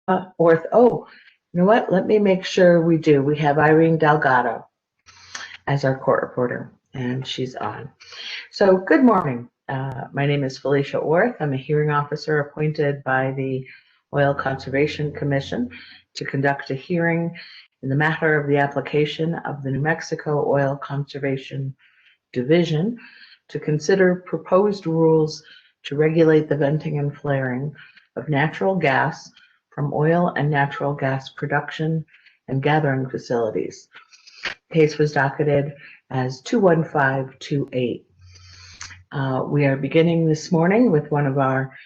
Oh, you know what? Let me make sure we do. We have Irene Delgado as our court reporter, and she's on. So, good morning. My name is Felicia Orth. I'm a hearing officer appointed by the Oil Conservation Commission to conduct a hearing in the matter of the application of the New Mexico Oil Conservation Division to consider proposed rules to regulate the venting and flaring of natural gas from oil and natural gas production and gathering facilities. The case was docketed as 21528. We are beginning this morning with one of our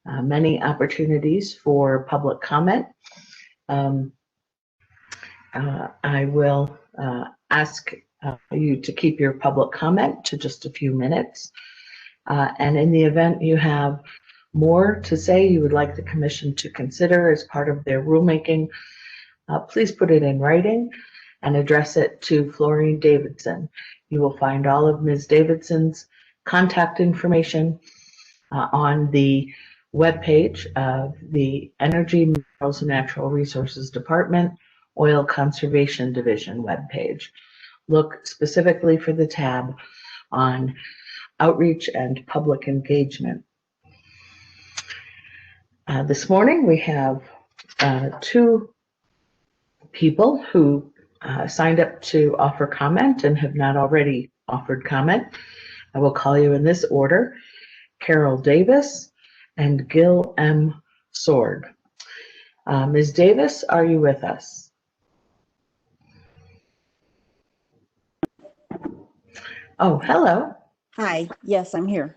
many opportunities for public comment. I will ask you to keep your public comment to just a few minutes. And in the event you have more to say you would like the commission to consider as part of their rulemaking, please put it in writing and address it to Florine Davidson. You will find all of Ms. Davidson's contact information on the webpage of the Energy, Minerals, and Natural Resources Department Oil Conservation Division webpage. Look specifically for the tab on outreach and public engagement. This morning we have two people who signed up to offer comment and have not already offered comment. I will call you in this order: Carol Davis and Gil M. Sword. Ms. Davis, are you with us? Oh, hello. Hi, yes, I'm here.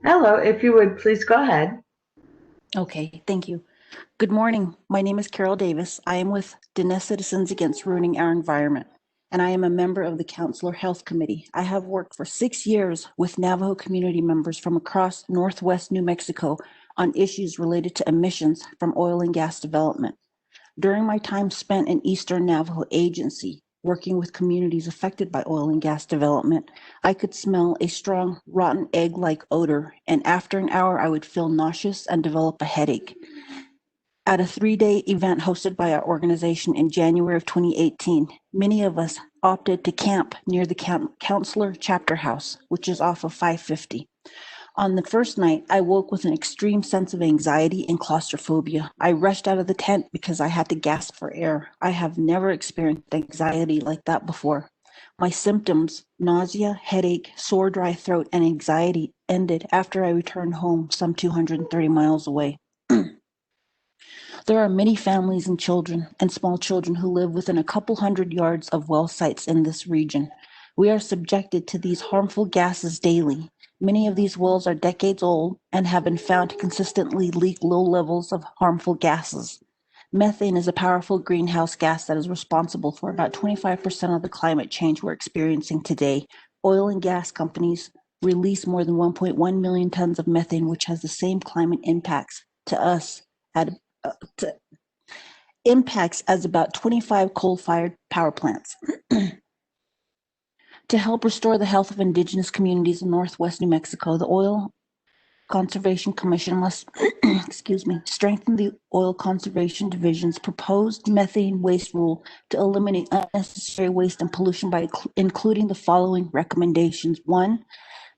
Hello, if you would please go ahead. Okay, thank you. Good morning. My name is Carol Davis. I am with Diné Citizens Against Ruining Our Environment, and I am a member of the Counselor Health Committee. I have worked for 6 years with Navajo community members from across Northwest New Mexico on issues related to emissions from oil and gas development. During my time spent in Eastern Navajo Agency, working with communities affected by oil and gas development, I could smell a strong rotten egg-like odor, and after an hour I would feel nauseous and develop a headache. At a 3-day event hosted by our organization in January of 2018, many of us opted to camp near the Counselor Chapter House, which is off of 550. On the first night, I woke with an extreme sense of anxiety and claustrophobia. I rushed out of the tent because I had to gasp for air. I have never experienced anxiety like that before. My symptoms, nausea, headache, sore dry throat, and anxiety ended after I returned home some 230 miles away. There are many families and children and small children who live within a couple hundred yards of well sites in this region. We are subjected to these harmful gases daily. Many of these wells are decades old and have been found to consistently leak low levels of harmful gases. Methane is a powerful greenhouse gas that is responsible for about 25% of the climate change we're experiencing today. Oil and gas companies release more than 1.1 million tons of methane, which has the same climate impacts to us impacts as about 25 coal-fired power plants. To help restore the health of indigenous communities in Northwest New Mexico, the Oil Conservation Commission must strengthen the Oil Conservation Division's proposed methane waste rule to eliminate unnecessary waste and pollution by including the following recommendations. 1,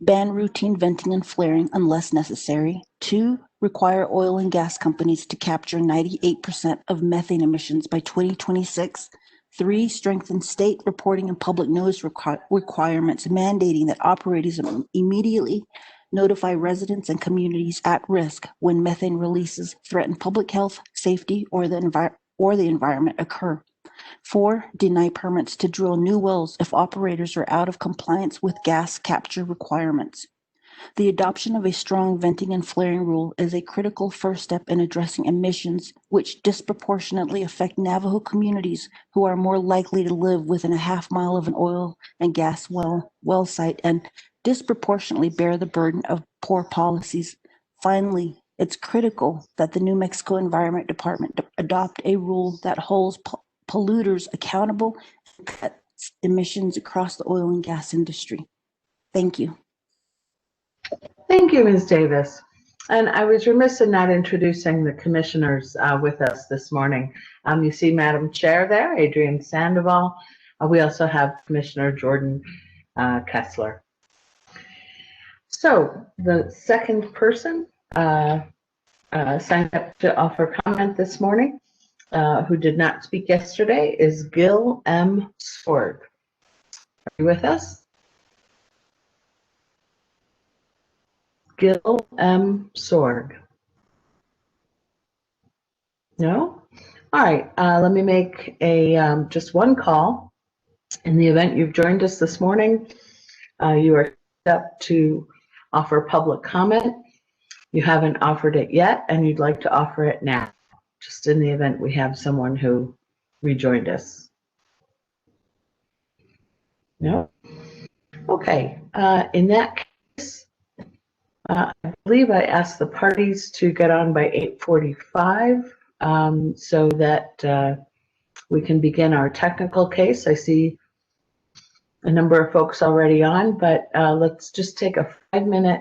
ban routine venting and flaring unless necessary. 2, require oil and gas companies to capture 98% of methane emissions by 2026. 3, strengthen state reporting and public notice requirements mandating that operators immediately notify residents and communities at risk when methane releases threaten public health, safety, or the environment occur. 4, deny permits to drill new wells if operators are out of compliance with gas capture requirements. The adoption of a strong venting and flaring rule is a critical first step in addressing emissions, which disproportionately affect Navajo communities who are more likely to live within a half mile of an oil and gas well site and disproportionately bear the burden of poor policies. Finally, it's critical that the New Mexico Environment Department adopt a rule that holds polluters accountable and cuts emissions across the oil and gas industry. Thank you. Thank you, Ms. Davis. And I was remiss in not introducing the commissioners with us this morning. You see Madam Chair there, Adrienne Sandoval. We also have Commissioner Jordan Kessler. So the second person signed up to offer comment this morning, who did not speak yesterday, is Gil M. Sword. Are you with us? Gil M. Sword. No? All right, let me make a just one call. In the event you've joined us this morning, you are set up to offer public comment. You haven't offered it yet, and you'd like to offer it now, just in the event we have someone who rejoined us. No? Okay, in that case, I believe I asked the parties to get on by 8:45 so that we can begin our technical case. I see a number of folks already on, but let's just take a 5-minute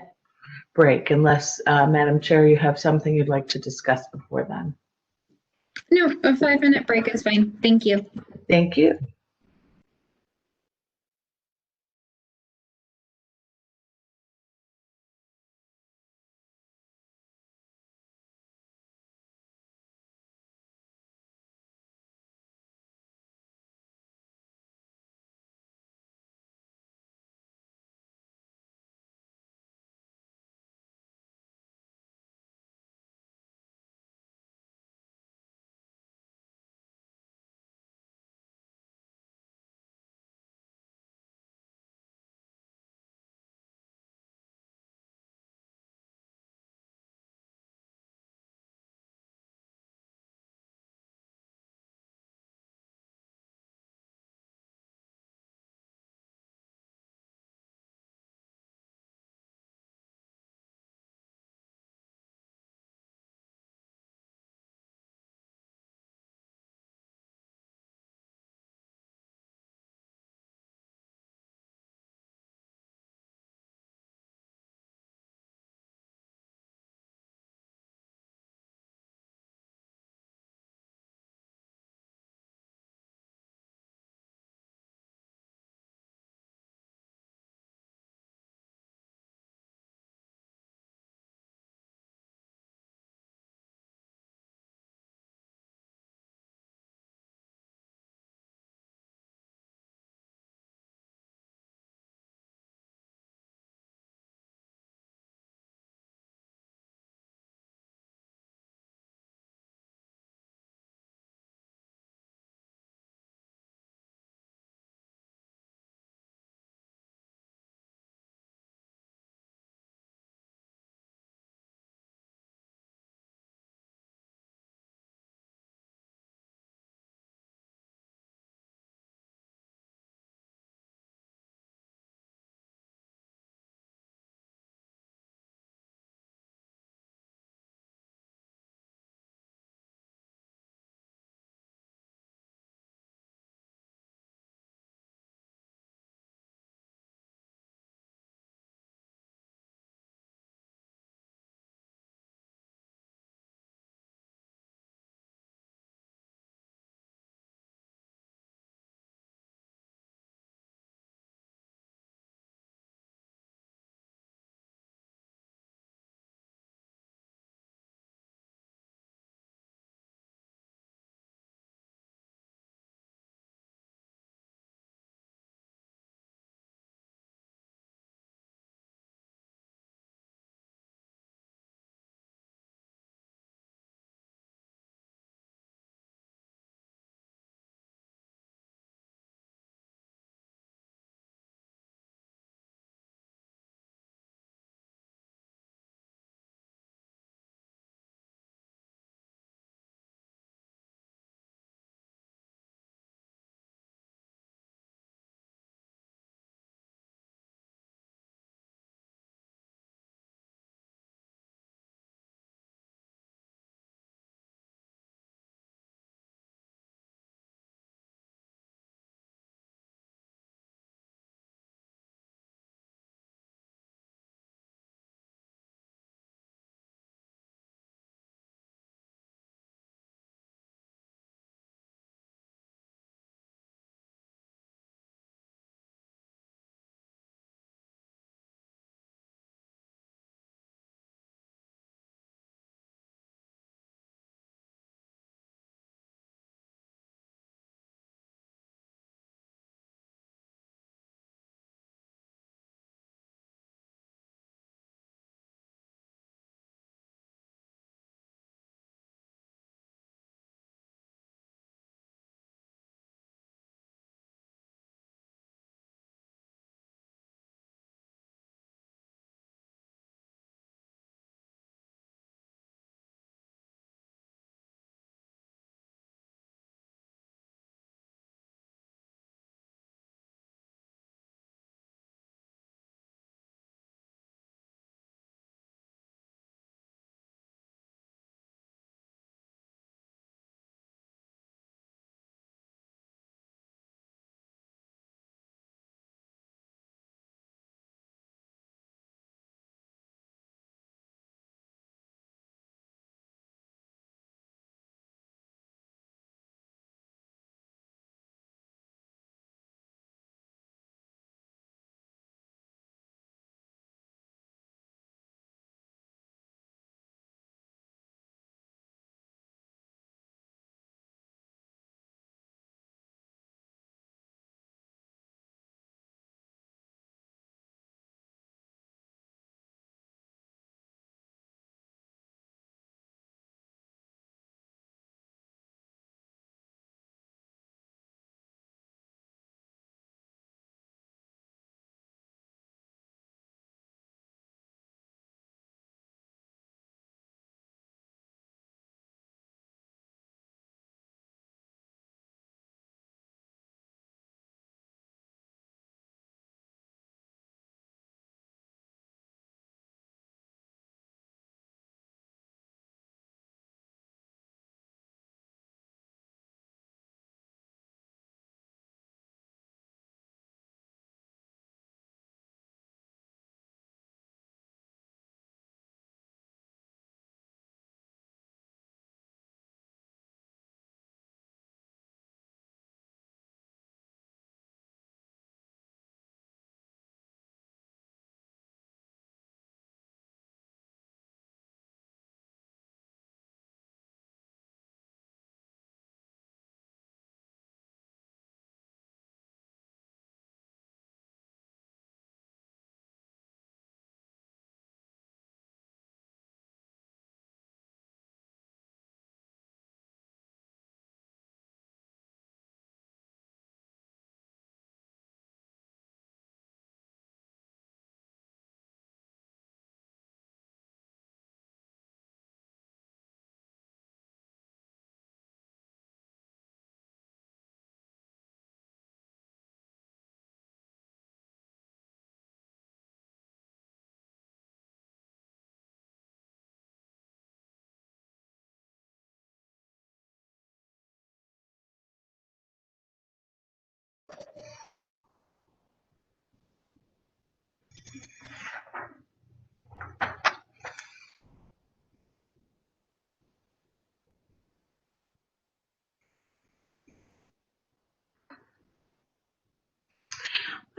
break unless, Madam Chair, you have something you'd like to discuss before then. No, a 5-minute break is fine. Thank you. Thank you.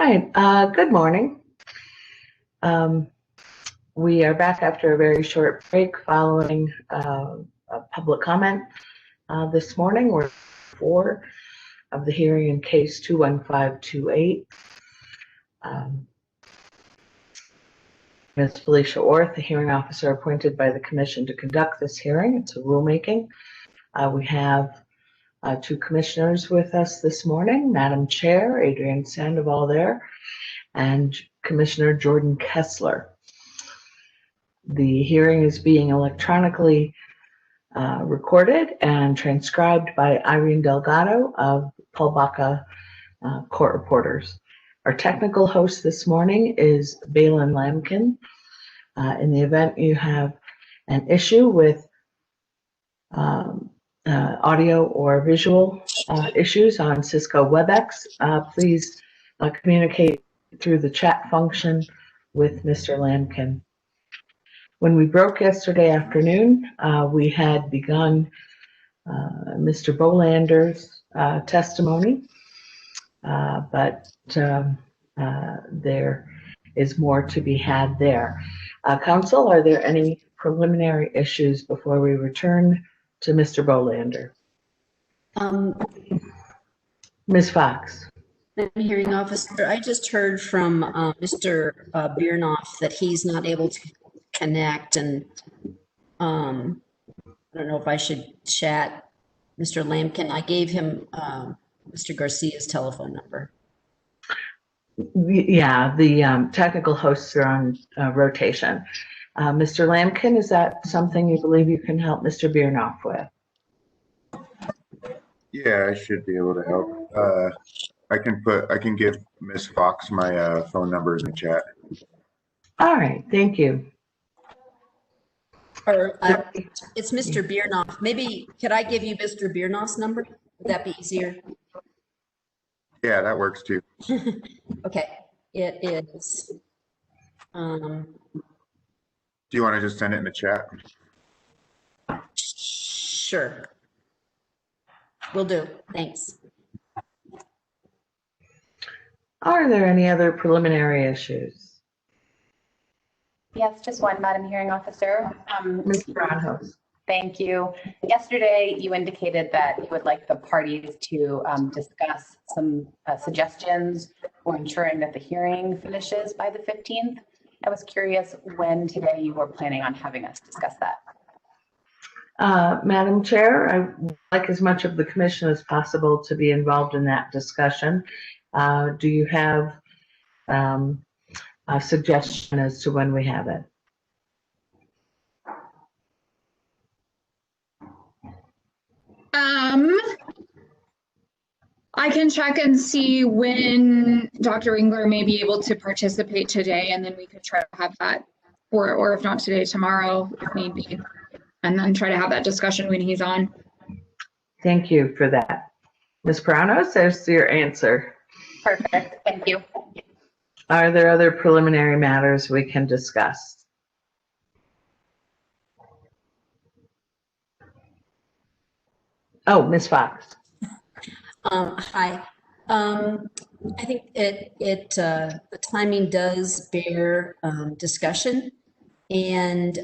Hi, good morning. We are back after a very short break following a public comment this morning. We're 4 of the hearing in case 21528. Ms. Felicia Orth, the hearing officer appointed by the commission to conduct this hearing. It's a rulemaking. We have 2 commissioners with us this morning, Madam Chair, Adrienne Sandoval there, and Commissioner Jordan Kessler. The hearing is being electronically recorded and transcribed by Irene Delgado of Pulbaka Court Reporters. Our technical host this morning is Balin Lamkin. In the event you have an issue with audio or visual issues on Cisco WebEx, please communicate through the chat function with Mr. Lamkin. When we broke yesterday afternoon, we had begun Mr. Bolander's testimony, but there is more to be had there. Council, are there any preliminary issues before we return to Mr. Bolander? Ms. Fox. Madam Hearing Officer, I just heard from Mr. Biernoff that he's not able to connect, and I don't know if I should chat Mr. Lamkin. I gave him Mr. Garcia's telephone number. Yeah, the technical hosts are on rotation. Mr. Lamkin, is that something you believe you can help Mr. Biernoff with? Yeah, I should be able to help. I can give Miss Fox my phone number in the chat. All right, thank you. Or it's Mr. Biernoff. Maybe could I give you Mr. Biernoff's number? Would that be easier? Yeah, that works too. Okay, it is. Do you want to just send it in the chat? Sure. Will do. Thanks. Are there any other preliminary issues? Yes, just one, Madam Hearing Officer. Ms. Brownhouse. Thank you. Yesterday, you indicated that you would like the parties to discuss some suggestions for ensuring that the hearing finishes by the 15th. I was curious when today you were planning on having us discuss that. Madam Chair, I would like as much of the commission as possible to be involved in that discussion. Do you have a suggestion as to when we have it? I can check and see when Dr. Engler may be able to participate today, and then we could try to have that, or if not today, tomorrow, if need be, and then try to have that discussion when he's on. Thank you for that. Ms. Pranos, there's your answer. Perfect. Thank you. Are there other preliminary matters we can discuss? Oh, Ms. Fox. Hi. I think the timing does bear discussion, and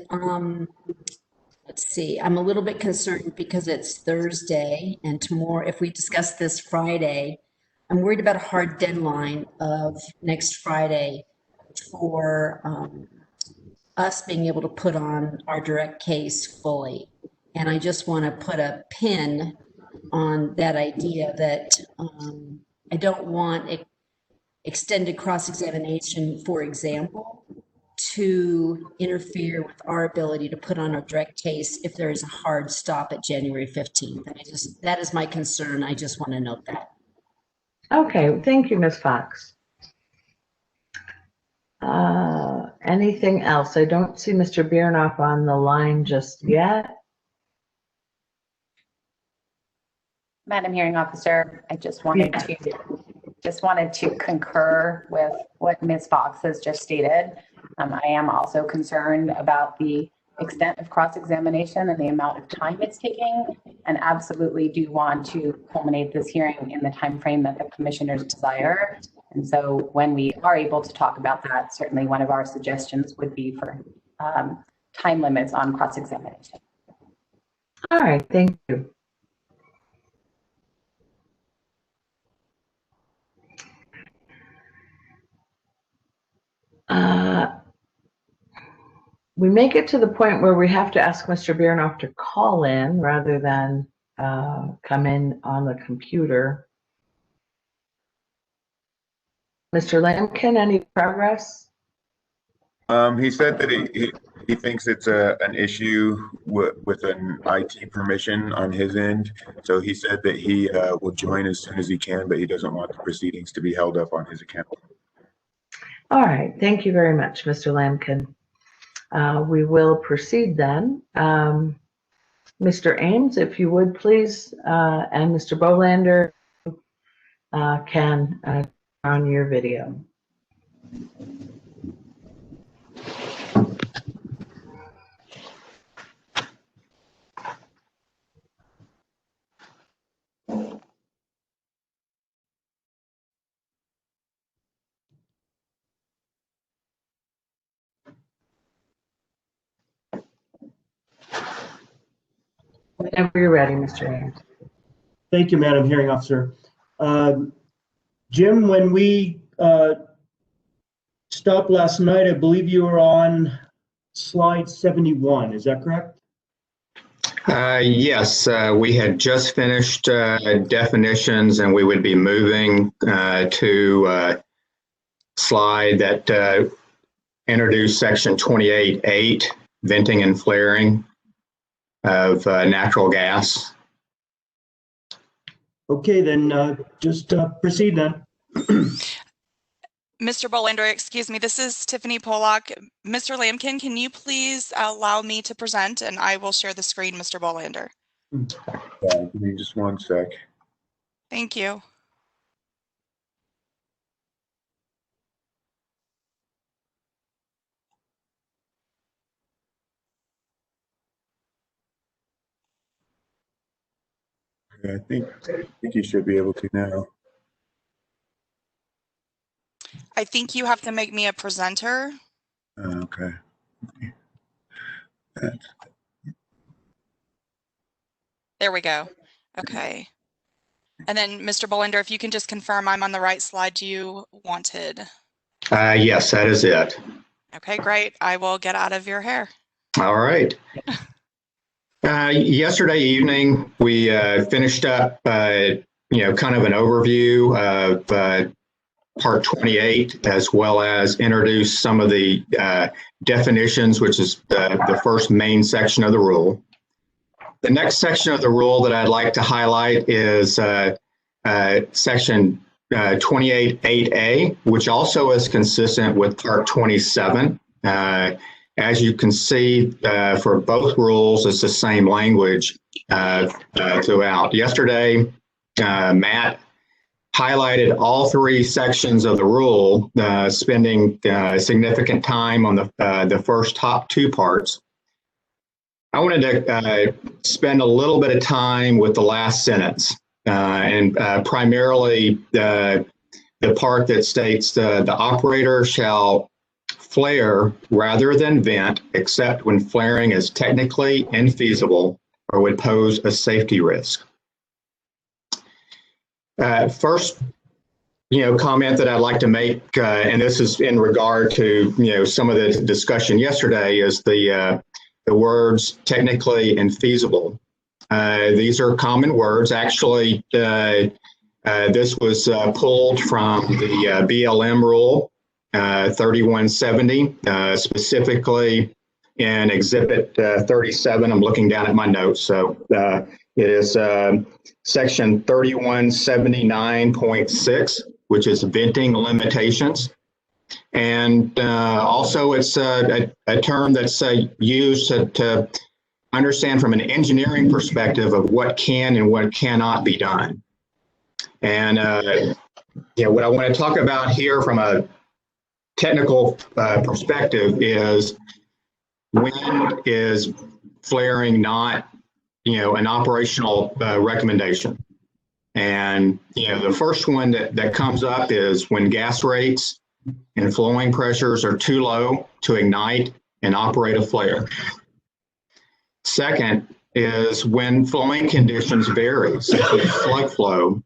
let's see. I'm a little bit concerned because it's Thursday, and tomorrow, if we discuss this Friday, I'm worried about a hard deadline of next Friday for us being able to put on our direct case fully. And I just want to put a pin on that idea that I don't want extended cross-examination, for example, to interfere with our ability to put on a direct case if there is a hard stop at January 15th. And that is my concern. I just want to note that. Okay, thank you, Ms. Fox. Anything else? I don't see Mr. Biernoff on the line just yet. Madam Hearing Officer, I just wanted to concur with what Ms. Fox has just stated. I am also concerned about the extent of cross-examination and the amount of time it's taking, and absolutely do want to culminate this hearing in the time frame that the commissioners desire. And so when we are able to talk about that, certainly one of our suggestions would be for time limits on cross-examination. All right, thank you. We may get to the point where we have to ask Mr. Biernoff to call in rather than come in on the computer. Mr. Lampkin, any progress? He said that he thinks it's an issue with an IT permission on his end. So he said that he will join as soon as he can, but he doesn't want the proceedings to be held up on his account. All right, thank you very much, Mr. Lampkin. We will proceed then. Mr. Ames, if you would please, and Mr. Bolander can turn on your video. Whenever you're ready, Mr. Ames. Thank you, Madam Hearing Officer. Jim, when we stopped last night, I believe you were on slide 71. Is that correct? Yes, we had just finished definitions, and we would be moving to slide that introduced section 28.8, venting and flaring of natural gas. Okay, then just proceed then. Mr. Bolander, excuse me, this is Tiffany Pollock. Mr. Lampkin, can you please allow me to present, and I will share the screen, Mr. Bolander. Give me just one sec. Thank you. Okay, I think you should be able to now. I think you have to make me a presenter. Okay. There we go. Okay. And then, Mr. Bolander, if you can just confirm I'm on the right slide you wanted. Yes, that is it. Okay, great. I will get out of your hair. All right. Yesterday evening, we finished up, kind of an overview of Part 28, as well as introduced some of the definitions, which is the first main section of the rule. The next section of the rule that I'd like to highlight is section 28.8a, which also is consistent with Part 27. As you can see, for both rules, it's the same language throughout. Yesterday, Matt highlighted all three sections of the rule, spending significant time on the first top two parts. I wanted to spend a little bit of time with the last sentence, and primarily the part that states the operator shall flare rather than vent, except when flaring is technically infeasible or would pose a safety risk. First, comment that I'd like to make, and this is in regard to, some of the discussion yesterday, is the words technically infeasible. These are common words. Actually, this was pulled from the BLM rule 3170, specifically in Exhibit 37. I'm looking down at my notes. So it is section 3179.6, which is venting limitations. And also it's a term that's used to understand from an engineering perspective of what can and what cannot be done. And what I want to talk about here from a technical perspective is, when is flaring not, an operational recommendation? And, the first one that comes up is when gas rates and flowing pressures are too low to ignite and operate a flare. Second is when flowing conditions vary, such as slug flow,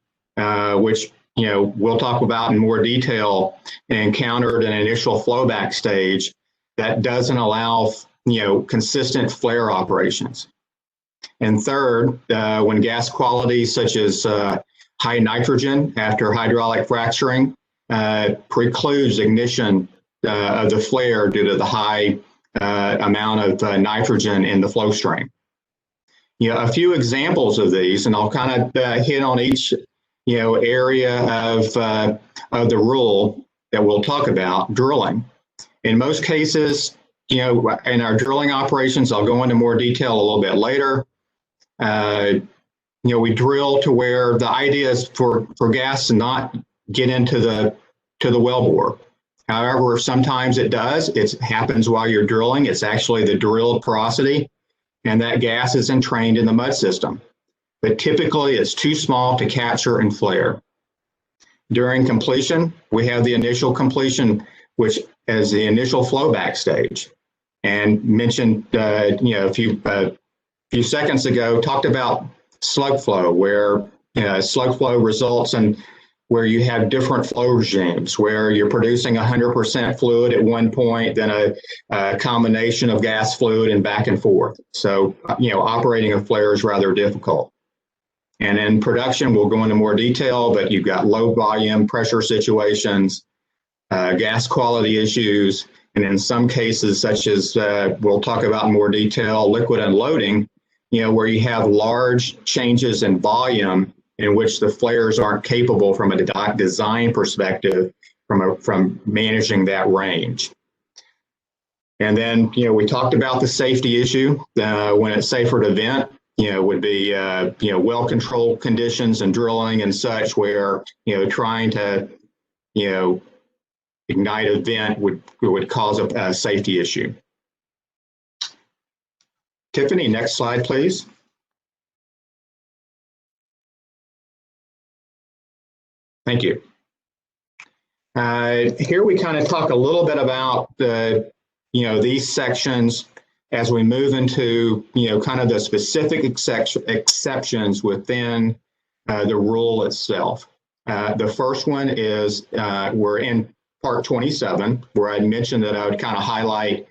which we'll talk about in more detail, encountered an initial flowback stage that doesn't allow consistent flare operations. And third, when gas quality such as high nitrogen after hydraulic fracturing precludes ignition of the flare due to the high amount of nitrogen in the flow stream. A few examples of these, and I'll kind of hit on each area of the rule that we'll talk about. Drilling. In most cases, in our drilling operations, I'll go into more detail a little bit later. We drill to where the idea is for gas to not get into the wellbore. However, sometimes it does. It happens while you're drilling. It's actually the drilled porosity, and that gas is entrained in the mud system. But typically, it's too small to capture and flare. During completion, we have the initial completion, which is the initial flowback stage. And mentioned, a few seconds ago, talked about slug flow, where slug flow results in where you have different flow regimes, where you're producing 100% fluid at one point, then a combination of gas fluid and back and forth. So, operating a flare is rather difficult. And in production, we'll go into more detail, but you've got low volume pressure situations, gas quality issues, and in some cases, such as we'll talk about in more detail, liquid unloading, where you have large changes in volume in which the flares aren't capable from a design perspective from managing that range. And then, we talked about the safety issue. When it's safer to vent, would be, well-controlled conditions and drilling and such where, trying to, ignite a vent would cause a safety issue. Tiffany, next slide, please. Thank you. Here we kind of talk a little bit about these sections as we move into, kind of the specific exceptions within the rule itself. The first one is we're in Part 27, where I mentioned that I would kind of highlight,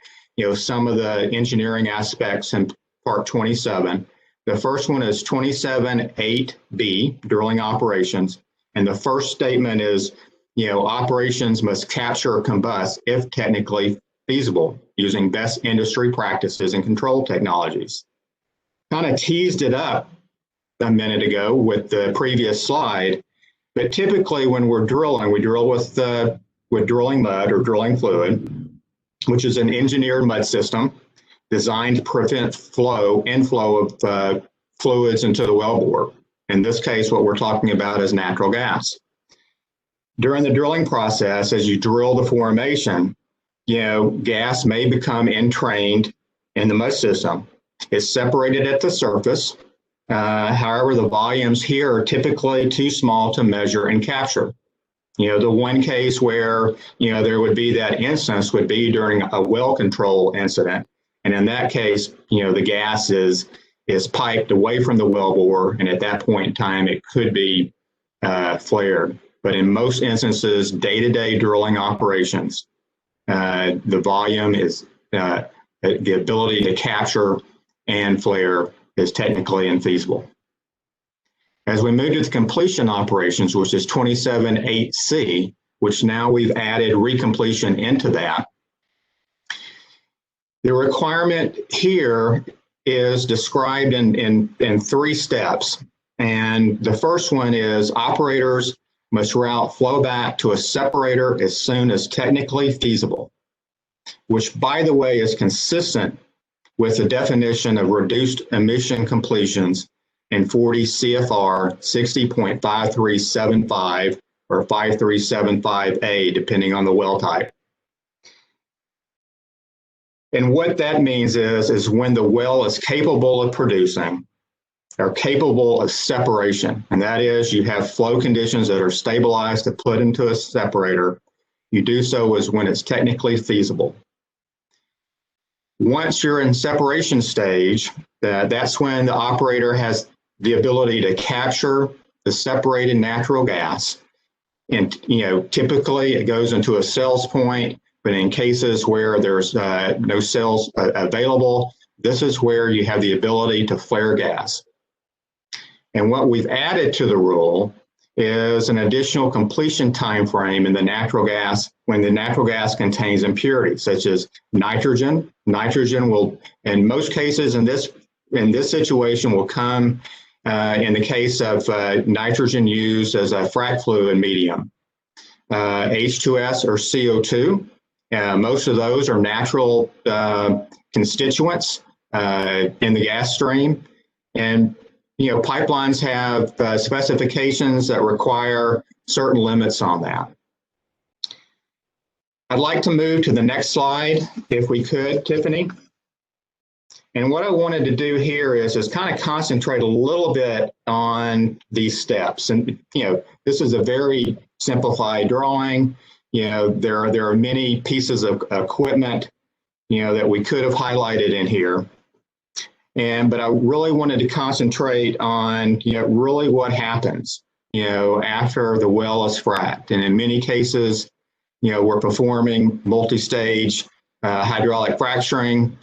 some of the engineering aspects in Part 27. The first one is 27.8B, drilling operations. And the first statement is, operations must capture or combust if technically feasible, using best industry practices and control technologies. Kind of teased it up a minute ago with the previous slide, but typically when we're drilling, we drill with drilling mud or drilling fluid, which is an engineered mud system designed to prevent inflow of fluids into the wellbore. In this case, what we're talking about is natural gas. During the drilling process, as you drill the formation, gas may become entrained in the mud system. It's separated at the surface. However, the volumes here are typically too small to measure and capture. The one case where, there would be that instance would be during a well control incident. And in that case, the gas is piped away from the wellbore, and at that point in time, it could be flared. But in most instances, day-to-day drilling operations, the volume is the ability to capture and flare is technically infeasible. As we move to the completion operations, which is 27.8C, which now we've added recompletion into that, the requirement here is described in 3 steps. And the first one is operators must route flowback to a separator as soon as technically feasible, which, by the way, is consistent with the definition of reduced emission completions in 40 CFR 60.5375 or 5375A, depending on the well type. And what that means is when the well is capable of producing are capable of separation. And that is, you have flow conditions that are stabilized to put into a separator. You do so as when it's technically feasible. Once you're in separation stage, that's when the operator has the ability to capture the separated natural gas. And, typically it goes into a cells point, but in cases where there's no cells available, this is where you have the ability to flare gas. And what we've added to the rule is an additional completion time frame in the natural gas when the natural gas contains impurities such as nitrogen. Nitrogen will, in most cases in this situation, will come in the case of nitrogen used as a frac fluid medium. H2S or CO2, most of those are natural constituents in the gas stream. And pipelines have specifications that require certain limits on that. I'd like to move to the next slide, if we could, Tiffany. And what I wanted to do here is kind of concentrate a little bit on these steps. And, this is a very simplified drawing. There are many pieces of equipment, that we could have highlighted in here. But I really wanted to concentrate on, really what happens, after the well is fracked. And in many cases, we're performing multi-stage hydraulic fracturing,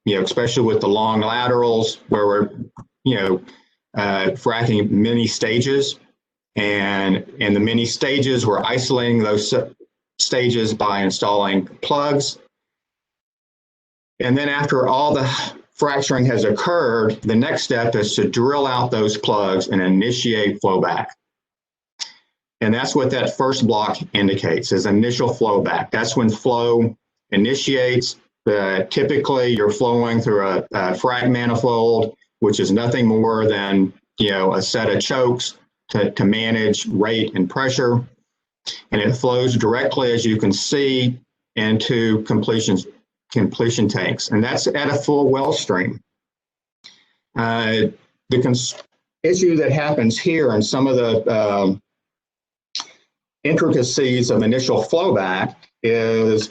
especially with the long laterals where we're, fracking many stages. And in the many stages, we're isolating those stages by installing plugs. And then after all the fracturing has occurred, the next step is to drill out those plugs and initiate flowback. And that's what that first block indicates, is initial flowback. That's when flow initiates. Typically, you're flowing through a frac manifold, which is nothing more than a set of chokes to manage rate and pressure. And it flows directly, as you can see, into completion tanks, and that's at a full well stream. The issue that happens here and some of the intricacies of initial flowback is,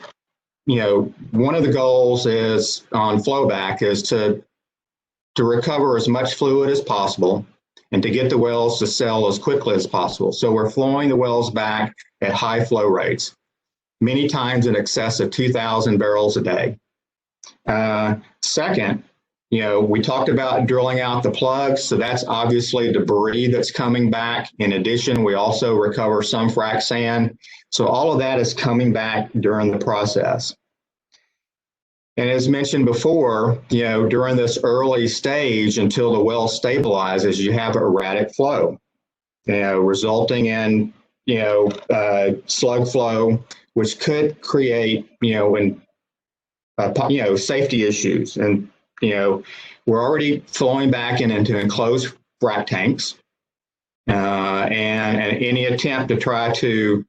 one of the goals is on flowback is to recover as much fluid as possible and to get the wells to sell as quickly as possible. So we're flowing the wells back at high flow rates, many times in excess of 2,000 barrels a day. Second, we talked about drilling out the plugs, so that's obviously debris that's coming back. In addition, we also recover some frac sand. So all of that is coming back during the process. And as mentioned before, during this early stage until the well stabilizes, you have erratic flow, resulting in, slug flow, which could create, safety issues. And, we're already flowing back into enclosed frac tanks. And any attempt to try to,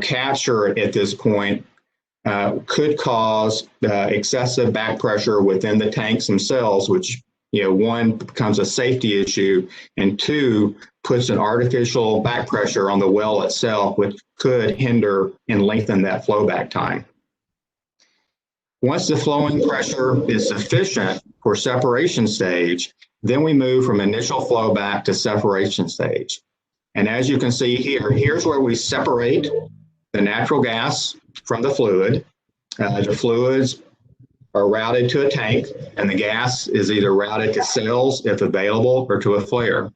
capture it at this point could cause excessive back pressure within the tanks themselves, which, one, becomes a safety issue, and two, puts an artificial back pressure on the well itself, which could hinder and lengthen that flowback time. Once the flowing pressure is sufficient for separation stage, then we move from initial flowback to separation stage. And as you can see here, here's where we separate the natural gas from the fluid. The fluids are routed to a tank, and the gas is either routed to cells, if available, or to a flare.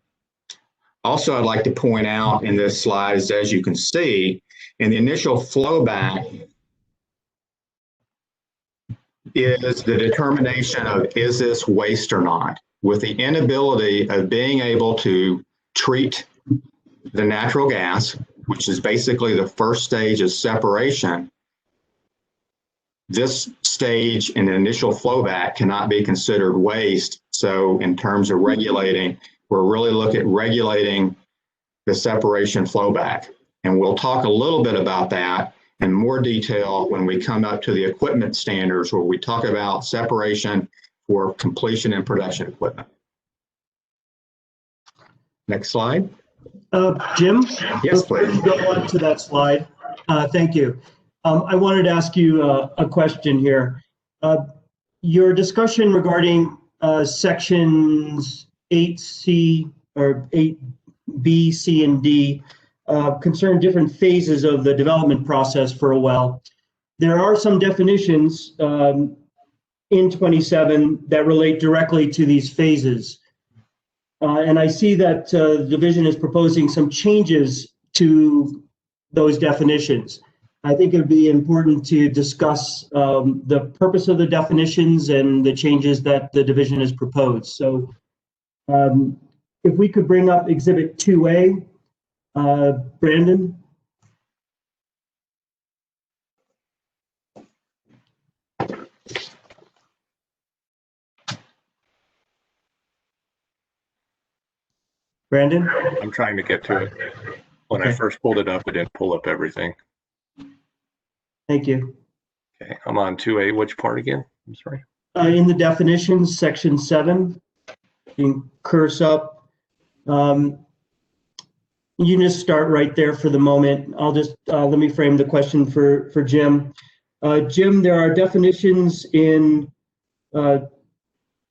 Also, I'd like to point out in this slide is, as you can see, in the initial flowback is the determination of, is this waste or not? With the inability of being able to treat the natural gas, which is basically the first stage of separation, this stage in the initial flowback cannot be considered waste. So in terms of regulating, we're really looking at regulating the separation flowback. And we'll talk a little bit about that in more detail when we come up to the equipment standards, where we talk about separation for completion and production equipment. Next slide. Jim? Yes, Before please. you go on to that slide, thank you. I wanted to ask you a question here. Your discussion regarding sections 8C or 8B, C, and D concern different phases of the development process for a well. There are some definitions in 27 that relate directly to these phases. And I see that the division is proposing some changes to those definitions. I think it would be important to discuss the purpose of the definitions and the changes that the division has proposed. So if we could bring up Exhibit 2A, Brandon. Brandon? I'm trying to get to it. When I Okay. first pulled it up, it didn't pull up everything. Thank you. Okay, I'm on 2A. Which part again? I'm sorry. In the definitions, section 7, you can curse up. You can just start right there for the moment. I'll just, let me frame the question for Jim. Jim, there are definitions in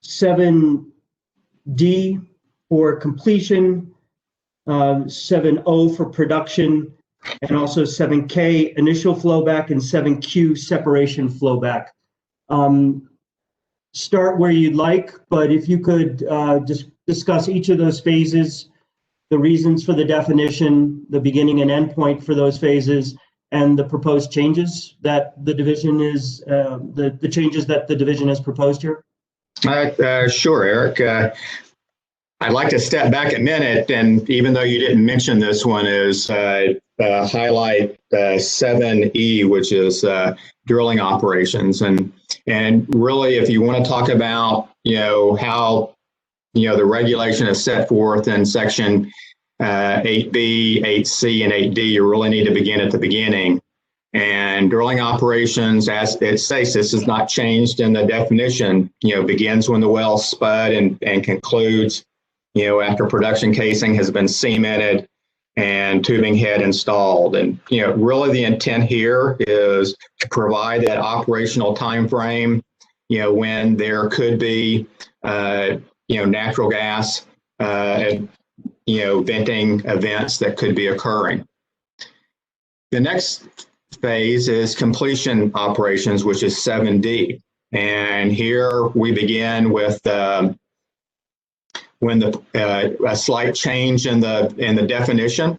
7D for completion, 7O for production, and also 7K initial flowback and 7Q separation flowback. Start where you'd like, but if you could just discuss each of those phases, the reasons for the definition, the beginning and end point for those phases, and the proposed changes that the division is, the changes that the division has proposed here. Sure, Eric. I'd like to step back a minute, and even though you didn't mention this one, is highlight 7E, which is drilling operations, and really, if you want to talk about how the regulation is set forth in section 8B, 8C, and 8D, you really need to begin at the beginning. And drilling operations, as it states, this is not changed in the definition. Begins when the well spud and concludes after production casing has been cemented and tubing head installed. And, really the intent here is to provide that operational time frame, when there could be, natural gas, venting events that could be occurring. The next phase is completion operations, which is 7D. And here we begin with when a slight change in the definition,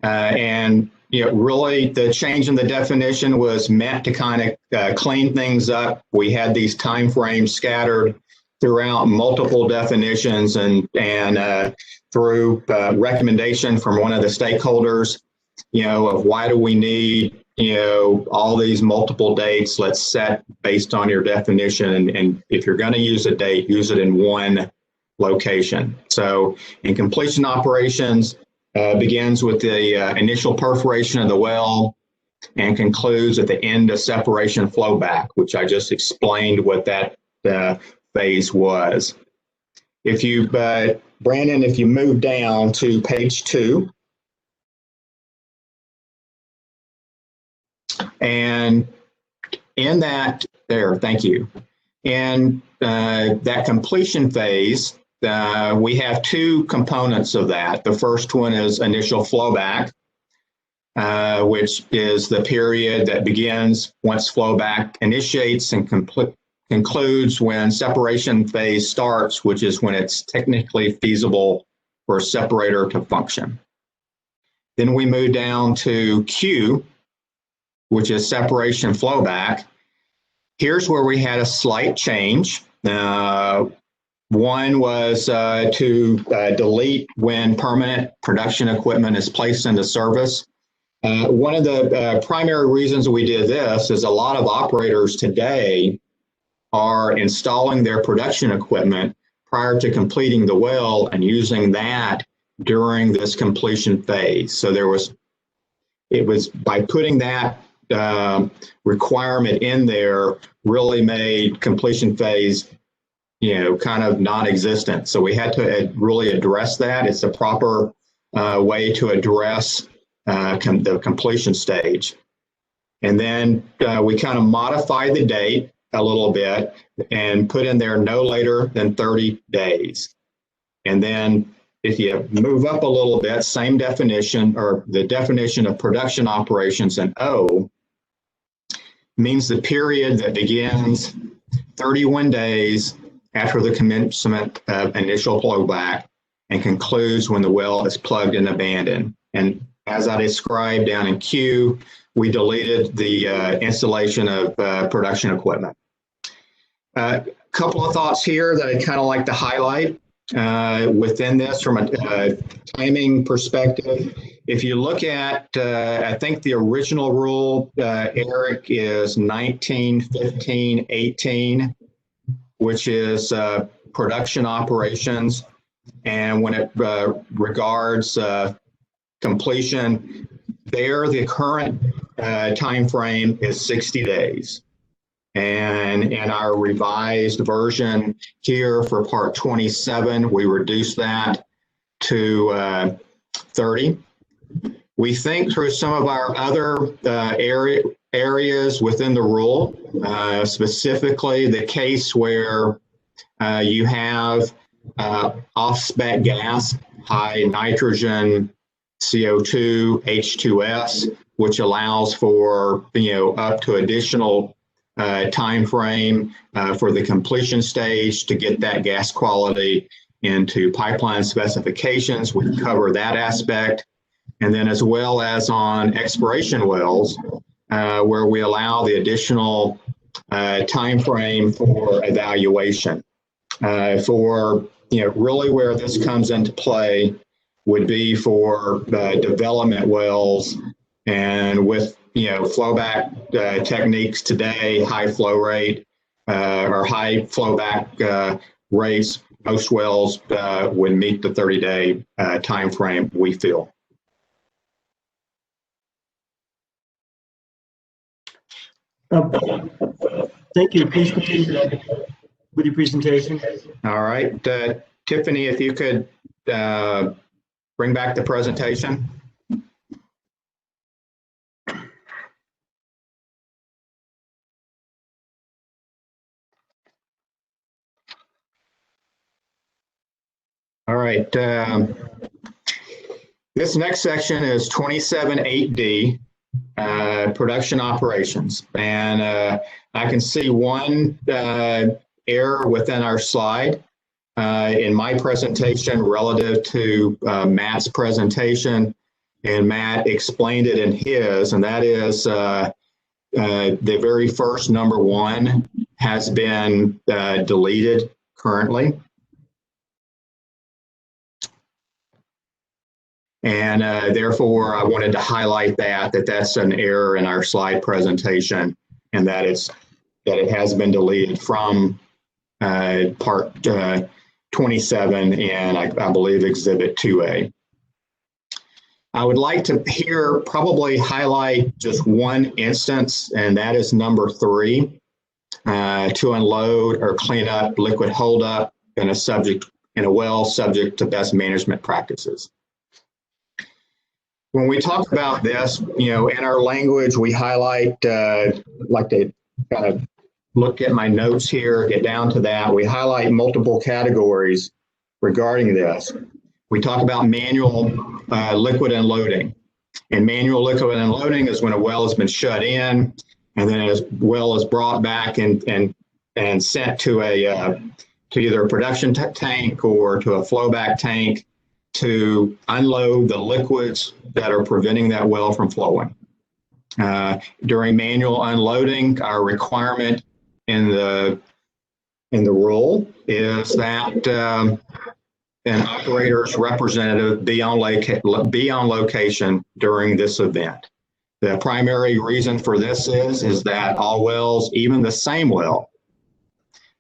and really the change in the definition was meant to kind of clean things up. We had these time frames scattered throughout multiple definitions, and through recommendation from one of the stakeholders, of why do we need all these multiple dates. Let's set based on your definition, and if you're going to use a date, use it in one location. So in completion operations, begins with the initial perforation of the well and concludes at the end of separation flowback, which I just explained what that phase was. If you, Brandon, if you move down to page 2, and in that, thank you. In that completion phase, we have two components of that. The first one is initial flowback, which is the period that begins once flowback initiates and concludes when separation phase starts, which is when it's technically feasible for a separator to function. Then we move down to Q, which is separation flowback. Here's where we had a slight change. One was to delete when permanent production equipment is placed into service. One of the primary reasons we did this is a lot of operators today are installing their production equipment prior to completing the well and using that during this completion phase. So it was by putting that requirement in there really made completion phase kind of non-existent. So we had to really address that. It's a proper way to address the completion stage. And then we kind of modified the date a little bit and put in there no later than 30 days. And then if you move up a little bit, same definition, or the definition of production operations in O means the period that begins 31 days after the commencement of initial flowback and concludes when the well is plugged and abandoned. And as I described down in Q, we deleted the installation of production equipment. A couple of thoughts here that I'd kind of like to highlight within this from a timing perspective. If you look at, I think the original rule, Eric, is 1915-18, which is production operations. And when it regards completion, there the current time frame is 60 days. And in our revised version here for part 27, we reduced that to 30. We think through some of our other areas within the rule, specifically the case where you have off-spec gas, high nitrogen, CO2, H2S, which allows for up to additional time frame for the completion stage to get that gas quality into pipeline specifications. We cover that aspect. And then as well as on exploration wells, where we allow the additional time frame for evaluation. Really where this comes into play would be for development wells, and with flowback techniques today, high flow rate or high flowback rates, most wells would meet the 30-day time frame, we feel. Thank you. Please continue with your presentation. All right, Tiffany, if you could bring back the presentation. All right, this next section is 27.8D, production operations. And I can see one error within our slide in my presentation relative to Matt's presentation, and Matt explained it in his, and that is the very first number 1 has been deleted currently. And therefore, I wanted to highlight that's an error in our slide presentation, and that it has been deleted from part 27 and I believe Exhibit 2A. I would like to here probably highlight just one instance, and that is number 3, to unload or clean up liquid holdup in a well subject to best management practices. When we talk about this, in our language, we highlight, like to kind of look at my notes here, get down to that. We highlight multiple categories regarding this. We talk about manual liquid unloading. And manual liquid unloading is when a well has been shut in, and then a well is brought back and sent to either a production tank or to a flowback tank to unload the liquids that are preventing that well from flowing. During manual unloading, our requirement in the rule is that an operator's representative be on location during this event. The primary reason for this is that all wells, even the same well,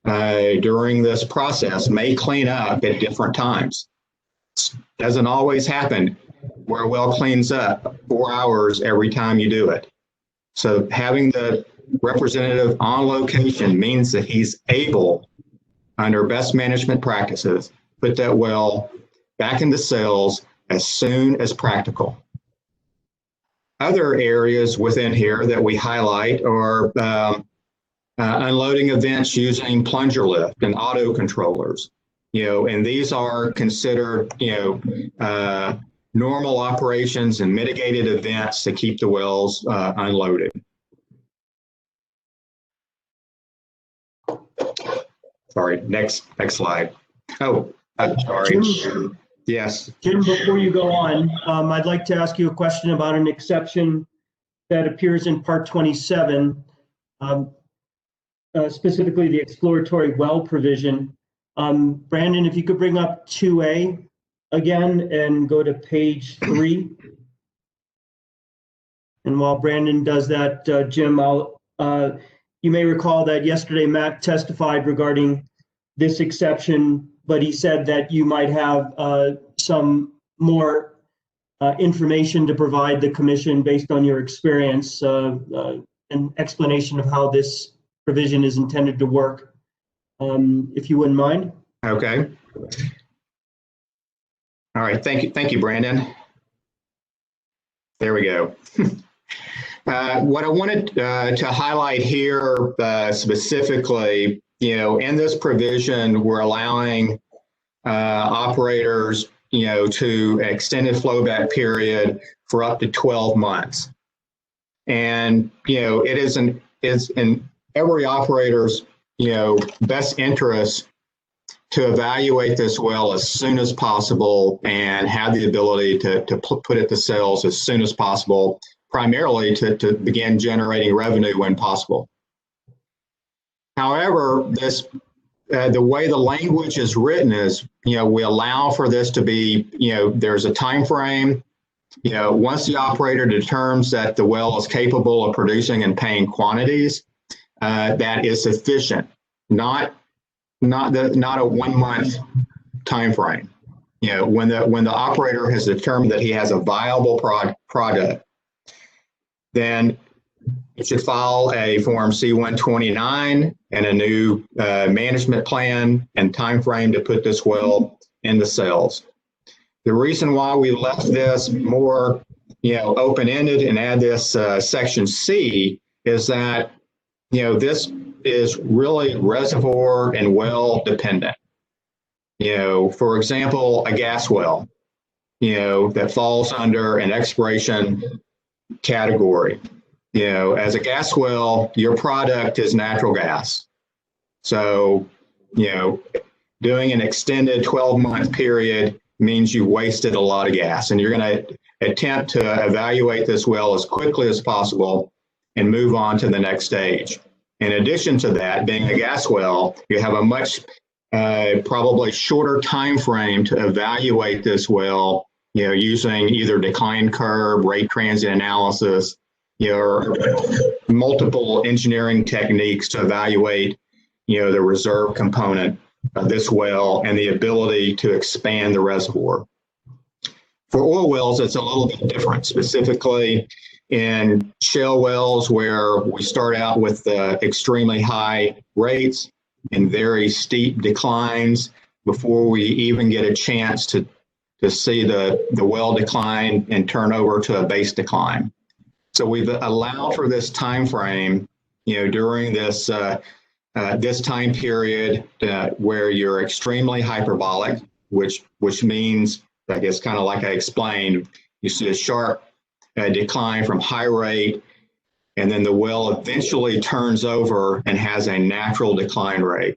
during this process may clean up at different times. Doesn't always happen where a well cleans up 4 hours every time you do it. So having the representative on location means that he's able under best management practices, put that well back into sales as soon as practical. Other areas within here that we highlight are unloading events using plunger lift and auto controllers. And these are considered, normal operations and mitigated events to keep the wells unloaded. Sorry, next slide. Oh, I'm sorry. Jim, Yes. Jim, before you go on, I'd like to ask you a question about an exception that appears in Part 27, specifically the exploratory well provision. Brandon, if you could bring up 2A again and go to page 3. And while Brandon does that, Jim, you may recall that yesterday Matt testified regarding this exception, but he said that you might have some more information to provide the commission based on your experience, an explanation of how this provision is intended to work, if you wouldn't mind. Okay. All right. Thank you, Brandon. There we go. What I wanted to highlight here specifically, in this provision, we're allowing operators, to extended flowback period for up to 12 months. And, it is in every operator's, best interest to evaluate this well as soon as possible and have the ability to put it to sales as soon as possible, primarily to begin generating revenue when possible. However, the way the language is written is, we allow for this to be, there's a time frame. Once the operator determines that the well is capable of producing and paying quantities, that is sufficient, not a 1 month time frame. When the operator has determined that he has a viable product, then it should file a Form C-129 and a new management plan and time frame to put this well into sales. The reason why we left this more, open-ended and add this section C is that, this is really reservoir and well dependent. For example, a gas well, that falls under an exploration category. As a gas well, your product is natural gas. So, doing an extended 12-month period means you wasted a lot of gas, and you're going to attempt to evaluate this well as quickly as possible and move on to the next stage. In addition to that, being a gas well, you have a much probably shorter time frame to evaluate this well, using either decline curve, rate transient analysis, or multiple engineering techniques to evaluate, the reserve component of this well and the ability to expand the reservoir. For oil wells, it's a little bit different, specifically in shale wells where we start out with extremely high rates and very steep declines before we even get a chance to see the well decline and turn over to a base decline. So we've allowed for this time frame, during this this time period where you're extremely hyperbolic, which means, I guess, kind of like I explained, you see a sharp decline from high rate, and then the well eventually turns over and has a natural decline rate.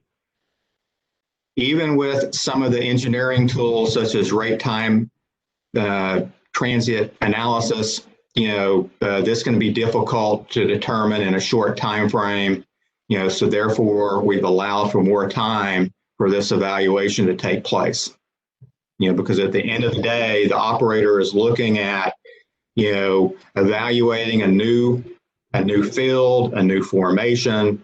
Even with some of the engineering tools such as rate time transient analysis, this can be difficult to determine in a short time frame. So therefore we've allowed for more time for this evaluation to take place. Because at the end of the day, the operator is looking at, evaluating a new field, a new formation,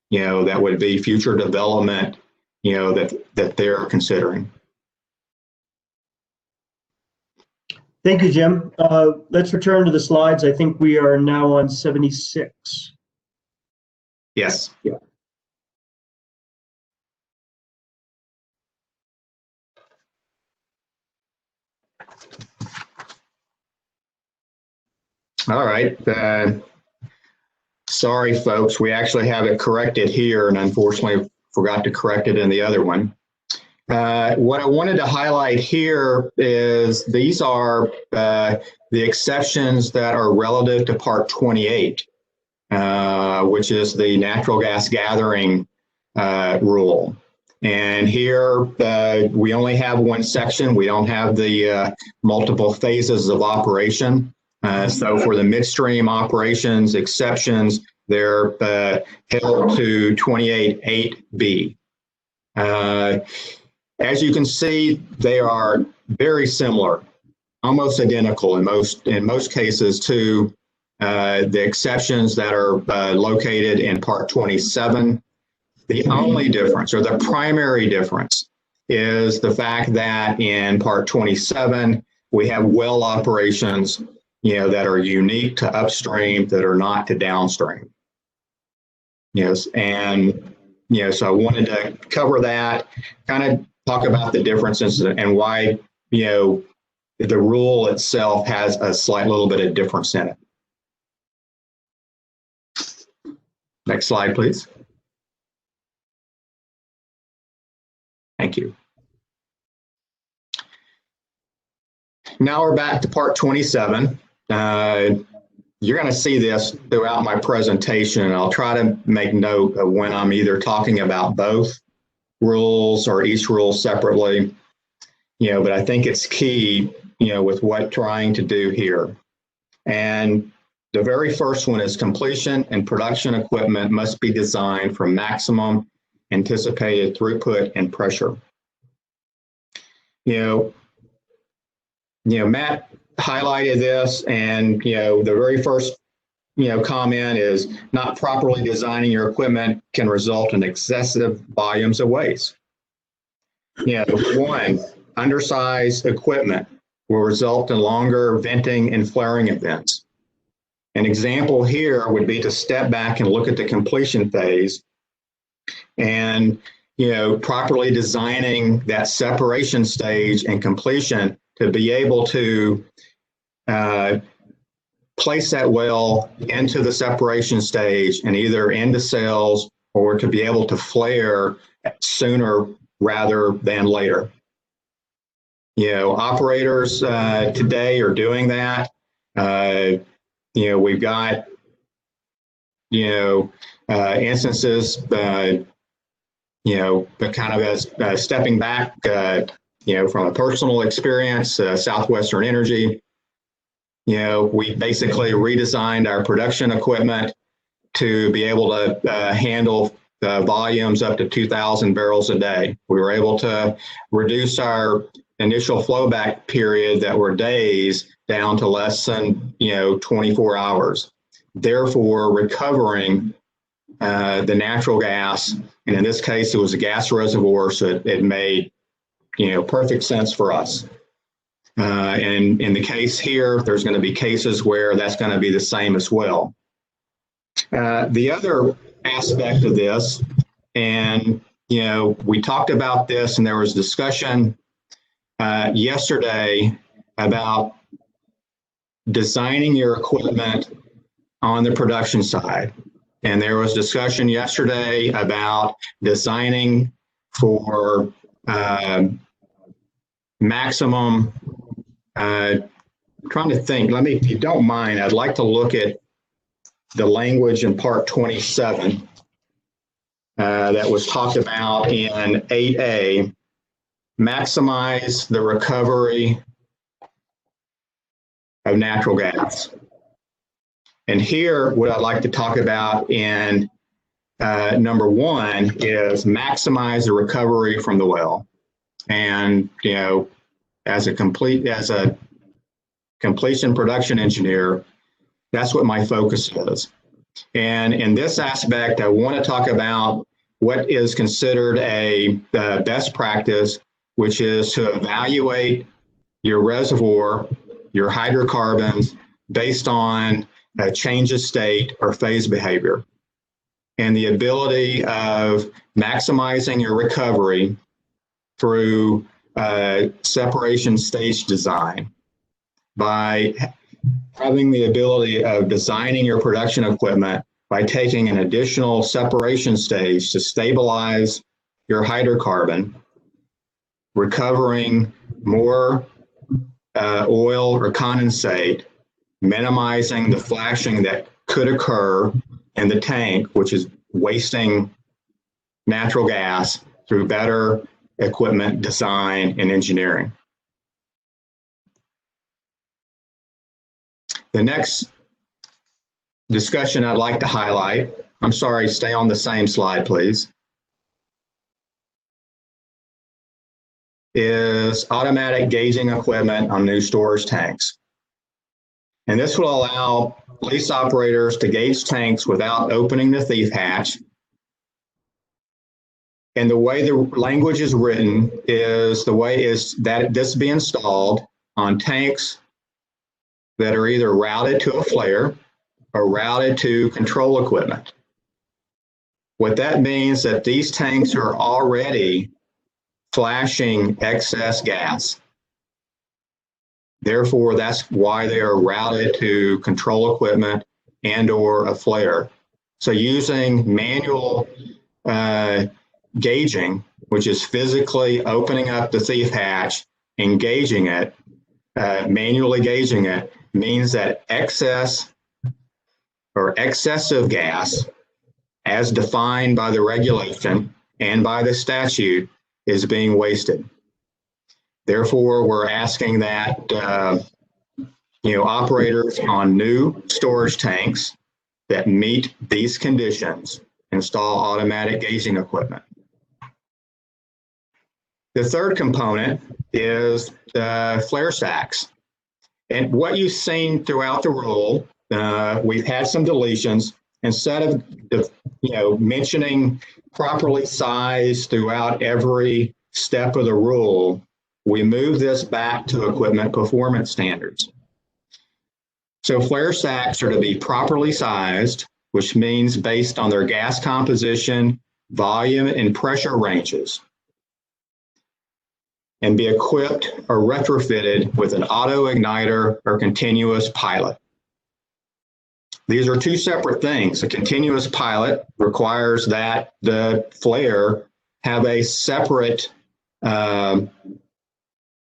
that would be future development, that they're considering. Thank you, Jim. Let's return to the slides. I think we are now on 76. Yes. Yeah. All right. Sorry, folks. We actually have it corrected here, and unfortunately forgot to correct it in the other one. What I wanted to highlight here is these are the exceptions that are relative to Part 28, which is the natural gas gathering rule. And here we only have one section. We don't have the multiple phases of operation. So for the midstream operations exceptions, they're held to 28.8b. As you can see, they are very similar, almost identical in most cases to the exceptions that are located in Part 27. The only difference, or the primary difference, is the fact that in Part 27 we have well operations, that are unique to upstream that are not to downstream. Yes, and so I wanted to cover that, kind of talk about the differences and why, the rule itself has a slight little bit of difference in it. Next slide, please. Thank you. Now we're back to Part 27. You're going to see this throughout my presentation. I'll try to make note of when I'm either talking about both rules or each rule separately, but I think it's key, with what trying to do here. And the very first one is completion and production equipment must be designed for maximum anticipated throughput and pressure. Matt highlighted this, and the very first comment is not properly designing your equipment can result in excessive volumes of waste. One, undersized equipment will result in longer venting and flaring events. An example here would be to step back and look at the completion phase and properly designing that separation stage and completion to be able to place that well into the separation stage and either into cells or to be able to flare sooner rather than later. Operators today are doing that. We've got, instances, but kind of as stepping back, from a personal experience, Southwestern Energy, we basically redesigned our production equipment to be able to handle volumes up to 2,000 barrels a day. We were able to reduce our initial flowback period that were days down to less than 24 hours, therefore recovering the natural gas. And in this case, it was a gas reservoir, so it made perfect sense for us. And in the case here, there's going to be cases where that's going to be the same as well. The other aspect of this, and we talked about this, and there was discussion yesterday about designing your equipment on the production side. And there was discussion yesterday about designing for maximum, trying to think, if you don't mind, I'd like to look at the language in Part 27 that was talked about in 8A, maximize the recovery of natural gas. And here, what I'd like to talk about in number one is maximize the recovery from the well. And, as a completion production engineer, that's what my focus is. And in this aspect, I want to talk about what is considered a best practice, which is to evaluate your reservoir, your hydrocarbons, based on a change of state or phase behavior, and the ability of maximizing your recovery through separation stage design by having the ability of designing your production equipment by taking an additional separation stage to stabilize your hydrocarbon, recovering more oil or condensate, minimizing the flashing that could occur in the tank, which is wasting natural gas, through better equipment design and engineering. The next discussion I'd like to highlight, I'm sorry, stay on the same slide, please, is automatic gauging equipment on new storage tanks. And this will allow lease operators to gauge tanks without opening the thief hatch. And the way the language is written is the way is that this be installed on tanks that are either routed to a flare or routed to control equipment. What that means that these tanks are already flashing excess gas. Therefore, that's why they are routed to control equipment and or a flare. So using manual gauging, which is physically opening up the thief hatch, engaging it, manually gauging it, means that excess or excessive gas, as defined by the regulation and by the statute, is being wasted. Therefore, we're asking that operators on new storage tanks that meet these conditions install automatic gauging equipment. The third component is the flare stacks. And what you've seen throughout the rule, we've had some deletions. Instead of mentioning properly sized throughout every step of the rule, we move this back to equipment performance standards. So flare stacks are to be properly sized, which means based on their gas composition, volume, and pressure ranges, and be equipped or retrofitted with an auto igniter or continuous pilot. These are two separate things. A continuous pilot requires that the flare have a separate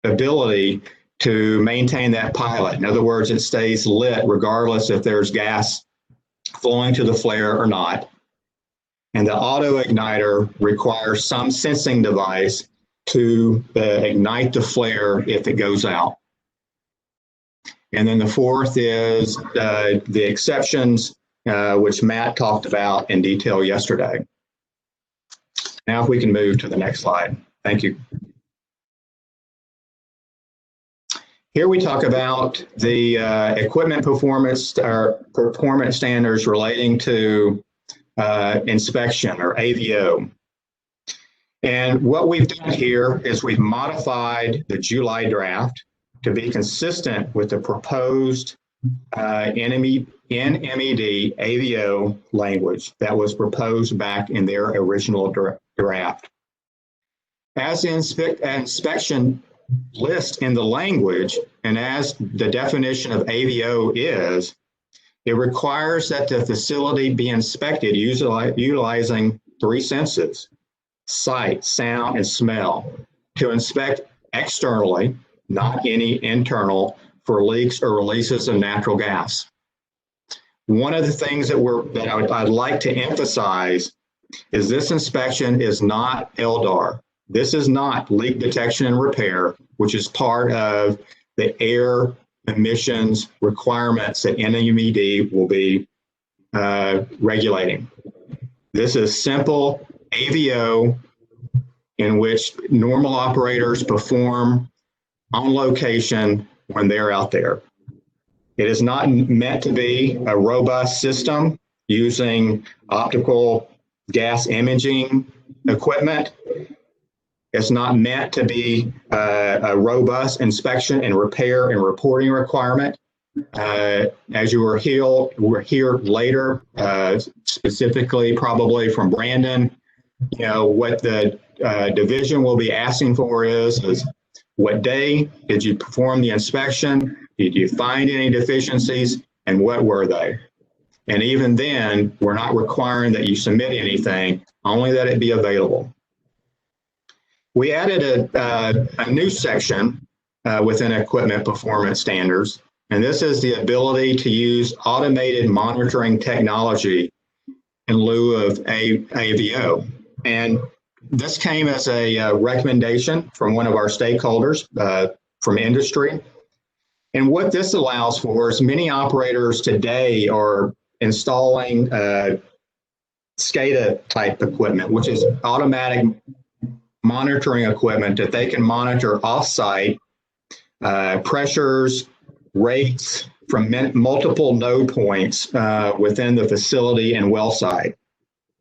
ability to maintain that pilot. In other words, it stays lit regardless if there's gas flowing to the flare or not. And the auto igniter requires some sensing device to ignite the flare if it goes out. And then the fourth is the exceptions, which Matt talked about in detail yesterday. Now if we can move to the next slide. Thank you. Here we talk about the equipment performance or performance standards relating to inspection or AVO. And what we've done here is we've modified the July draft to be consistent with the proposed NMED AVO language that was proposed back in their original draft. As the inspection list in the language, and as the definition of AVO is, it requires that the facility be inspected utilizing three senses: sight, sound, and smell, to inspect externally, not any internal, for leaks or releases of natural gas. One of the things that I'd like to emphasize is this inspection is not LDAR. This is not leak detection and repair, which is part of the air emissions requirements that NMED will be regulating. This is simple AVO in which normal operators perform on location when they're out there. It is not meant to be a robust system using optical gas imaging equipment. It's not meant to be a robust inspection and repair and reporting requirement. As you will hear later, specifically probably from Brandon, what the division will be asking for is what day did you perform the inspection? Did you find any deficiencies, and what were they? And even then, we're not requiring that you submit anything, only that it be available. We added a new section within equipment performance standards, and this is the ability to use automated monitoring technology in lieu of AVO. And this came as a recommendation from one of our stakeholders from industry. And what this allows for is many operators today are installing SCADA type equipment, which is automatic monitoring equipment that they can monitor offsite pressures, rates from multiple node points within the facility and well site.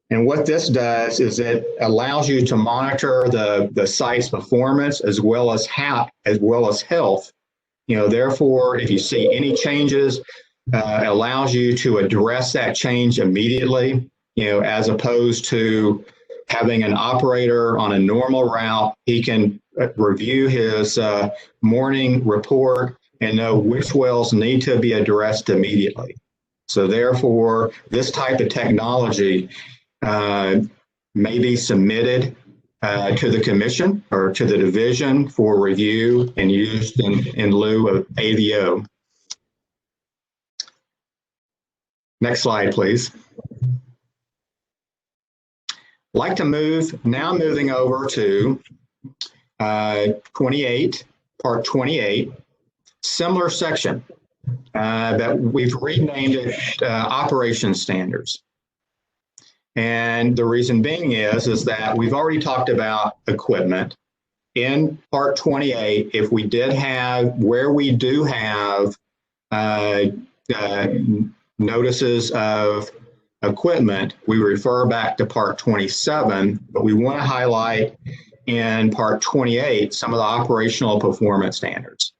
And what this does is it allows you to monitor the site's performance as well as health. Therefore, if you see any changes, allows you to address that change immediately, as opposed to having an operator on a normal route. He can review his morning report and know which wells need to be addressed immediately. So therefore, this type of technology may be submitted to the commission or to the division for review and used in lieu of AVO. Next slide, please. I'd like to moving over to 28, part 28, similar section that we've renamed it operations standards. And the reason being is that we've already talked about equipment. In part 28, if we did have, where we do have notices of equipment, we refer back to part 27, but we want to highlight in part 28 some of the operational performance standards.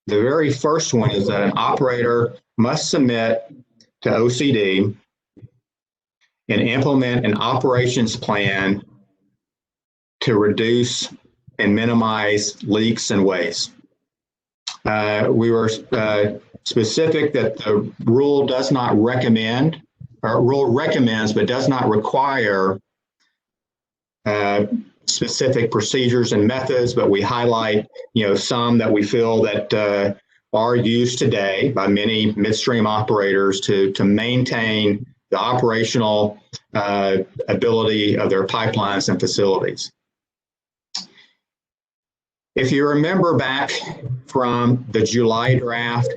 The very first one is that an operator must submit to OCD and implement an operations plan to reduce and minimize leaks and waste. We were specific that the rule does not recommend, or rule recommends but does not require specific procedures and methods, but we highlight some that we feel that are used today by many midstream operators to maintain the operational ability of their pipelines and facilities. If you remember back from the July draft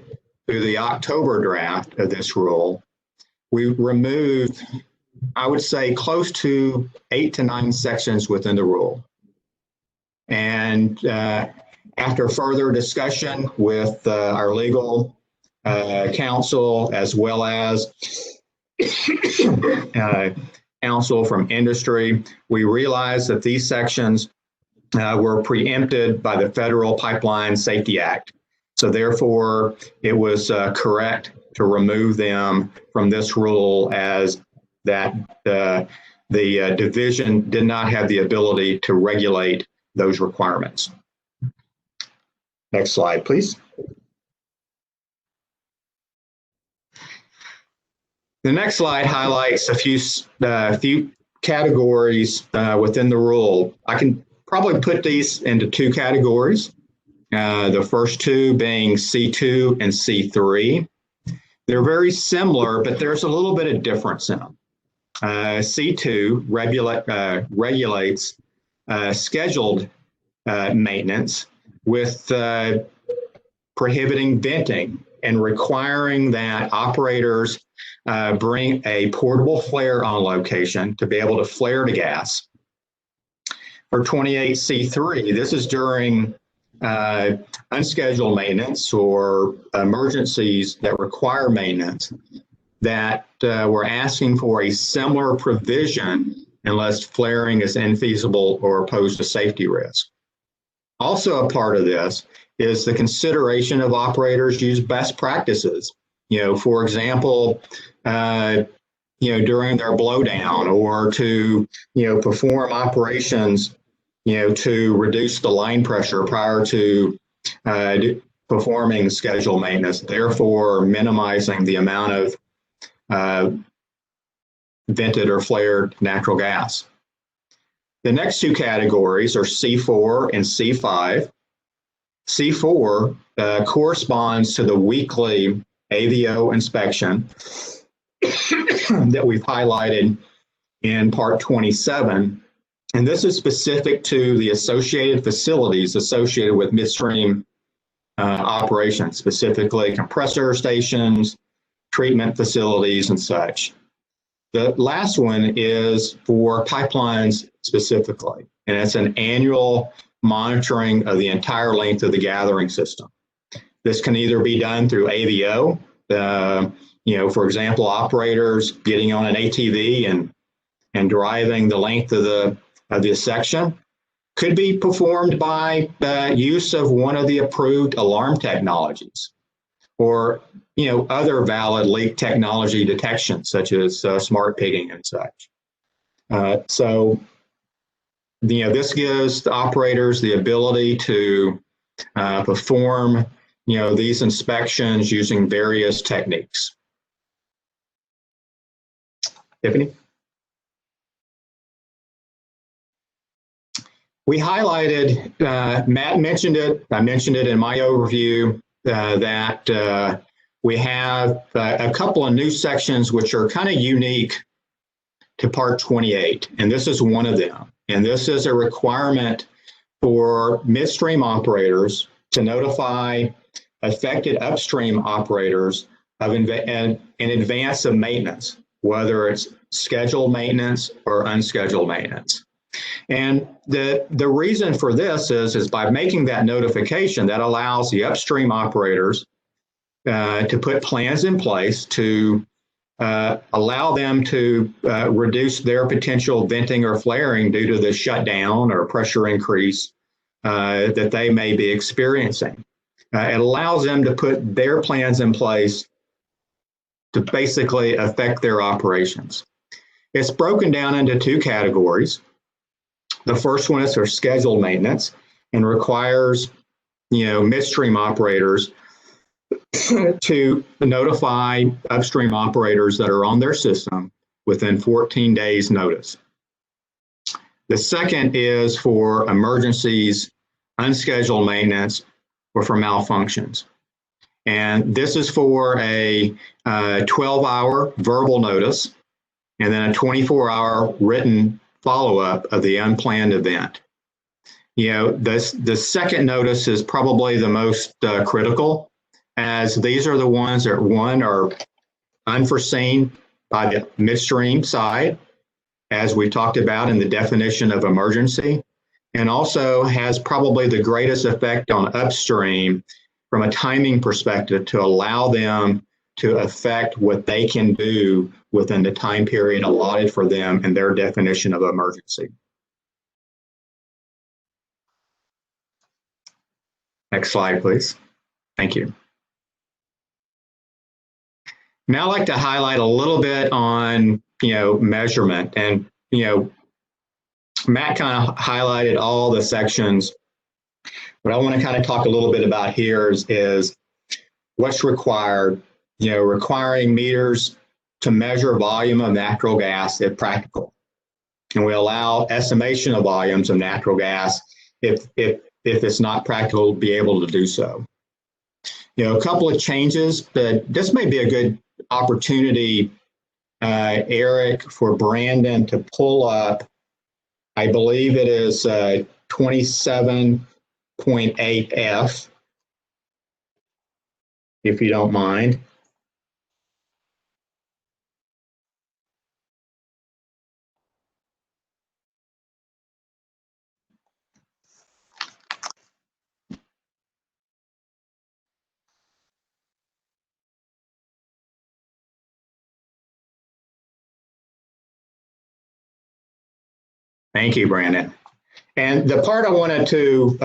through the October draft of this rule, we removed, I would say, close to 8 to 9 sections within the rule. And after further discussion with our legal counsel, as well as counsel from industry, we realized that these sections were preempted by the Federal Pipeline Safety Act. So therefore, it was correct to remove them from this rule, as that the division did not have the ability to regulate those requirements. Next slide, please. The next slide highlights a few categories within the rule. I can probably put these into 2 categories. The first 2 being C2 and C3. They're very similar, but there's a little bit of difference in them. C2 regulates scheduled maintenance with prohibiting venting and requiring that operators bring a portable flare on location to be able to flare the gas. For 28C3, this is during unscheduled maintenance or emergencies that require maintenance, that we're asking for a similar provision unless flaring is infeasible or pose a safety risk. Also a part of this is the consideration of operators use best practices. For example, during their blowdown, or to, perform operations, to reduce the line pressure prior to performing scheduled maintenance, therefore minimizing the amount of vented or flared natural gas. The next two categories are C4 and C5. C4 corresponds to the weekly AVO inspection that we've highlighted in Part 27. And this is specific to the associated facilities associated with midstream operations, specifically compressor stations, treatment facilities, and such. The last one is for pipelines specifically, and it's an annual monitoring of the entire length of the gathering system. This can either be done through AVO, for example, operators getting on an ATV and driving the length of the section. Could be performed by use of one of the approved alarm technologies, or other valid leak technology detection, such as smart pigging and such. So this gives the operators the ability to perform these inspections using various techniques. Tiffany? We highlighted, Matt mentioned it, I mentioned it in my overview, that we have a couple of new sections which are kind of unique to Part 28, and this is one of them. And this is a requirement for midstream operators to notify affected upstream operators in advance of maintenance, whether it's scheduled maintenance or unscheduled maintenance. And the reason for this is by making that notification, that allows the upstream operators to put plans in place to allow them to reduce their potential venting or flaring due to the shutdown or pressure increase that they may be experiencing. It allows them to put their plans in place to basically affect their operations. It's broken down into two categories. The first one is for scheduled maintenance and requires, midstream operators to notify upstream operators that are on their system within 14 days notice. The second is for emergencies, unscheduled maintenance, or for malfunctions. And this is for a 12-hour verbal notice and then a 24-hour written follow-up of the unplanned event. The second notice is probably the most critical, as these are the ones that, one, are unforeseen by the midstream side, as we talked about in the definition of emergency, and also has probably the greatest effect on upstream from a timing perspective to allow them to affect what they can do within the time period allotted for them in their definition of emergency. Next slide, please. Thank you. Now I'd like to highlight a little bit on, measurement. And, Matt kind of highlighted all the sections. What I want to kind of talk a little bit about here is what's required, requiring meters to measure volume of natural gas if practical. And we allow estimation of volumes of natural gas if it's not practical to be able to do so. A couple of changes, but this may be a good opportunity, Eric, for Brandon to pull up, I believe it is 27.8F, if you don't mind. Thank you, Brandon. And the part I wanted to,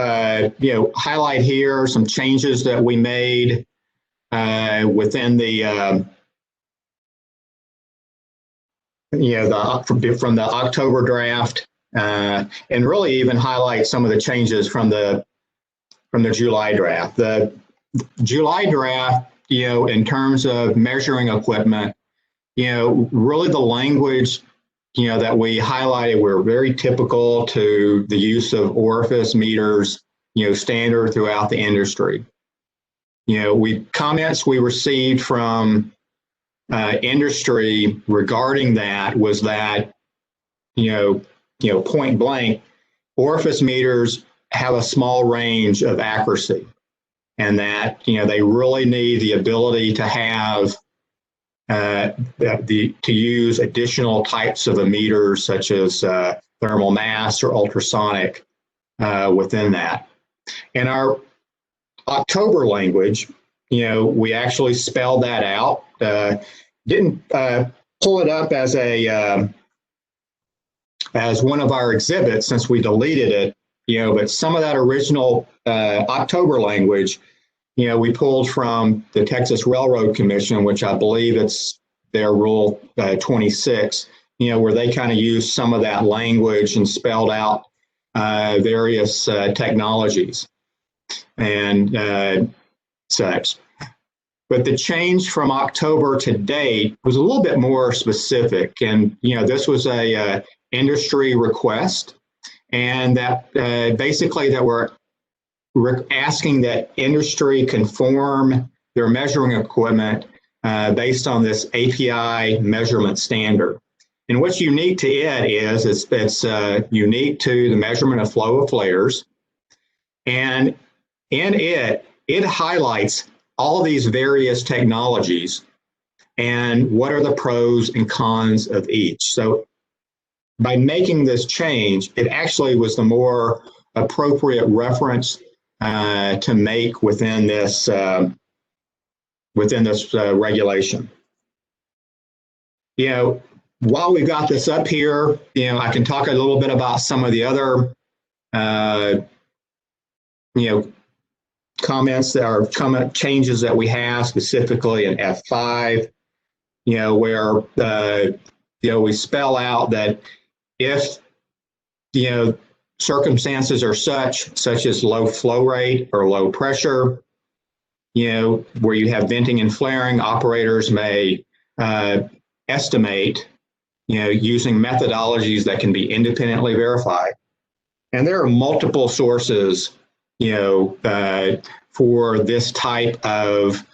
highlight here are some changes that we made within the, from the October draft, and really even highlight some of the changes from the July draft. The July draft, in terms of measuring equipment, really the language, that we highlighted were very typical to the use of orifice meters, standard throughout the industry. Comments we received from industry regarding that was that, point blank, orifice meters have a small range of accuracy, and that, they really need the ability to have to use additional types of emitters such as thermal mass or ultrasonic within that. In our October language, we actually spelled that out. Didn't pull it up as one of our exhibits since we deleted it, but some of that original October language, we pulled from the Texas Railroad Commission, which I believe it's their Rule 26, where they kind of used some of that language and spelled out various technologies and such. But the change from October to date was a little bit more specific. And, this was a industry request, and that basically that we're asking that industry conform their measuring equipment based on this API measurement standard. And what's unique to it is it's unique to the measurement of flow of flares. And in it highlights all these various technologies and what are the pros and cons of each. So by making this change, it actually was the more appropriate reference to make within this regulation. While we've got this up here, I can talk a little bit about some of the other, comments that are comment changes that we have specifically in F5, where we spell out that if circumstances are such as low flow rate or low pressure, where you have venting and flaring, operators may estimate, using methodologies that can be independently verified. And there are multiple sources, for this type of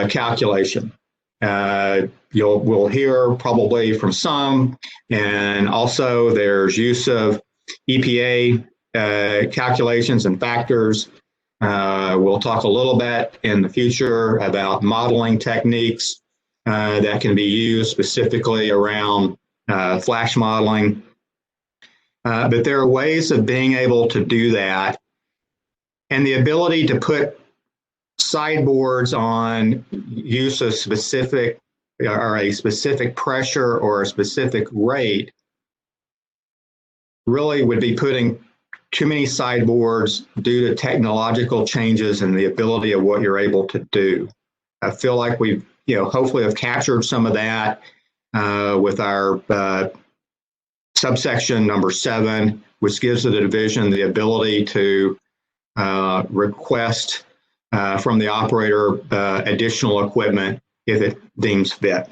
calculation. We'll hear probably from some, and also there's use of EPA calculations and factors. We'll talk a little bit in the future about modeling techniques that can be used specifically around flash modeling. But there are ways of being able to do that, and the ability to put sideboards on use of specific or a specific pressure or a specific rate really would be putting too many sideboards due to technological changes and the ability of what you're able to do. I feel like we've, hopefully have captured some of that with our subsection number 7, which gives the division the ability to request from the operator additional equipment if it deems fit.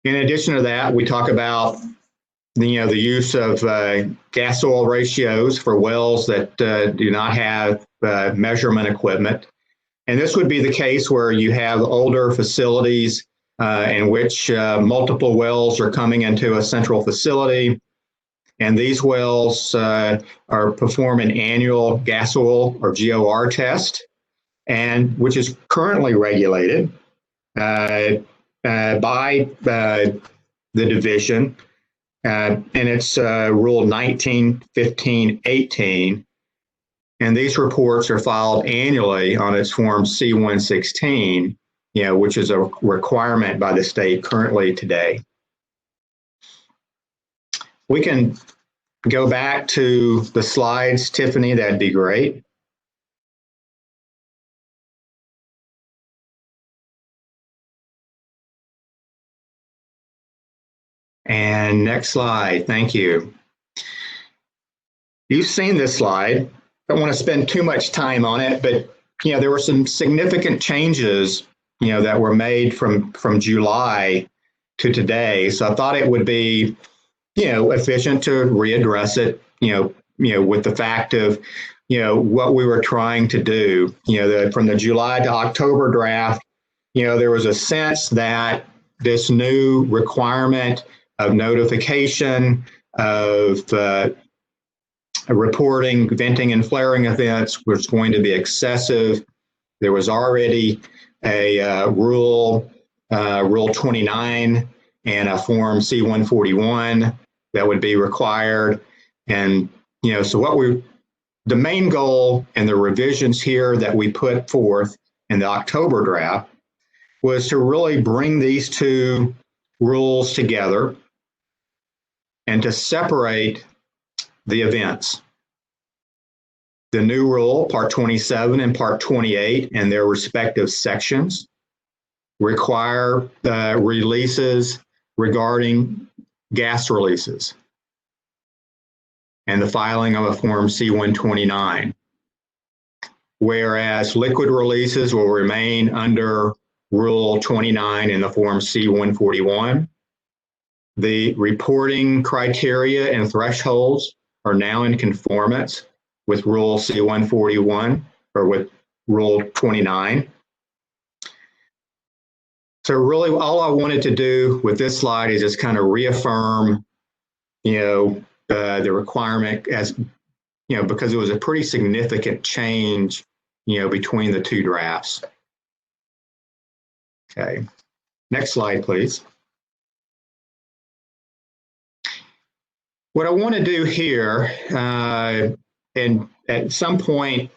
In addition to that, we talk about the use of gas oil ratios for wells that do not have measurement equipment. And this would be the case where you have older facilities in which multiple wells are coming into a central facility. And these wells are performing an annual gas oil or GOR test, and which is currently regulated by the division, and it's Rule 19.15.18. And these reports are filed annually on its Form C-116, which is a requirement by the state currently today. We can go back to the slides, Tiffany, that'd be great. And next slide, thank you. You've seen this slide. don't want to spend too much time on it, but there were some significant changes that were made from July to today. So I thought it would be efficient to readdress it. With the fact of what we were trying to do. From the July to October draft, there was a sense that this new requirement of notification of reporting venting and flaring events was going to be excessive. There was already a rule 29 and a form C-141 that would be required. And, so the main goal and the revisions here that we put forth in the October draft was to really bring these two rules together and to separate the events. The new rule, Part 27 and Part 28, and their respective sections, require releases regarding gas releases and the filing of a Form C-129, whereas liquid releases will remain under Rule 29 in the Form C-141. The reporting criteria and thresholds are now in conformance with Rule C-141 or with Rule 29. So really all I wanted to do with this slide is just kind of reaffirm, the requirement as, because it was a pretty significant change, between the two drafts. Okay, next slide, please. What I want to do here, and at some point,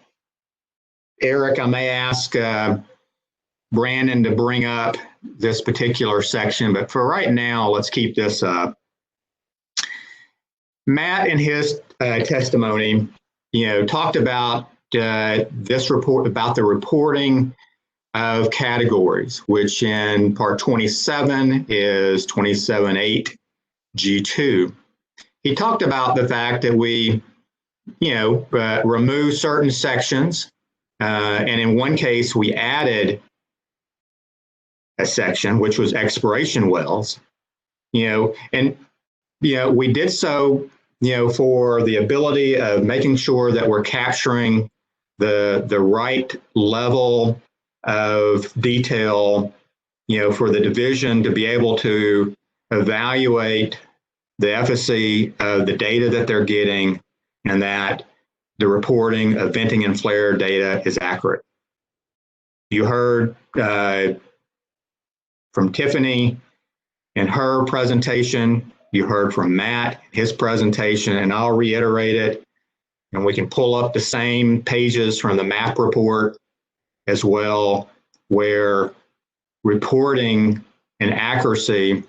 Eric, I may ask Brandon to bring up this particular section, but for right now, let's keep this up. Matt, in his testimony, talked about this report, about the reporting of categories, which in Part 27 is 27.8 G2. He talked about the fact that we, remove certain sections, and in one case we added a section which was exploration wells, and we did so, for the ability of making sure that we're capturing the right level of detail, for the division to be able to evaluate the efficacy of the data that they're getting, and that the reporting of venting and flare data is accurate. You heard from Tiffany in her presentation, you heard from Matt, his presentation, and I'll reiterate it, and we can pull up the same pages from the MAP report as well, where reporting and accuracy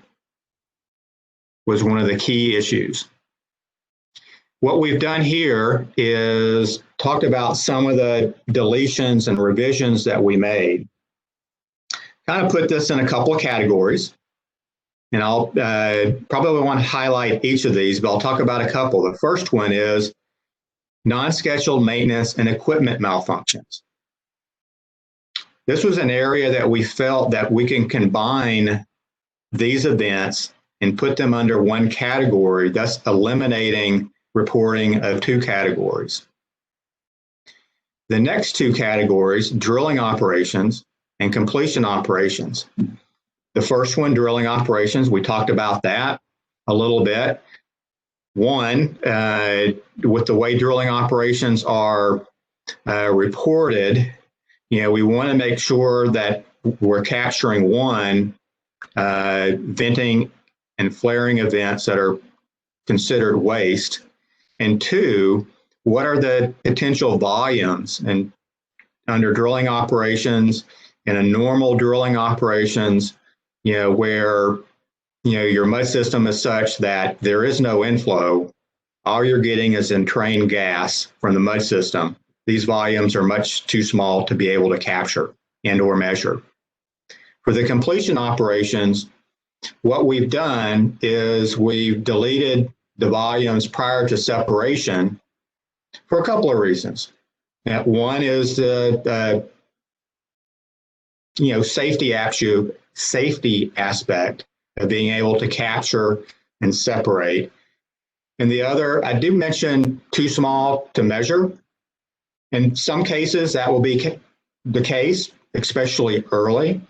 was one of the key issues. What we've done here is talked about some of the deletions and revisions that we made. Kind of put this in a couple of categories, and I'll probably want to highlight each of these, but I'll talk about a couple. The first one is non-scheduled maintenance and equipment malfunctions. This was an area that we felt that we can combine these events and put them under one category, thus eliminating reporting of two categories. The next two categories, drilling operations and completion operations. The first one, drilling operations, we talked about that a little bit. One, with the way drilling operations are reported, we want to make sure that we're capturing one, venting and flaring events that are considered waste, and two, what are the potential volumes and under drilling operations in a normal drilling operations, where your mud system is such that there is no inflow, all you're getting is entrained gas from the mud system. These volumes are much too small to be able to capture and or measure. For the completion operations, what we've done is we've deleted the volumes prior to separation for a couple of reasons. One is the safety aspect of being able to capture and separate. And the other, I do mention too small to measure. In some cases, that will be the case, especially early.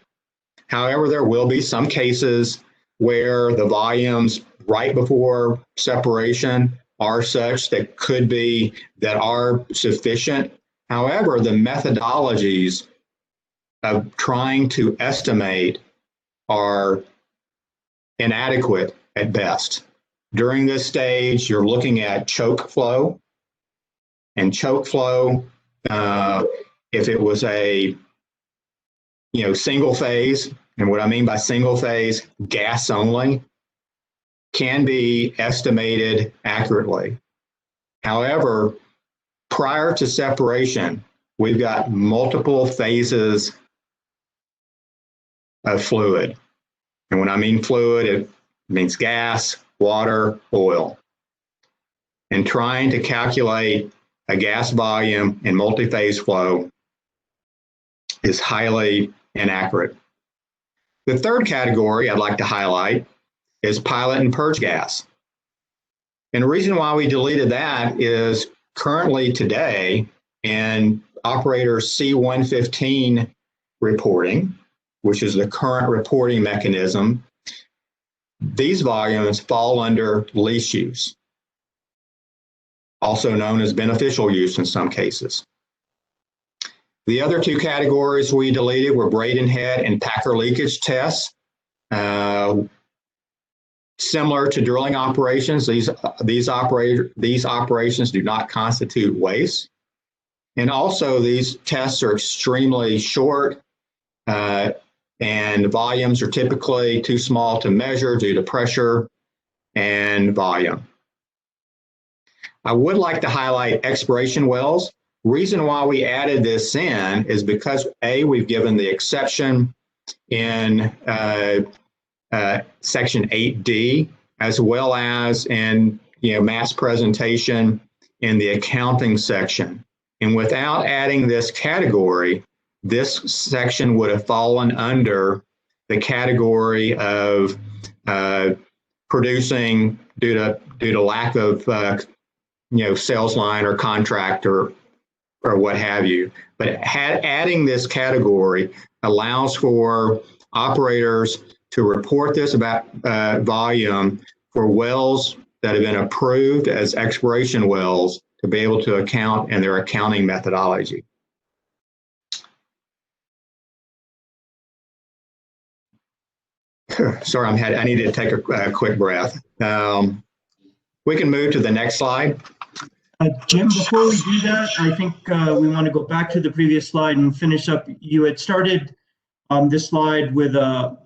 However, there will be some cases where the volumes right before separation are such that are sufficient. However, the methodologies of trying to estimate are inadequate at best. During this stage, you're looking at choke flow. And choke flow, if it was a single phase, and what I mean by single phase, gas only, can be estimated accurately. However, prior to separation, we've got multiple phases of fluid. And when I mean fluid, it means gas, water, oil. And trying to calculate a gas volume in multi-phase flow is highly inaccurate. The third category I'd like to highlight is pilot and purge gas. And the reason why we deleted that is currently today in operator C115 reporting, which is the current reporting mechanism, these volumes fall under lease use, also known as beneficial use in some cases. The other two categories we deleted were braiding head and packer leakage tests. Similar to drilling operations, these operations do not constitute waste. And also these tests are extremely short and volumes are typically too small to measure due to pressure and volume. I would like to highlight exploration wells. Reason why we added this in is because we've given the exception in section 8D, as well as in mass presentation in the accounting section. And without adding this category, this section would have fallen under the category of producing due to lack of sales line or contract or what have you. But adding this category allows for operators to report this about volume for wells that have been approved as exploration wells to be able to account in their accounting methodology. Sorry, I need to take a quick breath. We can move to the next slide. Jim, before we do that, I think we want to go back to the previous slide and finish up. You had started this slide with a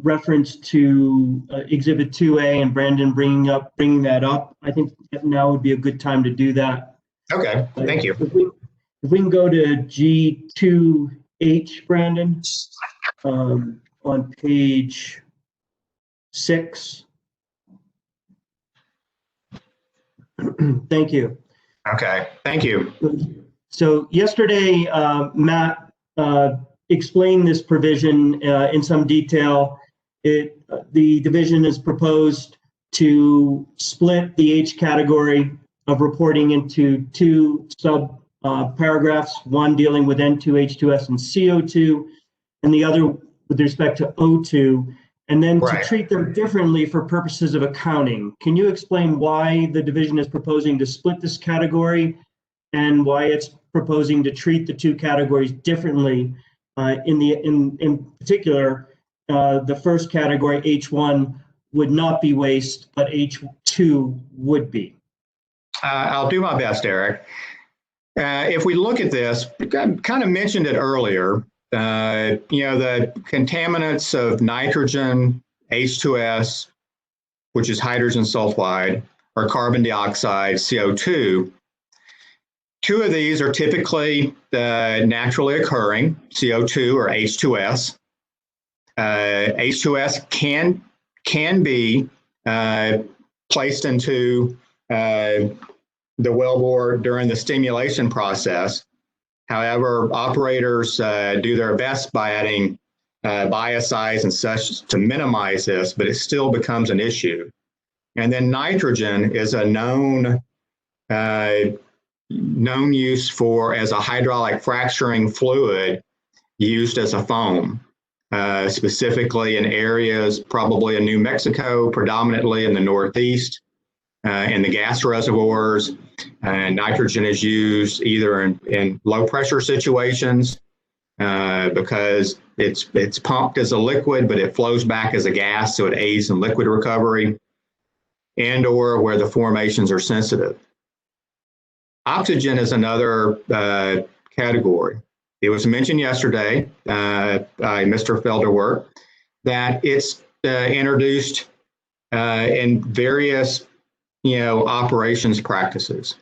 reference to Exhibit 2A and Brandon bringing that up. I think now would be a good time to do that. Okay, thank you. If we can go to G2H, Brandon, on page 6. Thank you. Okay, thank you. So yesterday, Matt explained this provision in some detail. The division is proposed to split the H category of reporting into two sub paragraphs, one dealing with N2, H2S, and CO2, and the other with respect to O2, and then to treat them differently for purposes of accounting. Can you explain why the division is proposing to split this category and why it's proposing to treat the two categories differently? In particular, the first category, H1, would not be waste, but H2 would be. I'll do my best, Eric. If we look at this, I kind of mentioned it earlier, the contaminants of nitrogen, H2S, which is hydrogen sulfide, or carbon dioxide, CO2. Two of these are typically naturally occurring, CO2 or H2S. H2S can be placed into the wellbore during the stimulation process. However, operators do their best by adding biocides and such to minimize this, but it still becomes an issue. And then nitrogen is a known use as a hydraulic fracturing fluid used as a foam, specifically in areas probably in New Mexico, predominantly in the Northeast, in the gas reservoirs. Nitrogen is used either in low pressure situations because it's pumped as a liquid, but it flows back as a gas, so it aids in liquid recovery, and or where the formations are sensitive. Oxygen is another category. It was mentioned yesterday by Mr. Felderwerk that it's introduced in various, operations practices.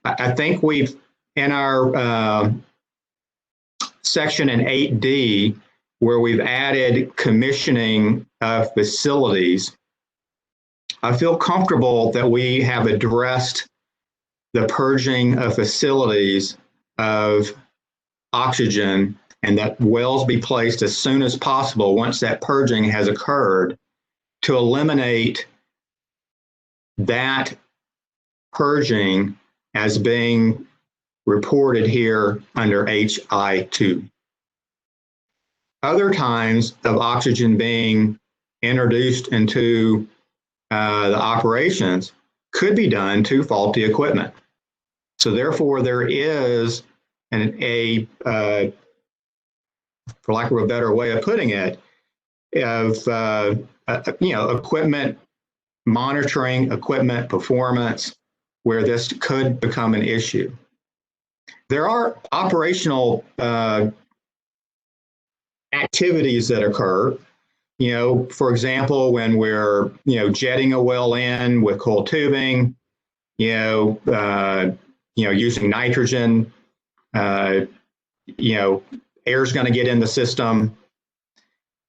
I think we've, in our section in 8D, where we've added commissioning of facilities, I feel comfortable that we have addressed the purging of facilities of oxygen and that wells be placed as soon as possible once that purging has occurred to eliminate that purging as being reported here under HI2. Other times of oxygen being introduced into the operations could be done to faulty equipment. So therefore, there is for lack of a better way of putting it, of equipment monitoring, equipment performance, where this could become an issue. There are operational activities that occur. For example, when we're jetting a well in with coiled tubing, using nitrogen, air's going to get in the system.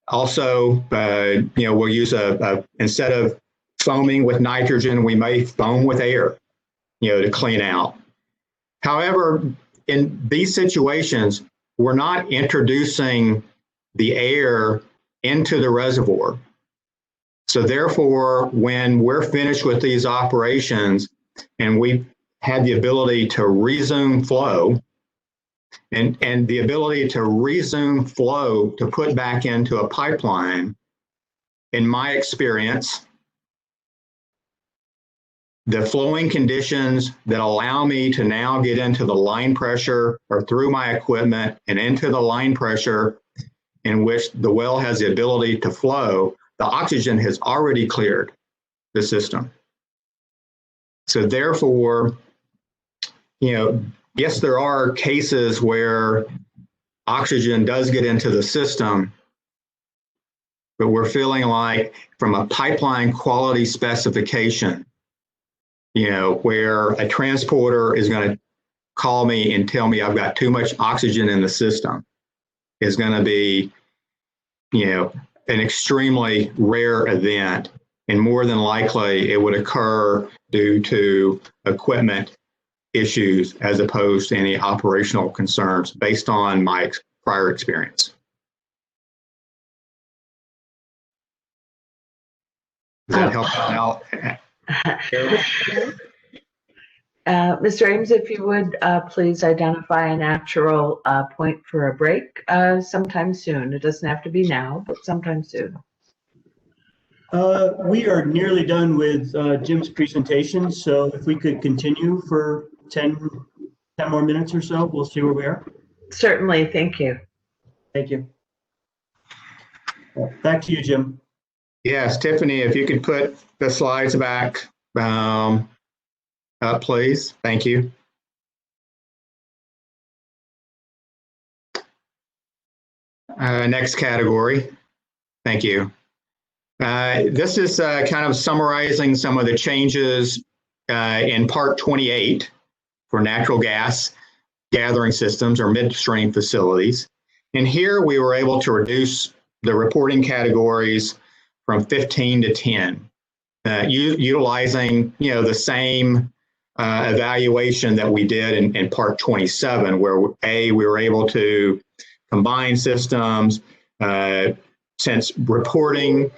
Also, we'll use instead of foaming with nitrogen, we may foam with air, to clean out. However, in these situations, we're not introducing the air into the reservoir. So therefore, when we're finished with these operations and we've had the ability to resume flow, and the ability to resume flow to put back into a pipeline, in my experience, the flowing conditions that allow me to now get into the line pressure or through my equipment and into the line pressure in which the well has the ability to flow, the oxygen has already cleared the system. So therefore, yes, there are cases where oxygen does get into the system, but we're feeling like from a pipeline quality specification, where a transporter is going to call me and tell me I've got too much oxygen in the system, is going to be, an extremely rare event. And more than likely, it would occur due to equipment issues as opposed to any operational concerns based on my prior experience. Does that help out? Mr. Ames, if you would please identify a natural point for a break sometime soon. It doesn't have to be now, but sometime soon. We are nearly done with Jim's presentation, so if we could continue for 10 more minutes or so, we'll see where we are. Certainly, thank you. Thank you. Back to you, Jim. Yes, Tiffany, if you could put the slides back up, please. Thank you. Next category. Thank you. This is kind of summarizing some of the changes in Part 28 for natural gas gathering systems or midstream facilities. And here we were able to reduce the reporting categories from 15 to 10, utilizing the same evaluation that we did in Part 27, where we were able to combine systems. Since reporting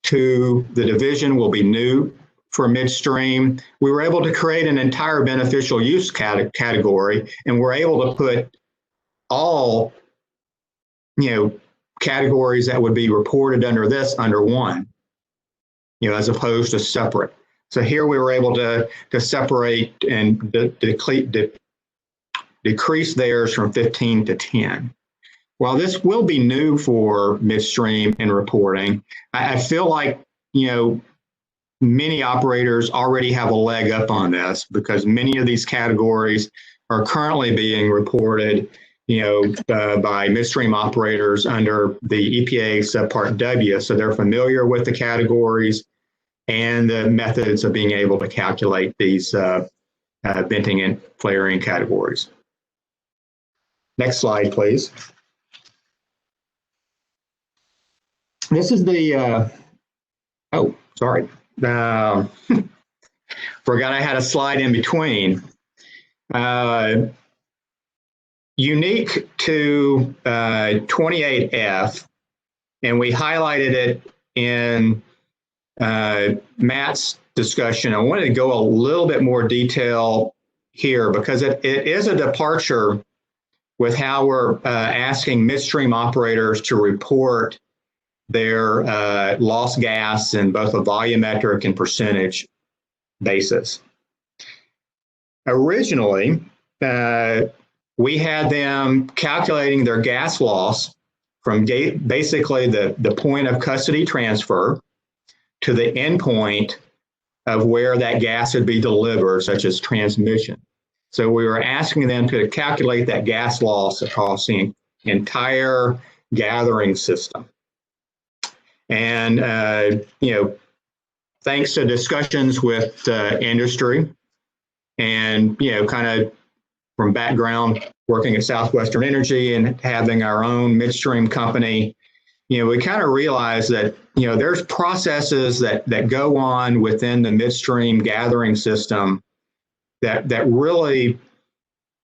to the division will be new for midstream, we were able to create an entire beneficial use category, and we're able to put all, categories that would be reported under this under one, as opposed to separate. So here we were able to separate and decrease theirs from 15 to 10. While this will be new for midstream and reporting, I feel like, many operators already have a leg up on this because many of these categories are currently being reported, by midstream operators under the EPA Subpart W. So they're familiar with the categories and the methods of being able to calculate these venting and flaring categories. Next slide, please. This is the, forgot I had a slide in between. Unique to 28F, and we highlighted it in Matt's discussion. I wanted to go a little bit more detail here because it is a departure with how we're asking midstream operators to report their lost gas in both a volumetric and percentage basis. Originally, we had them calculating their gas loss from basically the point of custody transfer to the endpoint of where that gas would be delivered, such as transmission. So we were asking them to calculate that gas loss across the entire gathering system. And, thanks to discussions with industry and, kind of from background working at Southwestern Energy and having our own midstream company, we kind of realized that, there's processes that go on within the midstream gathering system that really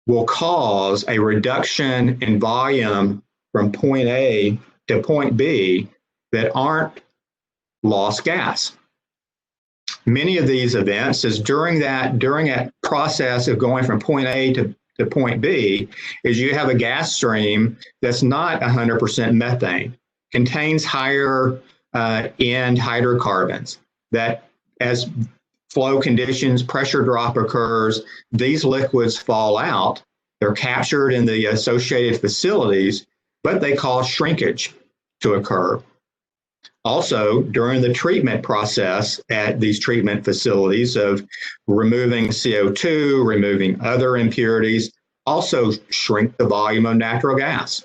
will cause a reduction in volume from point A to point B that aren't lost gas. Many of these events is during that process of going from point A to point B is you have a gas stream that's not 100% methane, contains higher end hydrocarbons that as flow conditions, pressure drop occurs, these liquids fall out. They're captured in the associated facilities, but they cause shrinkage to occur. Also, during the treatment process at these treatment facilities of removing CO2, removing other impurities, also shrink the volume of natural gas.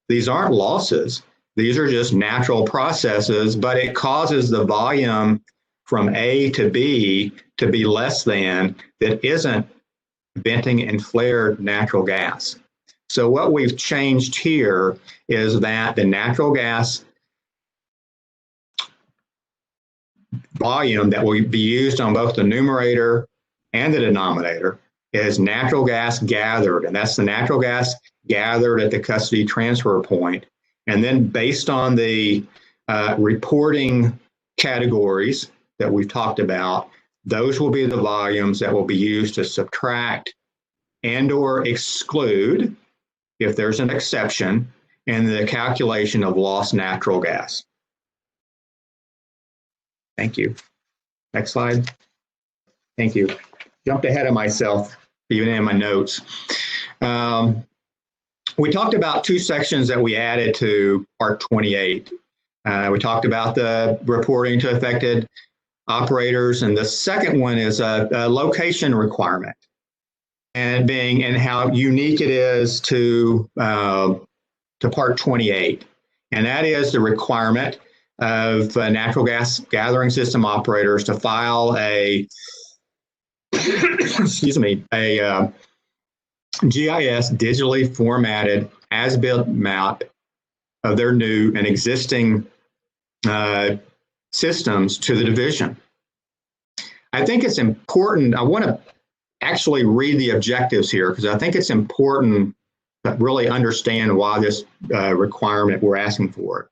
These aren't losses. These are just natural processes, but it causes the volume from A to B to be less than that isn't venting and flared natural gas. So what we've changed here is that the natural gas volume that will be used on both the numerator and the denominator is natural gas gathered, and that's the natural gas gathered at the custody transfer point. And then based on the reporting categories that we've talked about, those will be the volumes that will be used to subtract and or exclude, if there's an exception, in the calculation of lost natural gas. Thank you. Next slide. Thank you. Jumped ahead of myself, even in my notes. We talked about two sections that we added to Part 28. We talked about the reporting to affected operators, and the second one is a location requirement, and how unique it is to Part 28, and that is the requirement of natural gas gathering system operators to file a a GIS digitally formatted as-built map of their new and existing systems to the division. I think it's important. I want to actually read the objectives here because I think it's important to really understand why this requirement we're asking for.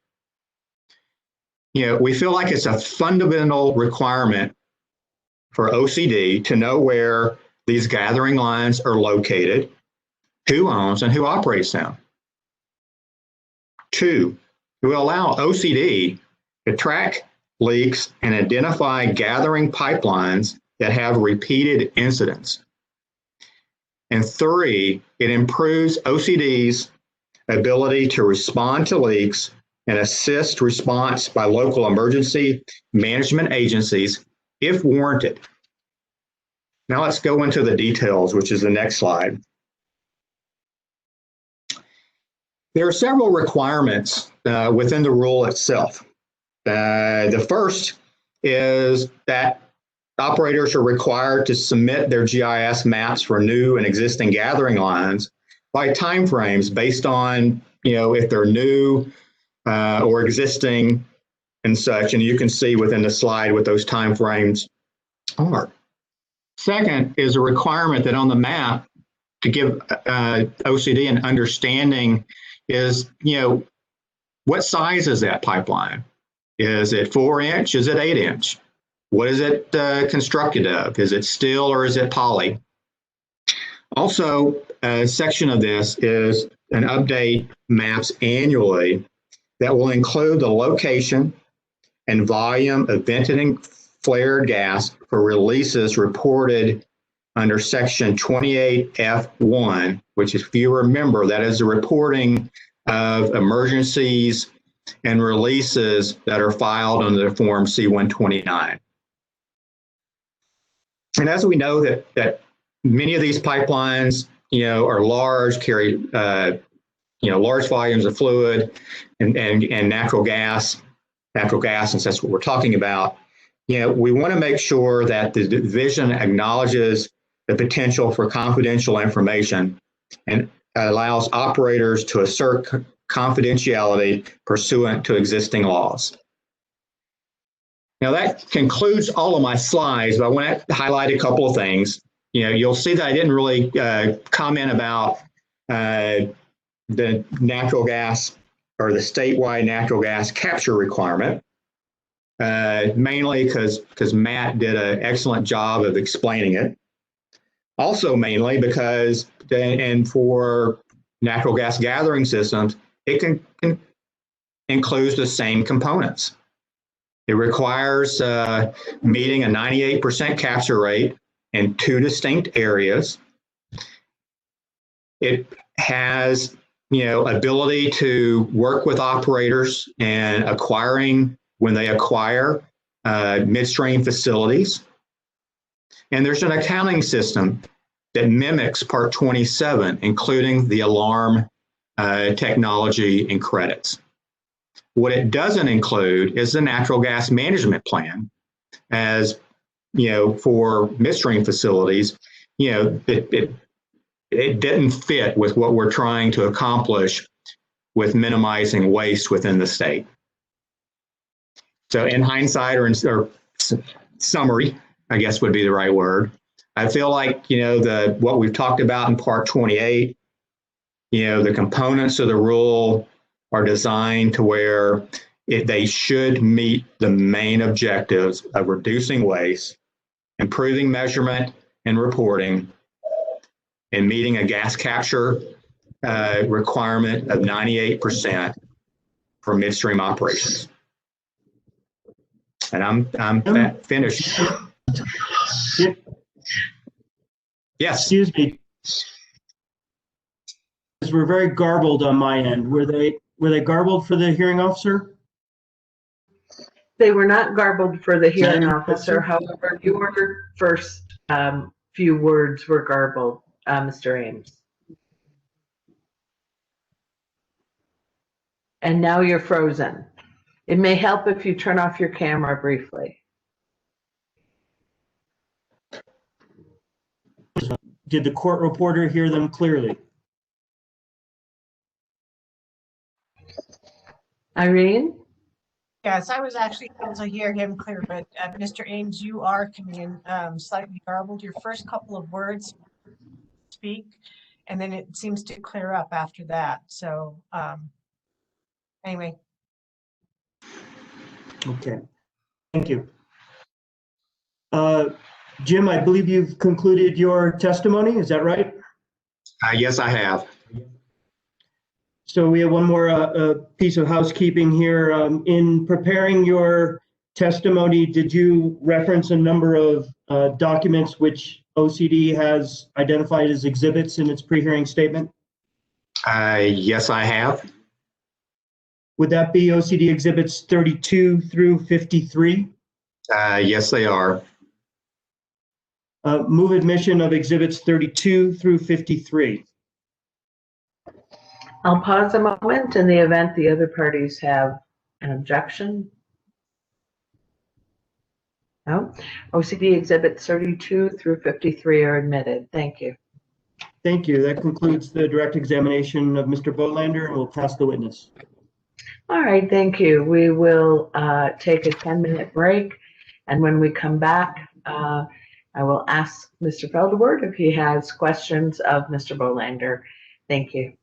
You know, we feel like it's a fundamental requirement for OCD to know where these gathering lines are located, who owns and who operates them. 2, to allow OCD to track leaks and identify gathering pipelines that have repeated incidents. And 3, it improves OCD's ability to respond to leaks and assist response by local emergency management agencies if warranted. Now let's go into the details, which is the next slide. There are several requirements within the rule itself. The first is that operators are required to submit their GIS maps for new and existing gathering lines by timeframes based on, you know, if they're new or existing and such. And you can see within the slide what those timeframes are. Second is a requirement that on the map to give OCD an understanding is, you know, what size is that pipeline? Is it 4-inch? Is it 8-inch? What is it constructed of? Is it steel or is it poly? Also, a section of this is an update maps annually that will include the location and volume of vented and flared gas for releases reported under section 28F1, which is, if you remember, that is the reporting of emergencies and releases that are filed under the form C-129. And as we know that many of these pipelines, you know, are large, carry, you know, large volumes of fluid and natural gas, since that's what we're talking about. You know, we want to make sure that the division acknowledges the potential for confidential information and allows operators to assert confidentiality pursuant to existing laws. Now that concludes all of my slides, but I want to highlight a couple of things. You know, you'll see that I didn't really comment about the natural gas or the statewide natural gas capture requirement, mainly because Matt did an excellent job of explaining it. Also mainly because, and for natural gas gathering systems, it can includes the same components. It requires meeting a 98% capture rate in 2 distinct areas. It has, you know, ability to work with operators and acquiring when they acquire midstream facilities. And there's an accounting system that mimics Part 27, including the alarm technology and credits. What it doesn't include is the natural gas management plan, as you know, for midstream facilities. You know, it didn't fit with what we're trying to accomplish with minimizing waste within the state. So, in hindsight, or summary, I guess would be the right word, I feel like, you know, what we've talked about in Part 28, you know, the components of the rule are designed to where they should meet the main objectives of reducing waste, improving measurement and reporting, and meeting a gas capture requirement of 98% for midstream operations. And I'm finished. Yes. Excuse me. We're very garbled on my end. Were they garbled for the hearing officer? They were not garbled for the hearing officer. However, your first few words were garbled, Mr. Ames. And now you're frozen. It may help if you turn off your camera briefly. Did the court reporter hear them clearly? Irene? Yes, I was actually able to hear him clear, but Mr. Ames, you are coming in slightly garbled. Your first couple of words speak, and then it seems to clear up after that. So anyway. Okay, thank you. Jim, I believe you've concluded your testimony, is that right? Yes, I have. So we have one more piece of housekeeping here. In preparing your testimony, did you reference a number of documents which OCD has identified as exhibits in its pre-hearing statement? Yes, I have. Would that be OCD exhibits 32 through 53? Yes, they are. Move admission of exhibits 32 through 53. I'll pause a moment in the event the other parties have an objection. No? OCD exhibits 32 through 53 are admitted. Thank you. Thank you. That concludes the direct examination of Mr. Bolander, and we'll pass the witness. All right, thank you. We will take a 10-minute break, and when we come back, I will ask Mr. Feldward if he has questions of Mr. Bolander. Thank you.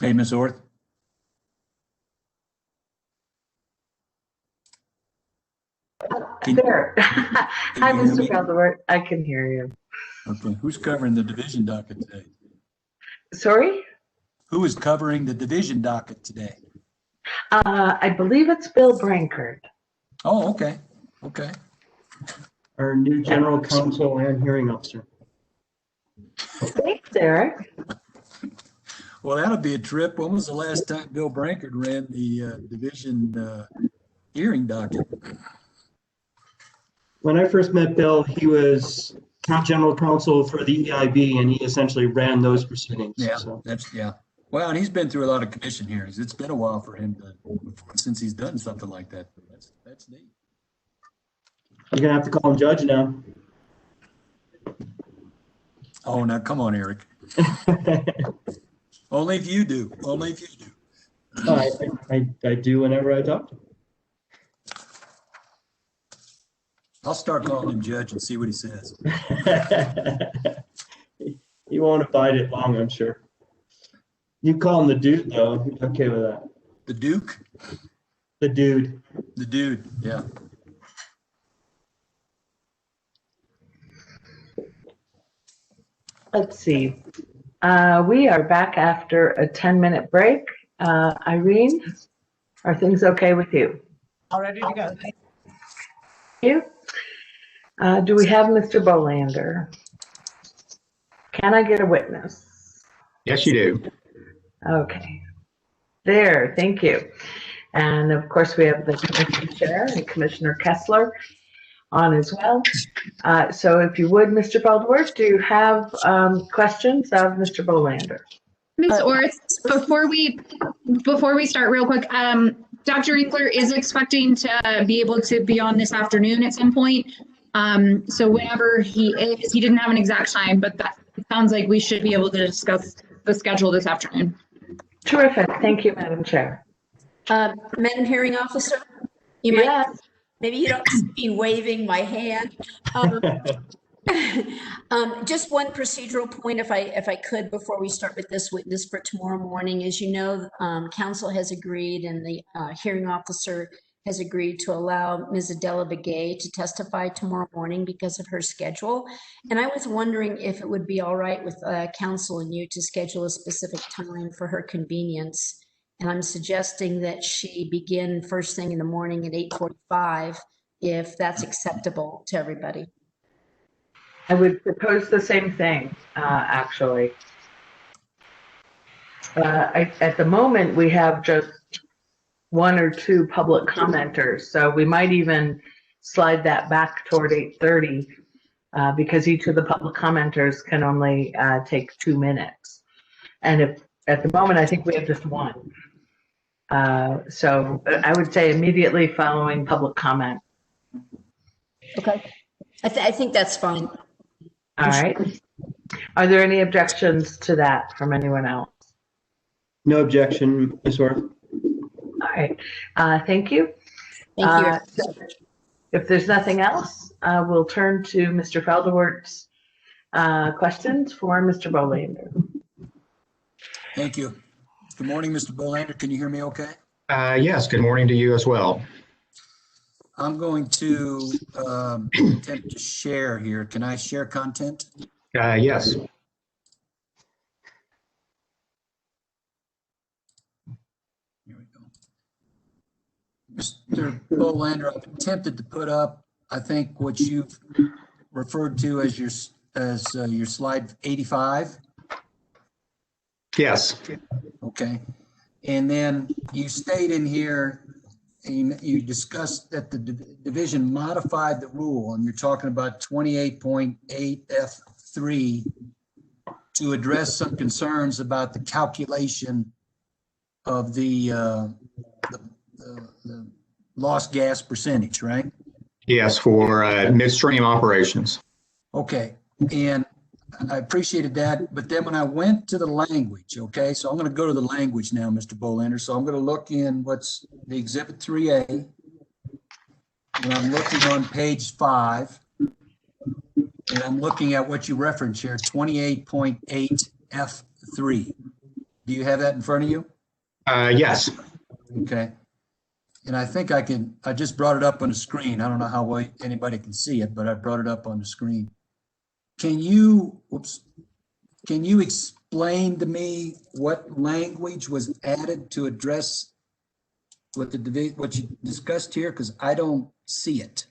Hey, Ms. Orth. There. Hi, you hear Mr. me? Feldwart. I can hear you. Okay, who's covering the division docket today? Sorry? Who is covering the division docket today? I believe it's Bill Brankard. Oh, okay, okay. Our new general counsel and hearing officer. Thanks, Eric. Well, that'll be a trip. When was the last time Bill Brankard ran the division hearing docket? When I first met Bill, he was general counsel for the EIB, and he essentially ran those proceedings. Yeah, So. yeah. Well, and he's been through a lot of commission hearings. It's been a while for him since he's done something like that. That's neat. You're gonna have to call him judge now. Oh, now come on, Eric. Only if you do. Only if you do. I do whenever I talk to him. I'll start calling him judge and see what he says. He won't abide it long, I'm sure. You call him the dude, though. He's okay with that. The Duke? The dude. The dude, yeah. Let's see. We are back after a 10-minute break. Irene, are things okay with you? All ready to go. Thank you. Do we have Mr. Bolander? Can I get a witness? Yes, you do. Okay. There, thank you. And of course, we have the Commission Chair and Commissioner Kessler on as well. So if you would, Mr. Feldwart, do you have questions of Mr. Bolander? Ms. Orth, before we start real quick, Dr. Inkler is expecting to be able to be on this afternoon at some point. So whenever he is, he didn't have an exact time, but that it sounds like we should be able to discuss the schedule this afternoon. Terrific. Thank you, Madam Chair. Madam Hearing Officer, you might, maybe you don't see me waving my hand. Just one procedural point, if I could, before we start with this witness for tomorrow morning. As you know, council has agreed and the hearing officer has agreed to allow Ms. Adela Begay to testify tomorrow morning because of her schedule. And I was wondering if it would be all right with council and you to schedule a specific time for her convenience. And I'm suggesting that she begin first thing in the morning at 8:45, if that's acceptable to everybody. I would propose the same thing, actually. At the moment, we have just one or two public commenters, so we might even slide that back toward 8:30 because each of the public commenters can only take 2 minutes. And if at the moment, I think we have just one. So I would say immediately following public comment. Okay. I think that's fine. All right. Are there any objections to that from anyone else? No objection, Ms. Orth. All right. Thank you. Thank you. So if there's nothing else, we'll turn to Mr. Feldwart's questions for Mr. Bolander. Thank you. Good morning, Mr. Bolander. Can you hear me okay? Yes, good morning to you as well. I'm going to attempt to share here. Can I share content? Yes. Here we go. Mr. Bolander, I've attempted to put up, I think, what you've referred to as your slide 85. Yes. Okay. And then you state in here, you discussed that the division modified the rule, and you're talking about 28.8 F3 to address some concerns about the calculation of the lost gas percentage, right? Yes, for midstream operations. Okay. And I appreciated that, but then when I went to the language, okay, so I'm going to go to the language now, Mr. Bolander. So I'm going to look in what's the Exhibit 3A, and I'm looking on page 5, and I'm looking at what you reference here, 28.8 F3. Do you have that in front of you? Yes. Okay. And I think I just brought it up on the screen. I don't know how well anybody can see it, but I brought it up on the screen. Can you explain to me what language was added to address what you discussed here? Because I don't see it.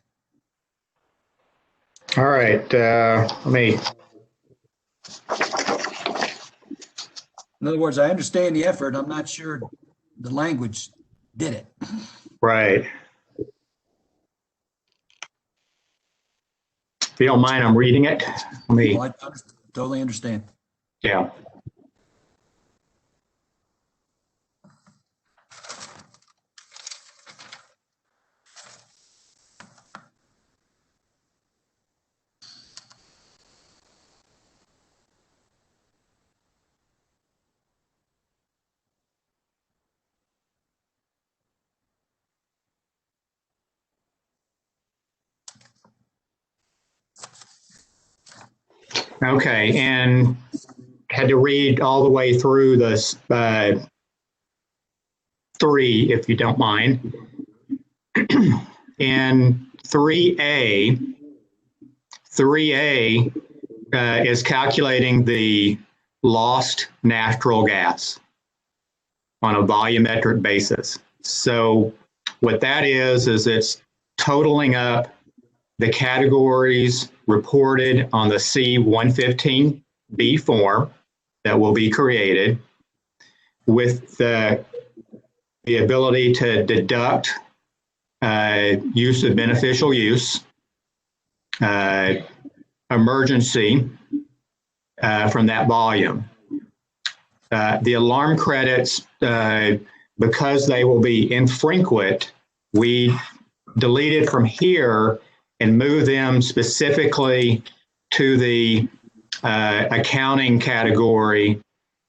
All right. Let me. In other words, I understand the effort. I'm not sure the language did it. Right. If you don't mind, I'm reading it. Let me. I totally understand. Yeah. Okay, and had to read all the way through this 3, if you don't mind. In 3A is calculating the lost natural gas on a volumetric basis. So what that is it's totaling up the categories reported on the C-115B form that will be created with the ability to deduct use of beneficial use, emergency from that volume. The alarm credits, because they will be infrequent, we deleted from here and move them specifically to the accounting category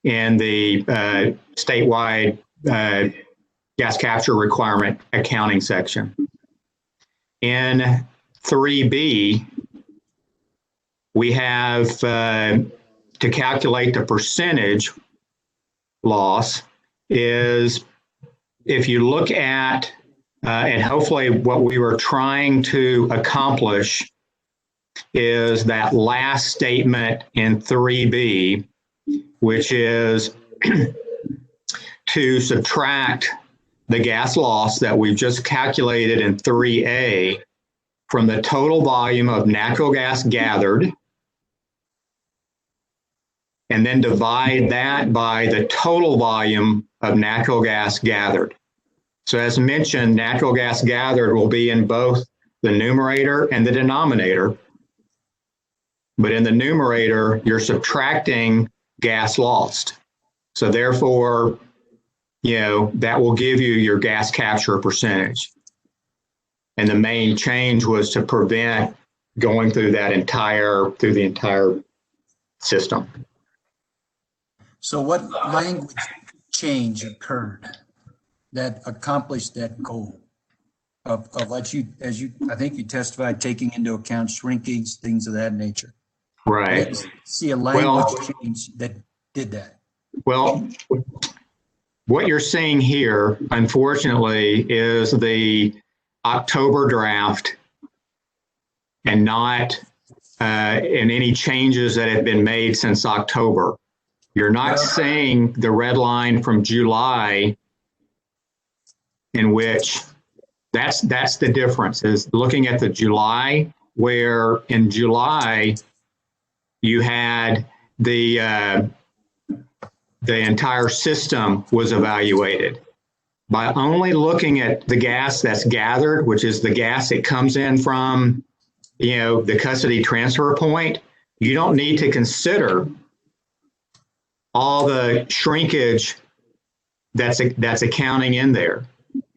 in the statewide gas capture requirement accounting section. In 3B, we have to calculate the percentage loss is if you look at, and hopefully what we were trying to accomplish is that last statement in 3B, which is to subtract the gas loss that we've just calculated in 3A from the total volume of natural gas gathered, and then divide that by the total volume of natural gas gathered. So as mentioned, natural gas gathered will be in both the numerator and the denominator. But in the numerator, you're subtracting gas lost. So therefore, that will give you your gas capture percentage. And the main change was to prevent going through the entire system. So what language change occurred that accomplished that goal of I think you testified, taking into account shrinkage, things of that nature? Right. See a language change that did that. Well, what you're seeing here, unfortunately, is the October draft and not in any changes that have been made since October. You're not seeing the red line from July, in which that's the difference, is looking at the July, where in July you had the entire system was evaluated. By only looking at the gas that's gathered, which is the gas that comes in from the custody transfer point, you don't need to consider all the shrinkage that's accounting in there.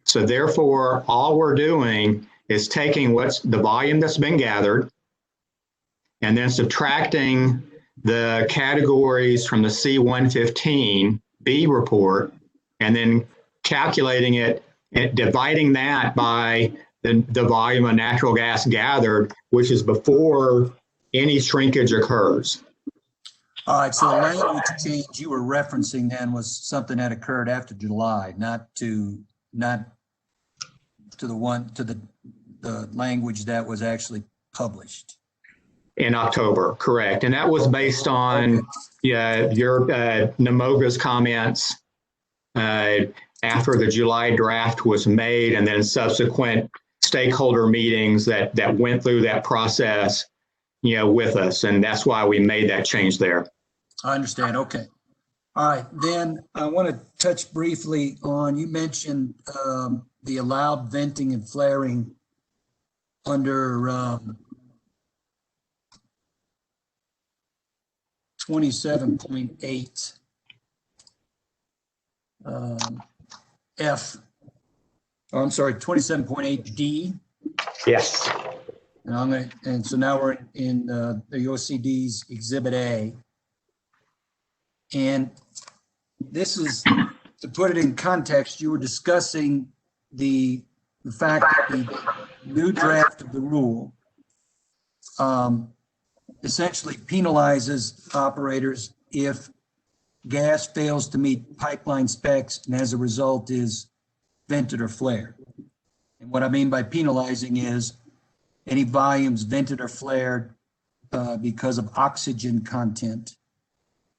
So therefore, all we're doing is taking what's the volume that's been gathered and then subtracting the categories from the C-115B report and then calculating it and dividing that by the volume of natural gas gathered, which is before any shrinkage occurs. All right, so the language change you were referencing then was something that occurred after July, not to the language that was actually published. In October, correct. And that was based on your NAMOGA's comments after the July draft was made, and then subsequent stakeholder meetings that went through that process, with us. And that's why we made that change there. I understand. Okay. All right. Then I want to touch briefly on, you mentioned the allowed venting and flaring under 27.8 F. Oh, I'm sorry, 27.8 D. Yes. And so now we're in the OCD's Exhibit A. And this is, to put it in context, you were discussing the fact that the new draft of the rule essentially penalizes operators if gas fails to meet pipeline specs and as a result is vented or flared. And what I mean by penalizing is any volumes vented or flared because of oxygen content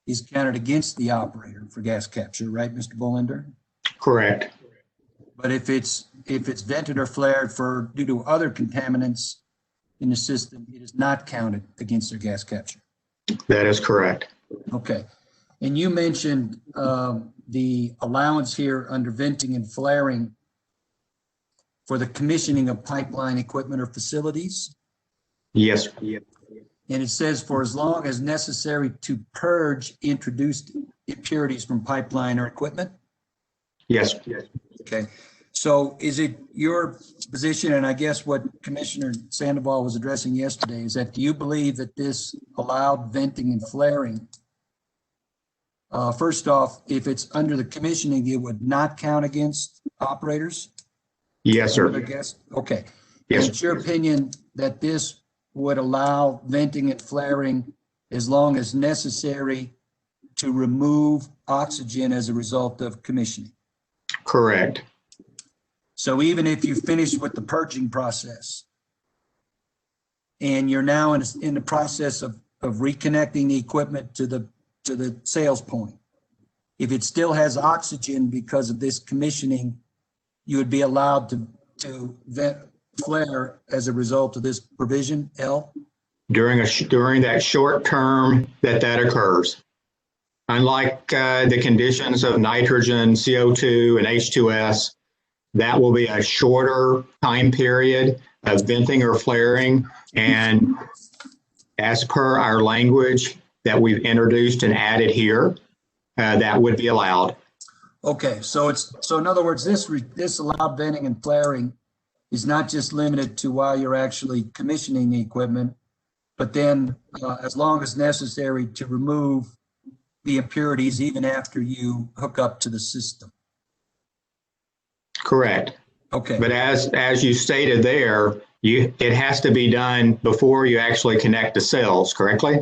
is counted against the operator for gas capture, right, Mr. Bolander? Correct. But if it's vented or flared due to other contaminants in the system, it is not counted against their gas capture. That is correct. Okay. And you mentioned the allowance here under venting and flaring for the commissioning of pipeline equipment or facilities. Yes. And it says for as long as necessary to purge introduced impurities from pipeline or equipment. Yes. Okay. So is it your position, and I guess what Commissioner Sandoval was addressing yesterday, is that do you believe that this allowed venting and flaring, first off, if it's under the commissioning, it would not count against operators? Yes, sir. Okay. Yes. And it's your opinion that this would allow venting and flaring as long as necessary to remove oxygen as a result of commissioning? Correct. So even if you finish with the purging process and you're now in the process of reconnecting the equipment to the sales point, if it still has oxygen because of this commissioning, you would be allowed to flare as a result of this provision, L? During that short term that occurs. Unlike the conditions of nitrogen, CO2, and H2S, that will be a shorter time period of venting or flaring. And as per our language that we've introduced and added here, that would be allowed. Okay, so in other words, this allowed venting and flaring is not just limited to while you're actually commissioning the equipment, but then as long as necessary to remove the impurities even after you hook up to the system. Correct. Okay. But as you stated there, it has to be done before you actually connect the cells, correctly?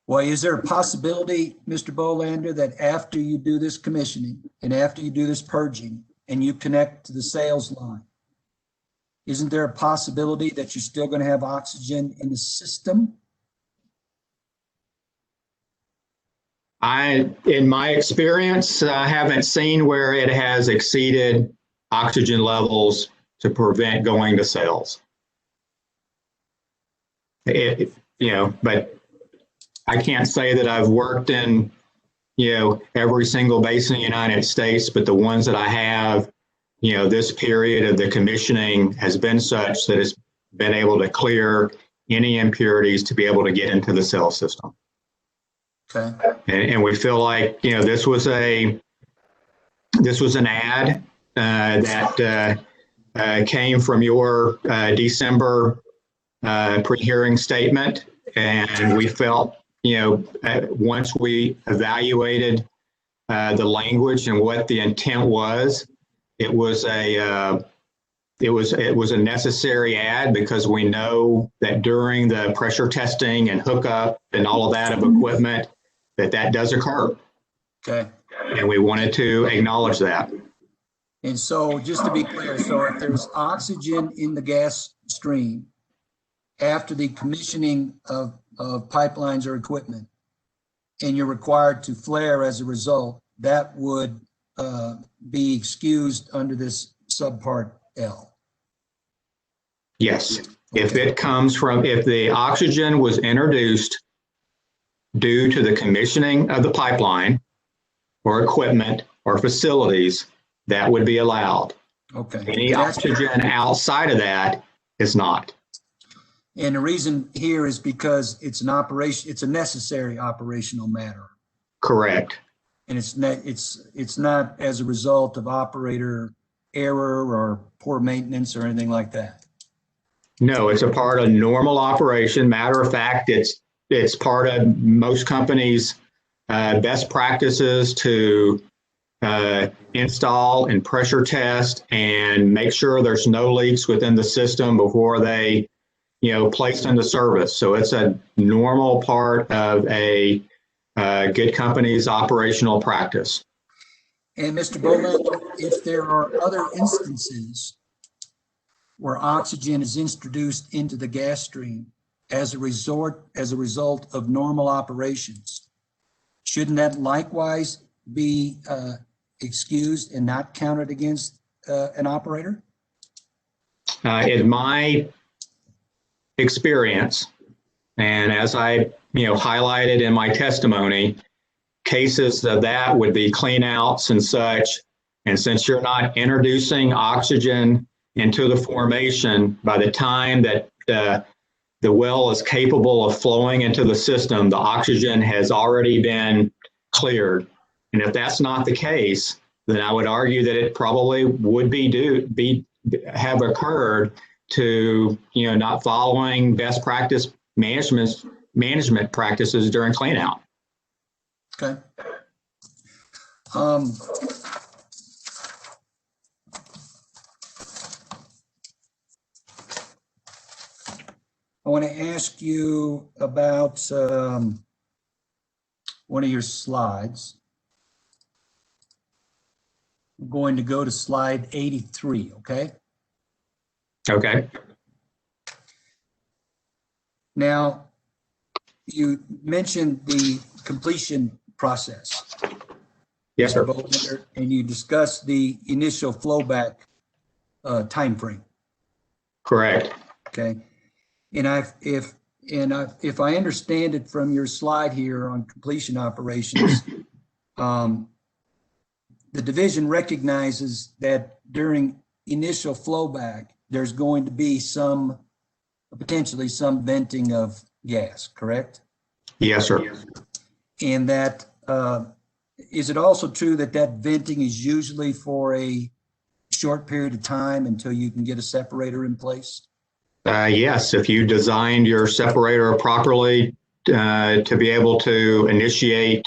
Well, is there a possibility, Mr. Bolander, that after you do this commissioning and after you do this purging and you connect to the sales line, isn't there a possibility that you're still going to have oxygen in the system? In my experience, I haven't seen where it has exceeded oxygen levels to prevent going to cells. But I can't say that I've worked in, every single basin in the United States, but the ones that I have, this period of the commissioning has been such that it's been able to clear any impurities to be able to get into the cell system. Okay. And we feel like, this was an ad that came from your December pre-hearing statement. And we felt, once we evaluated the language and what the intent was, it was a it was a necessary add because we know that during the pressure testing and hookup and all of that of equipment, that does occur. Okay. And we wanted to acknowledge that. And so just to be clear, so if there's oxygen in the gas stream after the commissioning of pipelines or equipment, and you're required to flare as a result, that would be excused under this subpart L. Yes. If it comes from, if the oxygen was introduced due to the commissioning of the pipeline or equipment or facilities, that would be allowed. Okay. Any oxygen outside of that is not. And the reason here is because it's an operation, it's a necessary operational matter. Correct. And it's not as a result of operator error or poor maintenance or anything like that. No, it's a part of normal operation. Matter of fact, it's part of most companies' best practices to install and pressure test and make sure there's no leaks within the system before they, placed into service. So it's a normal part of a good company's operational practice. And Mr. Bowlander, if there are other instances where oxygen is introduced into the gas stream as a result of normal operations, shouldn't that likewise be excused and not counted against an operator? In my experience, and as I highlighted in my testimony, cases of that would be clean outs and such. And since you're not introducing oxygen into the formation, by the time that the well is capable of flowing into the system, the oxygen has already been cleared. And if that's not the case, then I would argue that it probably would have occurred to not following best practice management practices during clean out. Okay. I want to ask you about one of your slides. I'm going to go to slide 83, okay? Okay. Now, you mentioned the completion process. Yes, sir. And you discussed the initial flowback timeframe. Correct. Okay. And if I understand it from your slide here on completion operations, the division recognizes that during initial flowback, there's going to be potentially some venting of gas, correct? Yes, sir. And that, is it also true that venting is usually for a short period of time until you can get a separator in place? Yes, if you designed your separator properly to be able to initiate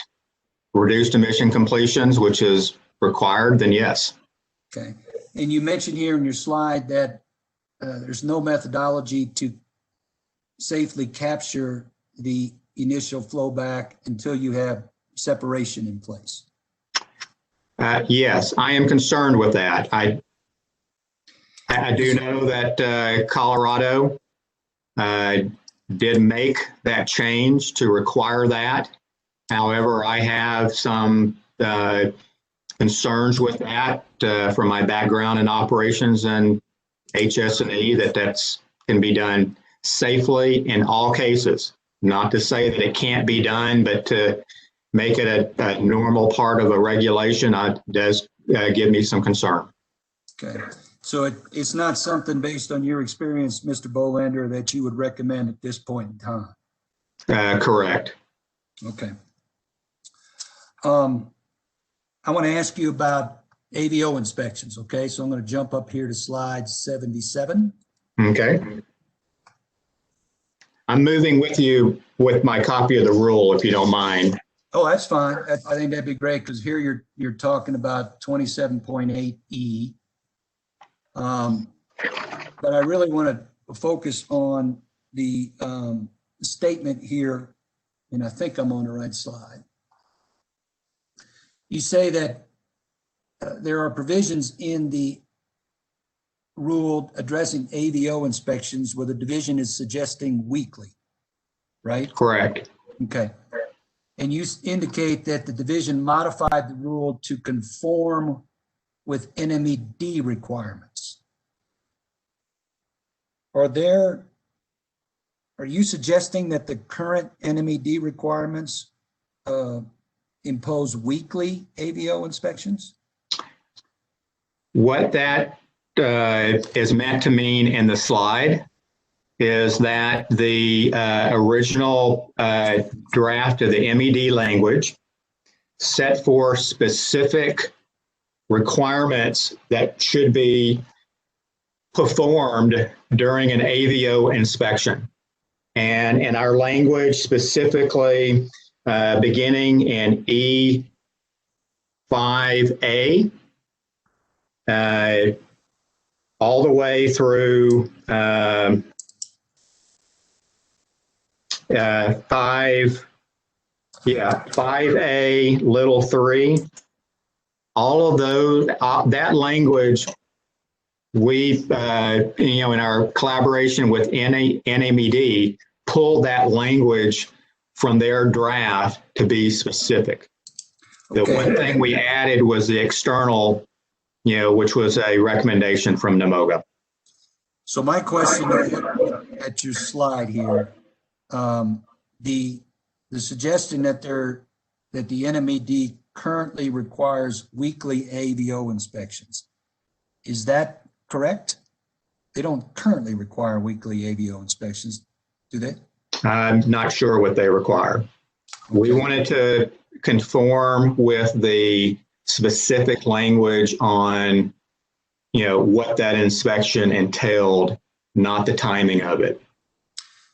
reduced emission completions, which is required, then yes. Okay. And you mentioned here in your slide that there's no methodology to safely capture the initial flowback until you have separation in place. Yes, I am concerned with that. I do know that Colorado did make that change to require that. However, I have some concerns with that from my background in operations and HS&E that's can be done safely in all cases. Not to say that it can't be done, but to make it a normal part of a regulation does give me some concern. Okay. So it's not something based on your experience, Mr. Bolander, that you would recommend at this point in time? Correct. Okay. I want to ask you about AVO inspections, okay? So I'm going to jump up here to slide 77. Okay. I'm moving with you with my copy of the rule, if you don't mind. Oh, that's fine. I think that'd be great because here you're talking about 27.8E. but I really want to focus on the statement here, and I think I'm on the right slide. You say that there are provisions in the rule addressing AVO inspections where the division is suggesting weekly, right? Correct. Okay. And you indicate that the division modified the rule to conform with NMED requirements. Are you suggesting that the current NMED requirements impose weekly AVO inspections? What that is meant to mean in the slide is that the original draft of the MED language set forth specific requirements that should be performed during an AVO inspection. And in our language, specifically beginning in E5A, all the way through 5A little 3, all of those, that language, we've, in our collaboration with NMED, pulled that language from their draft to be specific. The one thing we added was the external, which was a recommendation from NMOGA. So my question at your slide here, the suggestion that the NMED currently requires weekly AVO inspections, is that correct? They don't currently require weekly AVO inspections, do they? I'm not sure what they require. Okay. We wanted to conform with the specific language on, what that inspection entailed, not the timing of it.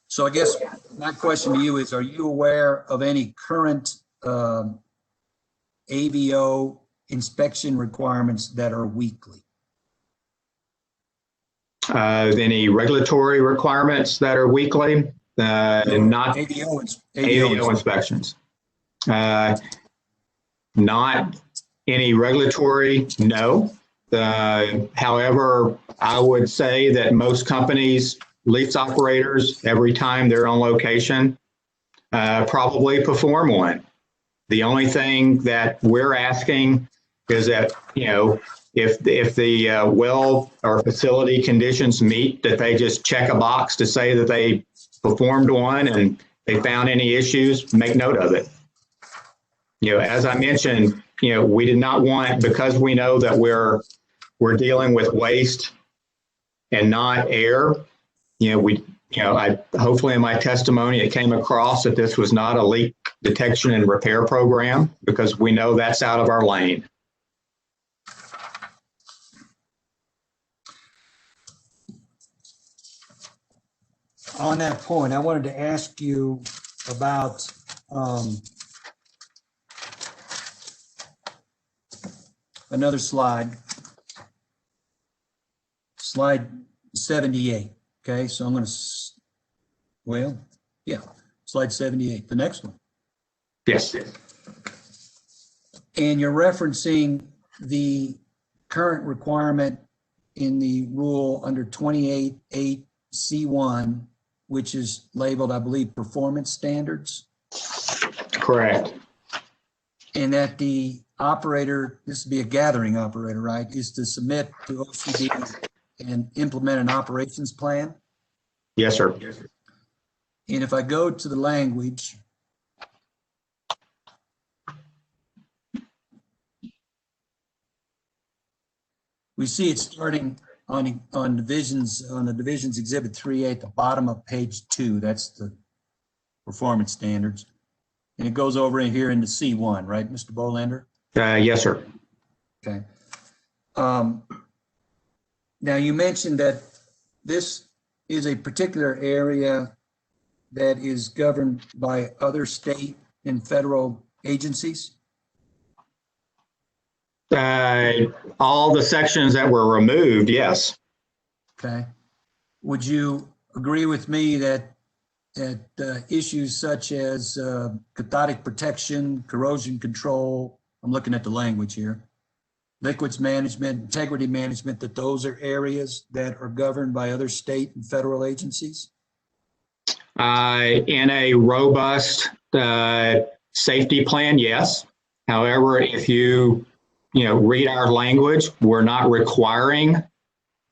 So I guess my question to you is, are you aware of any current AVO inspection requirements that are weekly? Any regulatory requirements that are weekly? And not AVO inspections. Not any regulatory, no. However, I would say that most companies, lease operators, every time they're on location, probably perform one. The only thing that we're asking is that, if the well or facility conditions meet, that they just check a box to say that they performed one, and they found any issues, make note of it. As I mentioned, we did not want, because we know that we're dealing with waste and not air. Hopefully in my testimony, it came across that this was not a leak detection and repair program, because we know that's out of our lane. On that point, I wanted to ask you about another slide. Slide 78. Okay, so I'm going to, slide 78, the next one. Yes. And you're referencing the current requirement in the rule under 28.8C1, which is labeled, I believe, performance standards. Correct. And that the operator, this would be a gathering operator, right, is to submit to OCD and implement an operations plan? Yes, sir. And if I go to the language, we see it starting on the divisions exhibit 3A at the bottom of page 2. That's the performance standards. And it goes over in here into C1, right, Mr. Bolander? Yes, sir. Okay. Now you mentioned that this is a particular area that is governed by other state and federal agencies. All the sections that were removed, yes. Okay. Would you agree with me that issues such as cathodic protection, corrosion control, I'm looking at the language here, liquids management, integrity management, that those are areas that are governed by other state and federal agencies? In a robust safety plan, yes. However, if you read our language, we're not requiring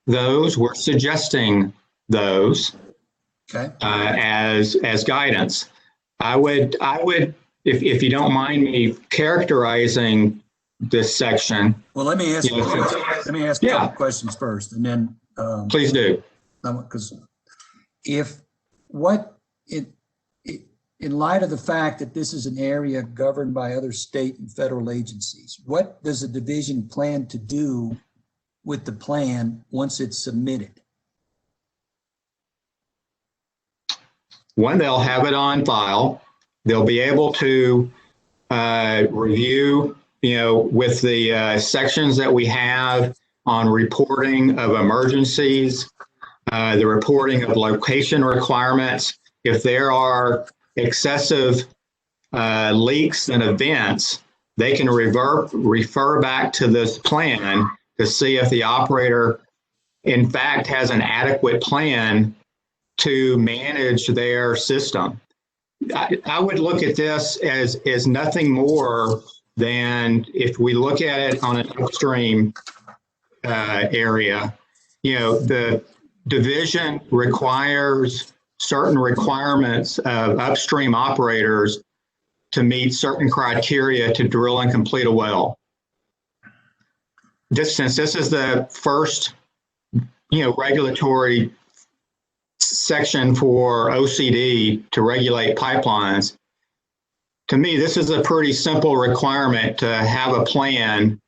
those. We're suggesting those as guidance. I would, if you don't mind me characterizing this section. Well, let me ask a couple questions first, and then please do. Because in light of the fact that this is an area governed by other state and federal agencies, what does the division plan to do with the plan once it's submitted? One, they'll have it on file. They'll be able to review, with the sections that we have on reporting of emergencies, the reporting of location requirements. If there are excessive leaks and events, they can refer back to this plan to see if the operator, in fact, has an adequate plan to manage their system. I would look at this as nothing more than, if we look at it on an upstream area, the division requires certain requirements of upstream operators to meet certain criteria to drill and complete a well. Since this is the first, regulatory section for OCD to regulate pipelines, to me, this is a pretty simple requirement to have a plan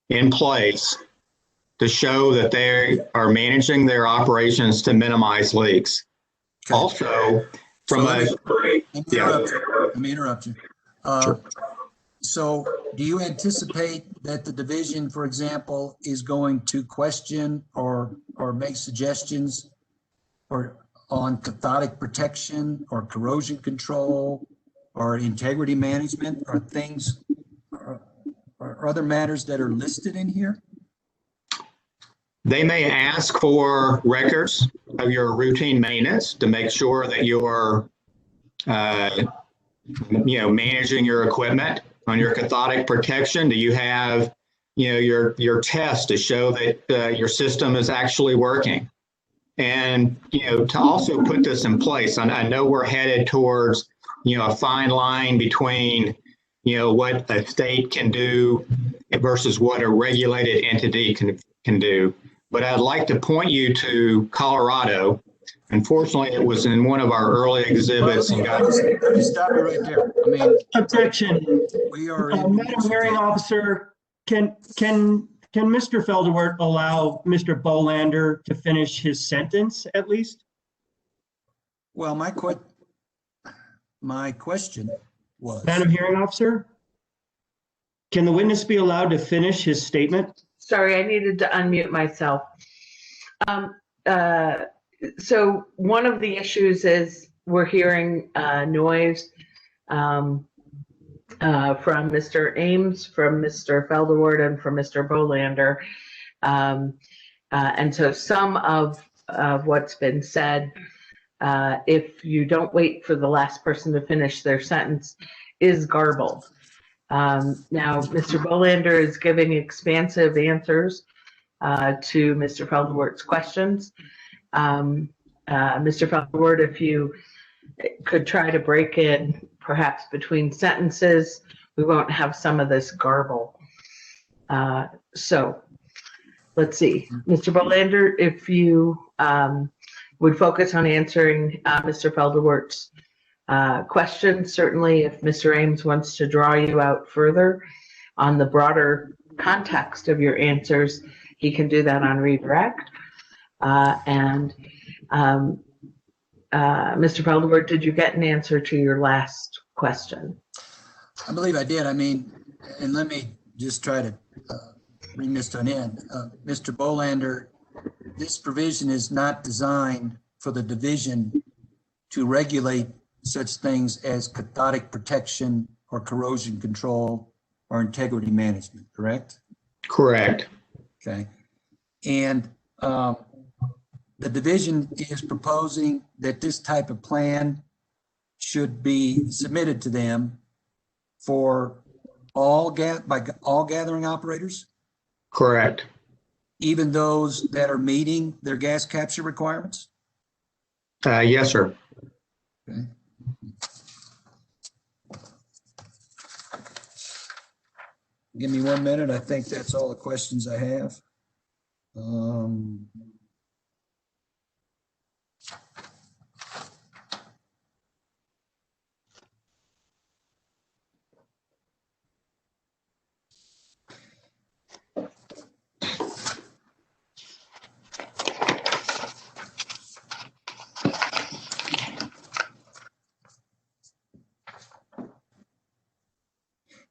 in place to show that they are managing their operations to minimize leaks. Okay. Also, let me interrupt you. Sure. So do you anticipate that the division, for example, is going to question or make suggestions on cathodic protection or corrosion control or integrity management, or things or other matters that are listed in here? They may ask for records of your routine maintenance to make sure that you're, managing your equipment. On your cathodic protection, do you have, your test to show that your system is actually working? And, to also put this in place, I know we're headed towards, a fine line between, what a state can do versus what a regulated entity can do. But I'd like to point you to Colorado. Unfortunately, it was in one of our early exhibits. Let me stop you right there. Objection. We are Madam Hearing Officer, can Mr. Felderwart allow Mr. Bolander to finish his sentence at least? Well, my question was, Madam Hearing Officer, can the witness be allowed to finish his statement? Sorry, I needed to unmute myself. So one of the issues is we're hearing noise from Mr. Ames, from Mr. Felderwart, and from Mr. Bolander. And so some of what's been said, if you don't wait for the last person to finish their sentence, is garbled. Now, Mr. Bolander is giving expansive answers to Mr. Felderwart's questions. Mr. Felderwart, if you could try to break in perhaps between sentences, we won't have some of this garble. So let's see. Mr. Bolander, if you would focus on answering Mr. Felderwart's questions. Certainly, if Mr. Ames wants to draw you out further on the broader context of your answers, he can do that on redirect. Mr. Felderwart, did you get an answer to your last question? I believe I did. And let me just try to bring this to an end. Mr. Bolander, this provision is not designed for the division to regulate such things as cathodic protection or corrosion control or integrity management, correct? Correct. Okay. And the division is proposing that this type of plan should be submitted to them for by all gathering operators, Correct. even those that are meeting their gas capture requirements? Yes, sir. Okay. Give me 1 minute. I think that's all the questions I have.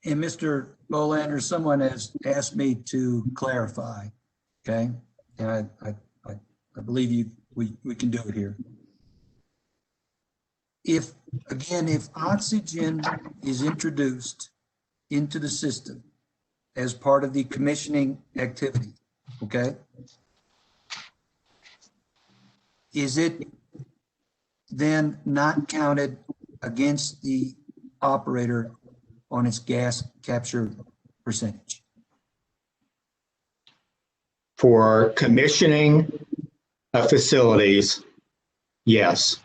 And Mr. Bolander, someone has asked me to clarify, okay? And I believe we can do it here. If oxygen is introduced into the system as part of the commissioning activity, okay? Is it then not counted against the operator on its gas capture percentage? For commissioning facilities, yes.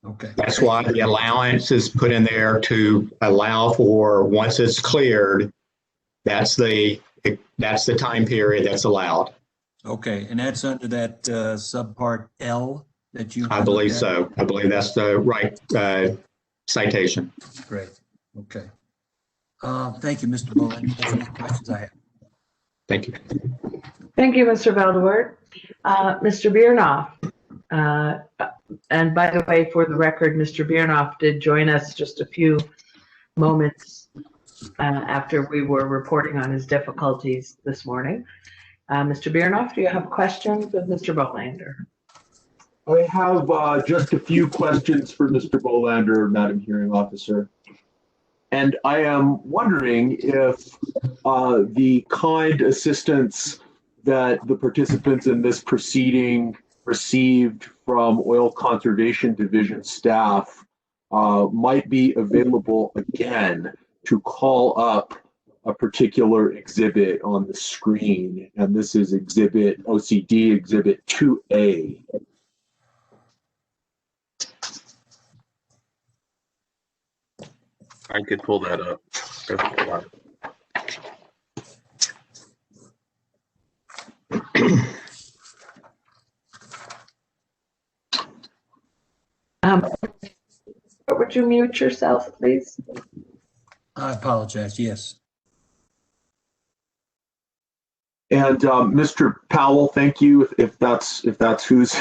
Okay. That's why the allowance is put in there to allow for, once it's cleared, that's the time period that's allowed. Okay, and that's under that subpart L that you. I believe so. I believe that's the right citation. Great. Okay. Thank you, Mr. Bolander. That's all the questions I have. Thank you. Thank you, Mr. Veldewert. Mr. Biernoff. And by the way, for the record, Mr. Biernoff did join us just a few moments after we were reporting on his difficulties this morning. Mr. Biernoff, do you have questions of Mr. Bolander? I have just a few questions for Mr. Bolander, Madam Hearing Officer. And I am wondering if the kind assistance that the participants in this proceeding received from Oil Conservation Division staff might be available again to call up a particular exhibit on the screen. And this is exhibit OCD exhibit 2A. I could pull that up. Would you mute yourself, please? I apologize. Yes. And Mr. Powell, thank you. If that's who's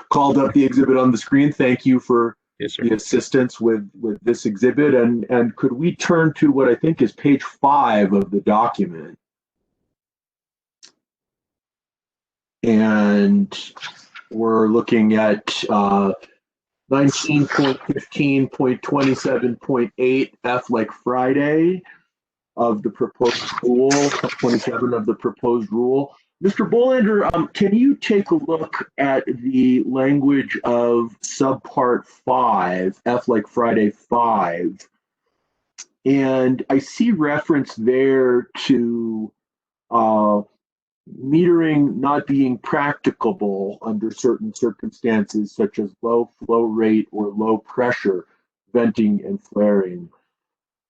called up the exhibit on the screen, thank you for the assistance with this exhibit. And could we turn to what I think is page 5 of the document? And we're looking at 19.15.27.8 F like Friday of the proposed rule, 27 of the proposed rule. Mr. Bolander, can you take a look at the language of subpart 5, F like Friday 5? And I see reference there to metering not being practicable under certain circumstances, such as low flow rate or low pressure venting and flaring.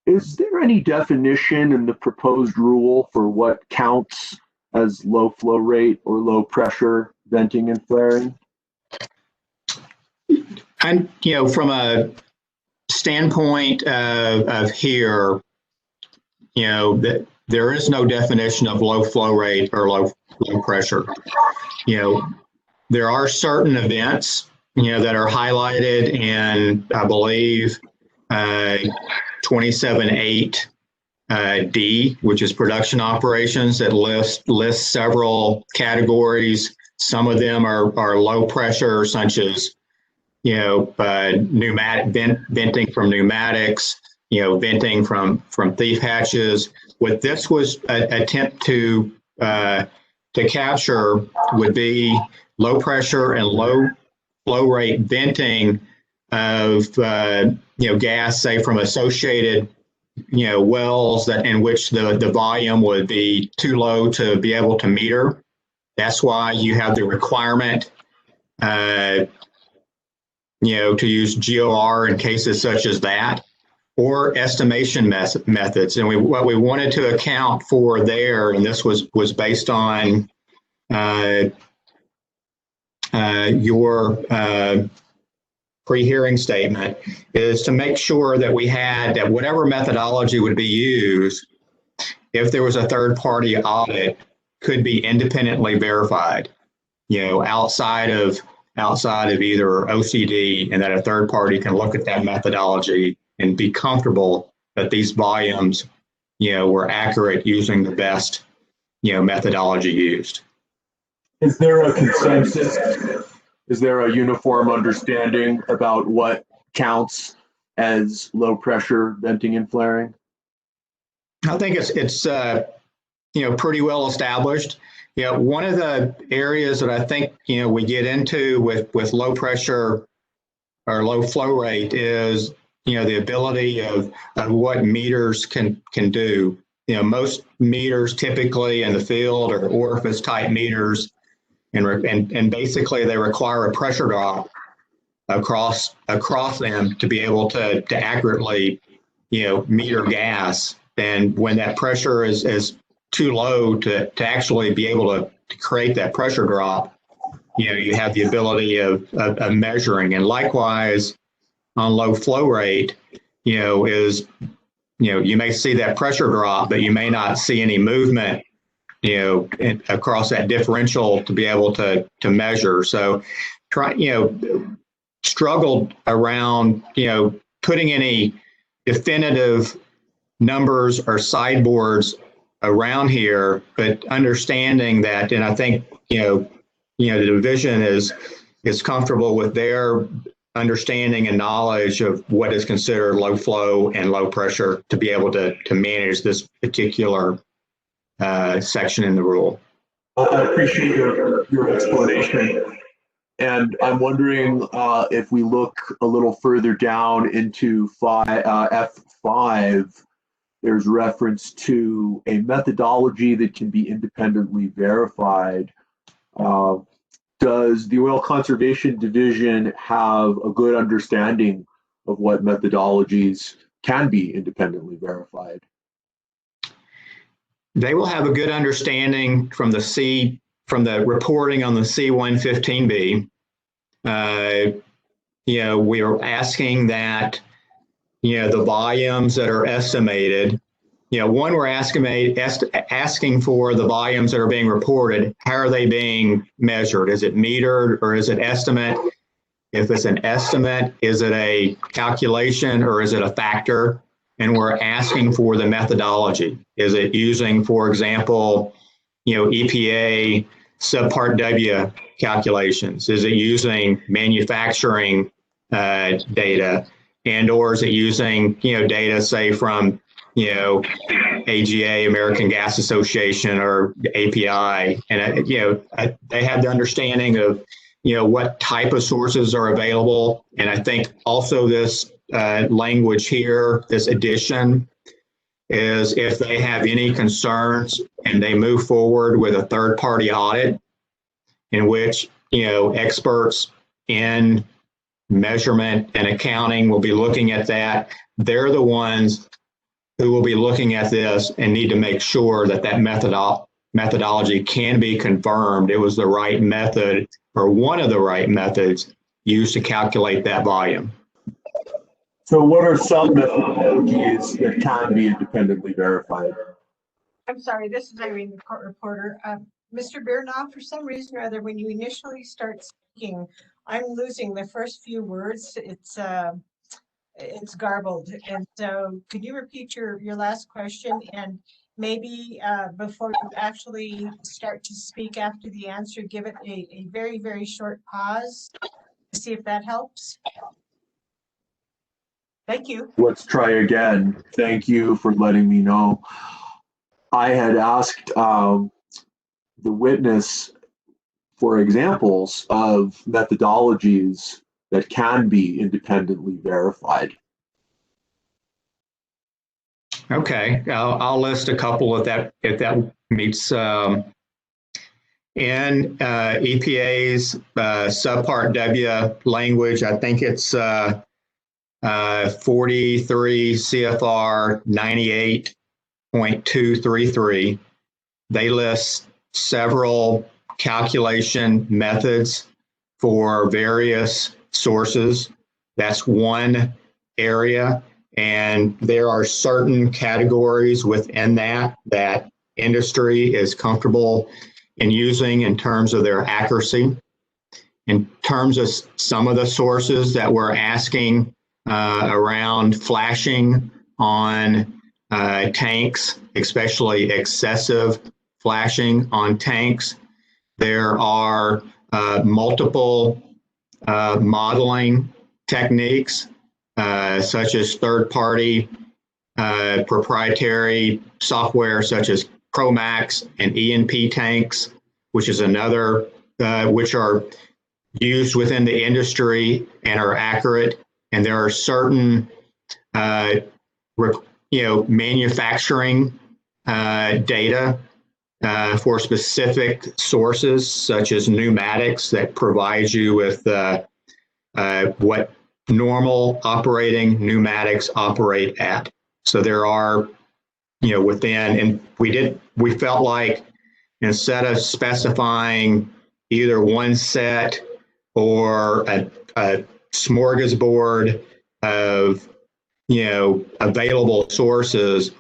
Is there any definition in the proposed rule for what counts as low flow rate or low pressure venting and flaring? And, from a standpoint of here, that there is no definition of low flow rate or low pressure. There are certain events, that are highlighted in, I believe, 27.8 D, which is production operations, that lists several categories Some of them are low pressure, such as, pneumatic venting from pneumatics, venting from thief hatches. What this was an attempt to capture would be low pressure and low flow rate venting of gas, say from associated wells that in which the volume would be too low to be able to meter. That's why you have the requirement to use GOR in cases such as that, or estimation methods. And what we wanted to account for there, and this was based on your pre-hearing statement, is to make sure that we had that whatever methodology would be used, if there was a third-party audit, could be independently verified, outside of either OCD, and that a third party can look at that methodology and be comfortable that these volumes, were accurate using the best, methodology used. Is there a consensus? Is there a uniform understanding about what counts as low pressure venting and flaring? I think it's pretty well established. One of the areas that I think, we get into with low pressure or low flow rate is, the ability of what meters can do. Most meters typically in the field are orifice type meters, and basically they require a pressure drop across them to be able to accurately, meter gas. And when that pressure is too low to actually be able to create that pressure drop, you have the ability of measuring. And likewise on low flow rate, you may see that pressure drop, but you may not see any movement, across that differential to be able to measure. So struggled around, putting any definitive numbers or sideboards around here, but understanding that, and I think, the division is comfortable with their understanding and knowledge of what is considered low flow and low pressure to be able to manage this particular section in the rule. I appreciate your explanation. And I'm wondering if we look a little further down into F5, there's reference to a methodology that can be independently verified. Does the Oil Conservation Division have a good understanding of what methodologies can be independently verified? They will have a good understanding from the reporting on the C-115B. We are asking that, the volumes that are estimated, one, we're asking for the volumes that are being reported. How are they being measured? Is it metered or is it estimate? If it's an estimate, is it a calculation or is it a factor? And we're asking for the methodology. Is it using, for example, EPA subpart W calculations? Is it using manufacturing data? And or is it using, data, say, from, AGA, American Gas Association, or API? And, they have the understanding of, what type of sources are available. And I think also this language here, this addition, is if they have any concerns and they move forward with a third-party audit in which, experts in measurement and accounting will be looking at that, they're the ones who will be looking at this and need to make sure that methodology can be confirmed. It was the right method, or one of the right methods used to calculate that volume. So what are some methodologies that can be independently verified? I'm sorry, this is Irene, the court reporter. Mr. Birnow, for some reason or other, when you initially start speaking, I'm losing the first few words. It's garbled. And so could you repeat your last question? And maybe before you actually start to speak after the answer, give it a very, very short pause to see if that helps. Thank you. Let's try again. Thank you for letting me know. I had asked the witness for examples of methodologies that can be independently verified. Okay, I'll list a couple if that meets in EPA's subpart W language. I think it's 43 CFR 98.233. They list several calculation methods for various sources. That's one area. And there are certain categories within that industry is comfortable in using in terms of their accuracy. In terms of some of the sources that we're asking around flashing on tanks, especially excessive flashing on tanks, there are multiple modeling techniques such as third-party proprietary software such as Promax and ENP tanks, which is another, which are used within the industry and are accurate. And there are certain, manufacturing data for specific sources, such as pneumatics, that provides you with what normal operating pneumatics operate at. So there are, within, and we felt like instead of specifying either one set or a smorgasbord of, available sources,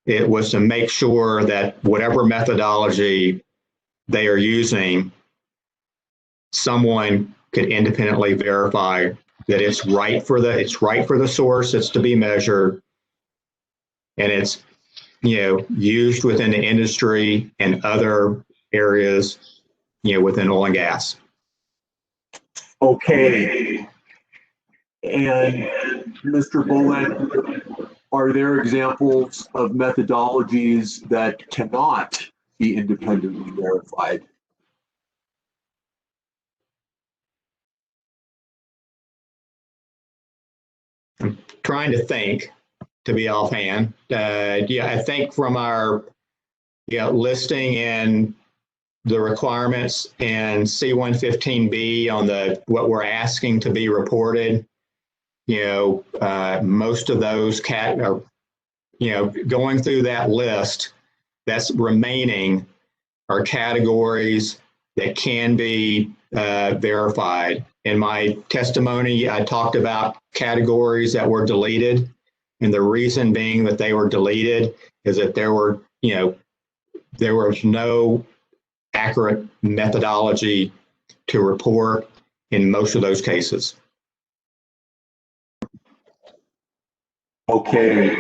it was to make sure that whatever methodology they are using, someone could independently verify that it's right for the source that's to be measured, and it's used within the industry and other areas within oil and gas. Okay. And Mr. Bolander, are there examples of methodologies that cannot be independently verified? I'm trying to think to be offhand. I think from our listing and the requirements in C-115B on what we're asking to be reported, most of those going through that list that's remaining are categories that can be verified. In my testimony, I talked about categories that were deleted, and the reason being that they were deleted is that there was no accurate methodology to report in most of those cases. Okay.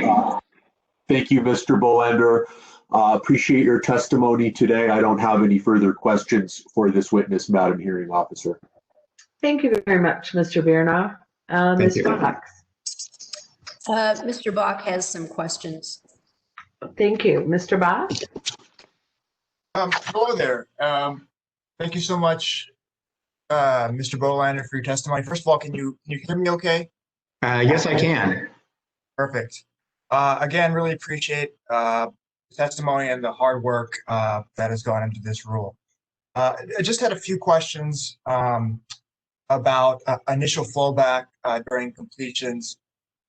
Thank you, Mr. Bolander. Appreciate your testimony today. I don't have any further questions for this witness, Madam Hearing Officer. Thank you very much, Mr. Biernoff. Ms. Fox. Mr. Bach has some questions. Thank you. Mr. Bach? Hello there. Thank you so much, Mr. Bolander, for your testimony. First of all, can you hear me okay? Yes, I can. Perfect. Again, really appreciate the testimony and the hard work that has gone into this rule. I just had a few questions about initial flowback during completions.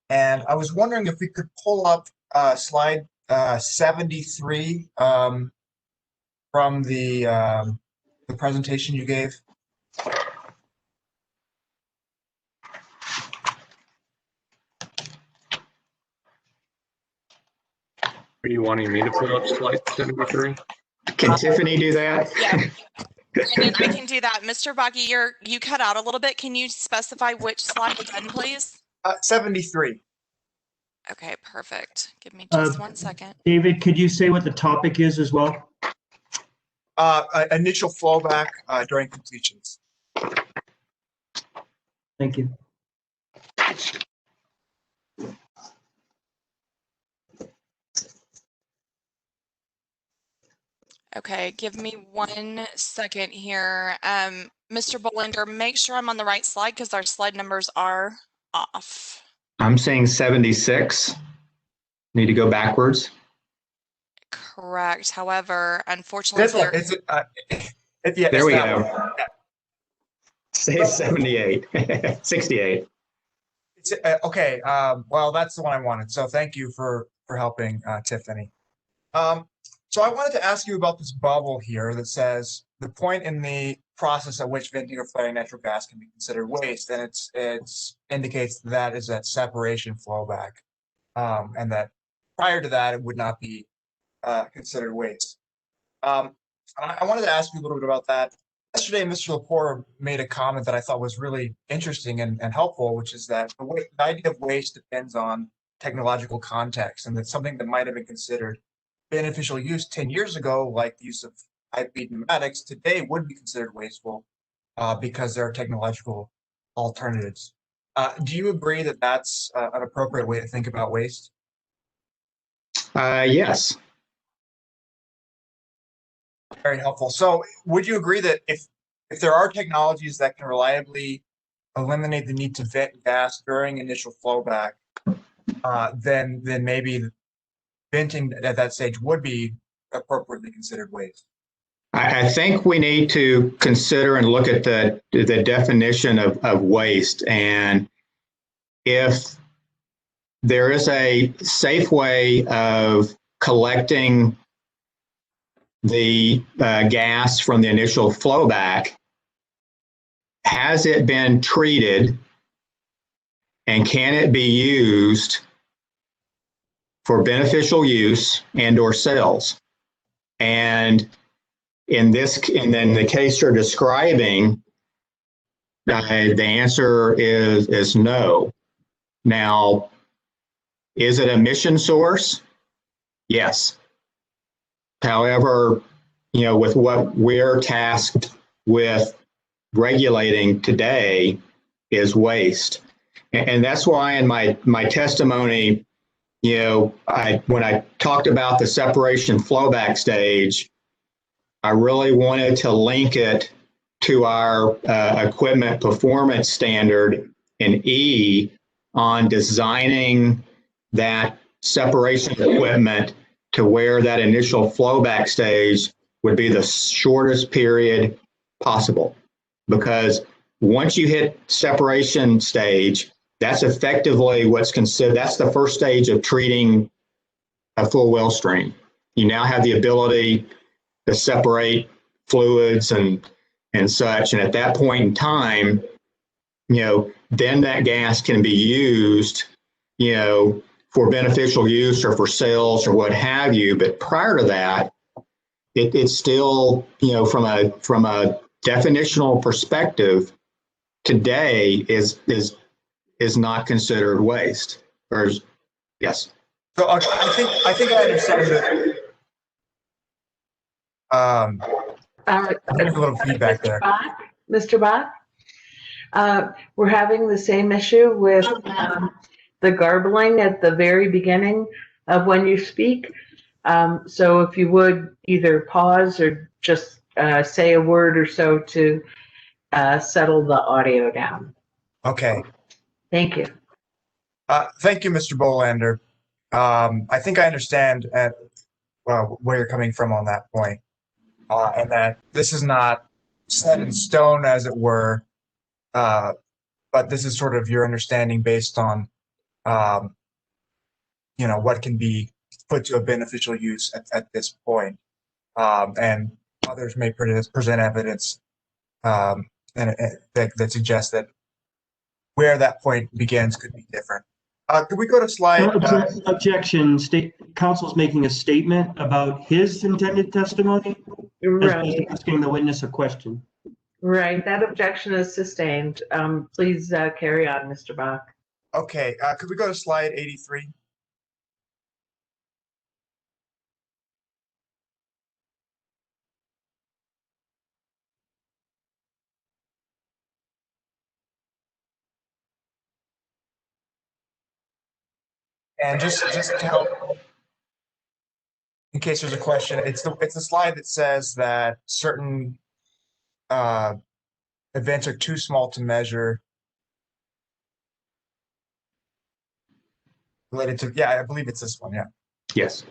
And I was wondering if we could pull up slide 73 from the presentation you gave. Are you wanting me to pull up slide 73? Can Tiffany do that? Yeah. Brandon, I can do that. Mr. Baggy, you cut out a little bit. Can you specify which slide again, please? 73. Okay, perfect. Give me just 1 second. David, could you say what the topic is as well? Initial flowback during completions. Thank you. Okay, give me 1 second here. Mr. Bolander, make sure I'm on the right slide because our slide numbers are off. I'm saying 76. Need to go backwards. Correct. However, unfortunately, This one, There we go. Say 78, 68. It's, okay, well, that's the one I wanted. So thank you for helping, Tiffany. So I wanted to ask you about this bubble here that says the point in the process at which venting or flaring natural gas can be considered waste, and it's indicates that is that separation flowback, and that prior to that it would not be considered waste. I wanted to ask you a little bit about that. Yesterday, Mr. Lepore made a comment that I thought was really interesting and helpful, which is that the idea of waste depends on technological context, and that something that might have been considered beneficial use 10 years ago, like the use of high-speed pneumatics, today would be considered wasteful because there are technological alternatives. Do you agree that that's an appropriate way to think about waste? Yes. Very helpful. So would you agree that if there are technologies that can reliably eliminate the need to vent gas during initial flowback, then maybe venting at that stage would be appropriately considered waste? I think we need to consider and look at the definition of waste, and if there is a safe way of collecting the gas from the initial flowback, has it been treated and can it be used for beneficial use and or sales? And in the case you're describing, the answer is no. Now, is it a emission source? Yes. However, with what we're tasked with regulating today is waste. And that's why in my testimony, when I talked about the separation flowback stage, I really wanted to link it to our equipment performance standard in E on designing that separation equipment to where that initial flowback stage would be the shortest period possible. Because once you hit separation stage, that's effectively that's the first stage of treating a full well stream. You now have the ability to separate fluids and such. And at that point in time, then that gas can be used, for beneficial use or for sales or what have you. But prior to that, it's still, from a definitional perspective, today is not considered waste. Or yes. So I think I understand that. There's a little feedback there. Mr. Bach, we're having the same issue with the garbling at the very beginning of when you speak. So if you would either pause or just say a word or so to settle the audio down. Okay. Thank you. Thank you, Mr. Bolander. I think I understand where you're coming from on that point, and that this is not set in stone, as it were, but this is sort of your understanding based on, what can be put to a beneficial use at this point, and others may present evidence that suggests that where that point begins could be different. Could we go to slide? Objection. Counsel's making a statement about his intended testimony, Right. asking the witness a question. Right. That objection is sustained. Please carry on, Mr. Bach. Okay. Could we go to slide 83? And just to help, in case there's a question, it's the slide that says that certain events are too small to measure. Related to, yeah, I believe it's this one, yeah. Yes.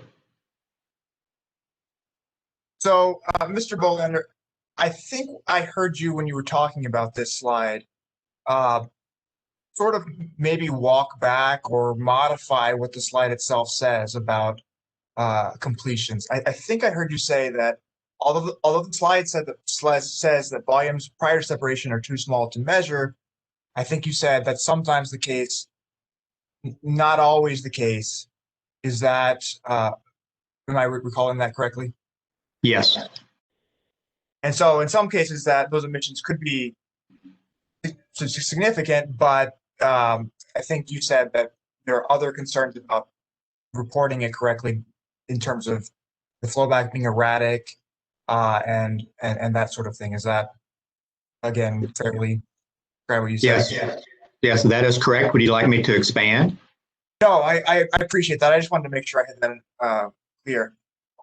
So, Mr. Bolander, I think I heard you when you were talking about this slide, sort of maybe walk back or modify what the slide itself says about completions. I think I heard you say that although the slide says that volumes prior to separation are too small to measure, I think you said that's sometimes the case, not always the case. Is that, am I recalling that correctly? Yes. And so in some cases that those emissions could be significant, but I think you said that there are other concerns about reporting it correctly in terms of the flowback being erratic and that sort of thing. Is that, again, fairly what you said? Yes. Yes, that is correct. Would you like me to expand? No, I appreciate that. I just wanted to make sure I had that clear.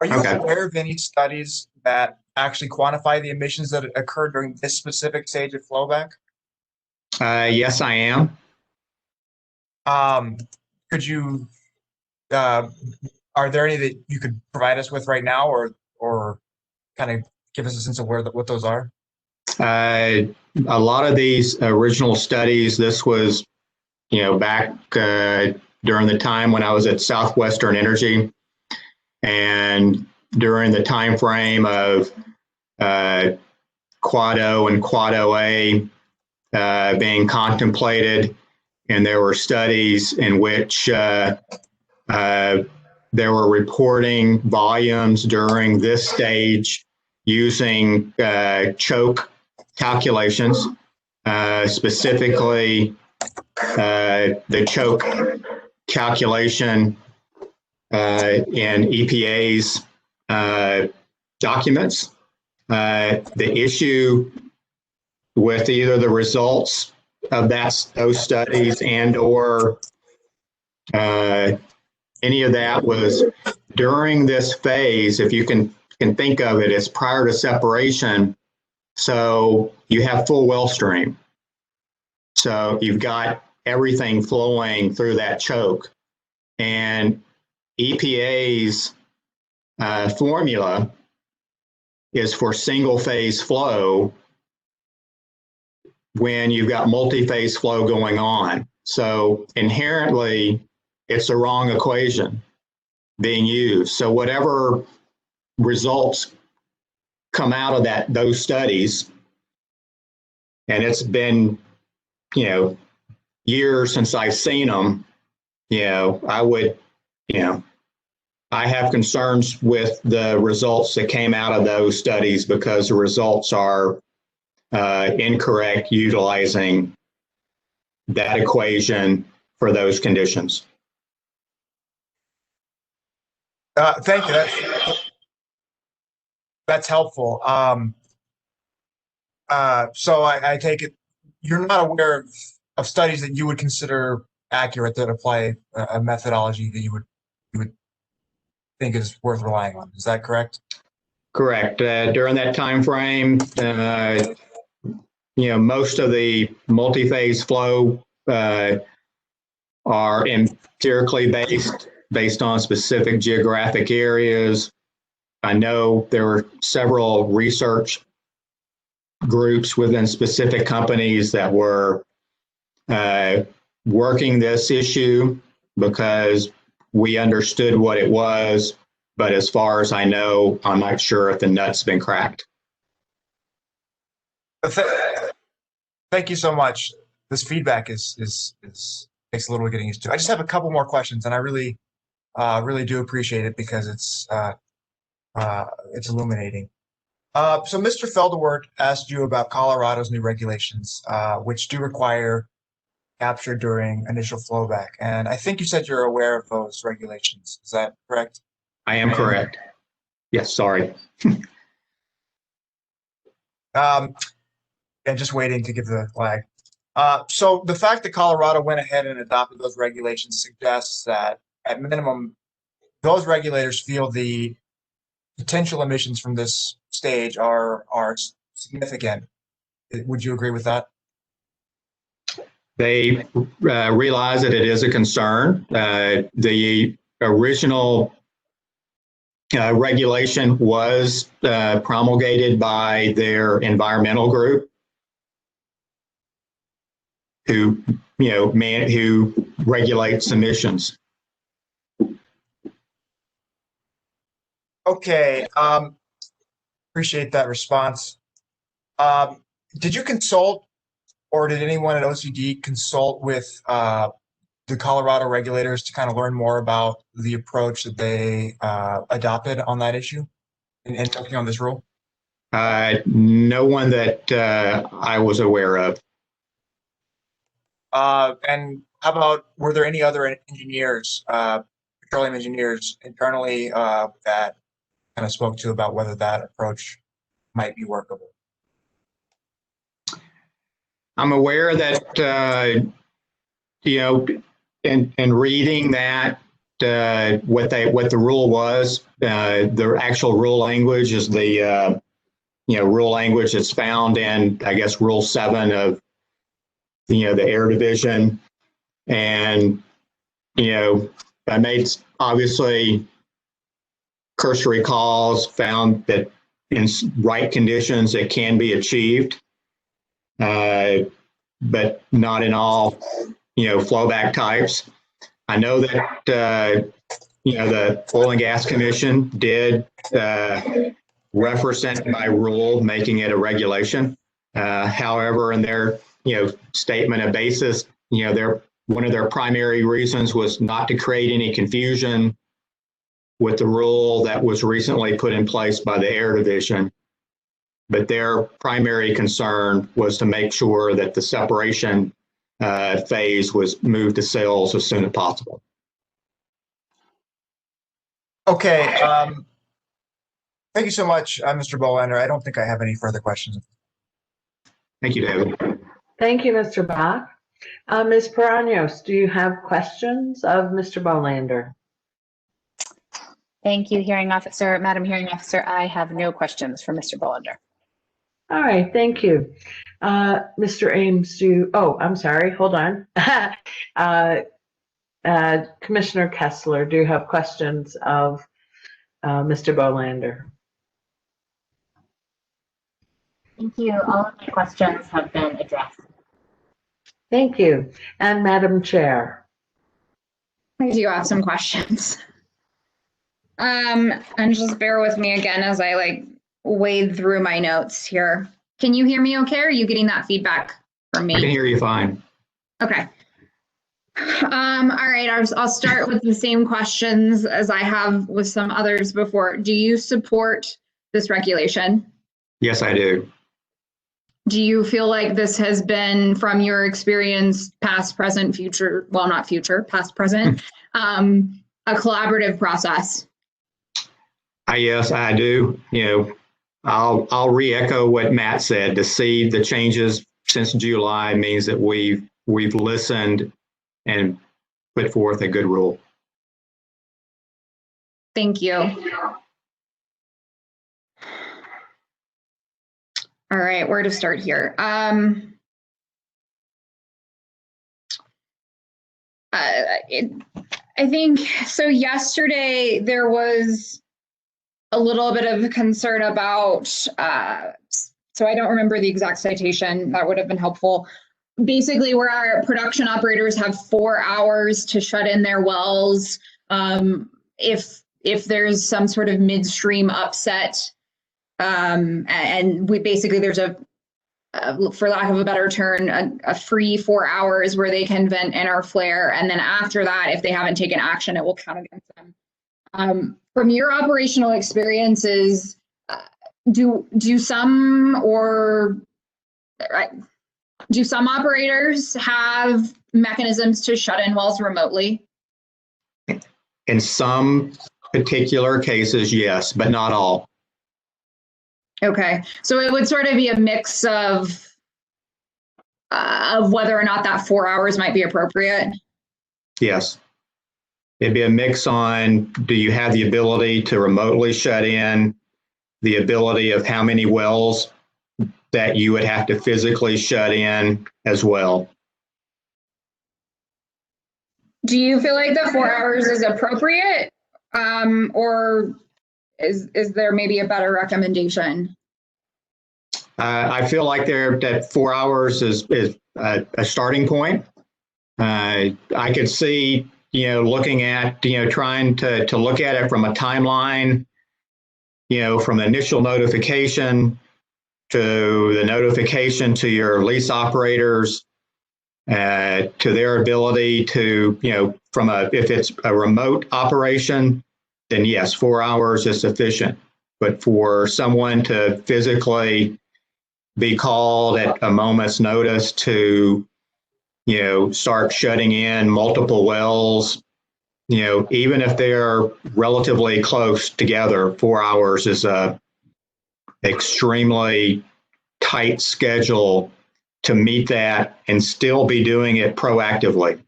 Are you aware of any studies that actually quantify the emissions that occur during this specific stage of flowback? Yes, I am. Could you, are there any that you could provide us with right now, or kind of give us a sense of what those are? A lot of these original studies, this was, back during the time when I was at Southwestern Energy, and during the time frame of Quad O and Quad OA being contemplated, and there were studies in which there were reporting volumes during this stage using choke calculations, specifically the choke calculation in EPA's documents. The issue with either the results of those studies and or any of that was during this phase, if you can think of it as prior to separation, so you have full well stream. So you've got everything flowing through that choke. And EPA's formula is for single phase flow when you've got multi-phase flow going on. So inherently, it's the wrong equation being used. So whatever results come out of those studies, and it's been, years since I've seen them, I would, I have concerns with the results that came out of those studies because the results are incorrect utilizing that equation for those conditions. Thank you. That's helpful. So I take it you're not aware of studies that you would consider accurate that apply a methodology that you would think is worth relying on. Is that correct? Correct. During that time frame, most of the multi-phase flow are empirically based on specific geographic areas. I know there were several research groups within specific companies that were working this issue because we understood what it was, but as far as I know, I'm not sure if the nut's been cracked. Thank you so much. This feedback is takes a little getting used to. I just have a couple more questions, and I really do appreciate it because it's illuminating. So Mr. Felderwart asked you about Colorado's new regulations, which do require capture during initial flowback. And I think you said you're aware of those regulations. Is that correct? I am correct. Yes, sorry. And just waiting to give the flag. So the fact that Colorado went ahead and adopted those regulations suggests that at minimum, those regulators feel the potential emissions from this stage are significant. Would you agree with that? They realize that it is a concern. The original regulation was promulgated by their environmental group, who who regulates emissions. Okay, appreciate that response. Did you consult, or did anyone at OCD consult with the Colorado regulators to kind of learn more about the approach that they adopted on that issue and working on this rule? No one that I was aware of. And how about, were there any other engineers, petroleum engineers internally that kind of spoke to about whether that approach might be workable? I'm aware that, in reading that, what the rule was, the actual rule language is the, rule language that's found in, I guess, Rule 7 of, the Air Division. And, I made, obviously, cursory calls, found that in right conditions it can be achieved, but not in all, flowback types. I know that, the Oil and Gas Commission did reference it by rule, making it a regulation. However, in their, statement of basis, one of their primary reasons was not to create any confusion with the rule that was recently put in place by the Air Division. But their primary concern was to make sure that the separation phase was moved to sales as soon as possible. Okay. Thank you so much, Mr. Bolander. I don't think I have any further questions. Thank you, David. Thank you, Mr. Bach. Ms. Paranos, do you have questions of Mr. Bolander? Thank you, Hearing Officer. Madam Hearing Officer, I have no questions for Mr. Bolander. All right, thank you. Mr. Ames, I'm sorry, hold on. Commissioner Kessler, do you have questions of Mr. Bolander? Thank you. All of my questions have been addressed. Thank you. And Madam Chair. I do have some questions. And just bear with me again as I wade through my notes here. Can you hear me okay? Or are you getting that feedback from me? I can hear you fine. Okay. All right, I'll start with the same questions as I have with some others before. Do you support this regulation? Yes, I do. Do you feel like this has been, from your experience, past, present, future, well, not future, past, present, a collaborative process? Yes, I do. I'll re-echo what Matt said. To see the changes since July means that we've listened and put forth a good rule. Thank you. All right, where to start here? I think, so yesterday there was a little bit of concern about, so I don't remember the exact citation, that would have been helpful. Basically, where our production operators have 4 hours to shut in their wells if there's some sort of midstream upset. And we basically, there's for lack of a better term, a free 4 hours where they can vent in or flare. And then after that, if they haven't taken action, it will count against them. From your operational experiences, do some operators have mechanisms to shut in wells remotely? In some particular cases, yes, but not all. Okay, so it would sort of be a mix of whether or not that 4 hours might be appropriate. Yes. It'd be a mix on, do you have the ability to remotely shut in, the ability of how many wells that you would have to physically shut in as well. Do you feel like the 4 hours is appropriate? Or is there maybe a better recommendation? I feel like that 4 hours is a starting point. I could see, looking at, trying to look at it from a timeline, from initial notification to the notification to your lease operators, to their ability to, if it's a remote operation, then yes, 4 hours is sufficient. But for someone to physically be called at a moment's notice to, start shutting in multiple wells, even if they're relatively close together, 4 hours is a extremely tight schedule to meet that and still be doing it proactively.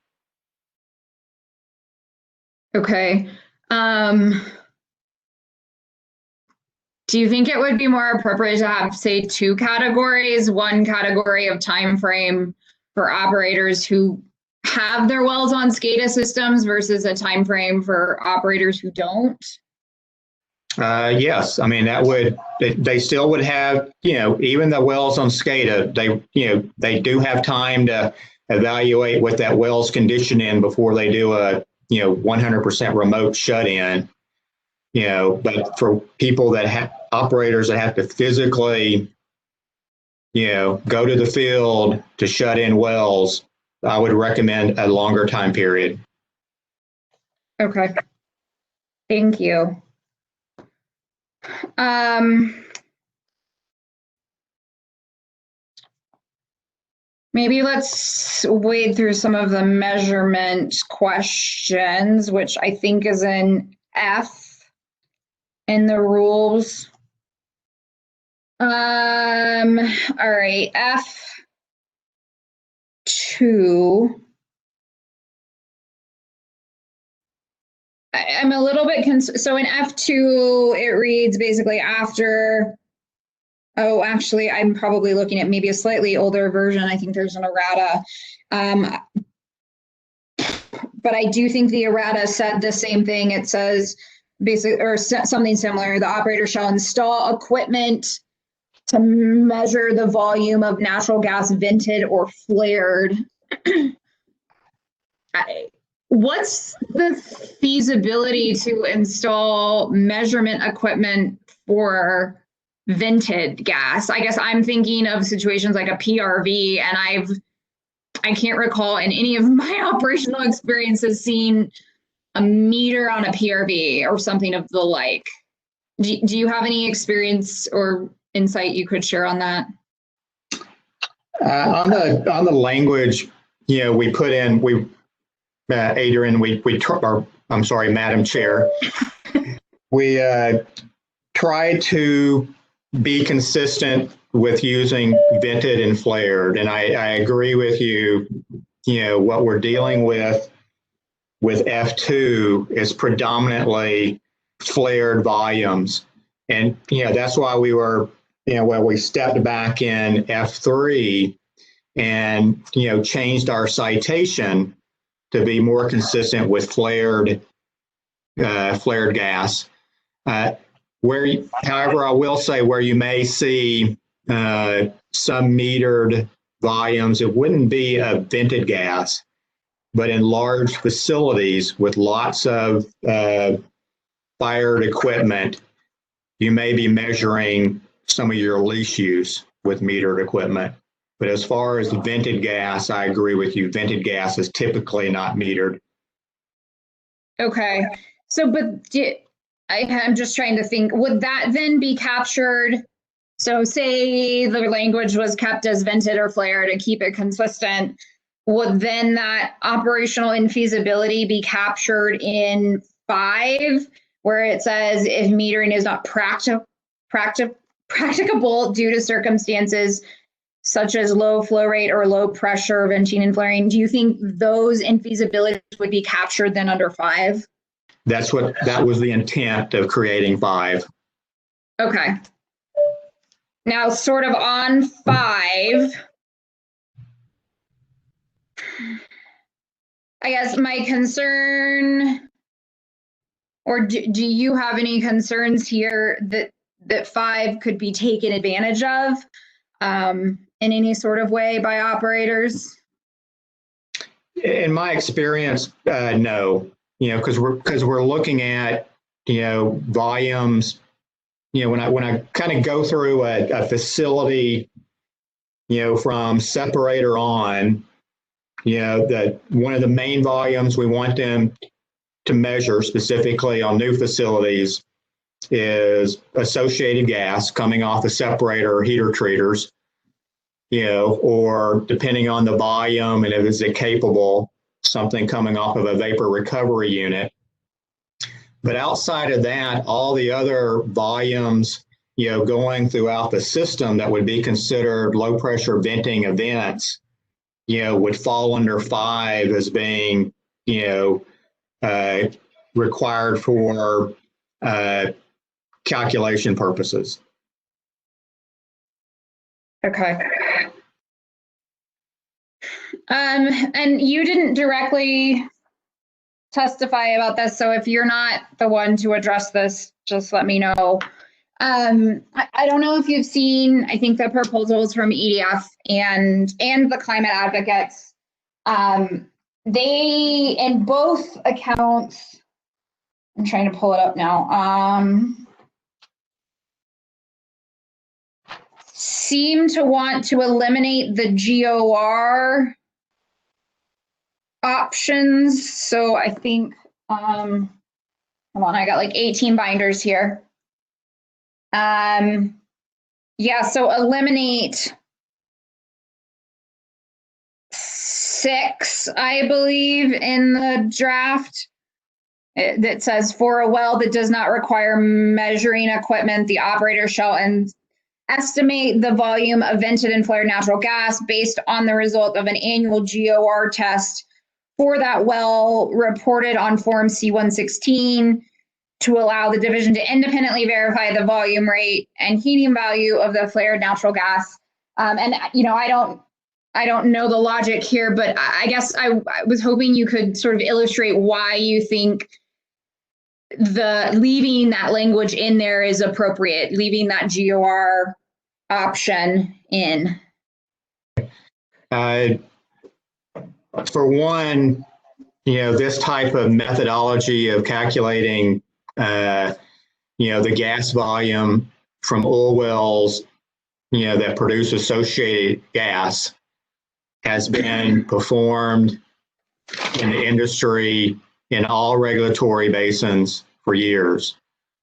Okay. Do you think it would be more appropriate to have, say, 2 categories? One category of time frame for operators who have their wells on SCADA systems versus a time frame for operators who don't? Yes, I mean they still would have, even the wells on SCADA, they do have time to evaluate what that well's condition in before they do a 100% remote shut in. But for people that operators that have to physically, go to the field to shut in wells, I would recommend a longer time period. Okay. Thank you. Maybe let's wade through some of the measurement questions, which I think is in F in the rules. All right, F2. I'm a little bit so in F2 it reads basically after. Oh, actually, I'm probably looking at maybe a slightly older version. I think there's an errata. But I do think the errata said the same thing. It says basically, or something similar. The operator shall install equipment to measure the volume of natural gas vented or flared. What's the feasibility to install measurement equipment for vented gas? I guess I'm thinking of situations like a PRV, and I can't recall in any of my operational experiences seeing a meter on a PRV or something of the like. Do you have any experience or insight you could share on that? On the language, we put in, Adrian, I'm sorry, Madam Chair, we tried to be consistent with using vented and flared. And I agree with you, what we're dealing with F2 is predominantly flared volumes. And, that's why we were, we stepped back in F3 and, changed our citation to be more consistent with flared gas. However, I will say where you may see some metered volumes, it wouldn't be a vented gas, but in large facilities with lots of fired equipment, you may be measuring some of your lease use with metered equipment. But as far as the vented gas, I agree with you. Vented gas is typically not metered. Okay. So, but I'm just trying to think, would that then be captured? So say the language was kept as vented or flared to keep it consistent. Would then that operational infeasibility be captured in 5, where it says if metering is not practicable due to circumstances such as low flow rate or low pressure venting and flaring, do you think those infeasibilities would be captured then under 5? That was the intent of creating 5. Okay. Now, sort of on 5, I guess my concern, or do you have any concerns here that 5 could be taken advantage of in any sort of way by operators? In my experience, no. Because we're looking at volumes. When I kind of go through a facility, from separator on, one of the main volumes we want them to measure specifically on new facilities is associated gas coming off the separator or heater treaters, or depending on the volume and if it's capable, something coming off of a vapor recovery unit. But outside of that, all the other volumes, going throughout the system that would be considered low pressure venting events, would fall under 5 as being, required for calculation purposes. Okay. And you didn't directly testify about this, so if you're not the one to address this, just let me know. I don't know if you've seen, I think the proposals from EDF and the climate advocates, they, in both accounts, I'm trying to pull it up now, seem to want to eliminate the GOR options. So I think, hold on, I got like 18 binders here. Yeah, so eliminate 6, I believe, in the draft. That says, for a well that does not require measuring equipment, the operator shall estimate the volume of vented and flared natural gas based on the result of an annual GOR test for that well reported on Form C-116 to allow the division to independently verify the volume rate and heating value of the flared natural gas. And, I don't know the logic here, but I guess I was hoping you could sort of illustrate why you think leaving that language in there is appropriate, leaving that GOR option in. For one, this type of methodology of calculating, the gas volume from oil wells, that produce associated gas has been performed in the industry in all regulatory basins for years.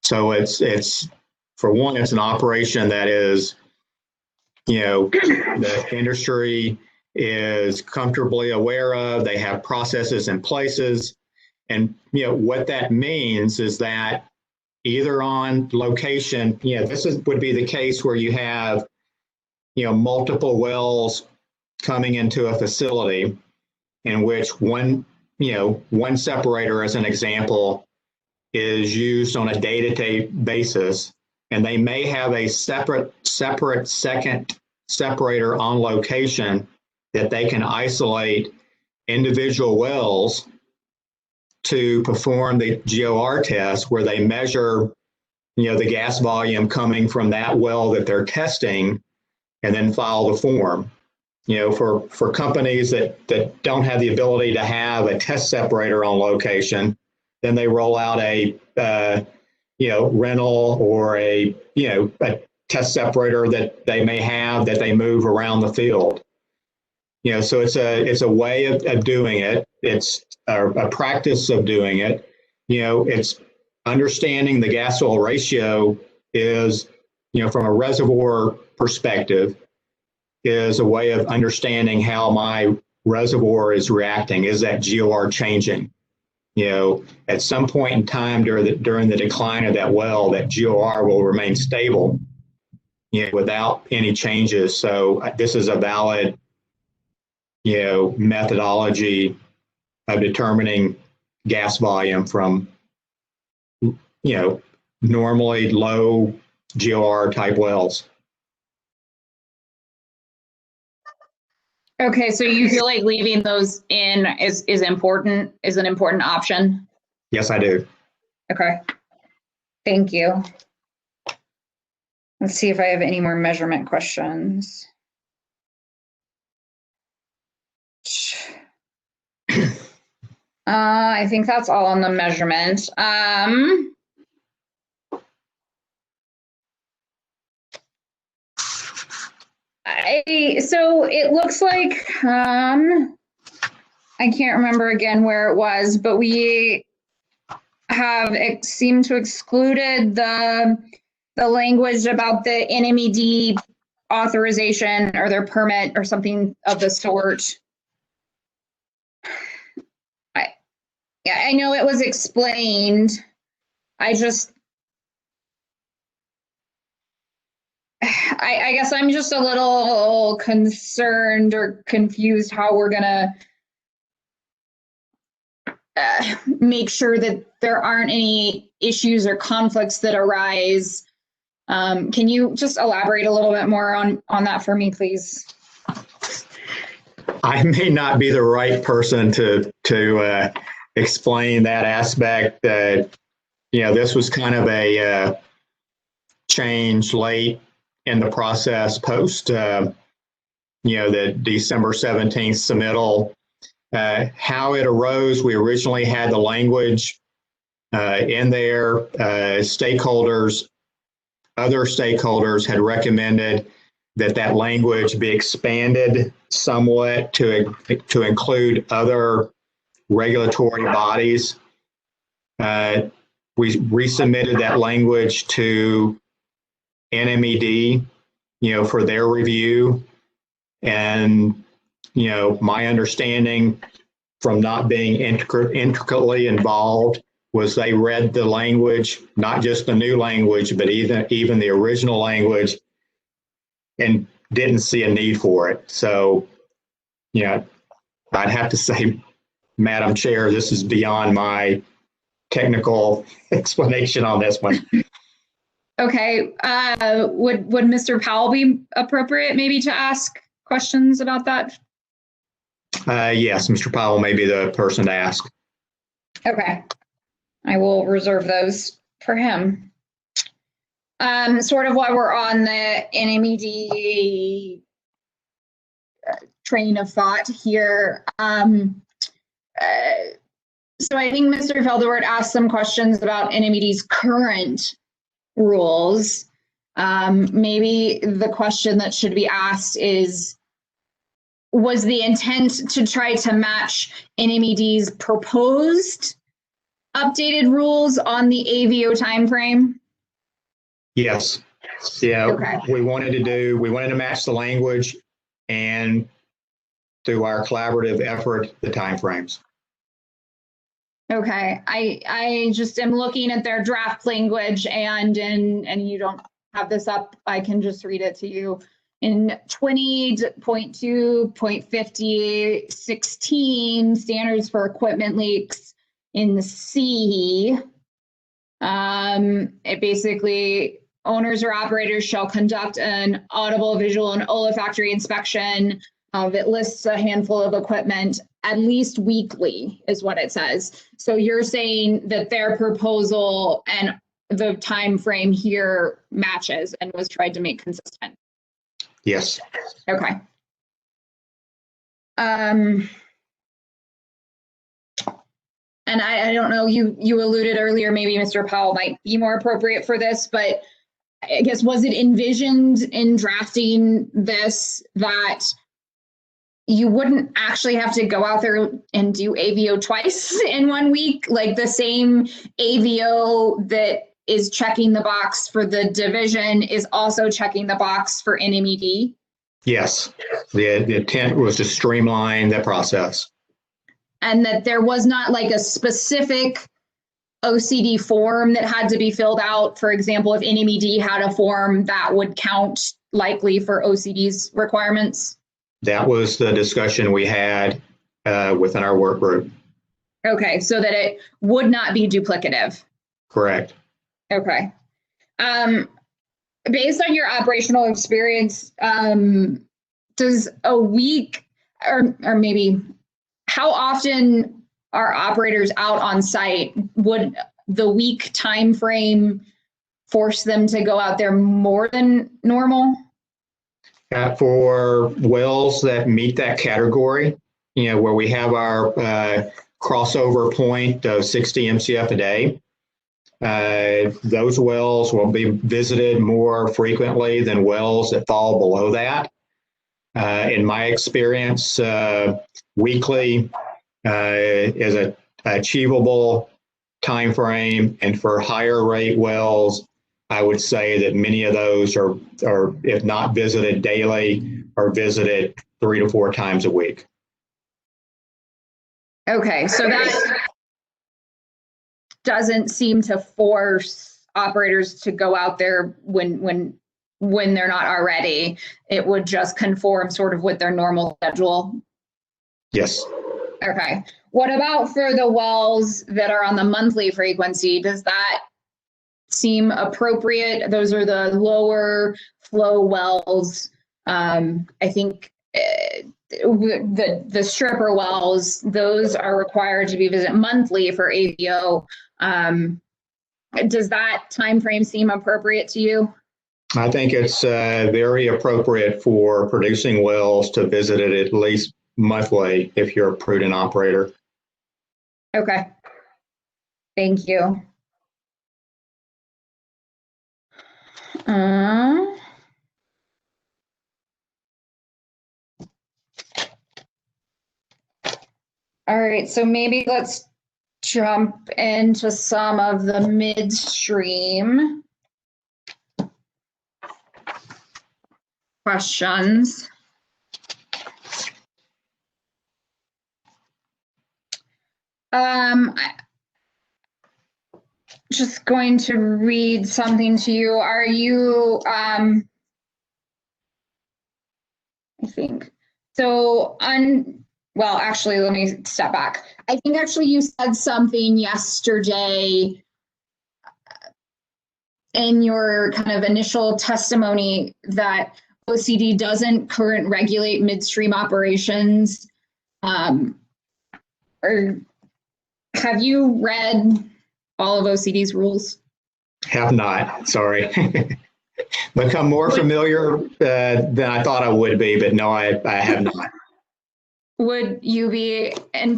So it's for one, it's an operation that is, the industry is comfortably aware of. They have processes in places. And, what that means is that either on location, would be the case where you have, multiple wells coming into a facility in which one separator, as an example, is used on a day-to-day basis, and they may have a separate second separator on location that they can isolate individual wells to perform the GOR test, where they measure, the gas volume coming from that well that they're testing, and then file the form. For companies that don't have the ability to have a test separator on location, then they roll out a rental or a test separator that they may have that they move around the field. So it's a way of doing it. It's a practice of doing it. It's understanding the gas oil ratio is, from a reservoir perspective, is a way of understanding how my reservoir is reacting. Is that GOR changing? At some point in time during the decline of that well, that GOR will remain stable. without any changes. So this is a valid, methodology of determining gas volume from, normally low GOR type wells. Okay, so you feel like leaving those in is important, is an important option? Yes, I do. Okay, thank you. Let's see if I have any more measurement questions. I think that's all on the measurement. So it looks like, I can't remember again where it was, but we have seemed to excluded the language about the NMED authorization or their permit or something of the sort. I know it was explained. I guess I'm just a little concerned or confused how we're gonna make sure that there aren't any issues or conflicts that arise. Can you just elaborate a little bit more on that for me, please? I may not be the right person to explain that aspect. This was kind of a change late in the process post, the December 17th submittal. How it arose, we originally had the language in there. Other stakeholders had recommended that language be expanded somewhat to include other regulatory bodies. We resubmitted that language to NMED, for their review. And, my understanding from not being intricately involved was they read the language, not just the new language, but even the original language, and didn't see a need for it. So, I'd have to say, Madam Chair, this is beyond my technical explanation on this one. Okay, would Mr. Powell be appropriate maybe to ask questions about that? Yes, Mr. Powell may be the person to ask. Okay, I will reserve those for him. Sort of while we're on the NMED train of thought here. So I think Mr. Feldewert asked some questions about NMED's current rules. Maybe the question that should be asked is, was the intent to try to match NMED's proposed updated rules on the AVO timeframe? Yes. Yeah. Okay. We wanted to match the language and through our collaborative effort, the timeframes. Okay. I just am looking at their draft language and you don't have this up. I can just read it to you. In 20.2.50, 16 standards for equipment leaks in C. It basically, owners or operators shall conduct an audible, visual, and olfactory inspection. It lists a handful of equipment at least weekly is what it says. So you're saying that their proposal and the time frame here matches and was tried to make consistent? Yes. Okay. And I don't know, you alluded earlier, maybe Mr. Powell might be more appropriate for this, but I guess, was it envisioned in drafting this that you wouldn't actually have to go out there and do AVO twice in 1 week? Like the same AVO that is checking the box for the division is also checking the box for NMED? Yes. The intent was to streamline the process. And that there was not like a specific OCD form that had to be filled out? For example, if NMED had a form that would count likely for OCD's requirements? That was the discussion we had within our work group. Okay, so that it would not be duplicative. Correct. Okay. Based on your operational experience, does a week or maybe how often are operators out on site? Would the week time frame force them to go out there more than normal? For wells that meet that category, where we have our crossover point of 60 MCF a day, those wells will be visited more frequently than wells that fall below that. In my experience, weekly is an achievable time frame, and for higher rate wells, I would say that many of those are, if not visited daily, are visited 3 to 4 times a week. Okay, so that doesn't seem to force operators to go out there when they're not already. It would just conform sort of with their normal schedule. Yes. Okay. What about for the wells that are on the monthly frequency? Does that seem appropriate? Those are the lower flow wells. I think the stripper wells, those are required to be visited monthly for AVO. Does that time frame seem appropriate to you? I think it's very appropriate for producing wells to visit it at least monthly if you're a prudent operator. Okay. Thank you. All right, so maybe let's jump into some of the midstream questions. Just going to read something to you. Are you, I think, so well, actually, let me step back. I think actually you said something yesterday in your kind of initial testimony that OCD doesn't currently regulate midstream operations. Or have you read all of OCD's rules? Have not, sorry. Become more familiar than I thought I would be, but no, I have not. Would you be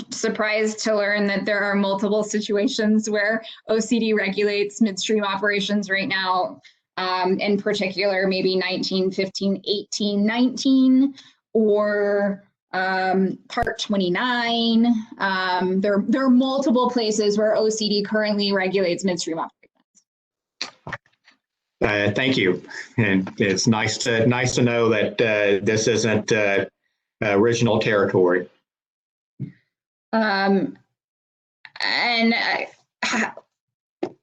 surprised to learn that there are multiple situations where OCD regulates midstream operations right now, in particular, maybe 19, 15, 18, 19, or Part 29. There are multiple places where OCD currently regulates midstream operations. Thank you, and it's nice to know that this isn't original territory. And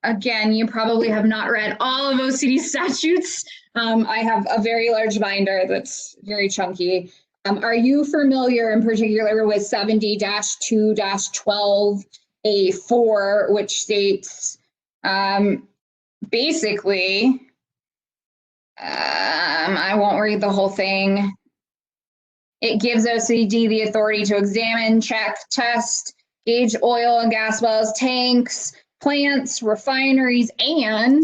again, you probably have not read all of OCD statutes. I have a very large binder that's very chunky. Are you familiar in particular with 70-2-12A4, which states basically, I won't read the whole thing. It gives OCD the authority to examine, check, test, gauge oil and gas wells, tanks, plants, refineries, and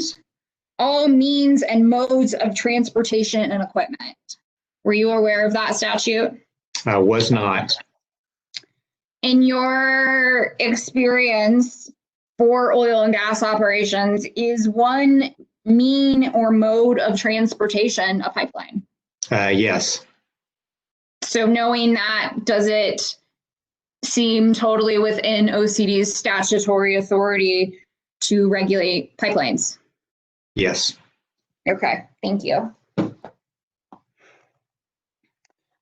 all means and modes of transportation and equipment. Were you aware of that statute? I was not. In your experience for oil and gas operations, is one mean or mode of transportation a pipeline? Yes. So knowing that, does it seem totally within OCD's statutory authority to regulate pipelines? Yes. Okay, thank you.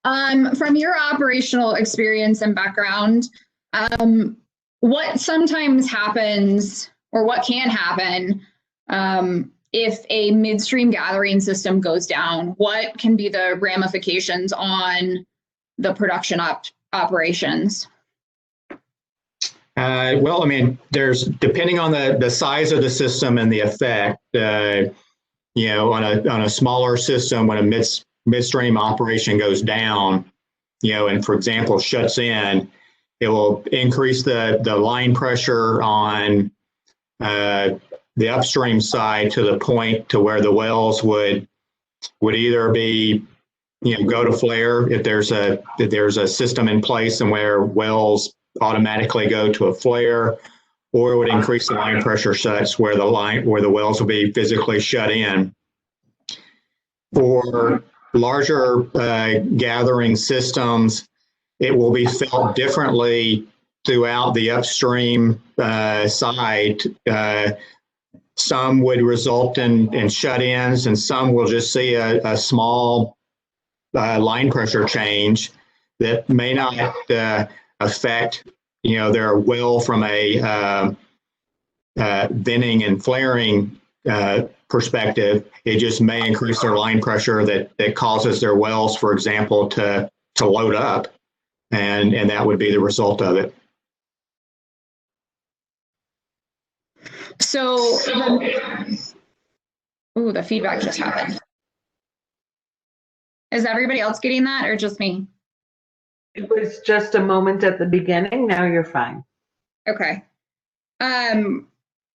From your operational experience and background, what sometimes happens or what can happen if a midstream gathering system goes down? What can be the ramifications on the production operations? Well, I mean, there's, depending on the size of the system and the effect, you know, on a smaller system, when a midstream operation goes down, you know, and for example, shuts in, it will increase the line pressure on the upstream side to the point to where the wells would either be, you know, go to flare if there's a system in place and where wells automatically go to a flare, or it would increase the line pressure such where the wells will be physically shut in. For larger gathering systems, it will be felt differently throughout the upstream side. Some would result in shut-ins, and some will just see a small line pressure change that may not affect, you know, their well from a venting and flaring perspective. It just may increase their line pressure that causes their wells, for example, to load up, and that would be the result of it. So, the feedback just happened. Is everybody else getting that, or just me? It was just a moment at the beginning. Now you're fine. Okay.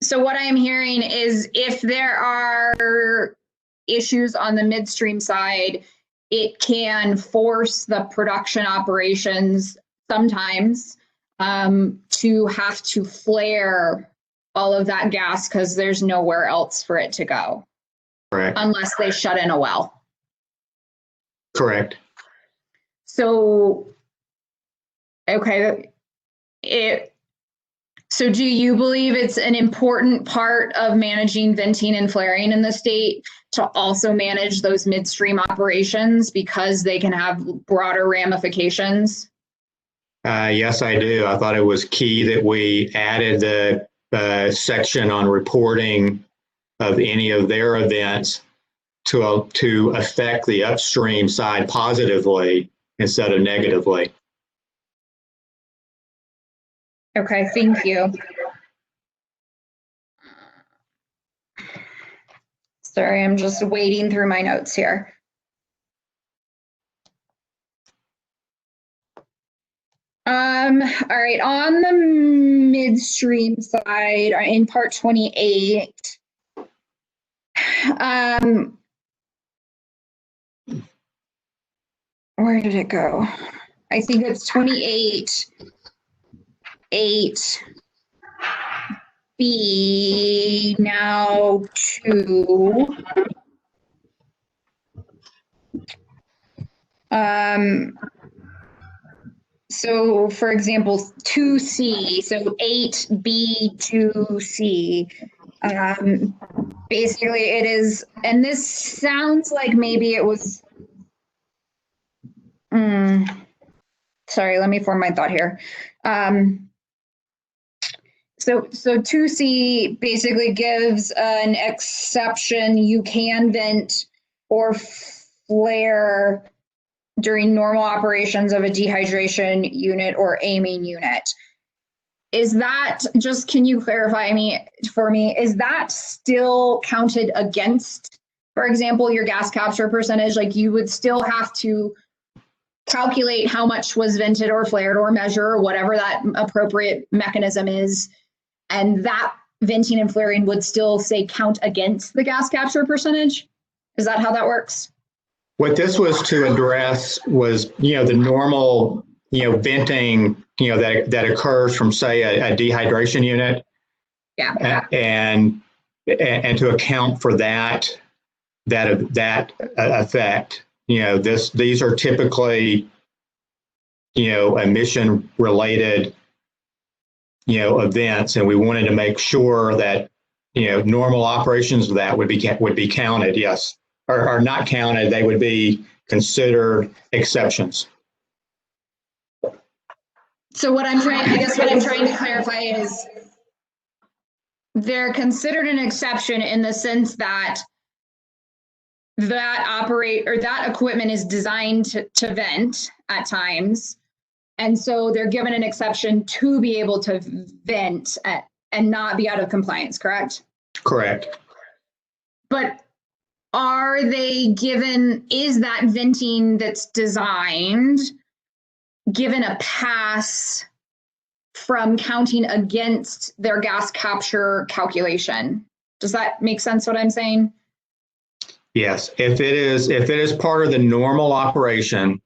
So what I'm hearing is if there are issues on the midstream side, it can force the production operations sometimes to have to flare all of that gas because there's nowhere else for it to go. Correct. Unless they shut in a well. Correct. So, okay. So do you believe it's an important part of managing venting and flaring in the state to also manage those midstream operations because they can have broader ramifications? Yes, I do. I thought it was key that we added the section on reporting of any of their events to affect the upstream side positively instead of negatively. Okay, thank you. Sorry, I'm just wading through my notes here. All right, on the midstream side, in part 28, where did it go? I think it's 28.8B now 2. So for example, 2C, so 8B2C, basically it is, and this sounds like maybe it was, sorry, let me form my thought here. So 2C basically gives an exception. You can vent or flare during normal operations of a dehydration unit or amine unit. Is that, just can you clarify for me, is that still counted against, for example, your gas capture percentage? Like you would still have to calculate how much was vented or flared or measure or whatever that appropriate mechanism is. And that venting and flaring would still say count against the gas capture percentage? Is that how that works? What this was to address was, you know, the normal, you know, venting, you know, that occurs from, say, a dehydration unit. Yeah. And to account for that effect, you know, these are typically, you know, emission related, you know, events, and we wanted to make sure that, you know, normal operations of that would be counted. Yes. Or not counted, they would be considered exceptions. So what I'm trying to clarify is they're considered an exception in the sense that that equipment is designed to vent at times. And so they're given an exception to be able to vent and not be out of compliance, correct? Correct. But are they given, is that venting that's designed given a pass from counting against their gas capture calculation? Does that make sense what I'm saying? Yes, if it is part of the normal operation,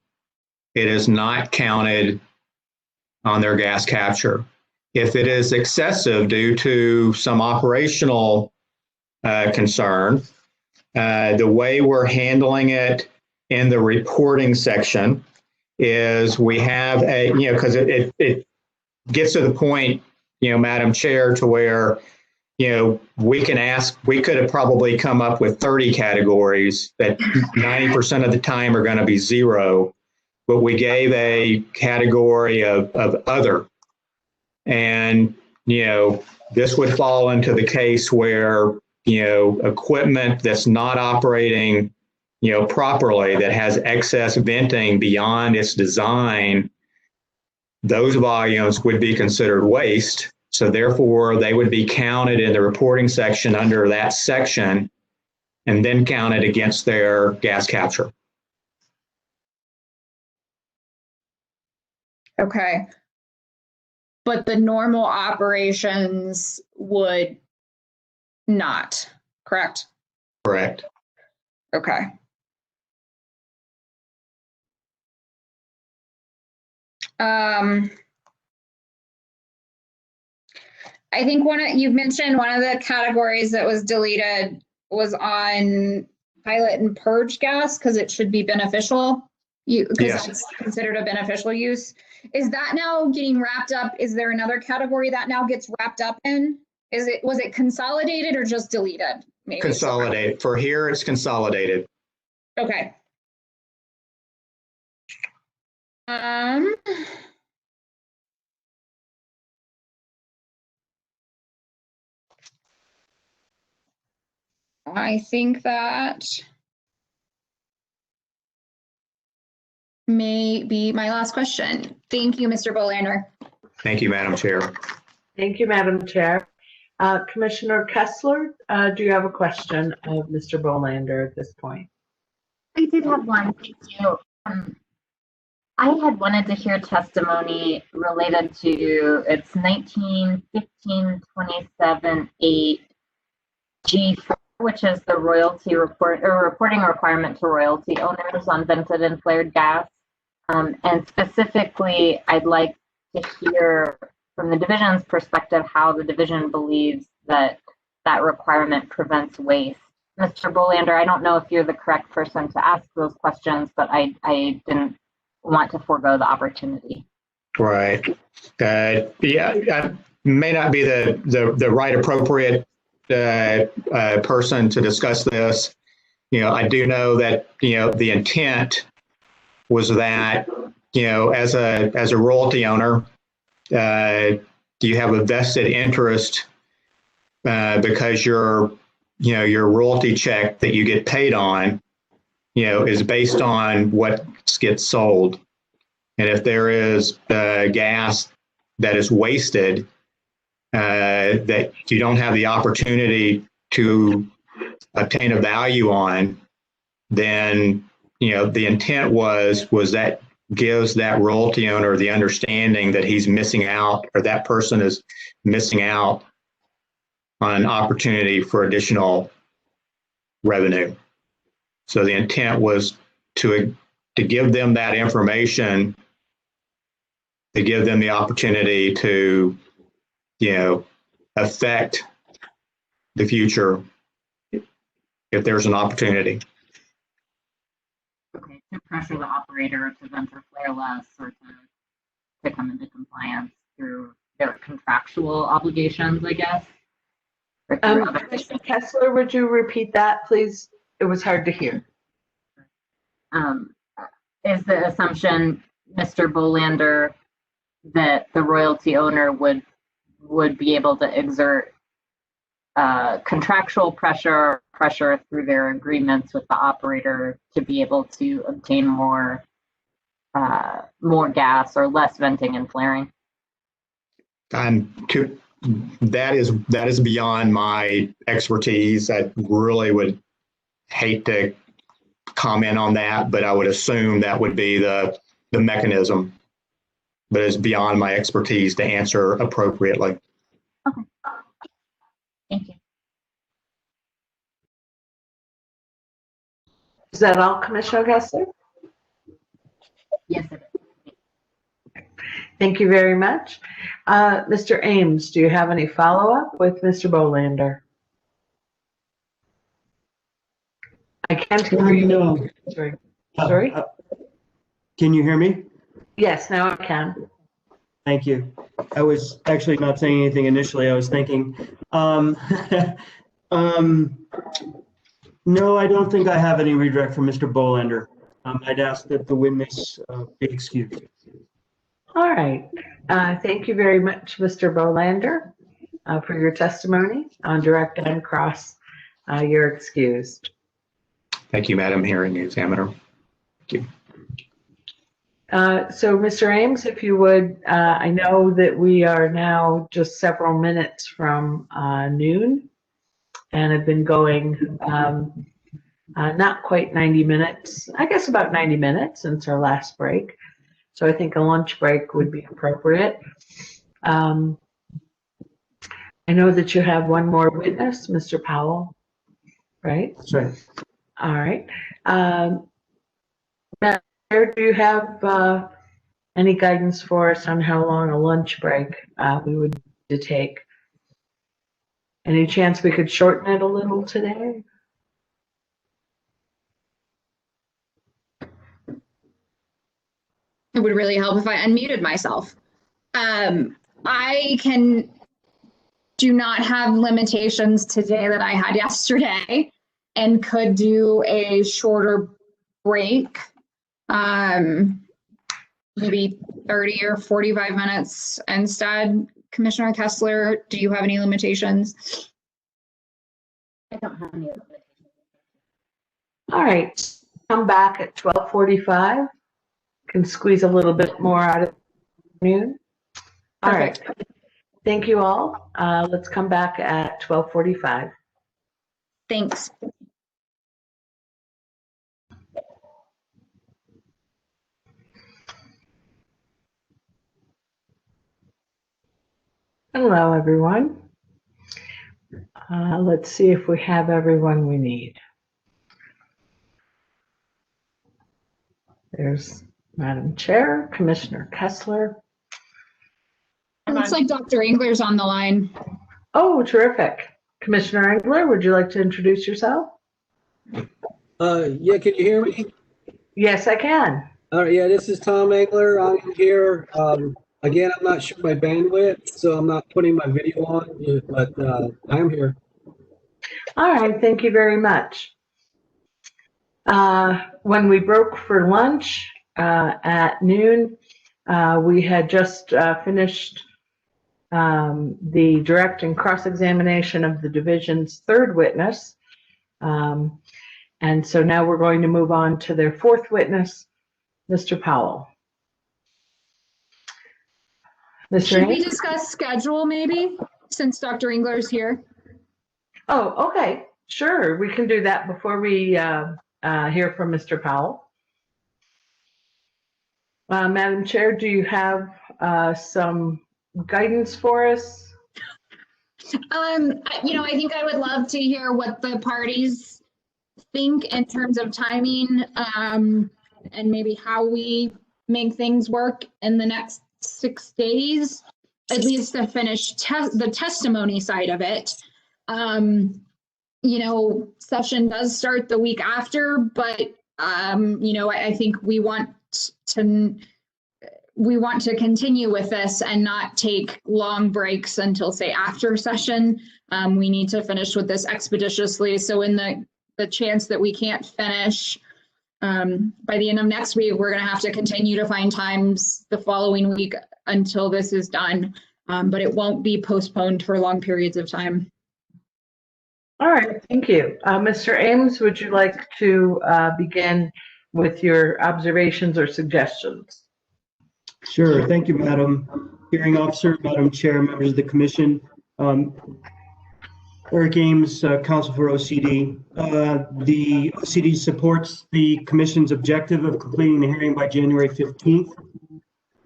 it is not counted on their gas capture. If it is excessive due to some operational concern, the way we're handling it in the reporting section is we have because it gets to the point, Madam Chair, to where we could have probably come up with 30 categories that 90% of the time are going to be zero, but we gave a category of other. And, this would fall into the case where, equipment that's not operating, properly, that has excess venting beyond its design, those volumes would be considered waste. So therefore, they would be counted in the reporting section under that section and then counted against their gas capture. Okay. But the normal operations would not, correct? Correct. Okay. I think you've mentioned one of the categories that was deleted was on pilot and purge gas because it should be beneficial. Because that's considered a beneficial use. Is that now getting wrapped up? Is there another category that now gets wrapped up in? Was it consolidated or just deleted? Maybe consolidated. For here, it's consolidated. Okay. I think that may be my last question. Thank you, Mr. Bolander. Thank you, Madam Chair. Thank you, Madam Chair. Commissioner Kessler, do you have a question of Mr. Bolander at this point? I did have one. Thank you. I had wanted to hear testimony related to its 19-15-27-8 G4, which is the royalty report or reporting requirement to royalty owners on vented and flared gas. And specifically, I'd like to hear from the division's perspective how the division believes that that requirement prevents waste. Mr. Bolander, I don't know if you're the correct person to ask those questions, but I didn't want to forego the opportunity. Right. I may not be the right appropriate person to discuss this. I do know that the intent was that as a royalty owner, you have a vested interest because your royalty check that you get paid on is based on what gets sold. And if there is gas that is wasted that you don't have the opportunity to obtain a value on, then the intent was that gives that royalty owner the understanding that he's missing out, or that person is missing out on an opportunity for additional revenue. So the intent was to give them that information, to give them the opportunity to, affect the future if there's an opportunity. Okay, to pressure the operator to vent or flare less, or to come into compliance through their contractual obligations, I guess. Commissioner Kessler, would you repeat that, please? It was hard to hear. Is the assumption, Mr. Bolander, that the royalty owner would be able to exert contractual pressure through their agreements with the operator to be able to obtain more gas or less venting and flaring? That is beyond my expertise. I really would hate to comment on that, but I would assume that would be the mechanism. But it's beyond my expertise to answer appropriately. Okay. Thank you. Is that all, Commissioner Kessler? Yes, it is. Thank you very much. Mr. Ames, do you have any follow-up with Mr. Bolander? I can't hear you. No. Sorry? Can you hear me? Yes, now I can. Thank you. I was actually not saying anything initially. I was thinking, no, I don't think I have any redirect for Mr. Bolander. I'd ask that the witness be excused. All right. Thank you very much, Mr. Bolander, for your testimony on direct and cross. You're excused. Thank you, Madam Hearing Examiner. Thank you. So, Mr. Ames, if you would, I know that we are now just several minutes from noon and have been going not quite 90 minutes, I guess about 90 minutes since our last break. So I think a lunch break would be appropriate. I know that you have one more witness, Mr. Powell, right? That's right. All right. Now, do you have any guidance for us on how long a lunch break we would need to take? Any chance we could shorten it a little today? It would really help if I unmuted myself. I do not have limitations today that I had yesterday and could do a shorter break. Maybe 30 or 45 minutes instead. Commissioner Kessler, do you have any limitations? I don't have any limitations. All right, come back at 12:45. Can squeeze a little bit more out of noon. All right, thank you all. Let's come back at 12:45. Thanks. Hello, everyone. Let's see if we have everyone we need. There's Madam Chair, Commissioner Kessler. It looks like Dr. Engler's on the line. Oh, terrific. Commissioner Engler, would you like to introduce yourself? Yeah, can you hear me? Yes, I can. All right, yeah, this is Tom Engler. I'm here. Again, I'm not sure my bandwidth, so I'm not putting my video on, but I'm here. All right, thank you very much. When we broke for lunch at noon, we had just finished the direct and cross-examination of the division's third witness. And so now we're going to move on to their fourth witness, Mr. Powell. Should we discuss schedule maybe, since Dr. Engler's here? Oh, okay, sure. We can do that before we hear from Mr. Powell. Madam Chair, do you have some guidance for us? I think I would love to hear what the parties think in terms of timing, and maybe how we make things work in the next 6 days, at least to finish the testimony side of it. Session does start the week after, but I think we want to continue with this and not take long breaks until, say, after session. We need to finish with this expeditiously. So in the chance that we can't finish by the end of next week, we're going to have to continue to find times the following week until this is done. But it won't be postponed for long periods of time. All right, thank you. Mr. Ames, would you like to begin with your observations or suggestions? Sure. Thank you, Madam Hearing Officer, Madam Chair, members of the Commission. Eric Ames, Counsel for OCD. The OCD supports the Commission's objective of completing the hearing by January 15th.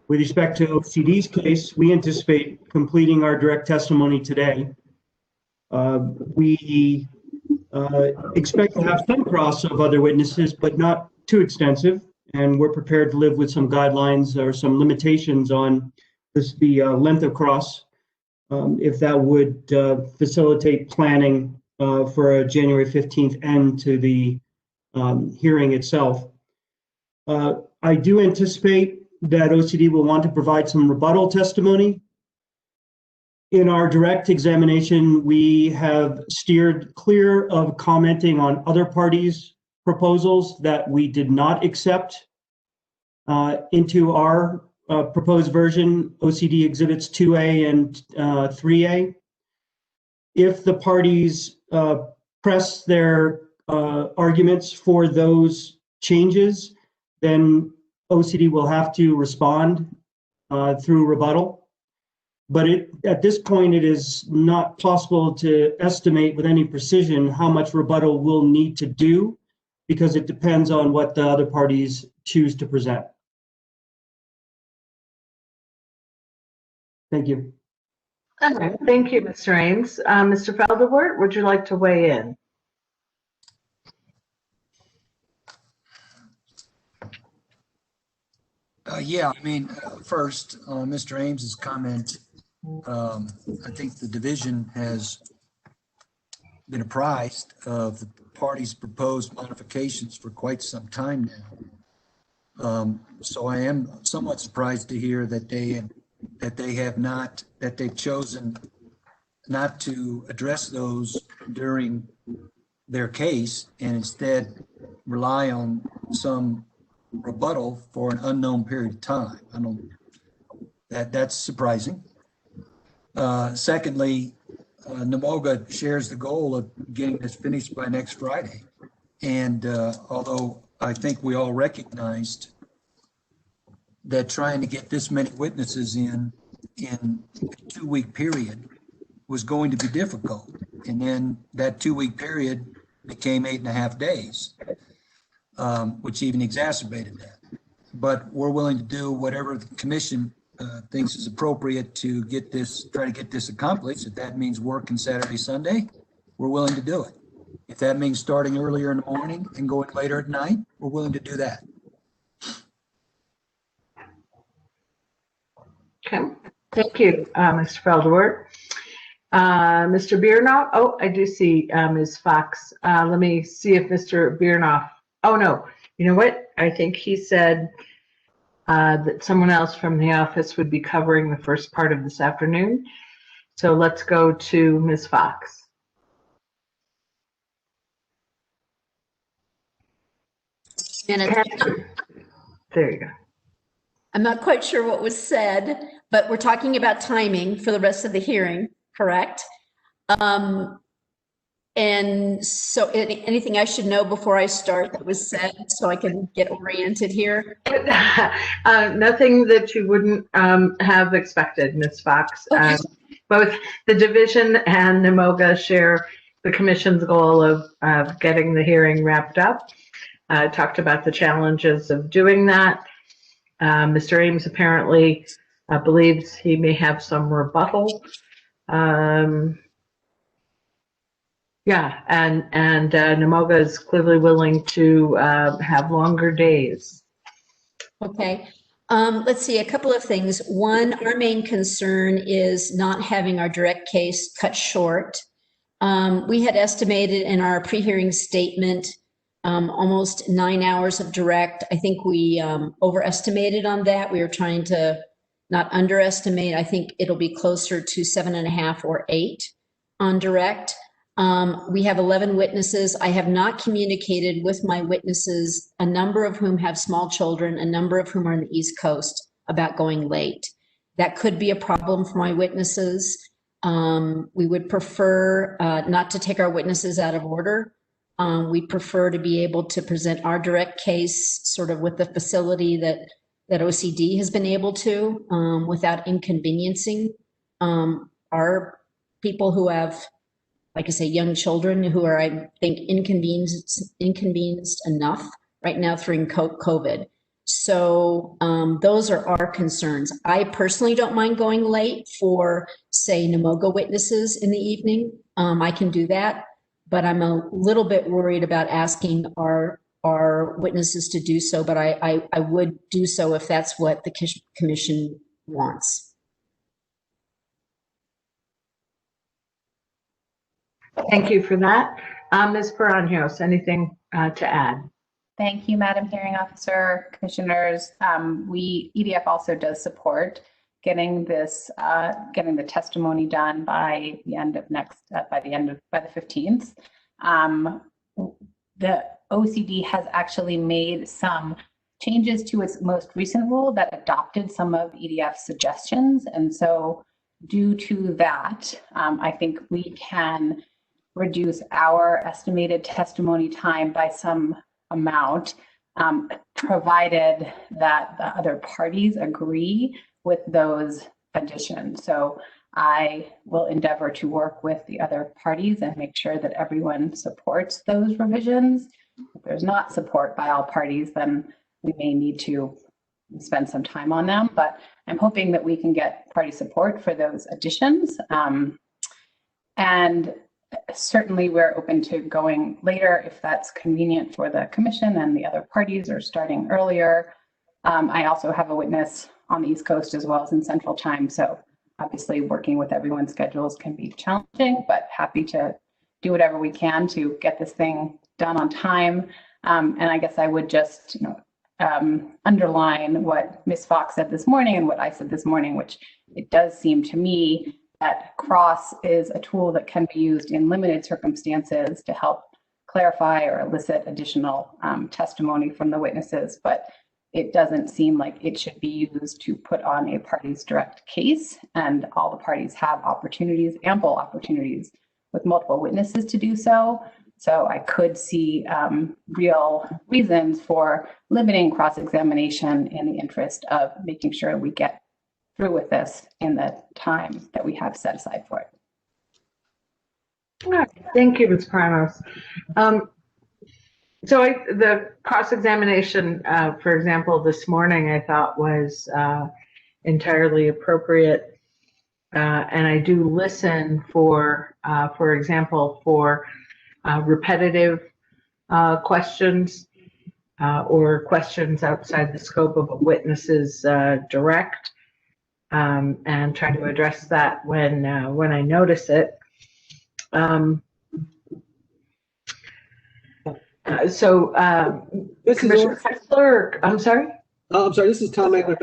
With respect to OCD's case, we anticipate completing our direct testimony today. We expect to have some cross of other witnesses, but not too extensive. And we're prepared to live with some guidelines or some limitations on the length of cross, if that would facilitate planning for a January 15th end to the hearing itself. I do anticipate that OCD will want to provide some rebuttal testimony. In our direct examination, we have steered clear of commenting on other parties' proposals that we did not accept into our proposed version, OCD Exhibits 2A and 3A. If the parties press their arguments for those changes, then OCD will have to respond through rebuttal. But at this point, it is not possible to estimate with any precision how much rebuttal we'll need to do, because it depends on what the other parties choose to present. Thank you. All right, thank you, Mr. Ames. Mr. Felderwart, would you like to weigh in? Yeah, I mean, first, Mr. Ames's comment, I think the division has been apprised of the parties' proposed modifications for quite some time now. So I am somewhat surprised to hear that they've chosen not to address those during their case and instead rely on some rebuttal for an unknown period of time. That's surprising. Secondly, NMOGA shares the goal of getting this finished by next Friday. And although I think we all recognized that trying to get this many witnesses in a 2-week period was going to be difficult. And then that 2-week period became 8.5 days, which even exacerbated that. But we're willing to do whatever the commission thinks is appropriate to try to get this accomplished. If that means working Saturday, Sunday, we're willing to do it. If that means starting earlier in the morning and going later at night, we're willing to do that. Okay, thank you, Mr. Felderwart. Mr. Biernoff, oh, I do see Ms. Fox. Let me see if Mr. Biernoff, oh no, you know what? I think he said that someone else from the office would be covering the first part of this afternoon. So let's go to Ms. Fox. There you go. I'm not quite sure what was said, but we're talking about timing for the rest of the hearing, correct? And so anything I should know before I start that was said so I can get oriented here? Nothing that you wouldn't have expected, Ms. Fox. Okay. Both the division and NMOGA share the commission's goal of getting the hearing wrapped up. Talked about the challenges of doing that. Mr. Ames apparently believes he may have some rebuttal. Yeah, and NMOGA is clearly willing to have longer days. Okay. Let's see, a couple of things. One, our main concern is not having our direct case cut short. We had estimated in our pre-hearing statement almost 9 hours of direct. I think we overestimated on that. We were trying to not underestimate. I think it'll be closer to 7.5 or 8 on direct. We have 11 witnesses. I have not communicated with my witnesses, a number of whom have small children, a number of whom are on the East Coast, about going late. That could be a problem for my witnesses. We would prefer not to take our witnesses out of order. We prefer to be able to present our direct case sort of with the facility that OCD has been able to without inconveniencing our people who have, like I say, young children who are, I think, inconvenienced enough right now through COVID. So those are our concerns. I personally don't mind going late for, say, NMOGA witnesses in the evening. I can do that, but I'm a little bit worried about asking our witnesses to do so, but I would do so if that's what the commission wants. Thank you for that. Ms. Baranjos, anything to add? Thank you, Madam Hearing Officer, Commissioners. EDF also does support getting the testimony done by the end of by the 15th. The OCD has actually made some changes to its most recent rule that adopted some of EDF's suggestions. And so due to that, I think we can reduce our estimated testimony time by some amount, provided that the other parties agree with those additions. So I will endeavor to work with the other parties and make sure that everyone supports those revisions. If there's not support by all parties, then we may need to spend some time on them, but I'm hoping that we can get party support for those additions. And certainly we're open to going later if that's convenient for the commission and the other parties, or starting earlier. I also have a witness on the East Coast as well as in Central Time. So obviously working with everyone's schedules can be challenging, but happy to do whatever we can to get this thing done on time. And I guess I would just underline what Ms. Fox said this morning and what I said this morning, which it does seem to me that cross is a tool that can be used in limited circumstances to help clarify or elicit additional testimony from the witnesses, but it doesn't seem like it should be used to put on a party's direct case, and all the parties have opportunities, ample opportunities with multiple witnesses to do so. So I could see real reasons for limiting cross-examination in the interest of making sure we get through with this in the time that we have set aside for it. All right. Thank you, Ms. Primos. So the cross-examination, for example, this morning, I thought was entirely appropriate. And I do listen for example, for repetitive questions or questions outside the scope of a witness's direct, and try to address that when I notice it. This Commissioner Kessler, I'm sorry? I'm sorry, this is Tom Engler.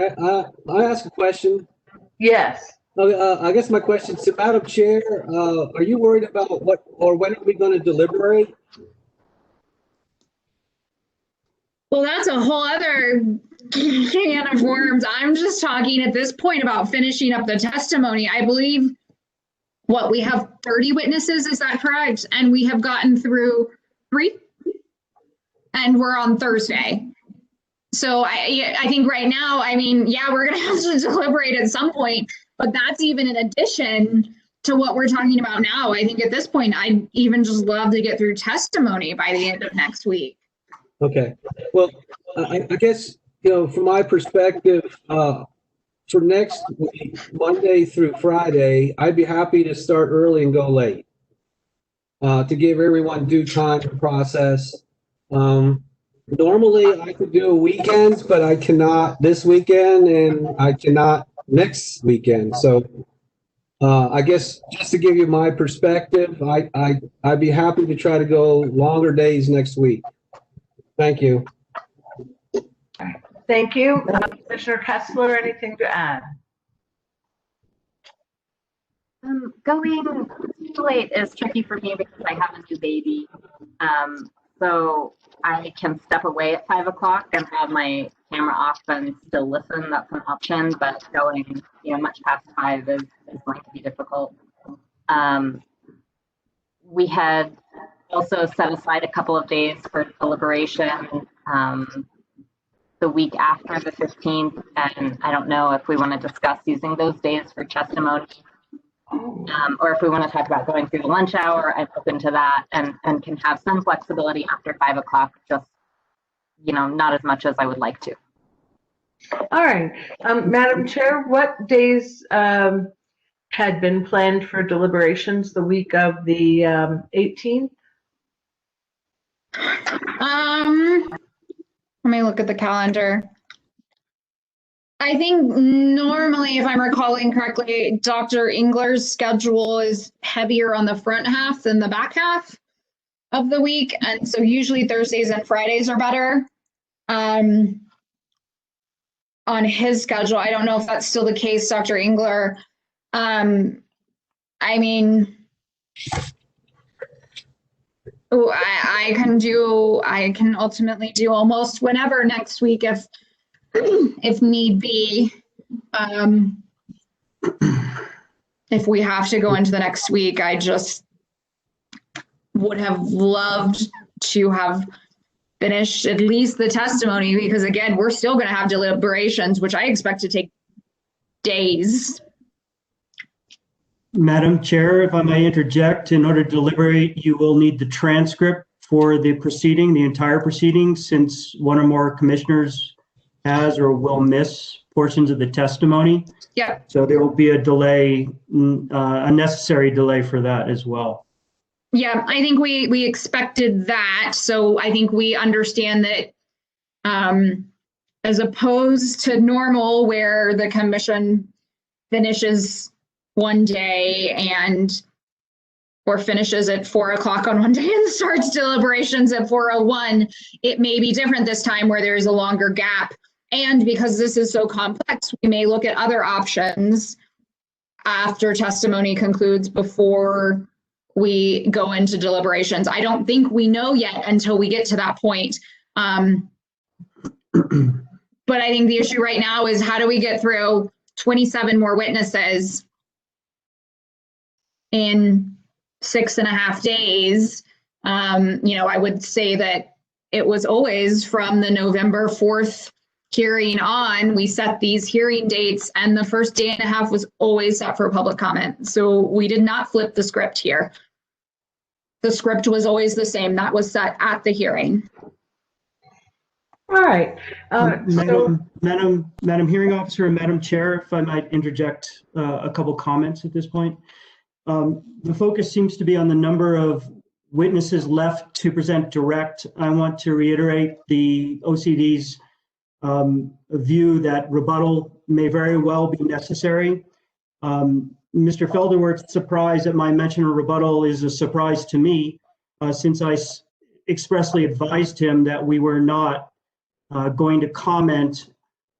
I ask a question. Yes. I guess my question to Madam Chair, are you worried about what or when are we going to deliberate? Well, that's a whole other can of worms. I'm just talking at this point about finishing up the testimony. I believe, we have 30 witnesses, is that correct? And we have gotten through 3, and we're on Thursday. So I think right now, I mean, yeah, we're gonna have to deliberate at some point, but that's even in addition to what we're talking about now. I think at this point, I'd even just love to get through testimony by the end of next week. Okay, well, I guess, from my perspective, for next week, Monday through Friday, I'd be happy to start early and go late to give everyone due time to process. Normally I could do weekends, but I cannot this weekend and I cannot next weekend. So I guess just to give you my perspective, I'd be happy to try to go longer days next week. Thank you. Thank you. Commissioner Kessler, anything to add? Going too late is tricky for me because I have a new baby. So I can step away at 5 o'clock and have my camera off and still listen. That's an option, but going, much past 5 is going to be difficult. We had also set aside a couple of days for deliberation the week after the 15th, and I don't know if we want to discuss using those days for testimony, or if we want to talk about going through the lunch hour. I'm open to that, and can have some flexibility after 5 o'clock, just, not as much as I would like to. All right, Madam Chair, what days had been planned for deliberations the week of the 18th? Let me look at the calendar. I think normally, if I'm recalling correctly, Dr. Engler's schedule is heavier on the front half than the back half of the week. And so usually Thursdays and Fridays are better on his schedule. I don't know if that's still the case, Dr. Engler. I mean, I can ultimately do almost whenever next week if need be. If we have to go into the next week, I just would have loved to have finished at least the testimony, because again, we're still going to have deliberations, which I expect to take days. Madam Chair, if I may interject, in order to deliberate, you will need the transcript for the proceeding, the entire proceeding, since one or more commissioners has or will miss portions of the testimony. Yeah. So there will be a delay, a necessary delay for that as well. Yeah, I think we expected that. So I think we understand that as opposed to normal, where the commission finishes one day or finishes at 4 o'clock on one day and starts deliberations at 4:01, it may be different this time, where there's a longer gap. And because this is so complex, we may look at other options after testimony concludes before we go into deliberations. I don't think we know yet until we get to that point. But I think the issue right now is, how do we get through 27 more witnesses in 6.5 days? I would say that it was always from the November 4th hearing on, we set these hearing dates, and the first day and a half was always set for public comment. So we did not flip the script here. The script was always the same. That was set at the hearing. All right. Madam Hearing Officer and Madam Chair, if I might interject a couple comments at this point. The focus seems to be on the number of witnesses left to present direct. I want to reiterate the OCD's view that rebuttal may very well be necessary. Mr. Felderwerth's surprise at my mention of rebuttal is a surprise to me, since I expressly advised him that we were not going to comment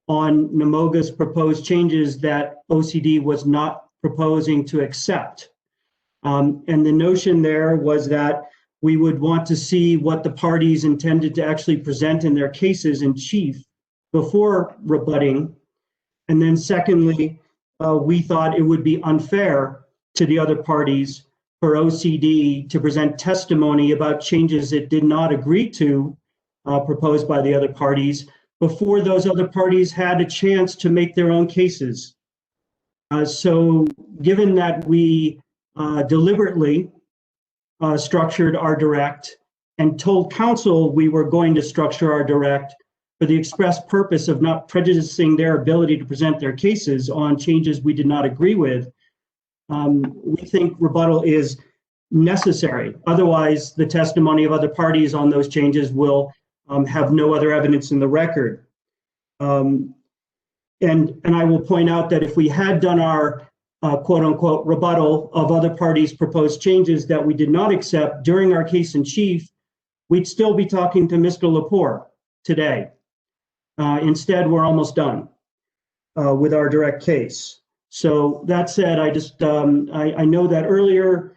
on NMOGA's proposed changes that OCD was not proposing to accept. And the notion there was that we would want to see what the parties intended to actually present in their cases in chief before rebutting. And then secondly, we thought it would be unfair to the other parties for OCD to present testimony about changes it did not agree to proposed by the other parties before those other parties had a chance to make their own cases. So given that we deliberately structured our direct and told counsel we were going to structure our direct for the express purpose of not prejudicing their ability to present their cases on changes we did not agree with, we think rebuttal is necessary. Otherwise, the testimony of other parties on those changes will have no other evidence in the record. And I will point out that if we had done our quote unquote rebuttal of other parties' proposed changes that we did not accept during our case in chief, we'd still be talking to Mr. Lepore today. Instead, we're almost done with our direct case. So that said, I know that earlier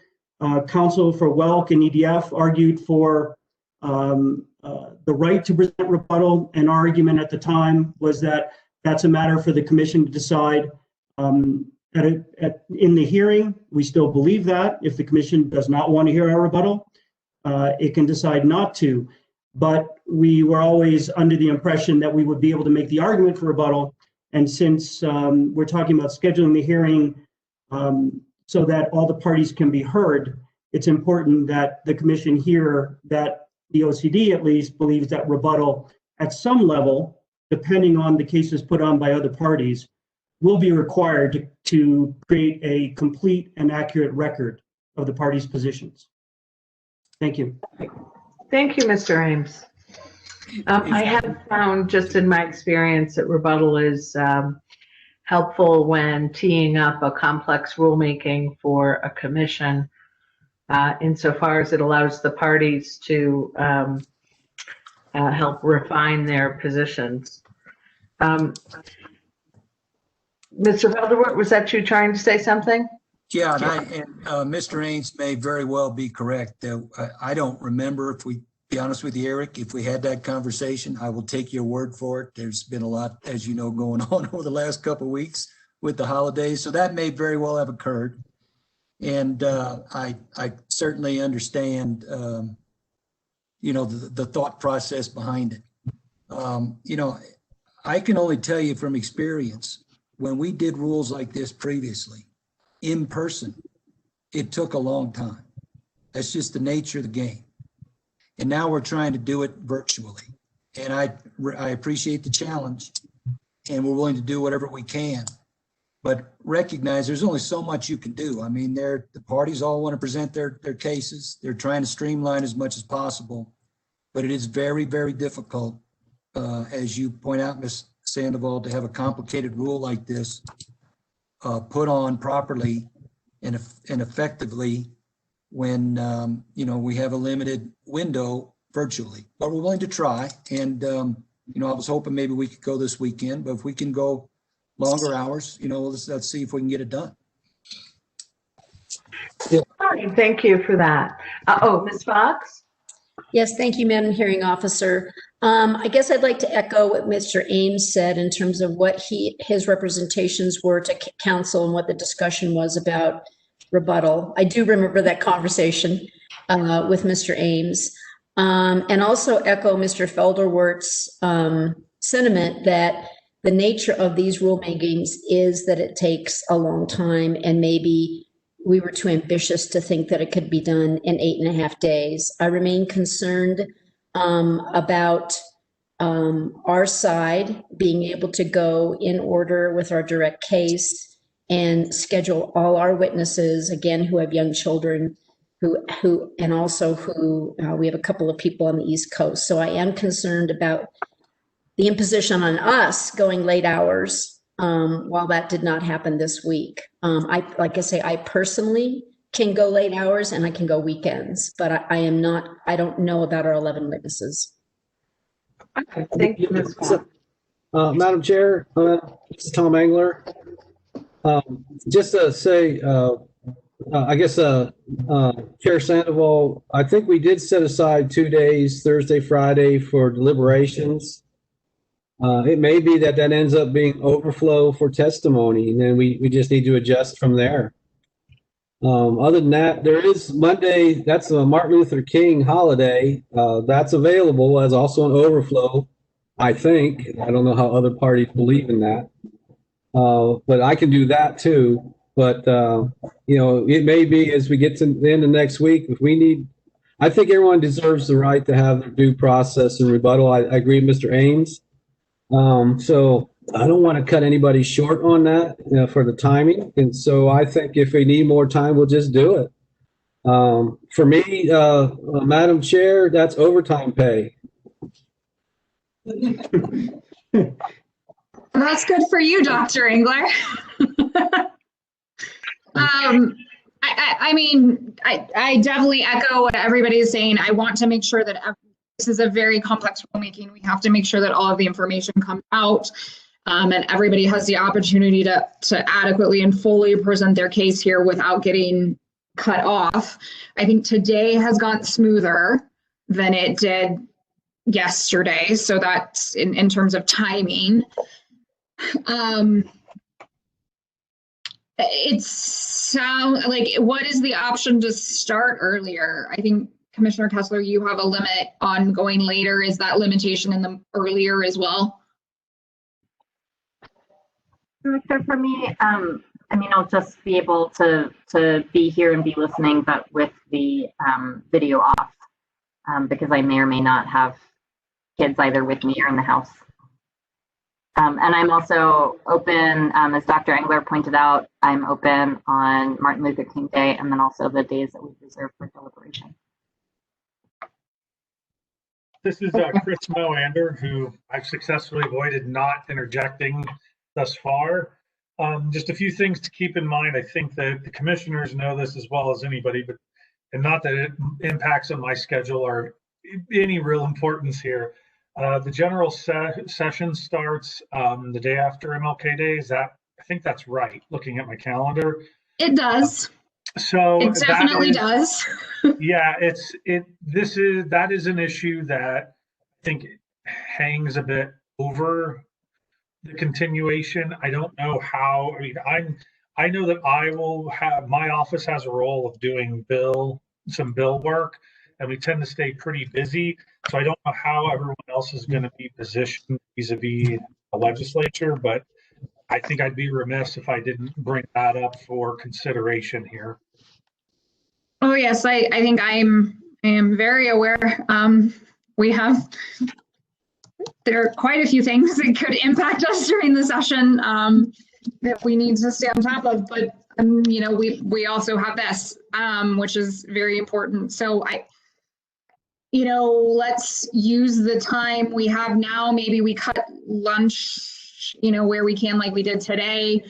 counsel for WELC and EDF argued for the right to present rebuttal, and our argument at the time was that that's a matter for the commission to decide. in the hearing, we still believe that. If the commission does not want to hear our rebuttal, it can decide not to. But we were always under the impression that we would be able to make the argument for rebuttal. And since we're talking about scheduling the hearing so that all the parties can be heard, it's important that the commission hear that the OCD at least believes that rebuttal at some level, depending on the cases put on by other parties, will be required to create a complete and accurate record of the parties' positions. Thank you. Thank you, Mr. Ames. I have found just in my experience that rebuttal is helpful when teeing up a complex rulemaking for a commission, insofar as it allows the parties to help refine their positions. Mr. Velderwort, was that you trying to say something? Yeah, and Mr. Ames may very well be correct. I don't remember, if we be honest with you, Eric, if we had that conversation. I will take your word for it. There's been a lot, as you know, going on over the last couple of weeks with the holidays, so that may very well have occurred. And I certainly understand, you know, the thought process behind it. You know, I can only tell you from experience, when we did rules like this previously, in person, it took a long time. That's just the nature of the game. And now we're trying to do it virtually. And I appreciate the challenge, and we're willing to do whatever we can. But recognize there's only so much you can do. I mean, the parties all want to present their cases. They're trying to streamline as much as possible. But it is very, very difficult, as you point out, Ms. Sandoval, to have a complicated rule like this put on properly and effectively when you know, we have a limited window virtually. But we're willing to try. And you know, I was hoping maybe we could go this weekend, but if we can go longer hours, you know, let's see if we can get it done. All right, thank you for that. Oh, Ms. Fox? Yes, thank you, Madam Hearing Officer. I guess I'd like to echo what Mr. Ames said in terms of what his representations were to council and what the discussion was about rebuttal. I do remember that conversation with Mr. Ames, and also echo Mr. Felderwert's sentiment that the nature of these rulemakings is that it takes a long time, and maybe we were too ambitious to think that it could be done in 8.5 days. I remain concerned about our side being able to go in order with our direct case and schedule all our witnesses, again, who have young children, who and also who we have a couple of people on the East Coast. So I am concerned about the imposition on us going late hours while that did not happen this week. Like I say, I personally can go late hours and I can go weekends, but I don't know about our 11 witnesses. Okay, thank you, Ms. Madam Chair, this is Tom Engler. Just to say, I guess Chair Sandoval, I think we did set aside 2 days, Thursday, Friday, for deliberations. It may be that ends up being overflow for testimony, and then we just need to adjust from there. Other than that, there is Monday, that's a Martin Luther King holiday. That's available as also an overflow, I think. I don't know how other parties believe in that. But I can do that too. But, you know, it may be as we get to the end of next week, if we need, I think everyone deserves the right to have their due process and rebuttal. I agree with Mr. Ames. So I don't want to cut anybody short on that, you know, for the timing. And so I think if we need more time, we'll just do it. For me, Madam Chair, that's overtime pay. That's good for you, Dr. Engler. I mean, I definitely echo what everybody is saying. I want to make sure that this is a very complex rulemaking. We have to make sure that all of the information comes out and everybody has the opportunity to adequately and fully present their case here without getting cut off. I think today has gone smoother than it did yesterday. So that's in terms of timing. It sounds like, what is the option to start earlier? I think Commissioner Kessler, you have a limit on going later. Is that limitation in the earlier as well? So for me, I mean, I'll just be able to be here and be listening, but with the video off, because I may or may not have kids either with me or in the house. And I'm also open, as Dr. Engler pointed out, I'm open on Martin Luther King Day and then also the days that we've reserved for deliberation. This is Chris Moander, who I've successfully avoided not interjecting thus far. Just a few things to keep in mind. I think that the commissioners know this as well as anybody, but and not that it impacts on my schedule or any real importance here. The general session starts the day after MLK Day. Is that? I think that's right. Looking at my calendar, it does. So it definitely does. Yeah, that is an issue that I think hangs a bit over the continuation. I don't know how. I mean, I know that I will have, my office has a role of doing some bill work, and we tend to stay pretty busy. So I don't know how everyone else is going to be positioned vis-a-vis the legislature, but I think I'd be remiss if I didn't bring that up for consideration here. Oh yes, I think I am very aware. There are quite a few things that could impact us during the session that we need to stay on top of. But you know, we also have this, which is very important. So let's use the time we have now. Maybe we cut lunch, where we can, like we did today.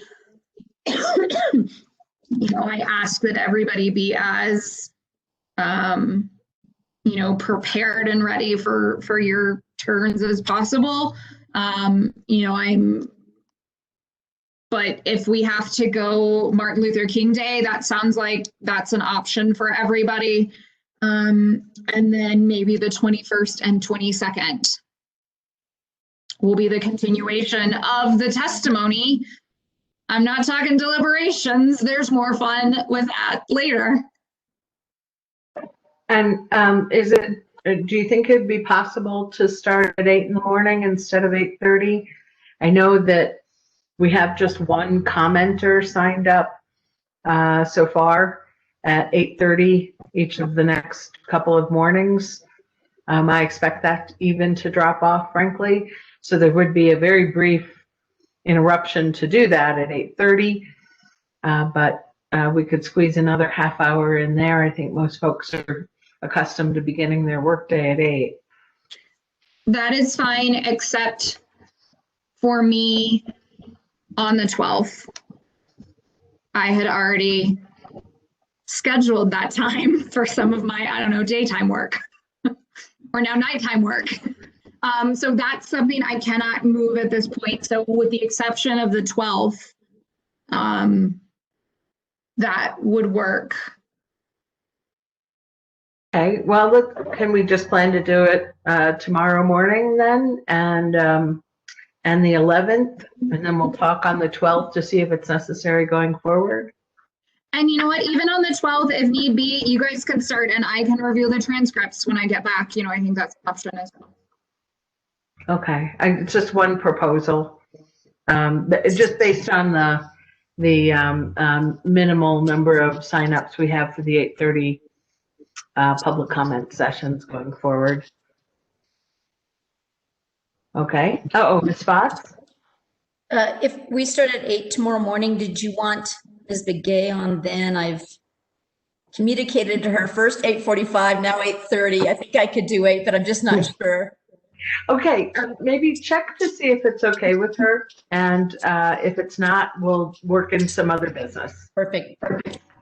I ask that everybody be as, prepared and ready for your turns as possible. But if we have to go Martin Luther King Day, that sounds like that's an option for everybody. And then maybe the 21st and 22nd will be the continuation of the testimony. I'm not talking deliberations. There's more fun with that later. And do you think it'd be possible to start at 8 in the morning instead of 8:30? I know that we have just one commenter signed up so far at 8:30 each of the next couple of mornings. I expect that even to drop off, frankly. So there would be a very brief interruption to do that at 8:30, but we could squeeze another half hour in there. I think most folks are accustomed to beginning their workday at 8. That is fine, except for me on the 12th. I had already scheduled that time for some of my, daytime work or now nighttime work. So that's something I cannot move at this point. So with the exception of the 12th, that would work. Okay, well, can we just plan to do it tomorrow morning then, and the 11th, and then we'll talk on the 12th to see if it's necessary going forward? And you know what, even on the 12th, if need be, you guys can start and I can review the transcripts when I get back. I think that's an option as well. Okay, it's just one proposal, just based on the minimal number of signups we have for the 8:30 public comment sessions going forward. Okay. Ms. Fox? If we start at 8 tomorrow morning, did you want Ms. Begay on then? I've communicated to her first 8:45, now 8:30. I think I could do 8, but I'm just not sure. Okay, maybe check to see if it's okay with her, and if it's not, we'll work in some other business. Perfect.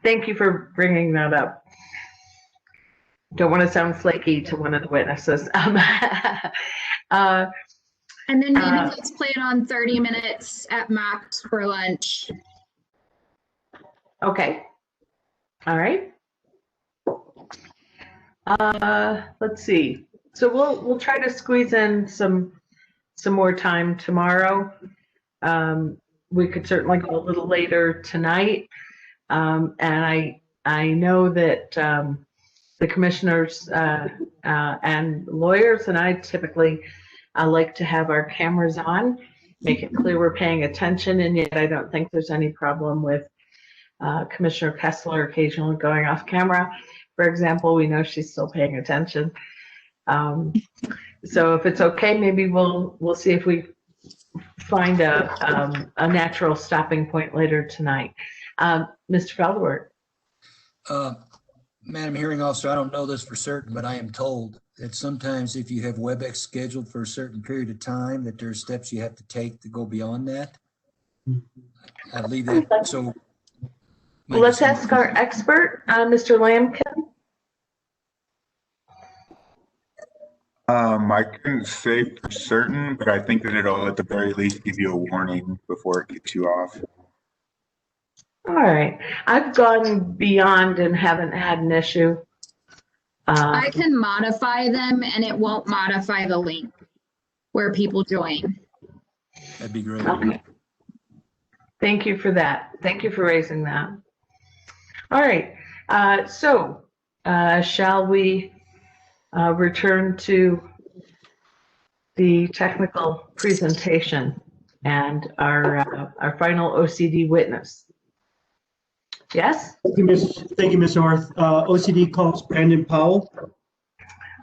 Thank you for bringing that up. Don't want to sound flaky to one of the witnesses. And then maybe let's plan on 30 minutes at max for lunch. Okay. All right. Let's see. So we'll try to squeeze in some more time tomorrow. we could certainly go a little later tonight. And I know that the commissioners and lawyers and I typically like to have our cameras on, make it clear we're paying attention, and yet I don't think there's any problem with Commissioner Kessler occasionally going off camera. For example, we know she's still paying attention. So if it's okay, maybe we'll see if we find a natural stopping point later tonight. Mr. Feldwart. Madam Hearing Officer, I don't know this for certain, but I am told that sometimes if you have WebEx scheduled for a certain period of time, that there are steps you have to take to go beyond that. I'll leave that. So well, let's ask our expert, Mr. Lamkin. I couldn't say for certain, but I think that it'll at the very least give you a warning before it kicks you off. All right. I've gone beyond and haven't had an issue. I can modify them and it won't modify the link where people join. That'd be great. Okay. Thank you for that. Thank you for raising that. All right. Shall we return to the technical presentation and our final OCD witness? Yes? Thank you, Ms. Orth. OCD calls Brandon Powell.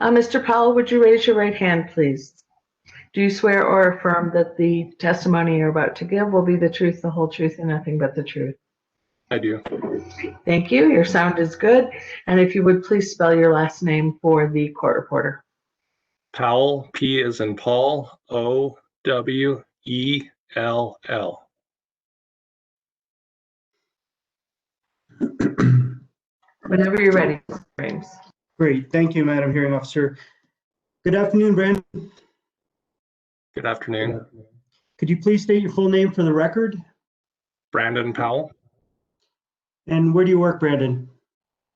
Mr. Powell, would you raise your right hand, please? Do you swear or affirm that the testimony you're about to give will be the truth, the whole truth, and nothing but the truth? I do. Thank you. Your sound is good. And if you would please spell your last name for the court reporter. Powell, P as in Paul, O-W-E-L-L. Whenever you're ready, James. Great. Thank you, Madam Hearing Officer. Good afternoon, Brandon. Good afternoon. Could you please state your full name for the record? Brandon Powell, And where do you work, Brandon?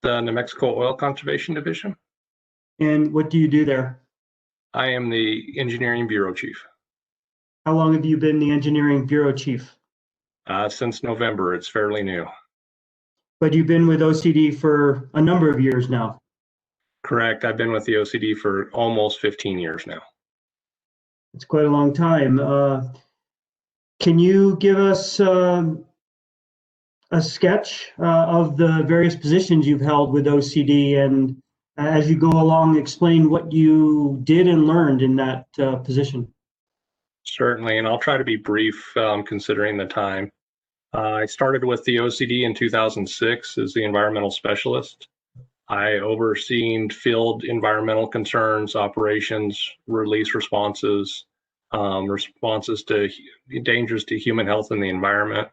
the New Mexico Oil Conservation Division. And what do you do there? I am the Engineering Bureau Chief. How long have you been the Engineering Bureau Chief? Since November, it's fairly new. But you've been with OCD for a number of years now. Correct. I've been with the OCD for almost 15 years now. It's quite a long time. Can you give us a sketch of the various positions you've held with OCD, and as you go along, explain what you did and learned in that position? Certainly, and I'll try to be brief considering the time. I started with the OCD in 2006 as the environmental specialist. I overseen field environmental concerns, operations, release responses, responses to dangers to human health and the environment.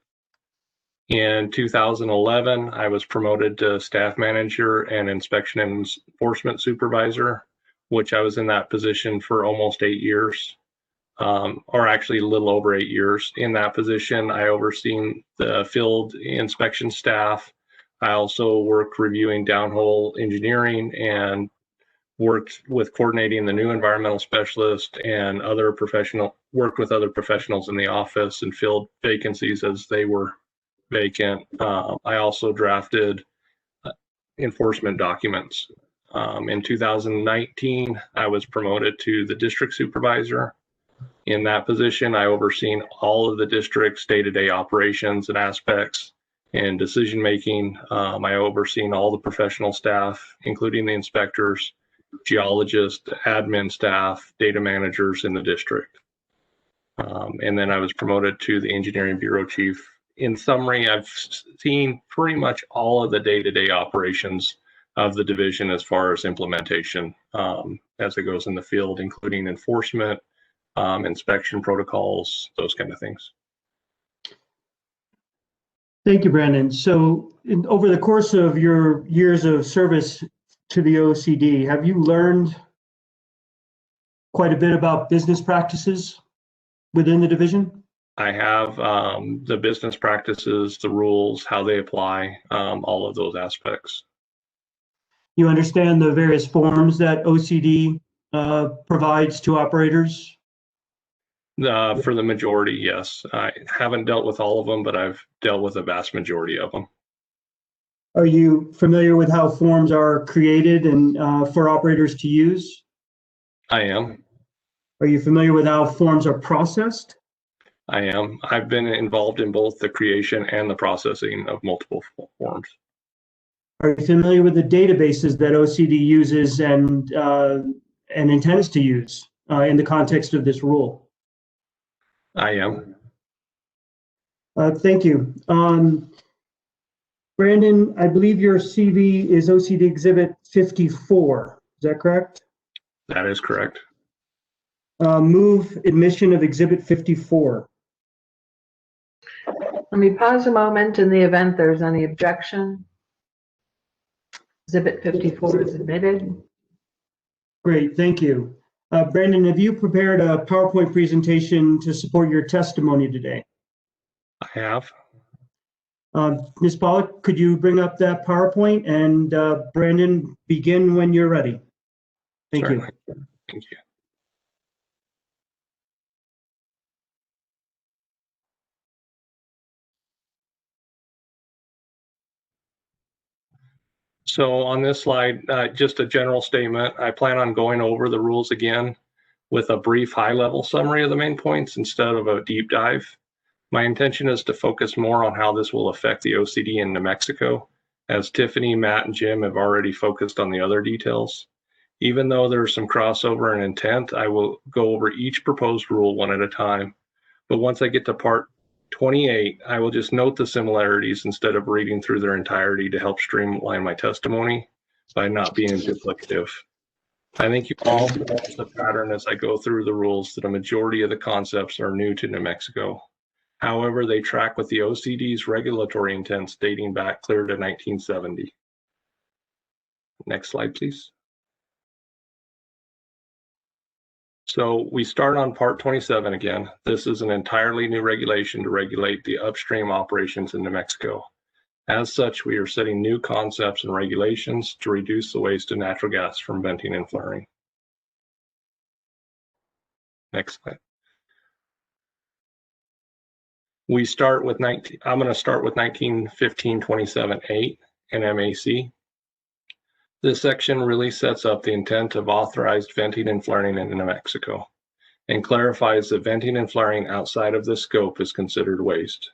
In 2011, I was promoted to staff manager and inspection and enforcement supervisor, which I was in that position for almost 8 years. Or actually a little over 8 years. In that position, I overseen the field inspection staff. I also worked reviewing downhole engineering and worked with coordinating the new environmental specialist and worked with other professionals in the office and filled vacancies as they were vacant. I also drafted enforcement documents. In 2019, I was promoted to the district supervisor. In that position, I overseen all of the district's day-to-day operations and aspects and decision-making. I overseen all the professional staff, including the inspectors, geologists, admin staff, data managers in the district. And then I was promoted to the engineering bureau chief. In summary, I've seen pretty much all of the day-to-day operations of the division as far as implementation as it goes in the field, including enforcement, inspection protocols, those kind of things. Thank you, Brandon. So over the course of your years of service to the OCD, have you learned quite a bit about business practices within the division? I have the business practices, the rules, how they apply, all of those aspects. You understand the various forms that OCD provides to operators? For the majority, yes. I haven't dealt with all of them, but I've dealt with a vast majority of them. Are you familiar with how forms are created and for operators to use? I am. Are you familiar with how forms are processed? I am. I've been involved in both the creation and the processing of multiple forms. Are you familiar with the databases that OCD uses and intends to use in the context of this rule? I am. Thank you. Brandon, I believe your CV is OCD Exhibit 54. Is that correct? That is correct. Move admission of Exhibit 54. Let me pause a moment in the event there's any objection. Exhibit 54 is admitted. Great, thank you. Brandon, have you prepared a PowerPoint presentation to support your testimony today? I have. Ms. Pollock, could you bring up that PowerPoint? And Brandon, begin when you're ready. Thank you. Thank you. So on this slide, just a general statement. I plan on going over the rules again with a brief high-level summary of the main points instead of a deep dive. My intention is to focus more on how this will affect the OCD in New Mexico, as Tiffany, Matt, and Jim have already focused on the other details. Even though there's some crossover in intent, I will go over each proposed rule one at a time. But once I get to part 28, I will just note the similarities instead of reading through their entirety to help streamline my testimony by not being duplicative. I think you all notice the pattern as I go through the rules that a majority of the concepts are new to New Mexico. However, they track with the OCD's regulatory intents dating back clear to 1970. Next slide, please. So we start on part 27 again. This is an entirely new regulation to regulate the upstream operations in New Mexico. As such, we are setting new concepts and regulations to reduce the waste of natural gas from venting and flaring. Next slide. We start with I'm going to start with 1915-27-8 and MAC. This section really sets up the intent of authorized venting and flaring in New Mexico and clarifies that venting and flaring outside of this scope is considered waste.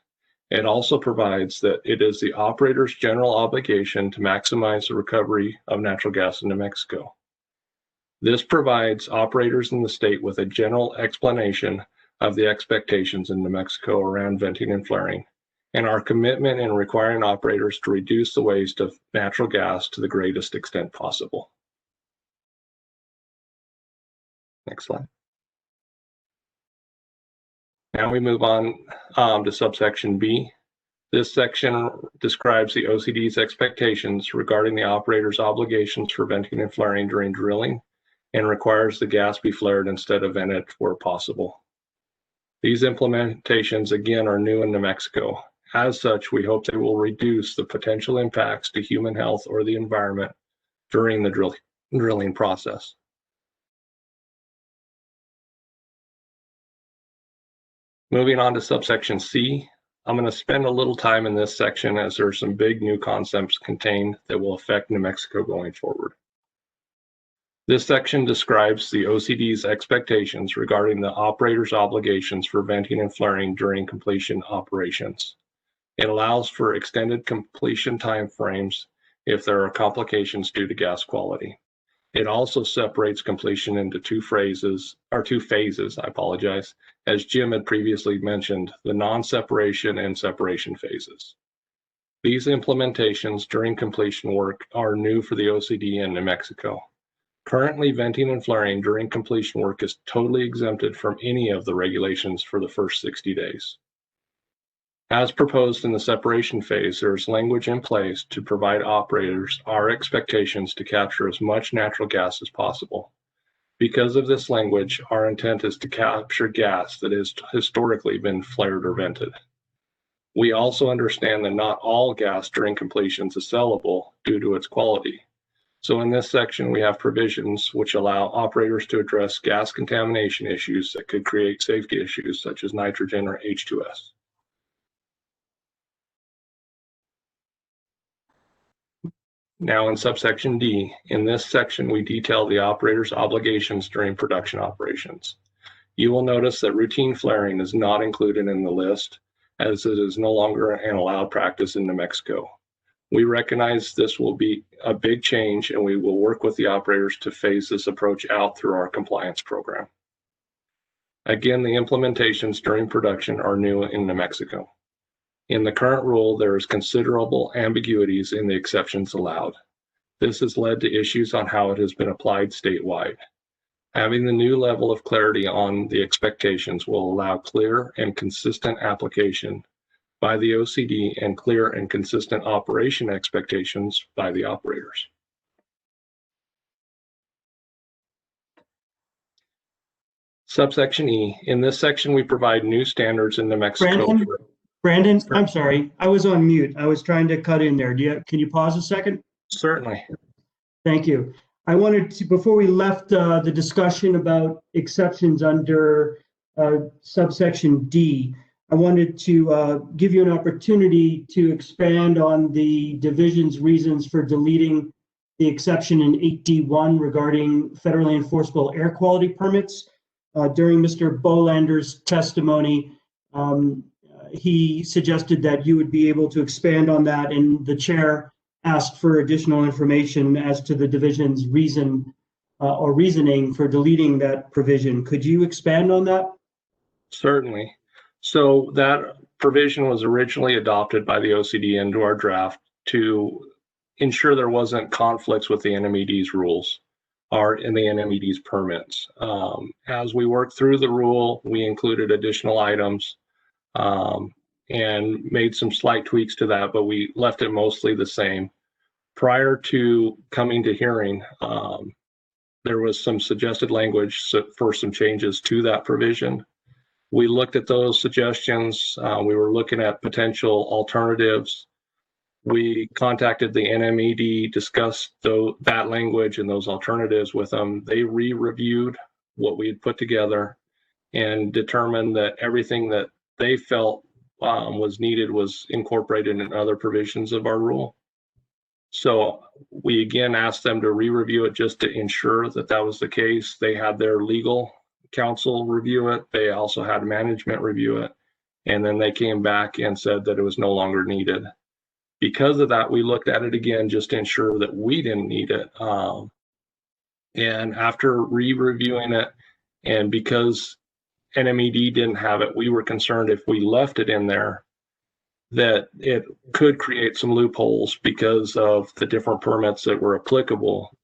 It also provides that it is the operator's general obligation to maximize the recovery of natural gas in New Mexico. This provides operators in the state with a general explanation of the expectations in New Mexico around venting and flaring, and our commitment in requiring operators to reduce the waste of natural gas to the greatest extent possible. Next slide. Now we move on to subsection B. This section describes the OCD's expectations regarding the operator's obligations for venting and flaring during drilling and requires the gas be flared instead of vented where possible. These implementations, again, are new in New Mexico. As such, we hope they will reduce the potential impacts to human health or the environment during the drilling process. Moving on to subsection C, I'm going to spend a little time in this section as there are some big new concepts contained that will affect New Mexico going forward. This section describes the OCD's expectations regarding the operator's obligations for venting and flaring during completion operations. It allows for extended completion timeframes if there are complications due to gas quality. It also separates completion into two phases, as Jim had previously mentioned, the non-separation and separation phases. These implementations during completion work are new for the OCD in New Mexico. Currently, venting and flaring during completion work is totally exempted from any of the regulations for the first 60 days. As proposed in the separation phase, there is language in place to provide operators our expectations to capture as much natural gas as possible. Because of this language, our intent is to capture gas that has historically been flared or vented. We also understand that not all gas during completions is sellable due to its quality. So in this section, we have provisions which allow operators to address gas contamination issues that could create safety issues such as nitrogen or H2S. Now in subsection D, in this section, we detail the operator's obligations during production operations. You will notice that routine flaring is not included in the list, as it is no longer an allowed practice in New Mexico. We recognize this will be a big change, and we will work with the operators to phase this approach out through our compliance program. Again, the implementations during production are new in New Mexico. In the current rule, there is considerable ambiguities in the exceptions allowed. This has led to issues on how it has been applied statewide. Having the new level of clarity on the expectations will allow clear and consistent application by the OCD and clear and consistent operation expectations by the operators. Subsection E, in this section, we provide new standards in New Mexico. Brandon, I'm sorry, I was on mute. I was trying to cut in there. Can you pause a second? Certainly. Thank you. I wanted to, before we left the discussion about exceptions under subsection D, I wanted to give you an opportunity to expand on the division's reasons for deleting the exception in 8D1 regarding federally enforceable air quality permits. During Mr. Bolander's testimony, he suggested that you would be able to expand on that, and the chair asked for additional information as to the division's reason or reasoning for deleting that provision. Could you expand on that? Certainly. So that provision was originally adopted by the OCD into our draft to ensure there wasn't conflicts with the NMED's rules or in the NMED's permits. As we worked through the rule, we included additional items and made some slight tweaks to that, but we left it mostly the same. Prior to coming to hearing, there was some suggested language for some changes to that provision. We looked at those suggestions. We were looking at potential alternatives. We contacted the NMED, discussed that language and those alternatives with them. They re-reviewed what we had put together and determined that everything that they felt was needed was incorporated in other provisions of our rule. So we again asked them to re-review it just to ensure that that was the case. They had their legal counsel review it. They also had management review it. And then they came back and said that it was no longer needed. Because of that, we looked at it again just to ensure that we didn't need it. And after re-reviewing it, and because NMED didn't have it, we were concerned if we left it in there that it could create some loopholes because of the different permits that were applicable.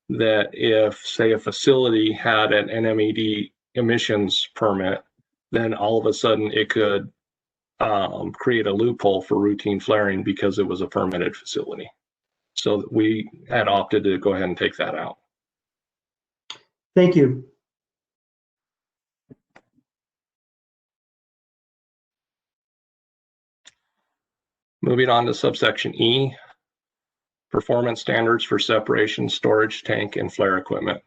That if, say, a facility had an NMED emissions permit, then all of a sudden it could create a loophole for routine flaring because it was a permitted facility. So we had opted to go ahead and take that out. Thank you. Moving on to subsection E, performance standards for separation, storage tank, and flare equipment.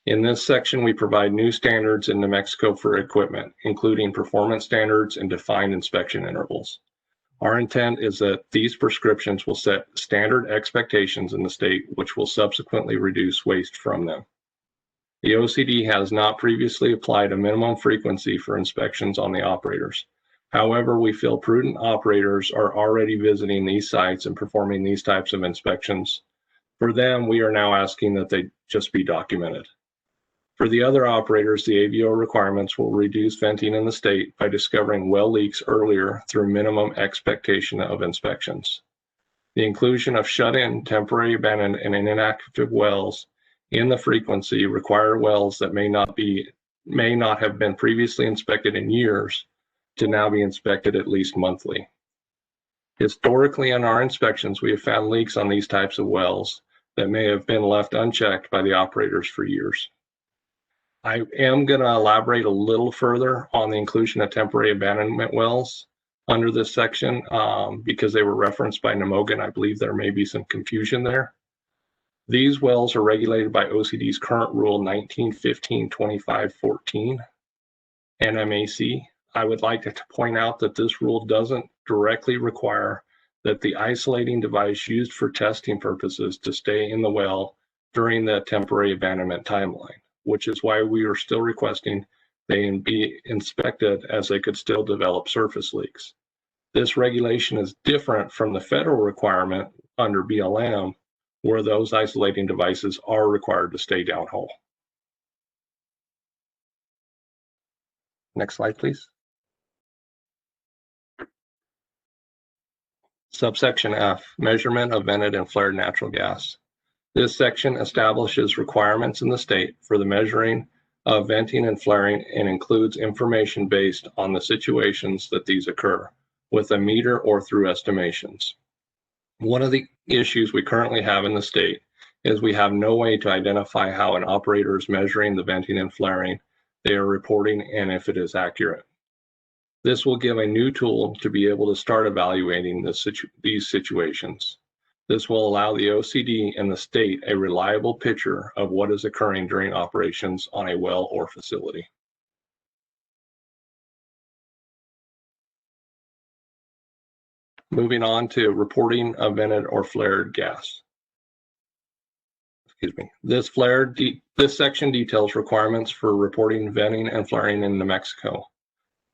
In this section, we provide new standards in New Mexico for equipment, including performance standards and defined inspection intervals. Our intent is that these prescriptions will set standard expectations in the state, which will subsequently reduce waste from them. The OCD has not previously applied a minimum frequency for inspections on the operators. However, we feel prudent operators are already visiting these sites and performing these types of inspections. For them, we are now asking that they just be documented. For the other operators, the AVO requirements will reduce venting in the state by discovering well leaks earlier through minimum expectation of inspections. The inclusion of shut-in, temporary abandoned, and inactive wells in the frequency require wells that may not have been previously inspected in years to now be inspected at least monthly. Historically, in our inspections, we have found leaks on these types of wells that may have been left unchecked by the operators for years. I am going to elaborate a little further on the inclusion of temporary abandonment wells under this section because they were referenced by Nemogan. I believe there may be some confusion there. These wells are regulated by OCD's current rule 1915-2514 NMAC. I would like to point out that this rule doesn't directly require that the isolating device used for testing purposes to stay in the well during the temporary abandonment timeline, which is why we are still requesting they be inspected, as they could still develop surface leaks. This regulation is different from the federal requirement under BLM, where those isolating devices are required to stay downhole. Next slide, please. Subsection F, measurement of vented and flared natural gas. This section establishes requirements in the state for the measuring of venting and flaring and includes information based on the situations that these occur, with a meter or through estimations. One of the issues we currently have in the state is we have no way to identify how an operator is measuring the venting and flaring they are reporting and if it is accurate. This will give a new tool to be able to start evaluating these situations. This will allow the OCD and the state a reliable picture of what is occurring during operations on a well or facility. Moving on to reporting of vented or flared gas. Excuse me. This section details requirements for reporting venting and flaring in New Mexico.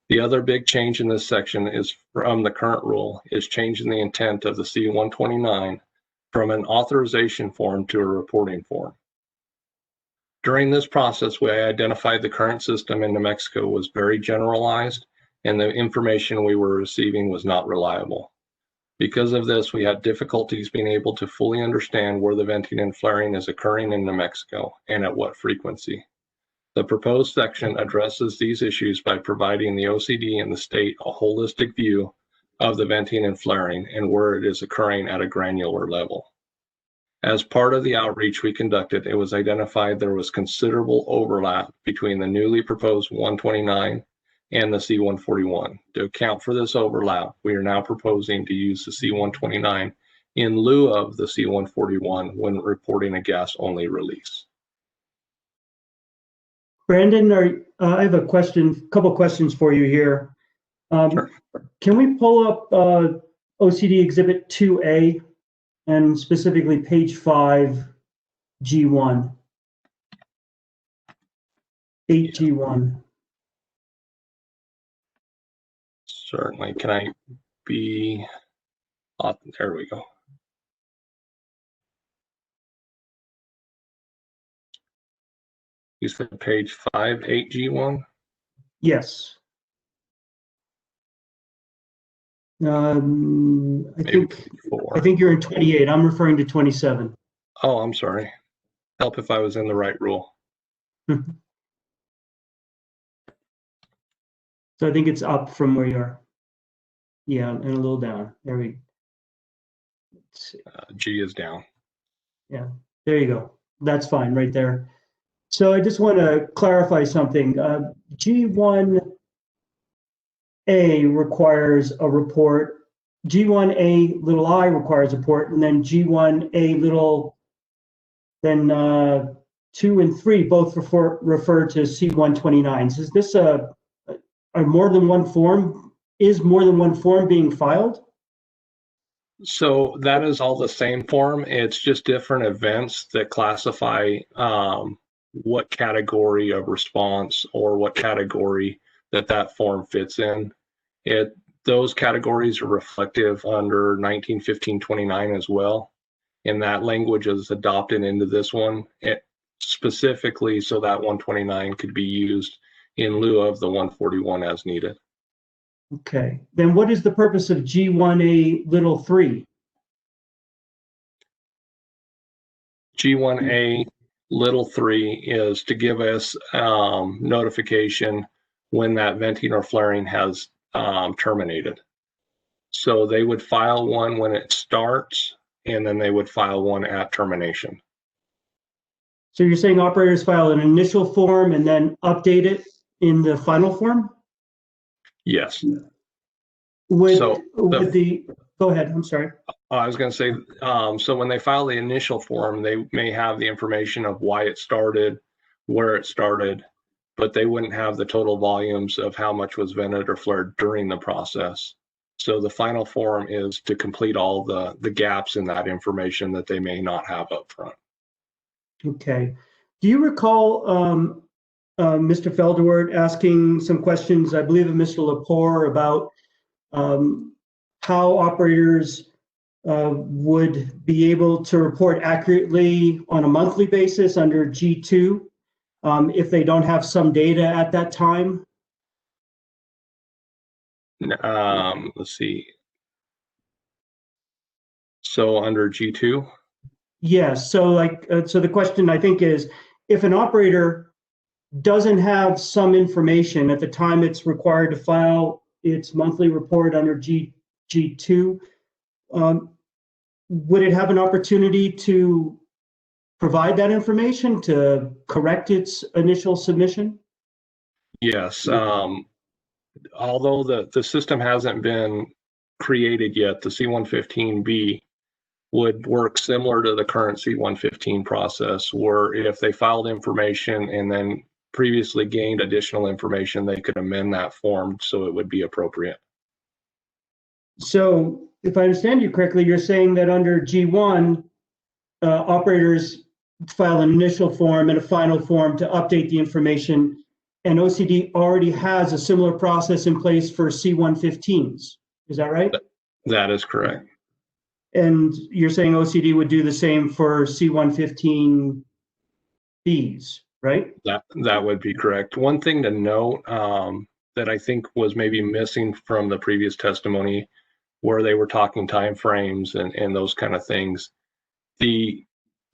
The other big change in this section is from the current rule is changing the intent of the C-129 from an authorization form to a reporting form. During this process, we identified the current system in New Mexico was very generalized and the information we were receiving was not reliable. Because of this, we had difficulties being able to fully understand where the venting and flaring is occurring in New Mexico and at what frequency. The proposed section addresses these issues by providing the OCD and the state a holistic view of the venting and flaring and where it is occurring at a granular level. As part of the outreach we conducted, it was identified there was considerable overlap between the newly proposed 129 and the C-141. To account for this overlap, we are now proposing to use the C-129 in lieu of the C-141 when reporting a gas-only release. Brandon, I have a couple questions for you here. Sure. Can we pull up OCD Exhibit 2A and specifically page 5, G1, 8G1? Certainly. Can I be, there we go. You said page 5, 8G1? Yes. I think you're in 28. I'm referring to 27. Oh, I'm sorry. Help if I was in the right rule. So I think it's up from where you are. Yeah, and a little down. There we go. G is down. Yeah, there you go. That's fine right there. So I just want to clarify something. G1A requires a report. G1A little I requires a report, and then G1A little, then 2 and 3 both refer to C-129s. Is this a more than one form? Is more than one form being filed? So that is all the same form. It's just different events that classify what category of response or what category that form fits in. Those categories are reflective under 1915-29 as well. And that language is adopted into this one specifically so that 129 could be used in lieu of the 141 as needed. Okay, then what is the purpose of G1A little 3? G1A little 3 is to give us notification when that venting or flaring has terminated. So they would file one when it starts, and then they would file one at termination. So you're saying operators file an initial form and then update it in the final form? Yes. Go ahead, I'm sorry. I was going to say, so when they file the initial form, they may have the information of why it started, where it started, but they wouldn't have the total volumes of how much was vented or flared during the process. So the final form is to complete all the gaps in that information that they may not have up front. Okay. Do you recall Mr. Feldwart asking some questions, I believe of Mr. Lepore, about how operators would be able to report accurately on a monthly basis under G2 if they don't have some data at that time? Let's see. So under G2? Yes. So so the question I think is, if an operator doesn't have some information at the time it's required to file its monthly report under G2, would it have an opportunity to provide that information to correct its initial submission? Yes. Although the system hasn't been created yet, the C115B would work similar to the current C115 process, where if they filed information and then previously gained additional information, they could amend that form so it would be appropriate. So if I understand you correctly, you're saying that under G1, operators file an initial form and a final form to update the information, and OCD already has a similar process in place for C115s. Is that right? That is correct. And you're saying OCD would do the same for C115Bs, right? That would be correct. One thing to note that I think was maybe missing from the previous testimony, where they were talking timeframes and those kind of things, the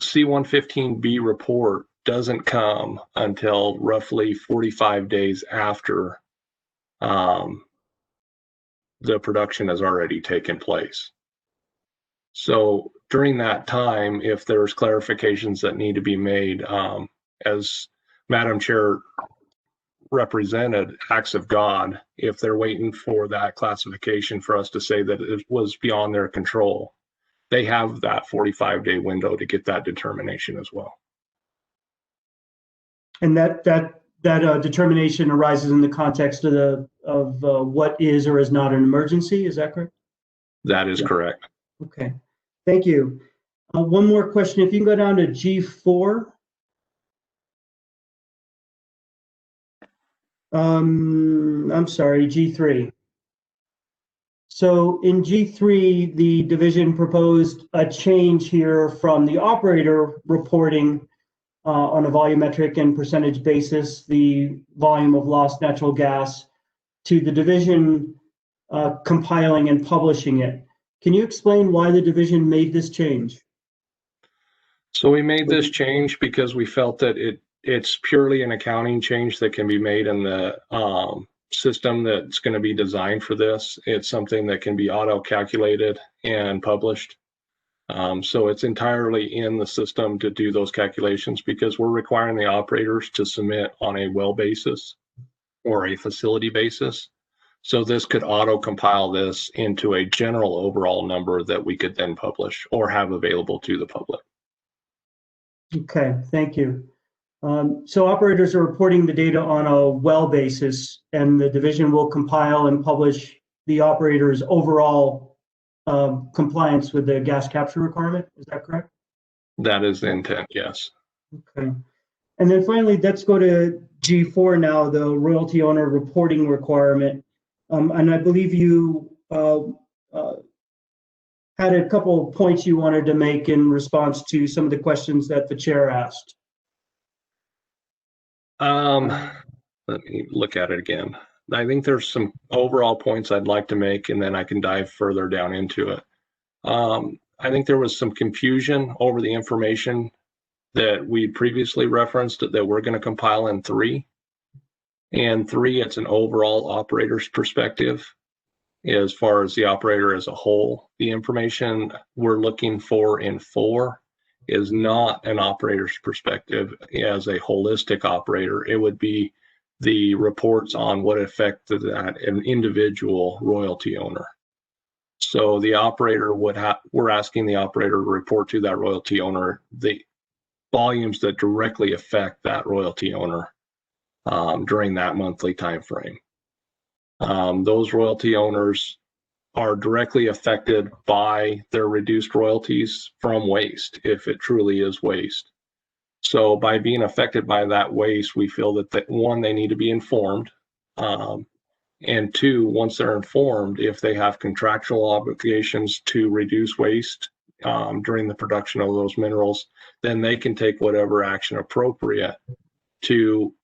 C115B report doesn't come until roughly 45 days after the production has already taken place. So during that time, if there's clarifications that need to be made, as Madam Chair represented, acts of God, if they're waiting for that classification for us to say that it was beyond their control, they have that 45-day window to get that determination as well. And that determination arises in the context of what is or is not an emergency. Is that correct? That is correct. Okay, thank you. One more question. If you can go down to G4. I'm sorry, G3. So in G3, the division proposed a change here from the operator reporting on a volumetric and percentage basis the volume of lost natural gas to the division compiling and publishing it. Can you explain why the division made this change? So we made this change because we felt that it's purely an accounting change that can be made in the system that's going to be designed for this. It's something that can be auto-calculated and published. So it's entirely in the system to do those calculations, because we're requiring the operators to submit on a well basis or a facility basis. So this could auto-compile this into a general overall number that we could then publish or have available to the public. Okay, thank you. So operators are reporting the data on a well basis, and the division will compile and publish the operator's overall compliance with the gas capture requirement. Is that correct? That is the intent, yes. Okay. And then finally, let's go to G4 now, the royalty owner reporting requirement. And I believe you had a couple of points you wanted to make in response to some of the questions that the chair asked. Let me look at it again. I think there's some overall points I'd like to make, and then I can dive further down into it. I think there was some confusion over the information that we previously referenced that we're going to compile in 3. And 3, it's an overall operator's perspective as far as the operator as a whole. The information we're looking for in 4 is not an operator's perspective as a holistic operator. It would be the reports on what affected that an individual royalty owner. So the operator we're asking the operator to report to that royalty owner the volumes that directly affect that royalty owner during that monthly time frame. Those royalty owners are directly affected by their reduced royalties from waste, if it truly is waste. So by being affected by that waste, we feel that one, they need to be informed. And two, once they're informed, if they have contractual obligations to reduce waste during the production of those minerals, then they can take whatever action appropriate to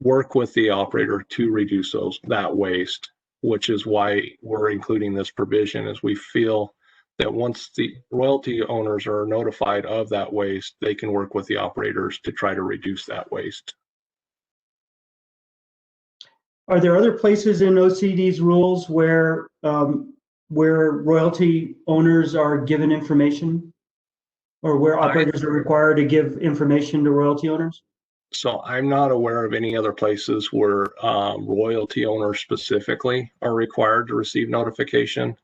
work with the operator to reduce that waste, which is why we're including this provision, as we feel that once the royalty owners are notified of that waste, they can work with the operators to try to reduce that waste. Are there other places in OCD's rules where royalty owners are given information, or where operators are required to give information to royalty owners? So I'm not aware of any other places where royalty owners specifically are required to receive notification.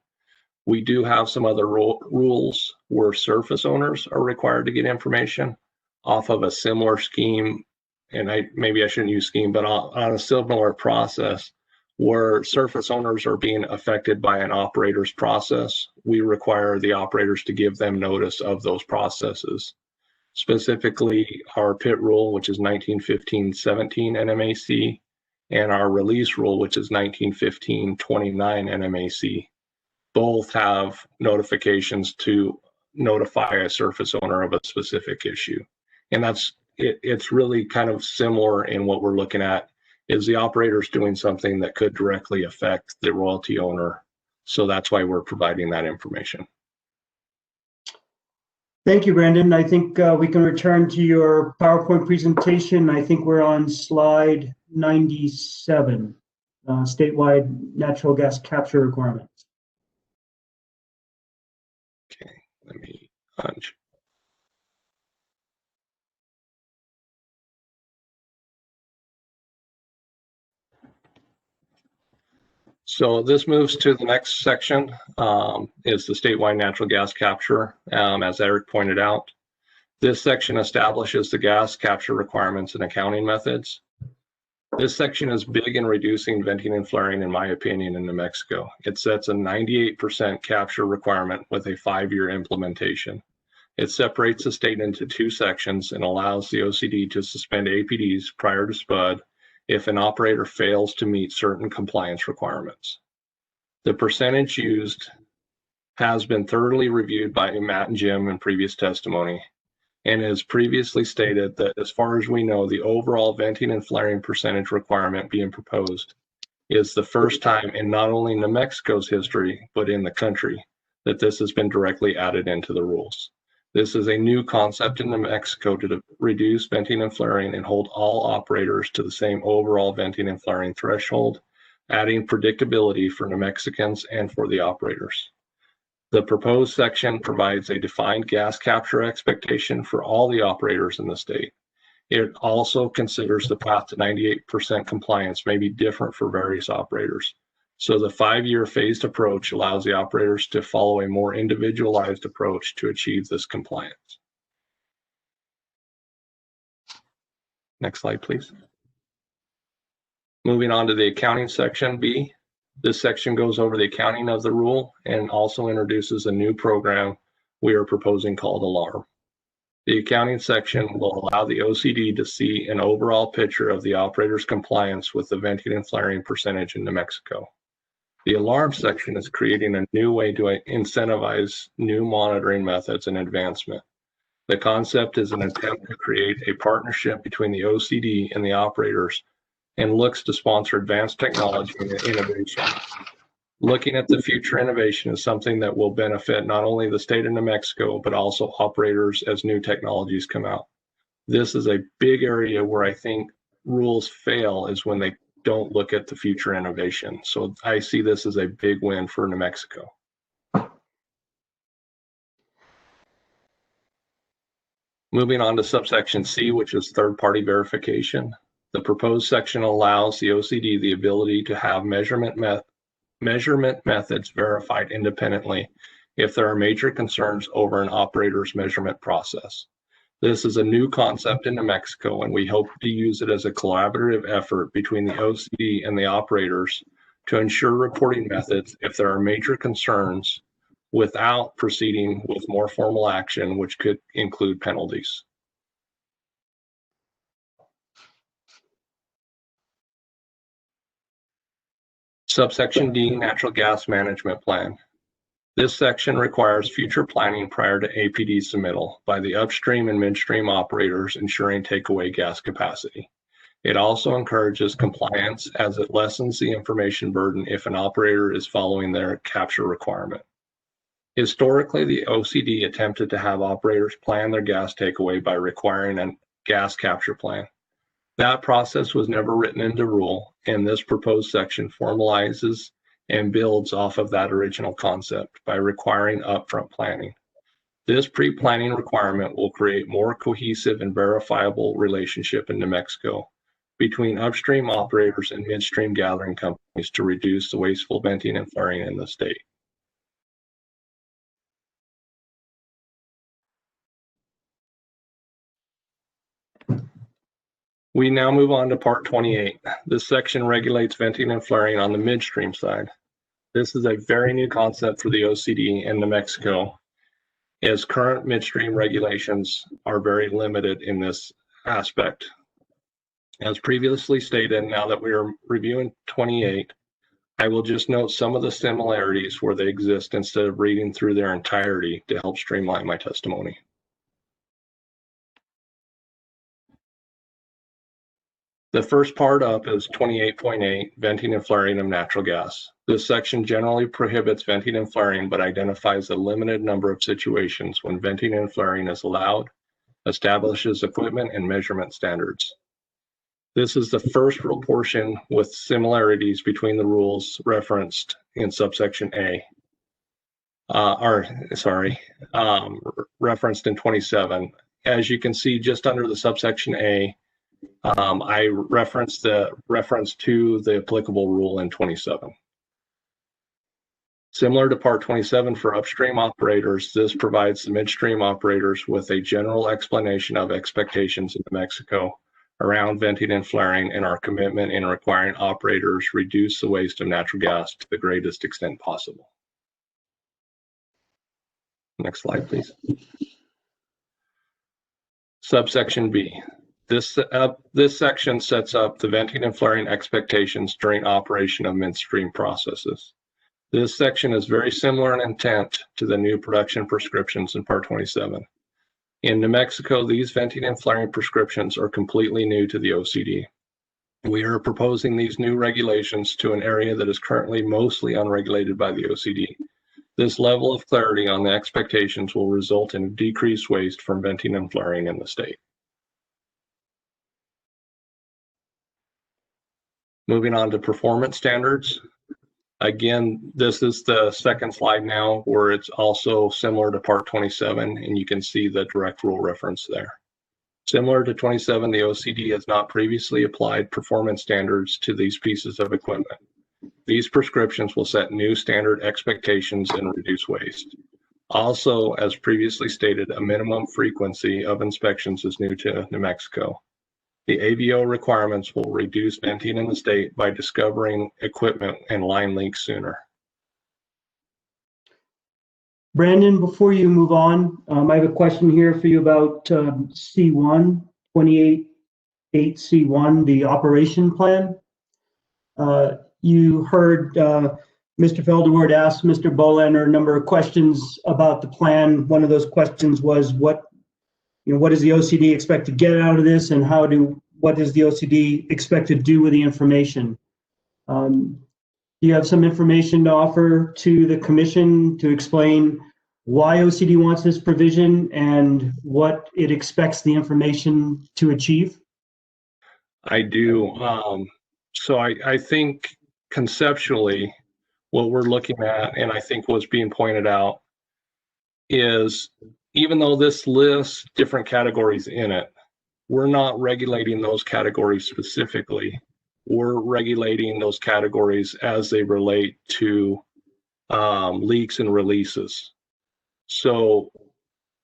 We do have some other rules where surface owners are required to get information off of a similar scheme, and maybe I shouldn't use scheme, but on a similar process where surface owners are being affected by an operator's process. We require the operators to give them notice of those processes. Specifically, our pit rule, which is 1915-17 NMAC, and our release rule, which is 1915-29 NMAC. Both have notifications to notify a surface owner of a specific issue. And it's really kind of similar in what we're looking at is the operators doing something that could directly affect the royalty owner. So that's why we're providing that information. Thank you, Brandon. I think we can return to your PowerPoint presentation. I think we're on slide 97, statewide natural gas capture requirements. Okay, let me punch. So this moves to the next section, is the statewide natural gas capture, as Eric pointed out. This section establishes the gas capture requirements and accounting methods. This section is big in reducing venting and flaring, in my opinion, in New Mexico. It sets a 98% capture requirement with a 5-year implementation. It separates the state into 2 sections and allows the OCD to suspend APDs prior to SPUD if an operator fails to meet certain compliance requirements. The percentage used has been thoroughly reviewed by Matt and Jim in previous testimony, and as previously stated that as far as we know, the overall venting and flaring percentage requirement being proposed is the first time in not only New Mexico's history, but in the country, that this has been directly added into the rules. This is a new concept in New Mexico to reduce venting and flaring and hold all operators to the same overall venting and flaring threshold, adding predictability for New Mexicans and for the operators. The proposed section provides a defined gas capture expectation for all the operators in the state. It also considers the path to 98% compliance may be different for various operators. So the 5-year phased approach allows the operators to follow a more individualized approach to achieve this compliance. Next slide, please. Moving on to the accounting section B. This section goes over the accounting of the rule and also introduces a new program we are proposing called Alarm. The accounting section will allow the OCD to see an overall picture of the operator's compliance with the venting and flaring percentage in New Mexico. The alarm section is creating a new way to incentivize new monitoring methods and advancement. The concept is an attempt to create a partnership between the OCD and the operators and looks to sponsor advanced technology and innovation. Looking at the future innovation is something that will benefit not only the state of New Mexico, but also operators as new technologies come out. This is a big area where I think rules fail is when they don't look at the future innovation. So I see this as a big win for New Mexico. Moving on to subsection C, which is third-party verification. The proposed section allows the OCD the ability to have measurement measurement methods verified independently if there are major concerns over an operator's measurement process. This is a new concept in New Mexico, and we hope to use it as a collaborative effort between the OCD and the operators to ensure reporting methods if there are major concerns without proceeding with more formal action, which could include penalties. Subsection D, Natural Gas Management Plan. This section requires future planning prior to APD submittal by the upstream and midstream operators ensuring takeaway gas capacity. It also encourages compliance as it lessens the information burden if an operator is following their capture requirement. Historically, the OCD attempted to have operators plan their gas takeaway by requiring a gas capture plan. That process was never written into rule, and this proposed section formalizes and builds off of that original concept by requiring upfront planning. This pre-planning requirement will create more cohesive and verifiable relationship in New Mexico between upstream operators and midstream gathering companies to reduce the wasteful venting and flaring in the state. We now move on to Part 28. This section regulates venting and flaring on the midstream side. This is a very new concept for the OCD in New Mexico, as current midstream regulations are very limited in this aspect. As previously stated, now that we are reviewing 28, I will just note some of the similarities where they exist instead of reading through their entirety to help streamline my testimony. The first part up is 28.8, venting and flaring of natural gas. This section generally prohibits venting and flaring, but identifies a limited number of situations when venting and flaring is allowed, establishes equipment and measurement standards. This is the first rule portion with similarities between the rules referenced in subsection A. Referenced in 27. As you can see, just under the subsection A, I referenced the reference to the applicable rule in 27. Similar to Part 27 for upstream operators, this provides the midstream operators with a general explanation of expectations in New Mexico around venting and flaring and our commitment in requiring operators reduce the waste of natural gas to the greatest extent possible. Next slide, please. Subsection B. This section sets up the venting and flaring expectations during operation of midstream processes. This section is very similar in intent to the new production prescriptions in Part 27. In New Mexico, these venting and flaring prescriptions are completely new to the OCD. We are proposing these new regulations to an area that is currently mostly unregulated by the OCD. This level of clarity on the expectations will result in decreased waste from venting and flaring in the state. Moving on to performance standards. Again, this is the second slide now where it's also similar to Part 27, and you can see the direct rule reference there. Similar to 27, the OCD has not previously applied performance standards to these pieces of equipment. These prescriptions will set new standard expectations and reduce waste. Also, as previously stated, a minimum frequency of inspections is new to New Mexico. The AVO requirements will reduce venting in the state by discovering equipment and line leaks sooner. Brandon, before you move on, I have a question here for you about C1, 28.8C1, the operation plan. You heard Mr. Felderword ask Mr. Bolander a number of questions about the plan. One of those questions was what does the OCD expect to get out of this, and what does the OCD expect to do with the information? Do you have some information to offer to the commission to explain why OCD wants this provision and what it expects the information to achieve? I do. So I think conceptually what we're looking at, and I think what's being pointed out, is even though this lists different categories in it, we're not regulating those categories specifically. we're regulating those categories as they relate to leaks and releases. So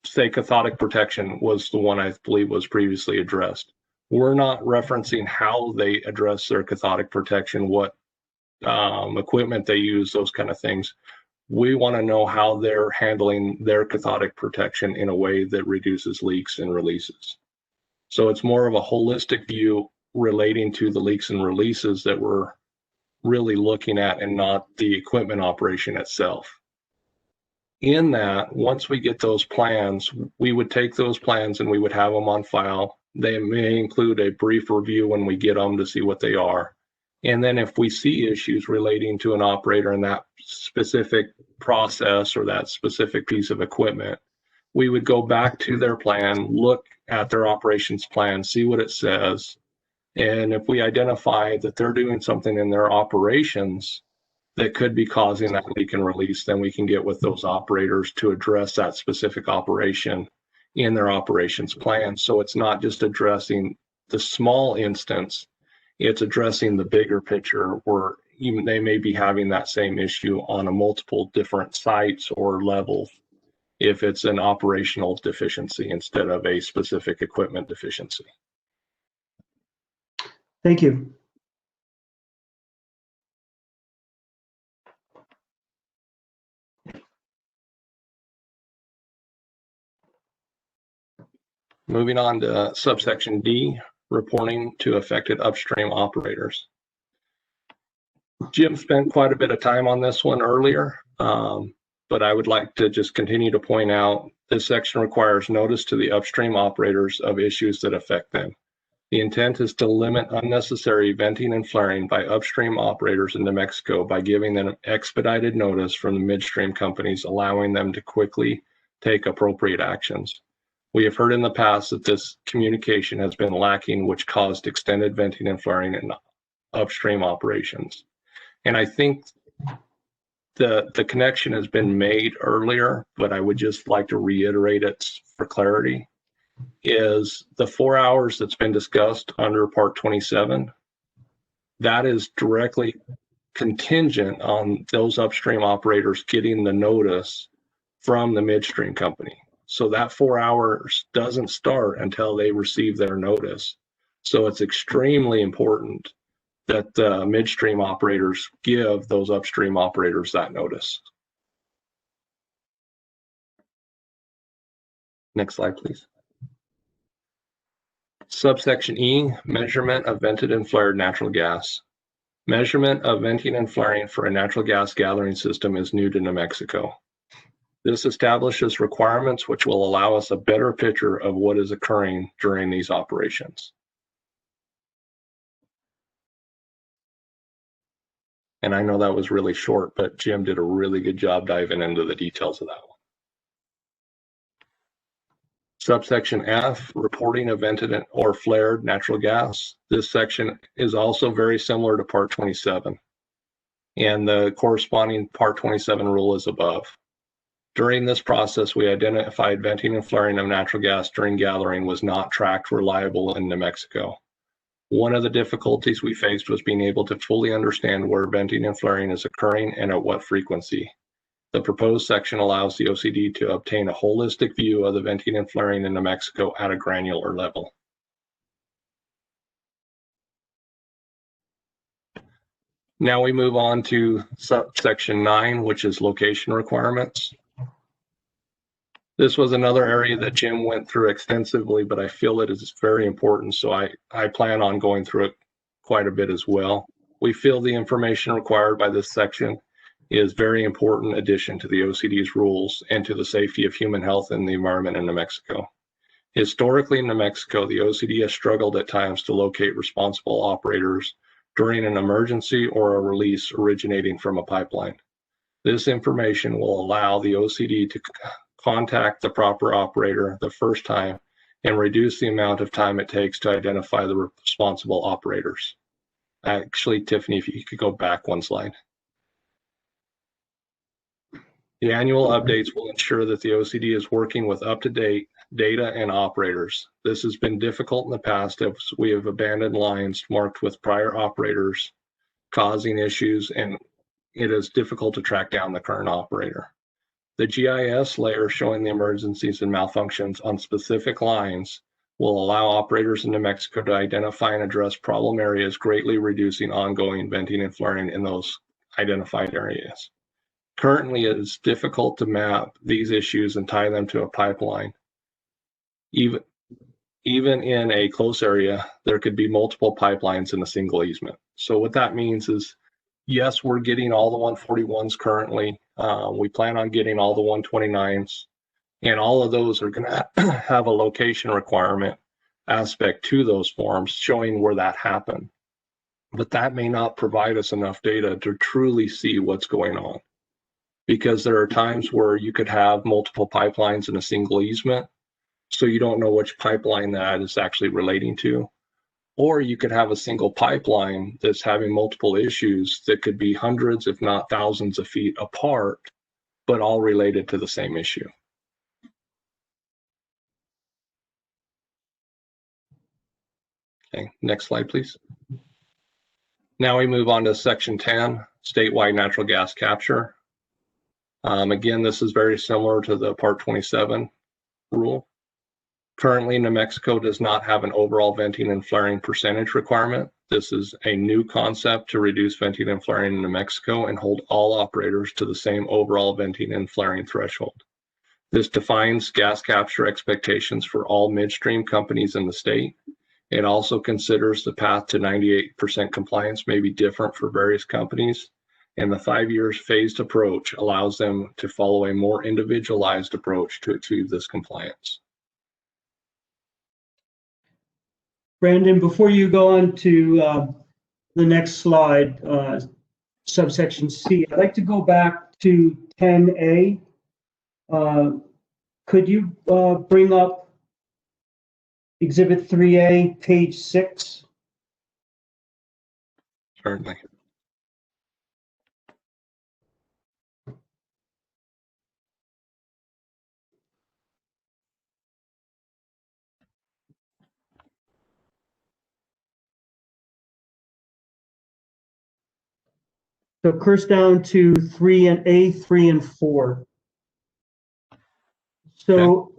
say cathodic protection was the one I believe was previously addressed. We're not referencing how they address their cathodic protection, what equipment they use, those kind of things. We want to know how they're handling their cathodic protection in a way that reduces leaks and releases. So it's more of a holistic view relating to the leaks and releases that we're really looking at, and not the equipment operation itself. In that, once we get those plans, we would take those plans and we would have them on file. They may include a brief review when we get them to see what they are. And then if we see issues relating to an operator in that specific process or that specific piece of equipment, we would go back to their plan, look at their operations plan, see what it says. And if we identify that they're doing something in their operations that could be causing that leak and release, then we can get with those operators to address that specific operation in their operations plan. So it's not just addressing the small instance, it's addressing the bigger picture where even they may be having that same issue on a multiple different sites or levels if it's an operational deficiency instead of a specific equipment deficiency. Thank you. Moving on to subsection D, reporting to affected upstream operators. Jim spent quite a bit of time on this one earlier, but I would like to just continue to point out this section requires notice to the upstream operators of issues that affect them. The intent is to limit unnecessary venting and flaring by upstream operators in New Mexico by giving them expedited notice from the midstream companies, allowing them to quickly take appropriate actions. We have heard in the past that this communication has been lacking, which caused extended venting and flaring in upstream operations. And I think the connection has been made earlier, but I would just like to reiterate it for clarity, is the 4 hours that's been discussed under Part 27, that is directly contingent on those upstream operators getting the notice from the midstream company. So that 4 hours doesn't start until they receive their notice. So it's extremely important that the midstream operators give those upstream operators that notice. Next slide, please. Subsection E, measurement of vented and flared natural gas. Measurement of venting and flaring for a natural gas gathering system is new to New Mexico. This establishes requirements which will allow us a better picture of what is occurring during these operations. And I know that was really short, but Jim did a really good job diving into the details of that one. Subsection F, reporting of vented or flared natural gas. This section is also very similar to Part 27, and the corresponding Part 27 rule is above. During this process, we identified venting and flaring of natural gas during gathering was not tracked reliable in New Mexico. One of the difficulties we faced was being able to fully understand where venting and flaring is occurring and at what frequency. The proposed section allows the OCD to obtain a holistic view of the venting and flaring in New Mexico at a granular level. Now we move on to subsection 9, which is location requirements. This was another area that Jim went through extensively, but I feel it is very important, so I plan on going through it quite a bit as well. We feel the information required by this section is very important addition to the OCD's rules and to the safety of human health and the environment in New Mexico. Historically in New Mexico, the OCD has struggled at times to locate responsible operators during an emergency or a release originating from a pipeline. This information will allow the OCD to contact the proper operator the first time and reduce the amount of time it takes to identify the responsible operators. Actually, Tiffany, if you could go back one slide. The annual updates will ensure that the OCD is working with up-to-date, data and operators. This has been difficult in the past as we have abandoned lines marked with prior operators causing issues, and it is difficult to track down the current operator. The GIS layer showing the emergencies and malfunctions on specific lines will allow operators in New Mexico to identify and address problem areas, greatly reducing ongoing venting and flaring in those identified areas. Currently, it is difficult to map these issues and tie them to a pipeline. Even in a close area, there could be multiple pipelines in a single easement. So what that means is, yes, we're getting all the 141s currently. We plan on getting all the 129s, and all of those are going to have a location requirement aspect to those forms showing where that happened. But that may not provide us enough data to truly see what's going on, because there are times where you could have multiple pipelines in a single easement, so you don't know which pipeline that is actually relating to. Or you could have a single pipeline that's having multiple issues that could be hundreds, if not thousands of feet apart, but all related to the same issue. Okay, next slide, please. Now we move on to section 10, statewide natural gas capture. Again, this is very similar to the Part 27 rule. Currently, New Mexico does not have an overall venting and flaring percentage requirement. This is a new concept to reduce venting and flaring in New Mexico and hold all operators to the same overall venting and flaring threshold. This defines gas capture expectations for all midstream companies in the state. It also considers the path to 98% compliance may be different for various companies, and the 5 years phased approach allows them to follow a more individualized approach to achieve this compliance. Brandon, before you go on to the next slide, subsection C, I'd like to go back to 10A. Could you bring up Exhibit 3A, page 6? Certainly. So it occurs down to 3 and A, 3 and 4. So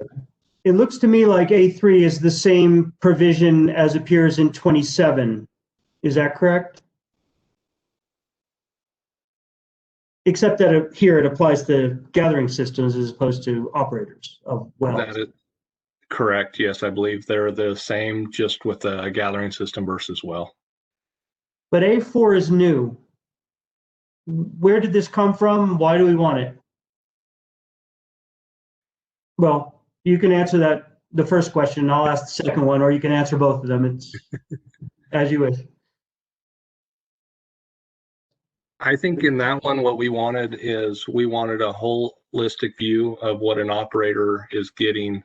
it looks to me like A3 is the same provision as appears in 27. Is that correct? Except that here it applies to gathering systems as opposed to operators of wells. That is correct. Yes, I believe they're the same, just with a gathering system versus well. But A4 is new. Where did this come from? Why do we want it? Well, you can answer that, the first question, and I'll ask the second one, or you can answer both of them. It's as you wish. I think in that one, what we wanted is we wanted a holistic view of what an operator is getting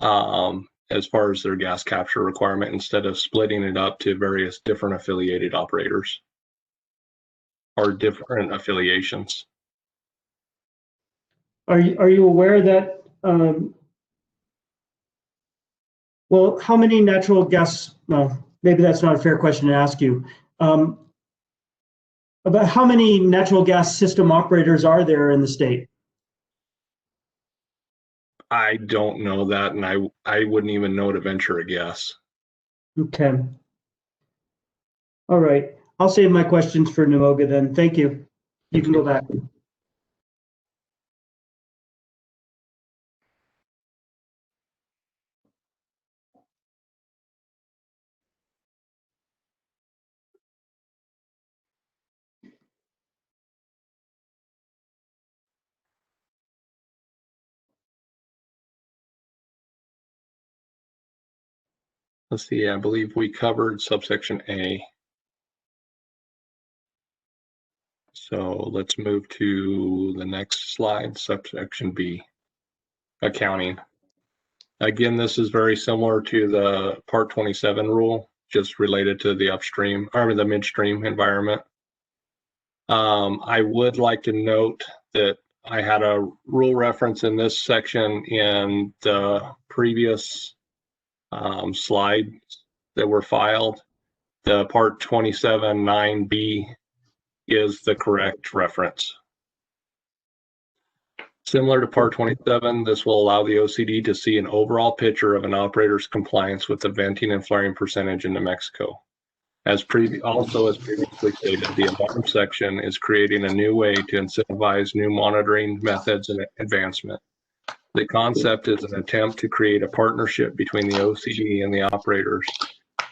as far as their gas capture requirement, instead of splitting it up to various different affiliated operators or different affiliations. Are you aware that, well, how many natural gas, well, maybe that's not a fair question to ask you. About how many natural gas system operators are there in the state? I don't know that, and I wouldn't even know to venture a guess. Okay. All right. I'll save my questions for Namoga then. Thank you. You can go back. Let's see, I believe we covered subsection A. So let's move to the next slide, subsection B, accounting. Again, this is very similar to the Part 27 rule, just related to the upstream or the midstream environment. I would like to note that I had a rule reference in this section in the previous slides that were filed. The part 27.9B is the correct reference. Similar to part 27, this will allow the OCD to see an overall picture of an operator's compliance with the venting and flaring percentage in New Mexico. As previously stated, the alarm section is creating a new way to incentivize new monitoring methods and advancement. The concept is an attempt to create a partnership between the OCD and the operators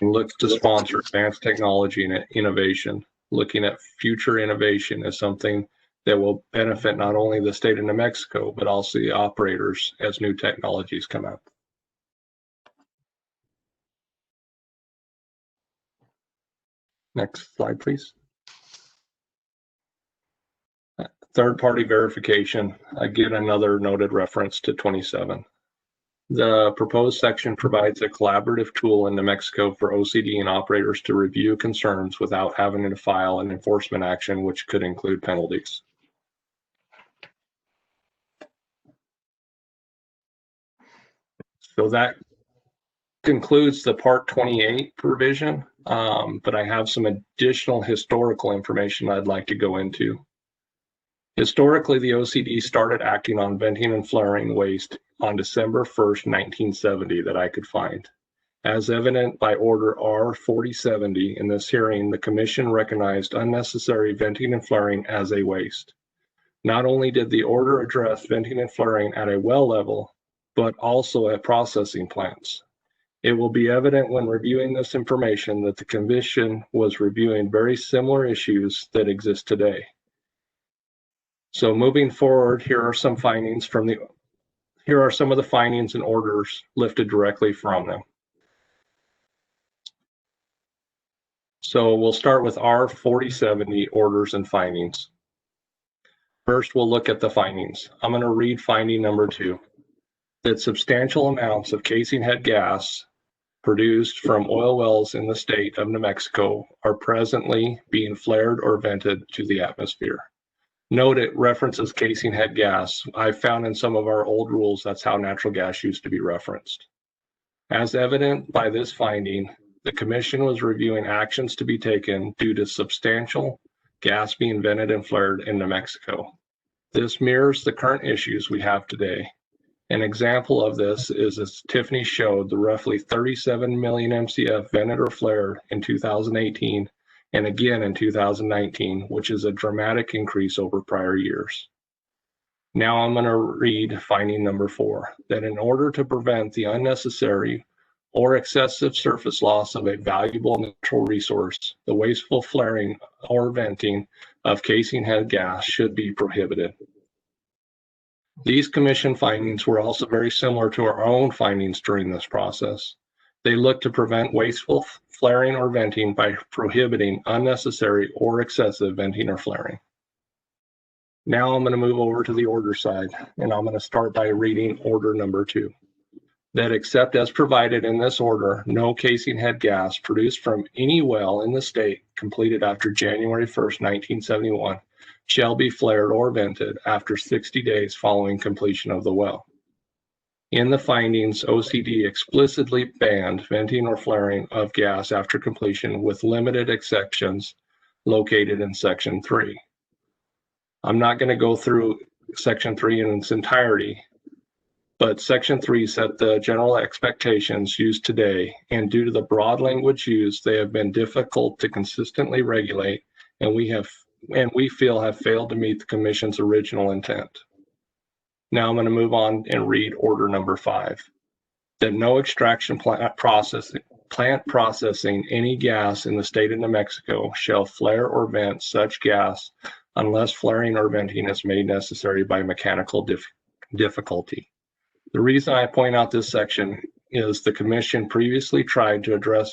and looks to sponsor advanced technology and innovation. Looking at future innovation as something that will benefit not only the state of New Mexico, but also the operators as new technologies come out. Next slide, please. Third-party verification, again, another noted reference to 27. The proposed section provides a collaborative tool in New Mexico for OCD and operators to review concerns without having to file an enforcement action, which could include penalties. So that concludes the Part 28 provision, but I have some additional historical information I'd like to go into. Historically, the OCD started acting on venting and flaring waste on December 1st, 1970 that I could find. As evident by Order R-4070 in this hearing, the Commission recognized unnecessary venting and flaring as a waste. Not only did the order address venting and flaring at a well level, but also at processing plants. It will be evident when reviewing this information that the Commission was reviewing very similar issues that exist today. So moving forward, here are some of the findings and orders lifted directly from them. So we'll start with R-4070 orders and findings. First, we'll look at the findings. I'm going to read finding number 2, that substantial amounts of casing head gas produced from oil wells in the state of New Mexico are presently being flared or vented to the atmosphere. Note it references casing head gas. I found in some of our old rules that's how natural gas used to be referenced. As evident by this finding, the Commission was reviewing actions to be taken due to substantial gas being vented and flared in New Mexico. This mirrors the current issues we have today. An example of this is, as Tiffany showed, the roughly 37 million MCF vented or flared in 2018 and again in 2019, which is a dramatic increase over prior years. Now I'm going to read finding number 4, that in order to prevent the unnecessary or excessive surface loss of a valuable natural resource, the wasteful flaring or venting of casing head gas should be prohibited. These Commission findings were also very similar to our own findings during this process. They look to prevent wasteful flaring or venting by prohibiting unnecessary or excessive venting or flaring. Now I'm going to move over to the order side, and I'm going to start by reading order number 2. That except as provided in this order, no casing head gas produced from any well in the state completed after January 1st, 1971 shall be flared or vented after 60 days following completion of the well. In the findings, OCD explicitly banned venting or flaring of gas after completion with limited exceptions located in Section 3. I'm not going to go through Section 3 in its entirety, but Section 3 set the general expectations used today, and due to the broad language used, they have been difficult to consistently regulate, and we feel have failed to meet the Commission's original intent. Now I'm going to move on and read order number 5, that no extraction plant processing any gas in the state of New Mexico shall flare or vent such gas unless flaring or venting is made necessary by mechanical difficulty. The reason I point out this section is the Commission previously tried to address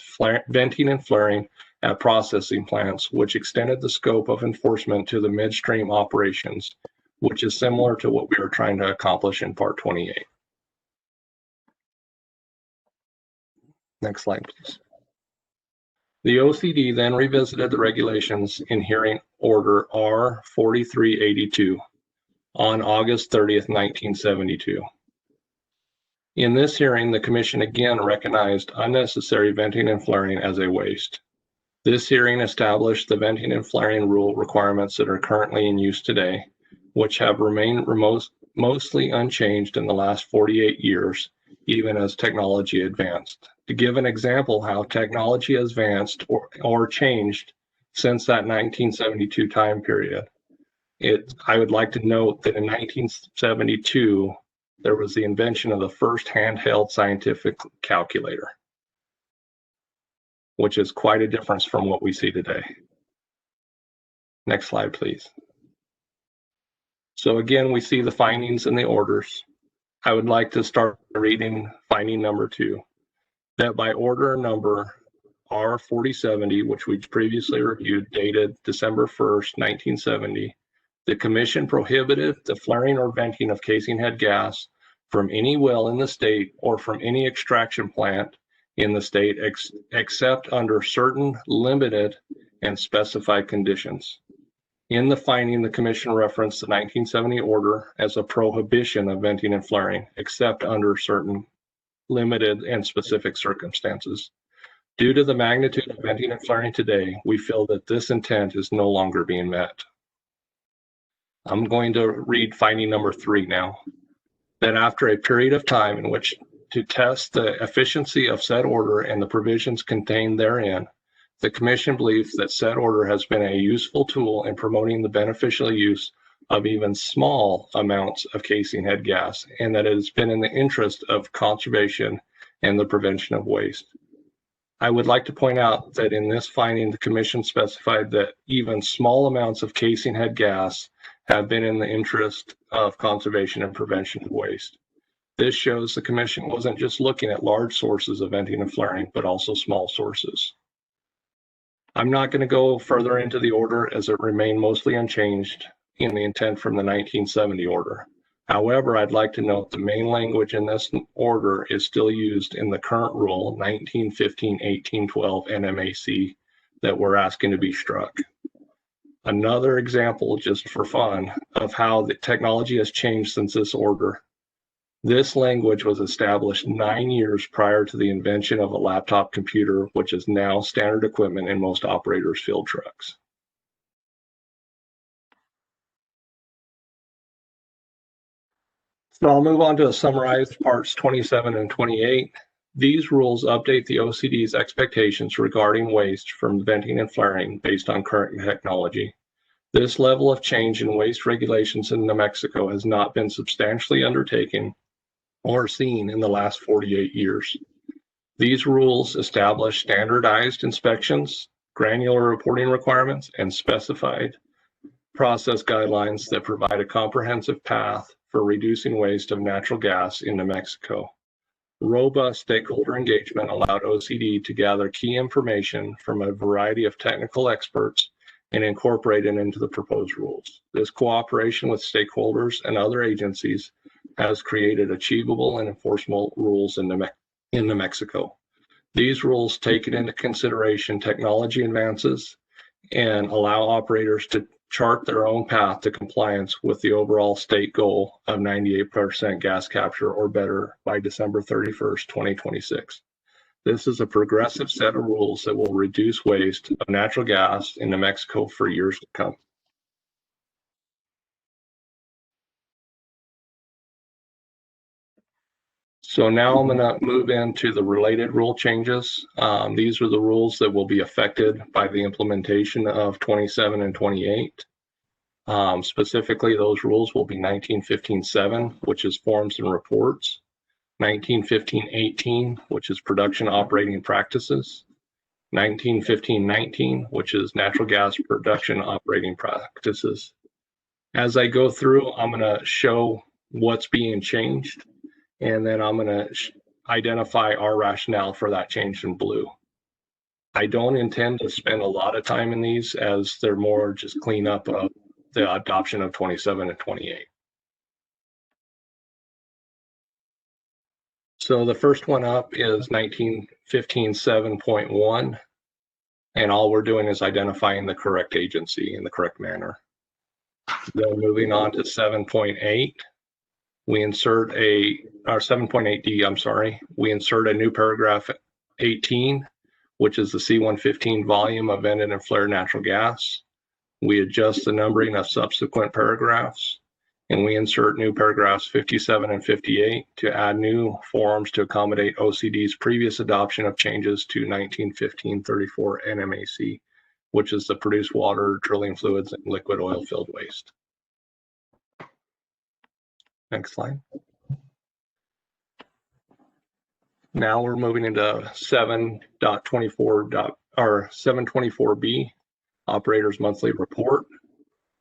venting and flaring at processing plants, which extended the scope of enforcement to the midstream operations, which is similar to what we are trying to accomplish in Part 28. Next slide, please. The OCD then revisited the regulations in Hearing Order R-4382. on August 30th, 1972. In this hearing, the Commission again recognized unnecessary venting and flaring as a waste. This hearing established the venting and flaring rule requirements that are currently in use today, which have remained mostly unchanged in the last 48 years, even as technology advanced. To give an example how technology has advanced or changed since that 1972 time period, I would like to note that in 1972, there was the invention of the first handheld scientific calculator, which is quite a difference from what we see today. Next slide, please. So again, we see the findings and the orders. I would like to start reading finding number 2, that by order number R4070, which we previously reviewed, dated December 1st, 1970, the Commission prohibited the flaring or venting of casing head gas from any well in the state or from any extraction plant in the state except under certain limited and specified conditions. In the finding, the Commission referenced the 1970 order as a prohibition of venting and flaring, except under certain limited and specific circumstances. Due to the magnitude of venting and flaring today, we feel that this intent is no longer being met. I'm going to read finding number 3 now. That after a period of time in which to test the efficiency of said order and the provisions contained therein, the Commission believes that said order has been a useful tool in promoting the beneficial use of even small amounts of casing head gas, and that it has been in the interest of conservation and the prevention of waste. I would like to point out that in this finding, the Commission specified that even small amounts of casing head gas have been in the interest of conservation and prevention of waste. This shows the Commission wasn't just looking at large sources of venting and flaring, but also small sources. I'm not going to go further into the order as it remained mostly unchanged in the intent from the 1970 order. However, I'd like to note the main language in this order is still used in the current rule 1915-1812 NMAC that we're asking to be struck. Another example, just for fun, of how the technology has changed since this order. This language was established 9 years prior to the invention of a laptop computer, which is now standard equipment in most operators' field trucks. So I'll move on to summarize parts 27 and 28. These rules update the OCD's expectations regarding waste from venting and flaring based on current technology. This level of change in waste regulations in New Mexico has not been substantially undertaken or seen in the last 48 years. These rules establish standardized inspections, granular reporting requirements, and specified process guidelines that provide a comprehensive path for reducing waste of natural gas in New Mexico. Robust stakeholder engagement allowed OCD to gather key information from a variety of technical experts and incorporate it into the proposed rules. This cooperation with stakeholders and other agencies has created achievable and enforceable rules in New Mexico. These rules take into consideration technology advances and allow operators to chart their own path to compliance with the overall state goal of 98% gas capture or better by December 31st, 2026. This is a progressive set of rules that will reduce waste of natural gas in New Mexico for years to come. So now I'm going to move into the related rule changes. These are the rules that will be affected by the implementation of 27 and 28. Specifically, those rules will be 1915-7, which is forms and reports, 1915-18, which is production operating practices, 1915-19, which is natural gas production operating practices. As I go through, I'm going to show what's being changed, and then I'm going to identify our rationale for that change in blue. I don't intend to spend a lot of time in these, as they're more just clean up of the adoption of 27 and 28. So the first one up is 1915-7.1, and all we're doing is identifying the correct agency in the correct manner. Then moving on to 7.8, we insert or 7.8D, I'm sorry, we insert a new paragraph 18, which is the C115 volume of vented and flared natural gas. We adjust the numbering of subsequent paragraphs, and we insert new paragraphs 57 and 58 to add new forms to accommodate OCD's previous adoption of changes to 1915-34 NMAC, which is the produced water, drilling fluids, and liquid oil filled waste. Next slide. Now we're moving into 7.24B, Operator's Monthly Report.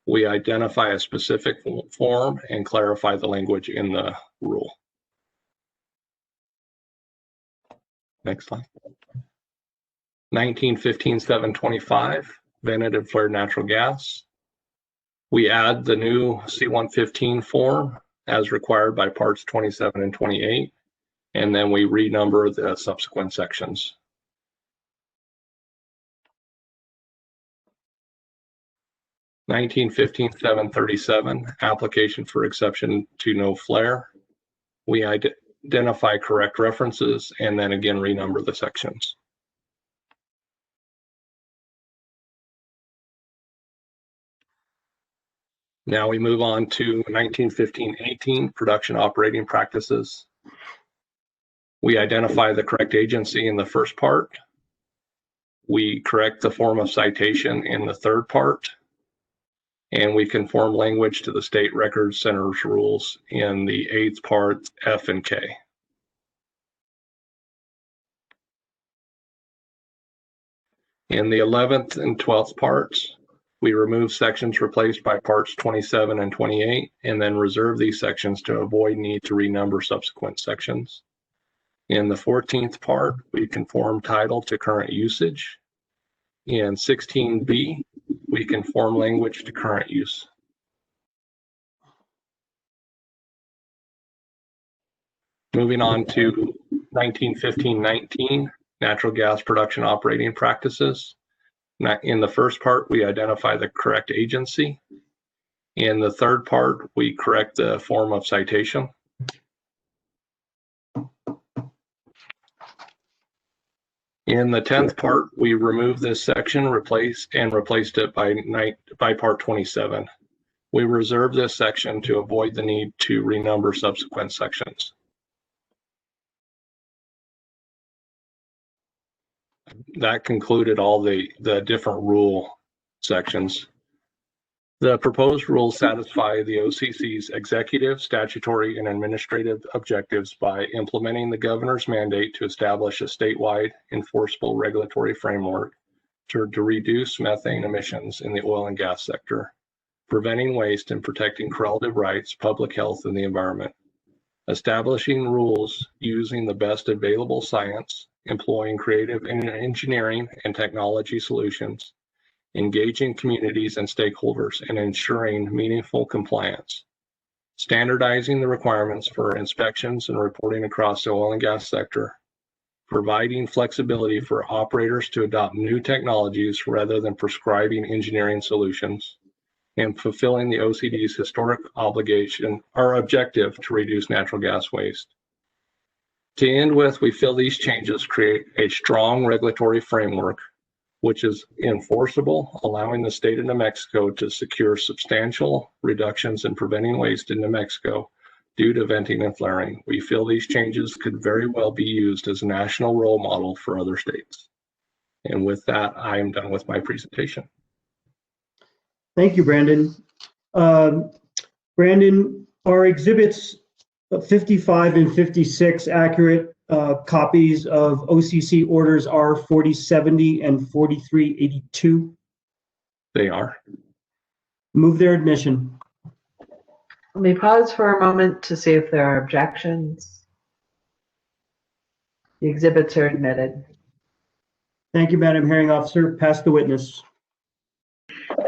We identify a specific form and clarify the language in the rule. Next slide. 1915-725, vented and flared natural gas. We add the new C115 form as required by parts 27 and 28, and then we renumber the subsequent sections. 1915-737, application for exception to no flare. We identify correct references and then again renumber the sections. Now we move on to 1915-18, production operating practices. We identify the correct agency in the first part. We correct the form of citation in the third part. And we conform language to the State Records Center's rules in the 8th part, F and K. In the 11th and 12th parts, we remove sections replaced by parts 27 and 28, and then reserve these sections to avoid need to renumber subsequent sections. In the 14th part, we conform title to current usage. In 16B, we conform language to current use. Moving on to 1915-19, natural gas production operating practices. In the first part, we identify the correct agency. In the third part, we correct the form of citation. In the 10th part, we remove this section, replaced it by part 27. We reserve this section to avoid the need to renumber subsequent sections. That concluded all the different rule sections. The proposed rules satisfy the OCC's executive, statutory, and administrative objectives by implementing the governor's mandate to establish a statewide enforceable regulatory framework to reduce methane emissions in the oil and gas sector, preventing waste and protecting correlative rights, public health, and the environment, establishing rules using the best available science, employing creative engineering and technology solutions, engaging communities and stakeholders, and ensuring meaningful compliance, standardizing the requirements for inspections and reporting across the oil and gas sector, providing flexibility for operators to adopt new technologies rather than prescribing engineering solutions, and fulfilling the OCD's historic obligation or objective to reduce natural gas waste. To end with, we feel these changes create a strong regulatory framework which is enforceable, allowing the state of New Mexico to secure substantial reductions in preventing waste in New Mexico due to venting and flaring. We feel these changes could very well be used as a national role model for other states. And with that, I am done with my presentation. Thank you, Brandon. Brandon, are exhibits 55 and 56 accurate copies of OCC orders R 4070 and 4382? They are. Move their admission. Let me pause for a moment to see if there are objections. The exhibits are admitted. Thank you, Madam Hearing Officer. Pass the witness.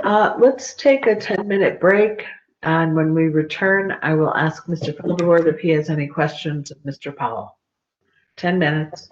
Let's take a 10-minute break, and when we return, I will ask Mr. Feldeward if he has any questions of Mr. Powell. 10 minutes.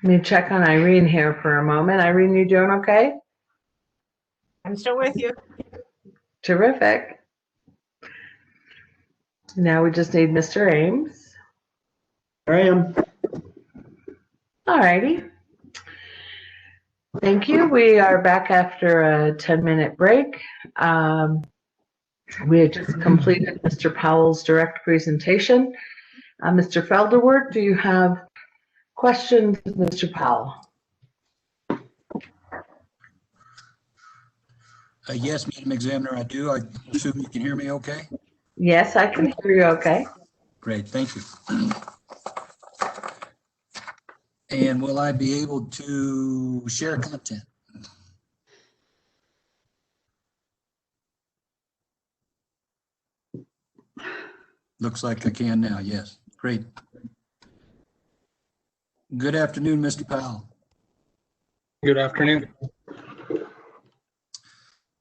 Let me check on Irene here for a moment. Irene, you doing okay? I'm still with you. Terrific. Now we just need Mr. Ames. There I am. All righty. Thank you. We are back after a 10-minute break. We had just completed Mr. Powell's direct presentation. Mr. Felderwart, do you have questions of Mr. Powell? Yes, Madam Examiner, I do. I assume you can hear me okay? Yes, I can hear you okay. Great, thank you. And will I be able to share content? Looks like I can now, yes. Great. Good afternoon, Mr. Powell. Good afternoon.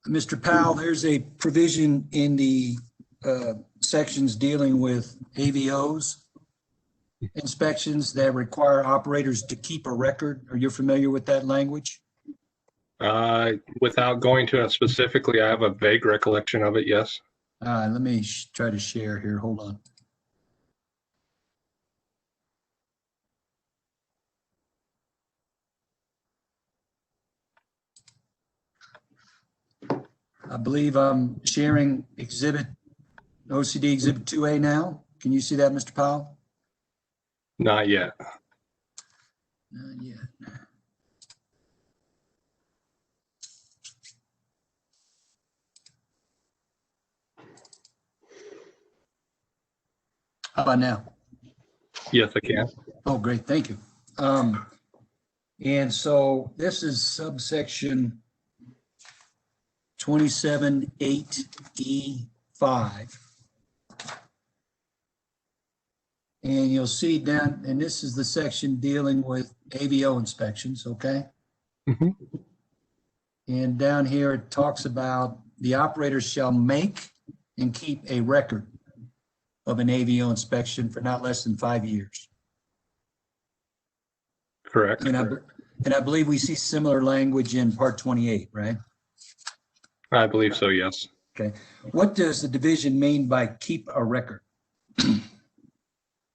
Mr. Powell, there's a provision in the sections dealing with AVOs inspections that require operators to keep a record. Are you familiar with that language? Without going to it specifically, I have a vague recollection of it, yes. Let me try to share here. Hold on. I believe I'm sharing OCD Exhibit 2A now. Can you see that, Mr. Powell? Not yet. Not yet. How about now? Yes, I can. Oh, great. Thank you. And so this is subsection 27.8E5. And you'll see down, and this is the section dealing with AVO inspections, okay? Mm-hmm. And down here, it talks about the operator shall make and keep a record of an AVO inspection for not less than 5 years. Correct. And I believe we see similar language in Part 28, right? I believe so, yes. Okay. What does the division mean by keep a record?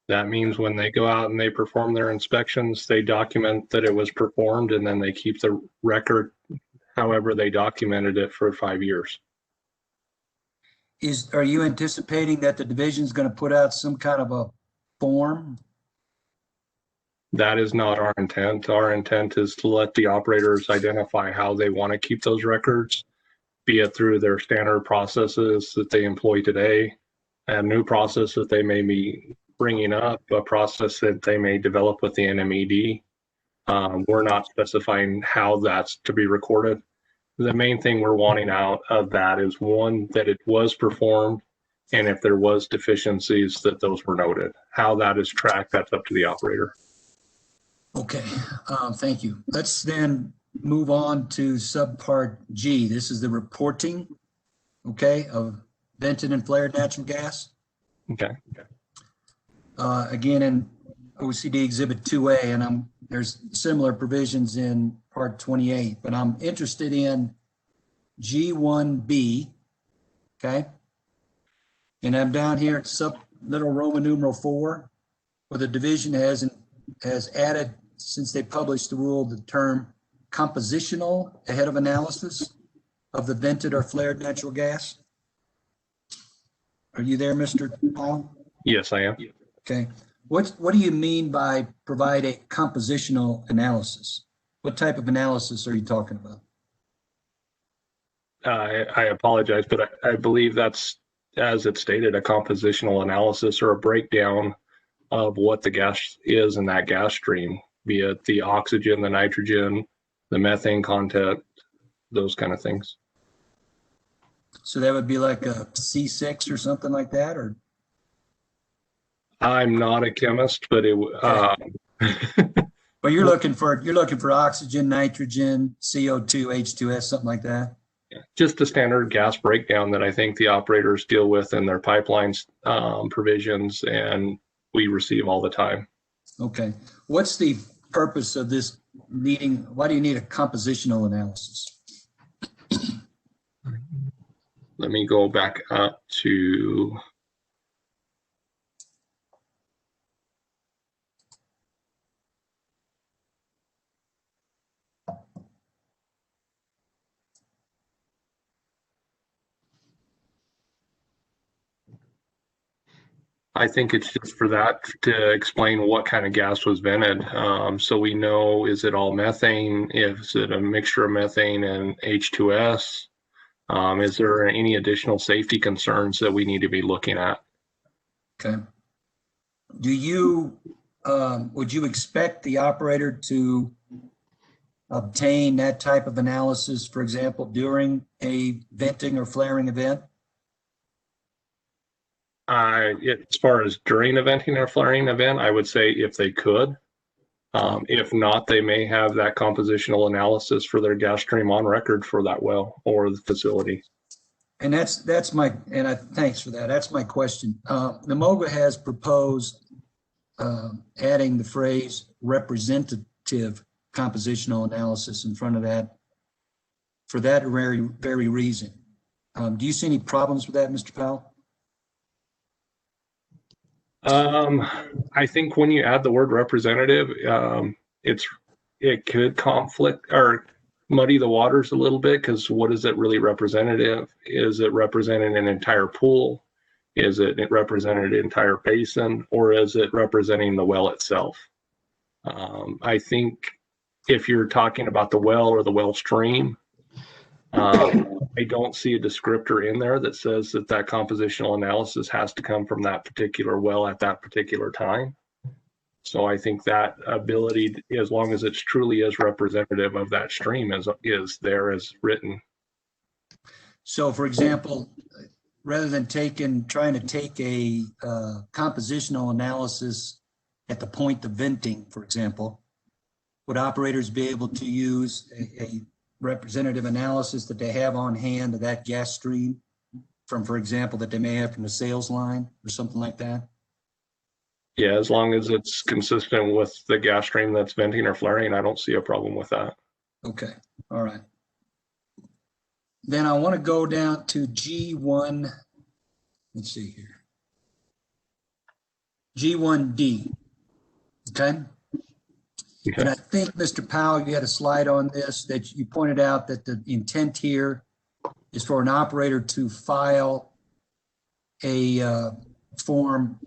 That means when they go out and they perform their inspections, they document that it was performed, and then they keep the record however they documented it for 5 years. Are you anticipating that the division is going to put out some kind of a form? That is not our intent. Our intent is to let the operators identify how they want to keep those records, be it through their standard processes that they employ today, a new process that they may be bringing up, a process that they may develop with the NMED. We're not specifying how that's to be recorded. The main thing we're wanting out of that is, one, that it was performed, and if there was deficiencies, that those were noted. How that is tracked, that's up to the operator. Okay, thank you. Let's then move on to subpart G. This is the reporting, okay, of vented and flared natural gas. Okay. Again, in OCD Exhibit 2A, and there's similar provisions in Part 28, but I'm interested in G1B, okay? And I'm down here at little Roman numeral 4, where the division has added, since they published the rule, the term compositional ahead of analysis of the vented or flared natural gas. Are you there, Mr. Paul? Yes, I am. Okay. What do you mean by provide a compositional analysis? What type of analysis are you talking about? I apologize, but I believe that's, as it stated, a compositional analysis or a breakdown of what the gas is in that gas stream, be it the oxygen, the nitrogen, the methane content, those kind of things. So that would be like a C6 or something like that, or? I'm not a chemist, but Well, you're looking for oxygen, nitrogen, CO2, H2S, something like that. Just a standard gas breakdown that I think the operators deal with in their pipelines provisions, and we receive all the time. Okay. What's the purpose of this meeting? Why do you need a compositional analysis? Let me go back up to. I think it's just for that to explain what kind of gas was vented. So we know, is it all methane? Is it a mixture of methane and H2S? Is there any additional safety concerns that we need to be looking at? Okay. Do you, would you expect the operator to obtain that type of analysis, for example, during a venting or flaring event? As far as during a venting or flaring event, I would say if they could. If not, they may have that compositional analysis for their gas stream on record for that well or the facility. And that's my, and thanks for that. That's my question. NMOGA has proposed adding the phrase representative compositional analysis in front of that for that very reason. Do you see any problems with that, Mr. Powell? I think when you add the word representative, it could conflict or muddy the waters a little bit, because what is it really representative? Is it representing an entire pool? Is it representing an entire basin, or is it representing the well itself? I think if you're talking about the well or the well stream, I don't see a descriptor in there that says that that compositional analysis has to come from that particular well at that particular time. So I think that ability, as long as it's truly as representative of that stream is there as written. So for example, rather than trying to take a compositional analysis at the point of venting, for example, would operators be able to use a representative analysis that they have on hand of that gas stream from, for example, that they may have from the sales line or something like that? Yeah, as long as it's consistent with the gas stream that's venting or flaring, I don't see a problem with that. Okay, all right. Then I want to go down to G1, let's see here. G1D, okay? And I think, Mr. Powell, you had a slide on this that you pointed out that the intent here is for an operator to file a form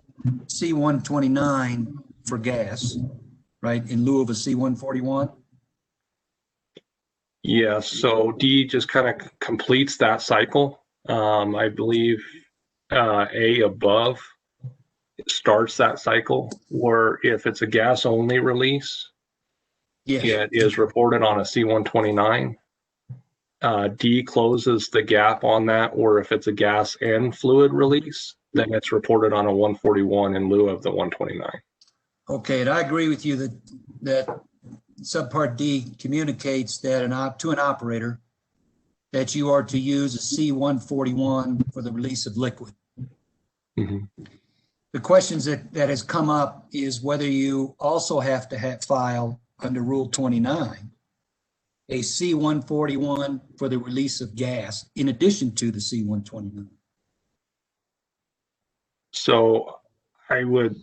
C-129 for gas, right, in lieu of a C-141? Yeah, so D just kind of completes that cycle. I believe A above starts that cycle, where if it's a gas only release, yes, it is reported on a C-129. D closes the gap on that, or if it's a gas and fluid release, then it's reported on a 141 in lieu of the 129. Okay, and I agree with you that subpart D communicates that to an operator that you are to use a C-141 for the release of liquid. Mm-hmm. The questions that has come up is whether you also have to file under Rule 29 a C-141 for the release of gas in addition to the C-129. So I would,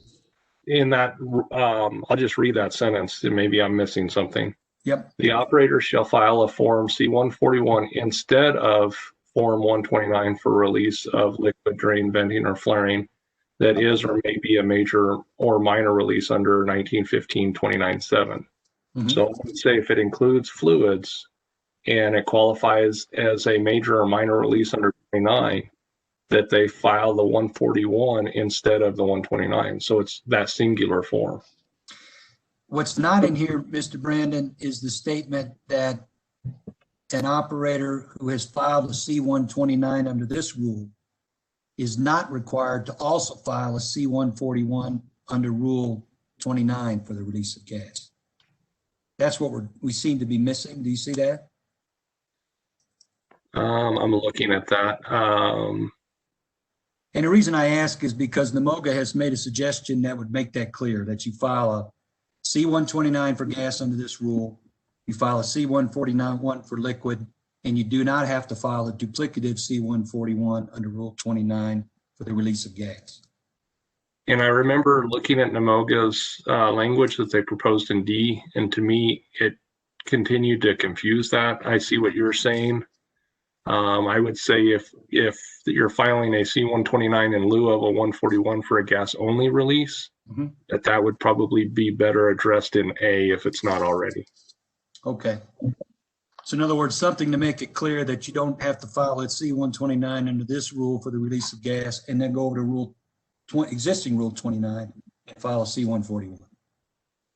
in that, I'll just read that sentence, and maybe I'm missing something. Yep. The operator shall file a form C-141 instead of form 129 for release of liquid drain, venting, or flaring that is or may be a major or minor release under 1915-29-7. Mm-hmm. So let's say if it includes fluids and it qualifies as a major or minor release under 29, that they file the 141 instead of the 129. So it's that singular form. What's not in here, Mr. Brandon, is the statement that an operator who has filed a C-129 under this rule is not required to also file a C-141 under Rule 29 for the release of gas. That's what we seem to be missing. Do you see that? I'm looking at that. And the reason I ask is because NMOGA has made a suggestion that would make that clear, that you file a C-129 for gas under this rule. You file a C-149 for liquid, and you do not have to file a duplicative C-141 under Rule 29 for the release of gas. And I remember looking at NMOGA's language that they proposed in D, and to me, it continued to confuse that. I see what you're saying. I would say if you're filing a C-129 in lieu of a 141 for a gas-only release, that would probably be better addressed in A if it's not already. Okay. So in other words, something to make it clear that you don't have to file a C-129 under this rule for the release of gas and then go over to existing Rule 29 and file a C-141.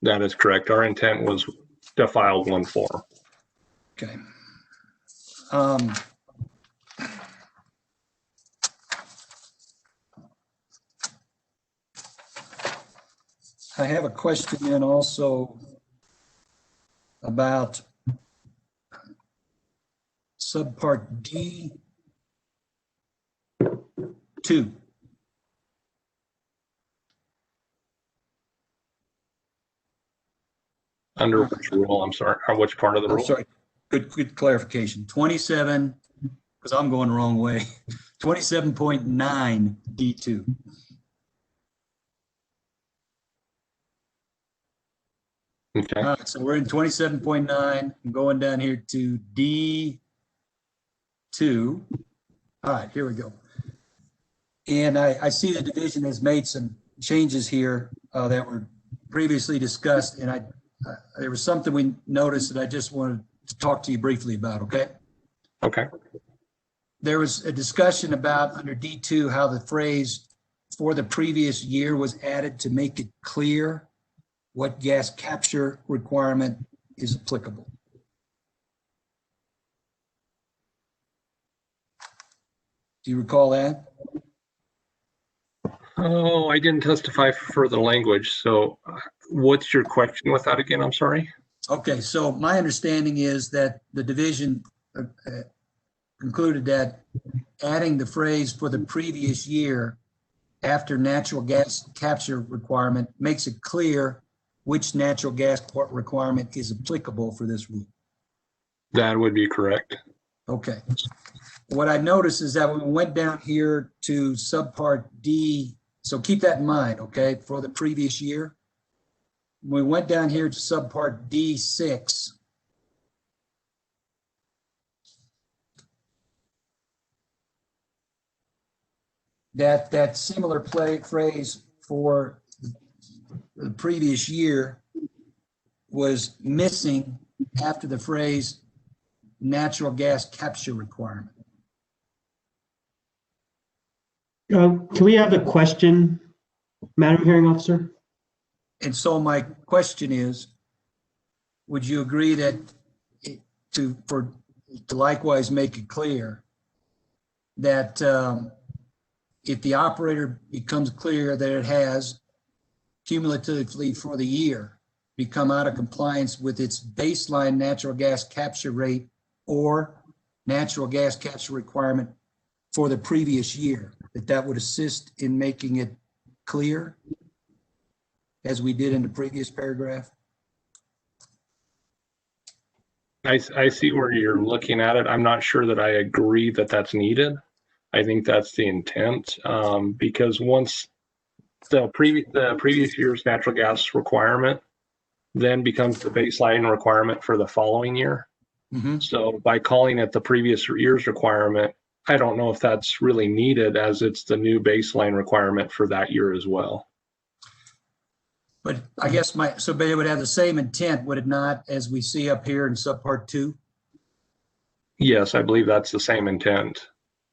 That is correct. Our intent was to file one form. Okay. I have a question then also about subpart D2. Under which rule? I'm sorry. Or which part of the rule? I'm sorry. Good clarification. 27, because I'm going the wrong way. 27.9 D2. Okay. All right, so we're in 27.9. I'm going down here to D2. All right, here we go. And I see the division has made some changes here that were previously discussed, and there was something we noticed that I just wanted to talk to you briefly about, okay? Okay. There was a discussion about under D2 how the phrase "for the previous year" was added to make it clear what gas capture requirement is applicable. Do you recall that? Oh, I didn't testify for the language. So what's your question with that again? I'm sorry. Okay, so my understanding is that the division concluded that adding the phrase "for the previous year" after natural gas capture requirement makes it clear which natural gas requirement is applicable for this rule. That would be correct. Okay. What I noticed is that when we went down here to subpart D, so keep that in mind, okay, for the previous year. When we went down here to subpart D6, that similar phrase "for the previous year" was missing after the phrase "natural gas capture requirement." Can we have a question, Madam Hearing Officer? And so my question is, would you agree that to likewise make it clear that if the operator becomes clear that it has cumulatively for the year become out of compliance with its baseline natural gas capture rate or natural gas capture requirement for the previous year, that would assist in making it clear as we did in the previous paragraph? I see where you're looking at it. I'm not sure that I agree that that's needed. I think that's the intent, because once the previous year's natural gas requirement then becomes the baseline requirement for the following year. So by calling it the previous year's requirement, I don't know if that's really needed, as it's the new baseline requirement for that year as well. But I guess but it would have the same intent, would it not, as we see up here in subpart 2? Yes, I believe that's the same intent.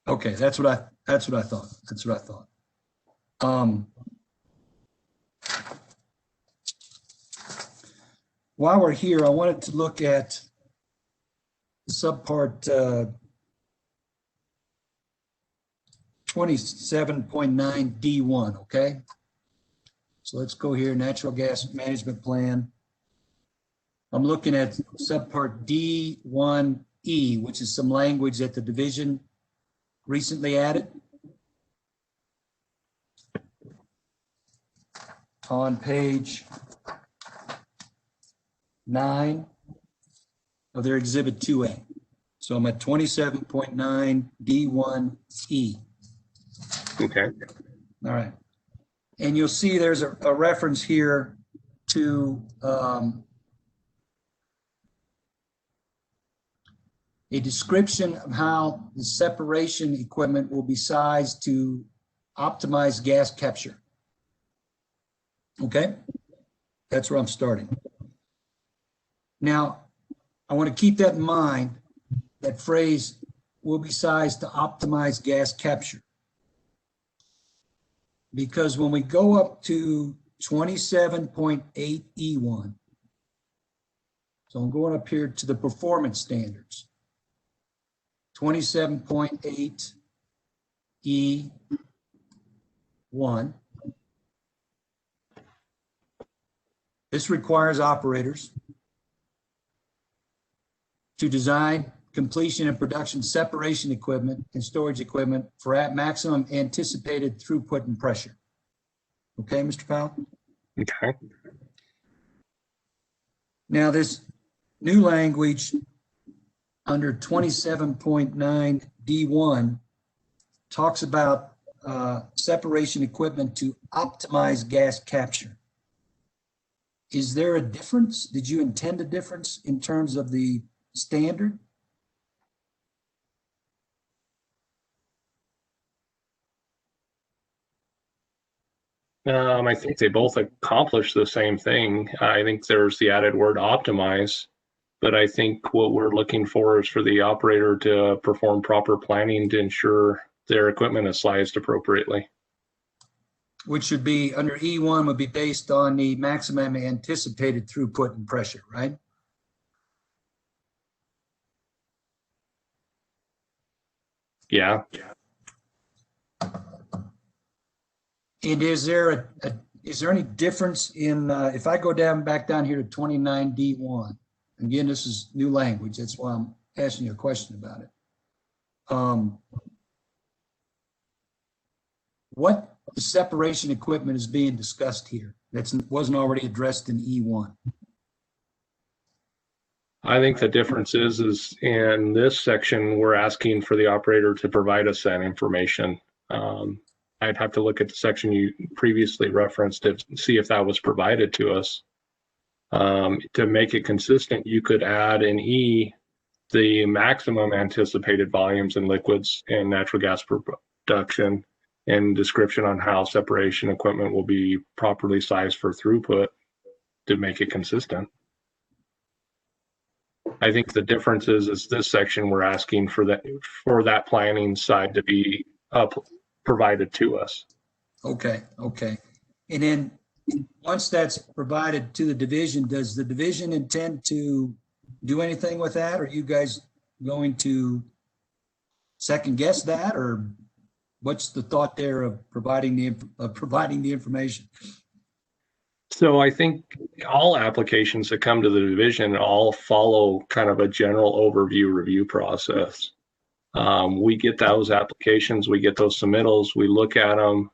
Okay, that's what I thought. That's what I thought. While we're here, I wanted to look at subpart 27.9 D1, okay? So let's go here, natural gas management plan. I'm looking at subpart D1E, which is some language that the division recently added. On page 9 of their Exhibit 2A. So I'm at 27.9 D1E. Okay. All right. And you'll see there's a reference here to a description of how the separation equipment will be sized to optimize gas capture. Okay? That's where I'm starting. Now, I want to keep that in mind, that phrase will be sized to optimize gas capture. Because when we go up to 27.8 E1, so I'm going up here to the performance standards, 27.8 E1. This requires operators to design, completion, and production separation equipment and storage equipment for at maximum anticipated throughput and pressure. Okay, Mr. Powell? Okay. Now, this new language under 27.9 D1 talks about separation equipment to optimize gas capture. Is there a difference? Did you intend a difference in terms of the standard? I think they both accomplish the same thing. I think there's the added word optimize, but I think what we're looking for is for the operator to perform proper planning to ensure their equipment is sized appropriately. Which should be under E1 would be based on the maximum anticipated throughput and pressure, right? Yeah. And is there any difference in, if I go back down here to 29 D1, again, this is new language, that's why I'm asking you a question about it. What separation equipment is being discussed here that wasn't already addressed in E1? I think the difference is in this section, we're asking for the operator to provide us that information. I'd have to look at the section you previously referenced to see if that was provided to us. To make it consistent, you could add in E the maximum anticipated volumes in liquids and natural gas production and description on how separation equipment will be properly sized for throughput to make it consistent. I think the difference is this section we're asking for that planning side to be provided to us. Okay. And then once that's provided to the division, does the division intend to do anything with that? Are you guys going to second guess that, or what's the thought there of providing the information? So I think all applications that come to the division all follow kind of a general overview review process. We get those applications, we get those submittals, we look at them,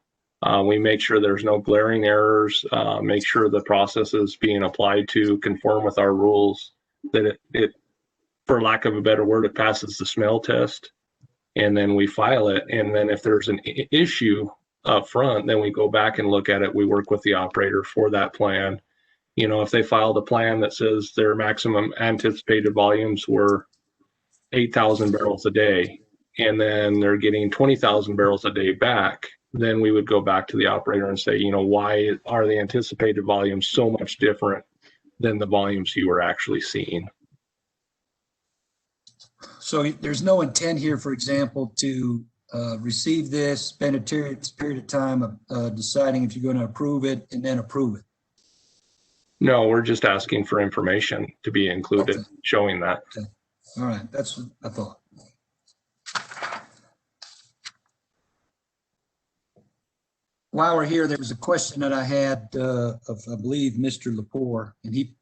we make sure there's no glaring errors, make sure the process is being applied to conform with our rules, that it, for lack of a better word, it passes the smell test, and then we file it. And then if there's an issue up front, then we go back and look at it. We work with the operator for that plan. You know, if they filed a plan that says their maximum anticipated volumes were 8,000 barrels a day, and then they're getting 20,000 barrels a day back, then we would go back to the operator and say, you know, why are the anticipated volumes so much different than the volumes you were actually seeing? So there's no intent here, for example, to receive this, spend a period of time deciding if you're going to approve it, and then approve it. No, we're just asking for information to be included, showing that. Okay. All right, that's what I thought. While we're here, there was a question that I had of, I believe, Mr. Lepore, and he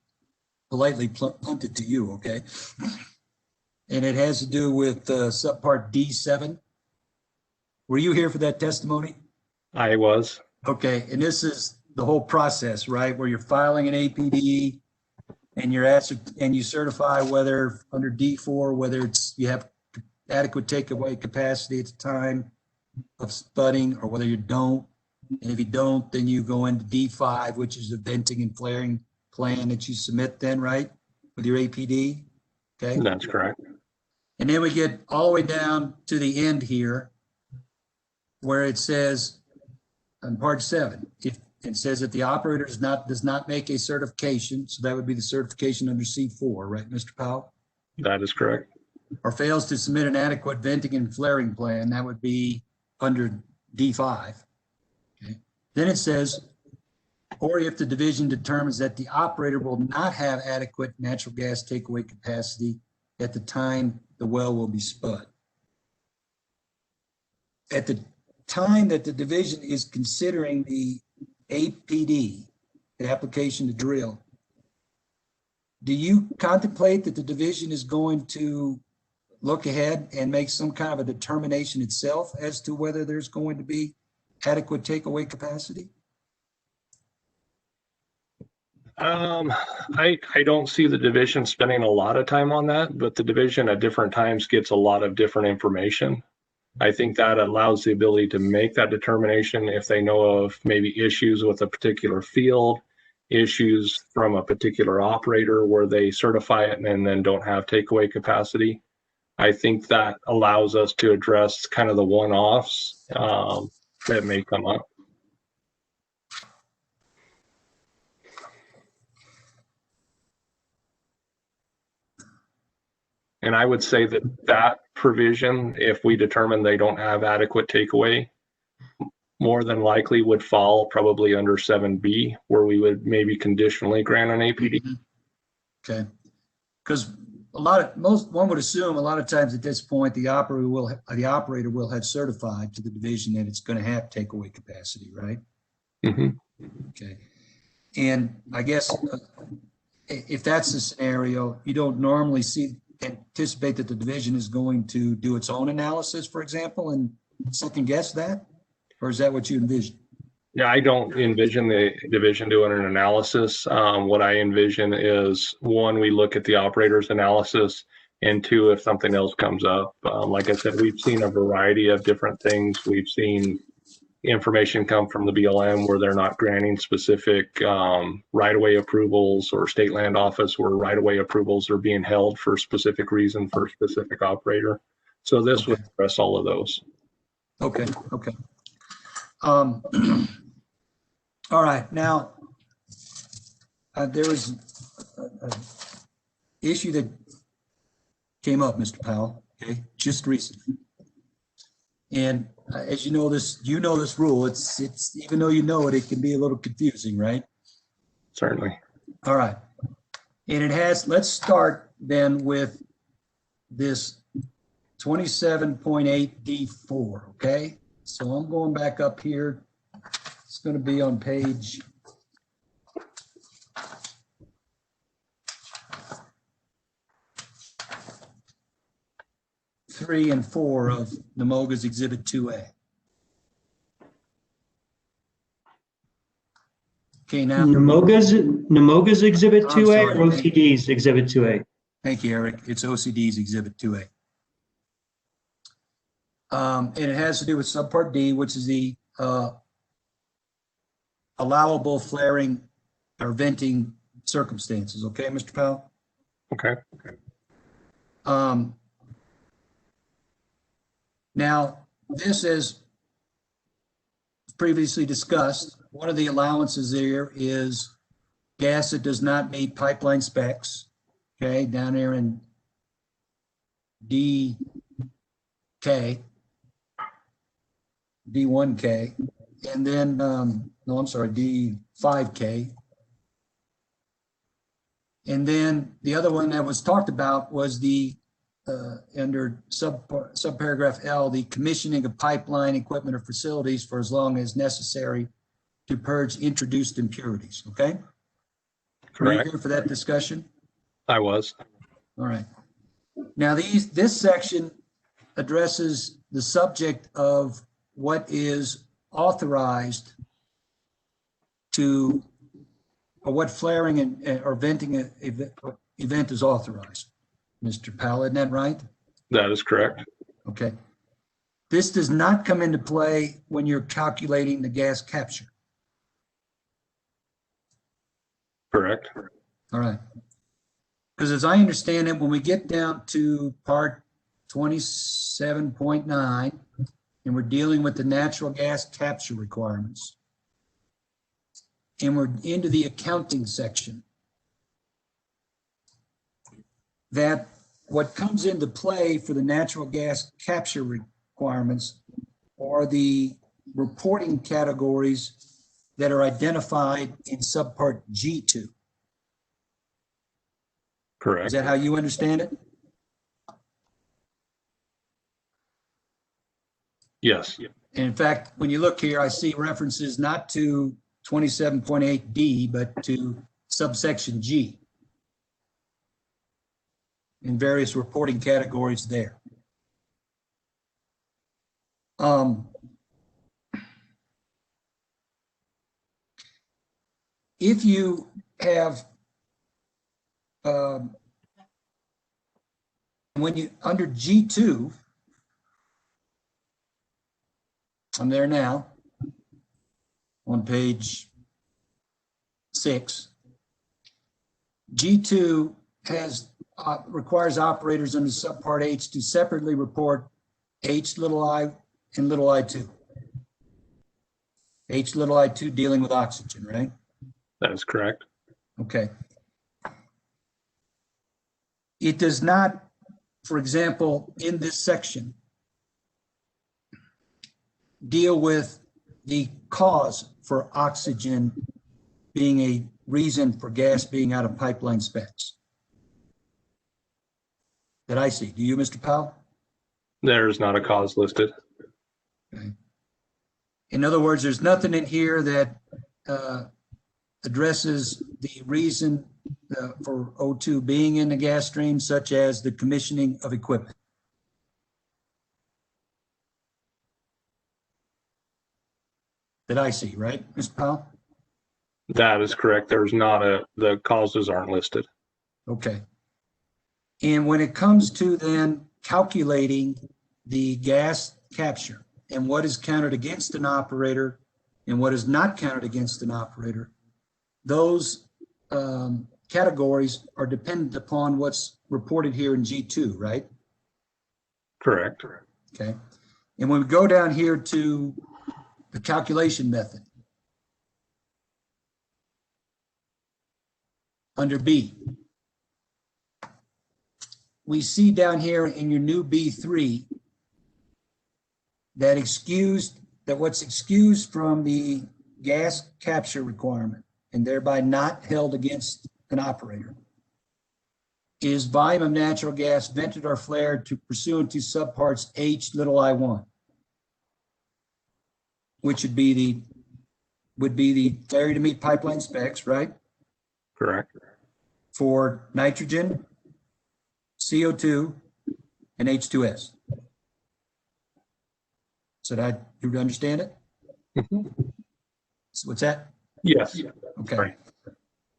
politely punted to you, okay? And it has to do with subpart D7. Were you here for that testimony? I was. Okay, and this is the whole process, right? Where you're filing an APD, and you certify whether under D4, whether it's you have adequate takeaway capacity at the time of spudding or whether you don't. And if you don't, then you go into D5, which is the venting and flaring plan that you submit then, right? With your APD, okay? That's correct. And then we get all the way down to the end here where it says on part 7, if it says that the operator does not make a certification, so that would be the certification under C4, right, Mr. Powell? That is correct. Or fails to submit an adequate venting and flaring plan, that would be under D5. Okay. Then it says, or if the division determines that the operator will not have adequate natural gas takeaway capacity at the time the well will be spud. At the time that the division is considering the APD, the application to drill, do you contemplate that the division is going to look ahead and make some kind of a determination itself as to whether there's going to be adequate takeaway capacity? I don't see the division spending a lot of time on that, but the division at different times gets a lot of different information. I think that allows the ability to make that determination if they know of maybe issues with a particular field, issues from a particular operator where they certify it and then don't have takeaway capacity. I think that allows us to address kind of the one-offs that may come up. And I would say that that provision, if we determine they don't have adequate takeaway, more than likely would fall probably under 7B, where we would maybe conditionally grant an APD. Okay, because one would assume a lot of times at this point the operator will have certified to the division that it's going to have takeaway capacity, right? Mm-hmm. Okay, and I guess if that's the scenario, you don't normally anticipate that the division is going to do its own analysis, for example, and second guess that, or is that what you envision? Yeah, I don't envision the division doing an analysis. What I envision is, one, we look at the operator's analysis, and two, if something else comes up. Like I said, we've seen a variety of different things. We've seen information come from the BLM where they're not granting specific right-of-way approvals, or state land office where right-of-way approvals are being held for a specific reason for a specific operator. So this would address all of those. Okay. All right, now there was an issue that came up, Mr. Powell, okay, just recently. And as you know this rule, it's even though you know it, it can be a little confusing, right? Certainly. All right. And let's start then with this 27.8 D4, okay? So I'm going back up here. It's going to be on page 3 and 4 of NMOGA's Exhibit 2A. Okay, now NMOGA's Exhibit 2A or OCD's Exhibit 2A? Thank you, Eric. It's OCD's Exhibit 2A. And it has to do with subpart D, which is the allowable flaring or venting circumstances. Okay, Mr. Powell? Okay. Now, this is previously discussed. One of the allowances there is gas that does not meet pipeline specs. Okay, down there in DK, D1K, and then, no, I'm sorry, D5K. And then the other one that was talked about was the, under subparagraph L, the commissioning of pipeline equipment or facilities for as long as necessary to purge introduced impurities, okay? Correct. Were you here for that discussion? I was. All right. Now this section addresses the subject of what is authorized to or what flaring and or venting event is authorized. Mr. Powell, isn't that right? That is correct. Okay. This does not come into play when you're calculating the gas capture. Correct. All right. Because as I understand it, when we get down to part 27.9, and we're dealing with the natural gas capture requirements, and we're into the accounting section, that what comes into play for the natural gas capture requirements are the reporting categories that are identified in subpart G2. Correct. Is that how you understand it? Yes. And in fact, when you look here, I see references not to 27.8D, but to subsection G in various reporting categories there. If you have, when you, under G2, I'm there now, on page 6. G2 has requires operators under subpart H to separately report H little I and little I2. H little I2 dealing with oxygen, right? That is correct. Okay. It does not, for example, in this section, deal with the cause for oxygen being a reason for gas being out of pipeline specs. That I see. Do you, Mr. Powell? There's not a cause listed. Okay. In other words, there's nothing in here that addresses the reason for O2 being in the gas stream, such as the commissioning of equipment. That I see, right, Mr. Powell? That is correct. There's not the causes aren't listed. Okay. And when it comes to then calculating the gas capture and what is counted against an operator and what is not counted against an operator, those categories are dependent upon what's reported here in G2, right? Correct. Okay. And when we go down here to the calculation method, under B, we see down here in your new B3 that what's excused from the gas capture requirement and thereby not held against an operator is volume of natural gas vented or flared to pursuant to subparts H little I1, which would be the failure to meet pipeline specs, right? Correct. For nitrogen, CO2, and H2S. So that you understand it? So what's that? Yes. Okay. Right.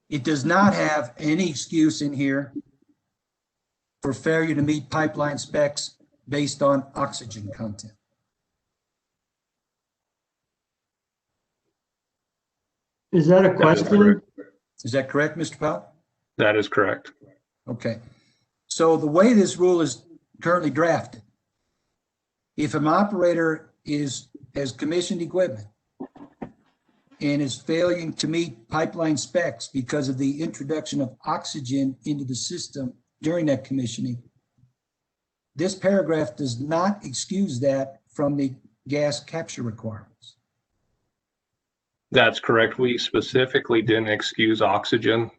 It does not have any excuse in here for failure to meet pipeline specs based on oxygen content. Is that a question? Is that correct, Mr. Powell? That is correct. Okay. So the way this rule is currently drafted, if an operator has commissioned equipment and is failing to meet pipeline specs because of the introduction of oxygen into the system during that commissioning, this paragraph does not excuse that from the gas capture requirements. That's correct. We specifically didn't excuse oxygen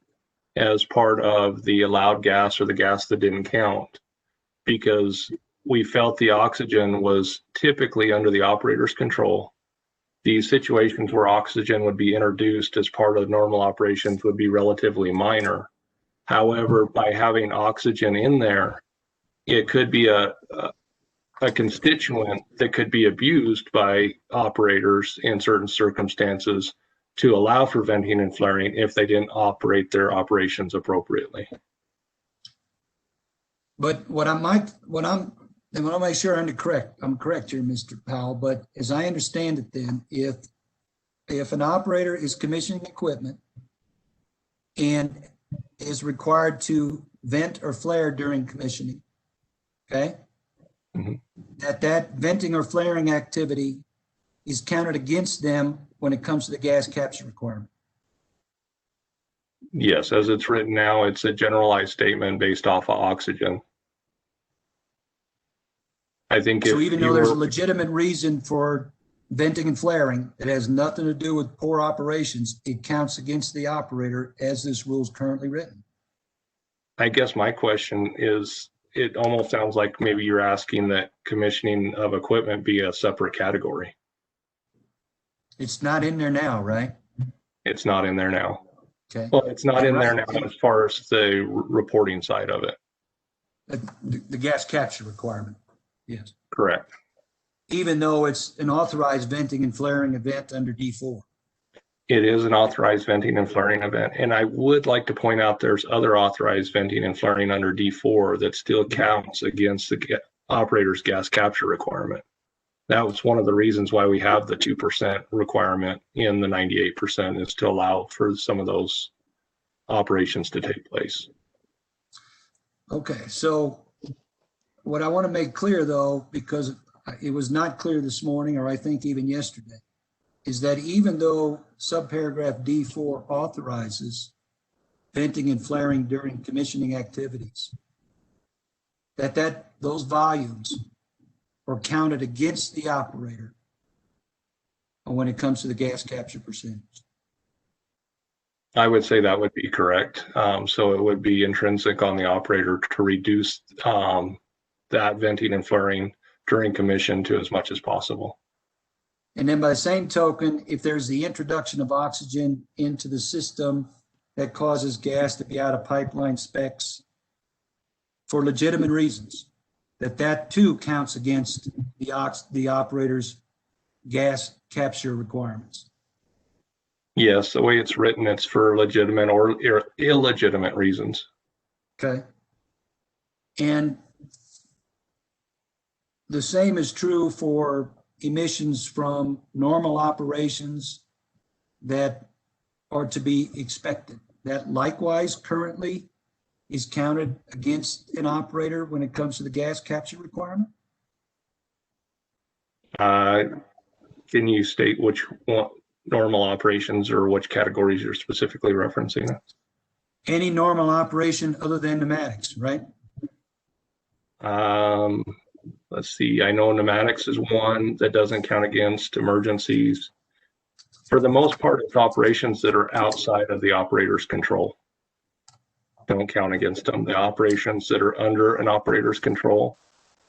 as part of the allowed gas or the gas that didn't count because we felt the oxygen was typically under the operator's control. These situations where oxygen would be introduced as part of normal operations would be relatively minor. However, by having oxygen in there, it could be a constituent that could be abused by operators in certain circumstances to allow for venting and flaring if they didn't operate their operations appropriately. But what I want to make sure I'm correct here, Mr. Powell, but as I understand it then, if an operator is commissioning equipment and is required to vent or flare during commissioning, okay? Mm-hmm. That venting or flaring activity is counted against them when it comes to the gas capture requirement. Yes, as it's written now, it's a generalized statement based off of oxygen. I think So even though there's a legitimate reason for venting and flaring, it has nothing to do with poor operations. It counts against the operator as this rule is currently written. I guess my question is, it almost sounds like maybe you're asking that commissioning of equipment be a separate category. It's not in there now, right? It's not in there now. Okay. Well, it's not in there now as far as the reporting side of it. The gas capture requirement, yes. Correct. Even though it's an authorized venting and flaring event under D4. It is an authorized venting and flaring event. And I would like to point out there's other authorized venting and flaring under D4 that still counts against the operator's gas capture requirement. That was one of the reasons why we have the 2% requirement in the 98% is to allow for some of those operations to take place. Okay, so what I want to make clear though, because it was not clear this morning, or I think even yesterday, is that even though subparagraph D4 authorizes venting and flaring during commissioning activities, those volumes are counted against the operator when it comes to the gas capture percentage. I would say that would be correct. So it would be intrinsic on the operator to reduce that venting and flaring during commission to as much as possible. And then by the same token, if there's the introduction of oxygen into the system that causes gas to be out of pipeline specs for legitimate reasons, that too counts against the operator's gas capture requirements. Yes, the way it's written, it's for legitimate or illegitimate reasons. Okay. And the same is true for emissions from normal operations that are to be expected. That likewise currently is counted against an operator when it comes to the gas capture requirement? Can you state which normal operations or which categories you're specifically referencing? Any normal operation other than pneumatics, right? Let's see, I know pneumatics is one that doesn't count against emergencies. For the most part, it's operations that are outside of the operator's control. Don't count against them. The operations that are under an operator's control,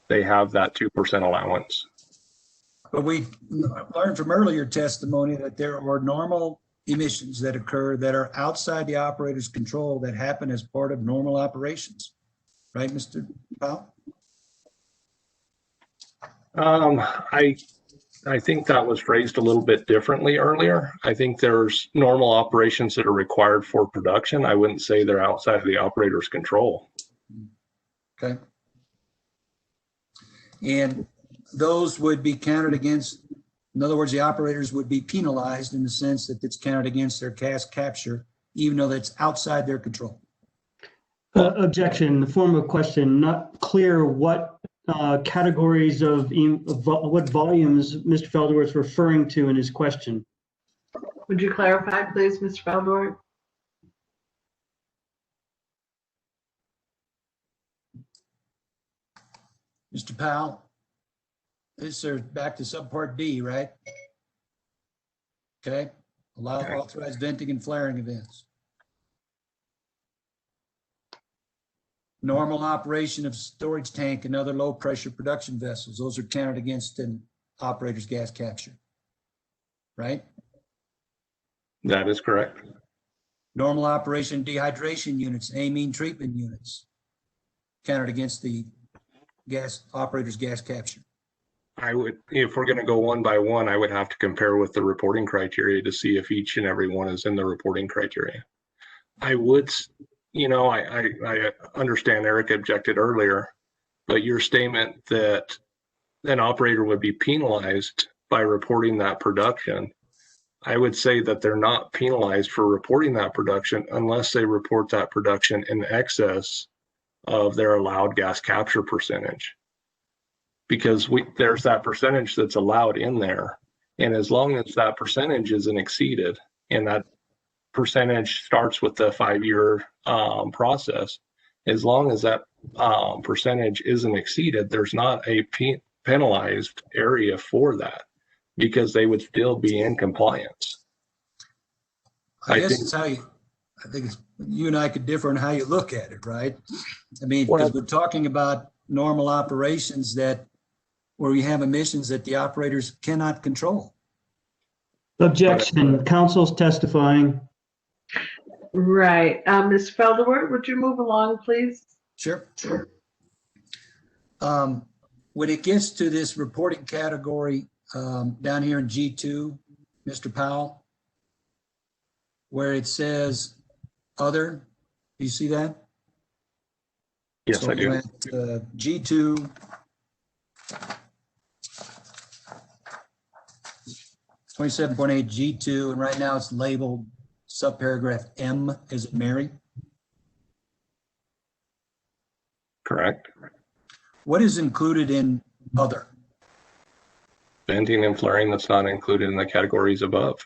they have that 2% allowance. But we learned from earlier testimony that there are normal emissions that occur that are outside the operator's control that happen as part of normal operations. Right, Mr. Powell? I think that was phrased a little bit differently earlier. I think there's normal operations that are required for production. I wouldn't say they're outside of the operator's control. Okay. And those would be counted against, in other words, the operators would be penalized in the sense that it's counted against their gas capture, even though that's outside their control. Objection, the form of question, not clear what categories of what volumes Mr. Feldorf's referring to in his question. Would you clarify, please, Mr. Feldorf? Mr. Powell, this is back to subpart D, right? Okay, allow authorized venting and flaring events. Normal operation of storage tank and other low pressure production vessels. Those are counted against an operator's gas capture, right? That is correct. Normal operation dehydration units, amine treatment units, counted against the gas operator's gas capture. I would, if we're going to go one by one, I would have to compare with the reporting criteria to see if each and every one is in the reporting criteria. I would, I understand Eric objected earlier, but your statement that an operator would be penalized by reporting that production, I would say that they're not penalized for reporting that production unless they report that production in excess of their allowed gas capture percentage. Because there's that percentage that's allowed in there. And as long as that percentage isn't exceeded, and that percentage starts with the 5-year process, as long as that percentage isn't exceeded, there's not a penalized area for that, because they would still be in compliance. I guess it's how you, I think it's, you and I could differ on how you look at it, right? I mean, because we're talking about normal operations where we have emissions that the operators cannot control. Objection, council's testifying. Right. Ms. Felderwart, would you move along, please? Sure. When it gets to this reporting category down here in G2, Mr. Powell, where it says other, do you see that? Yes, So I do. at G2, 27.8 G2, and right now it's labeled subparagraph M as in Mary. Correct. What is included in other? Venting and flaring that's not included in the categories above.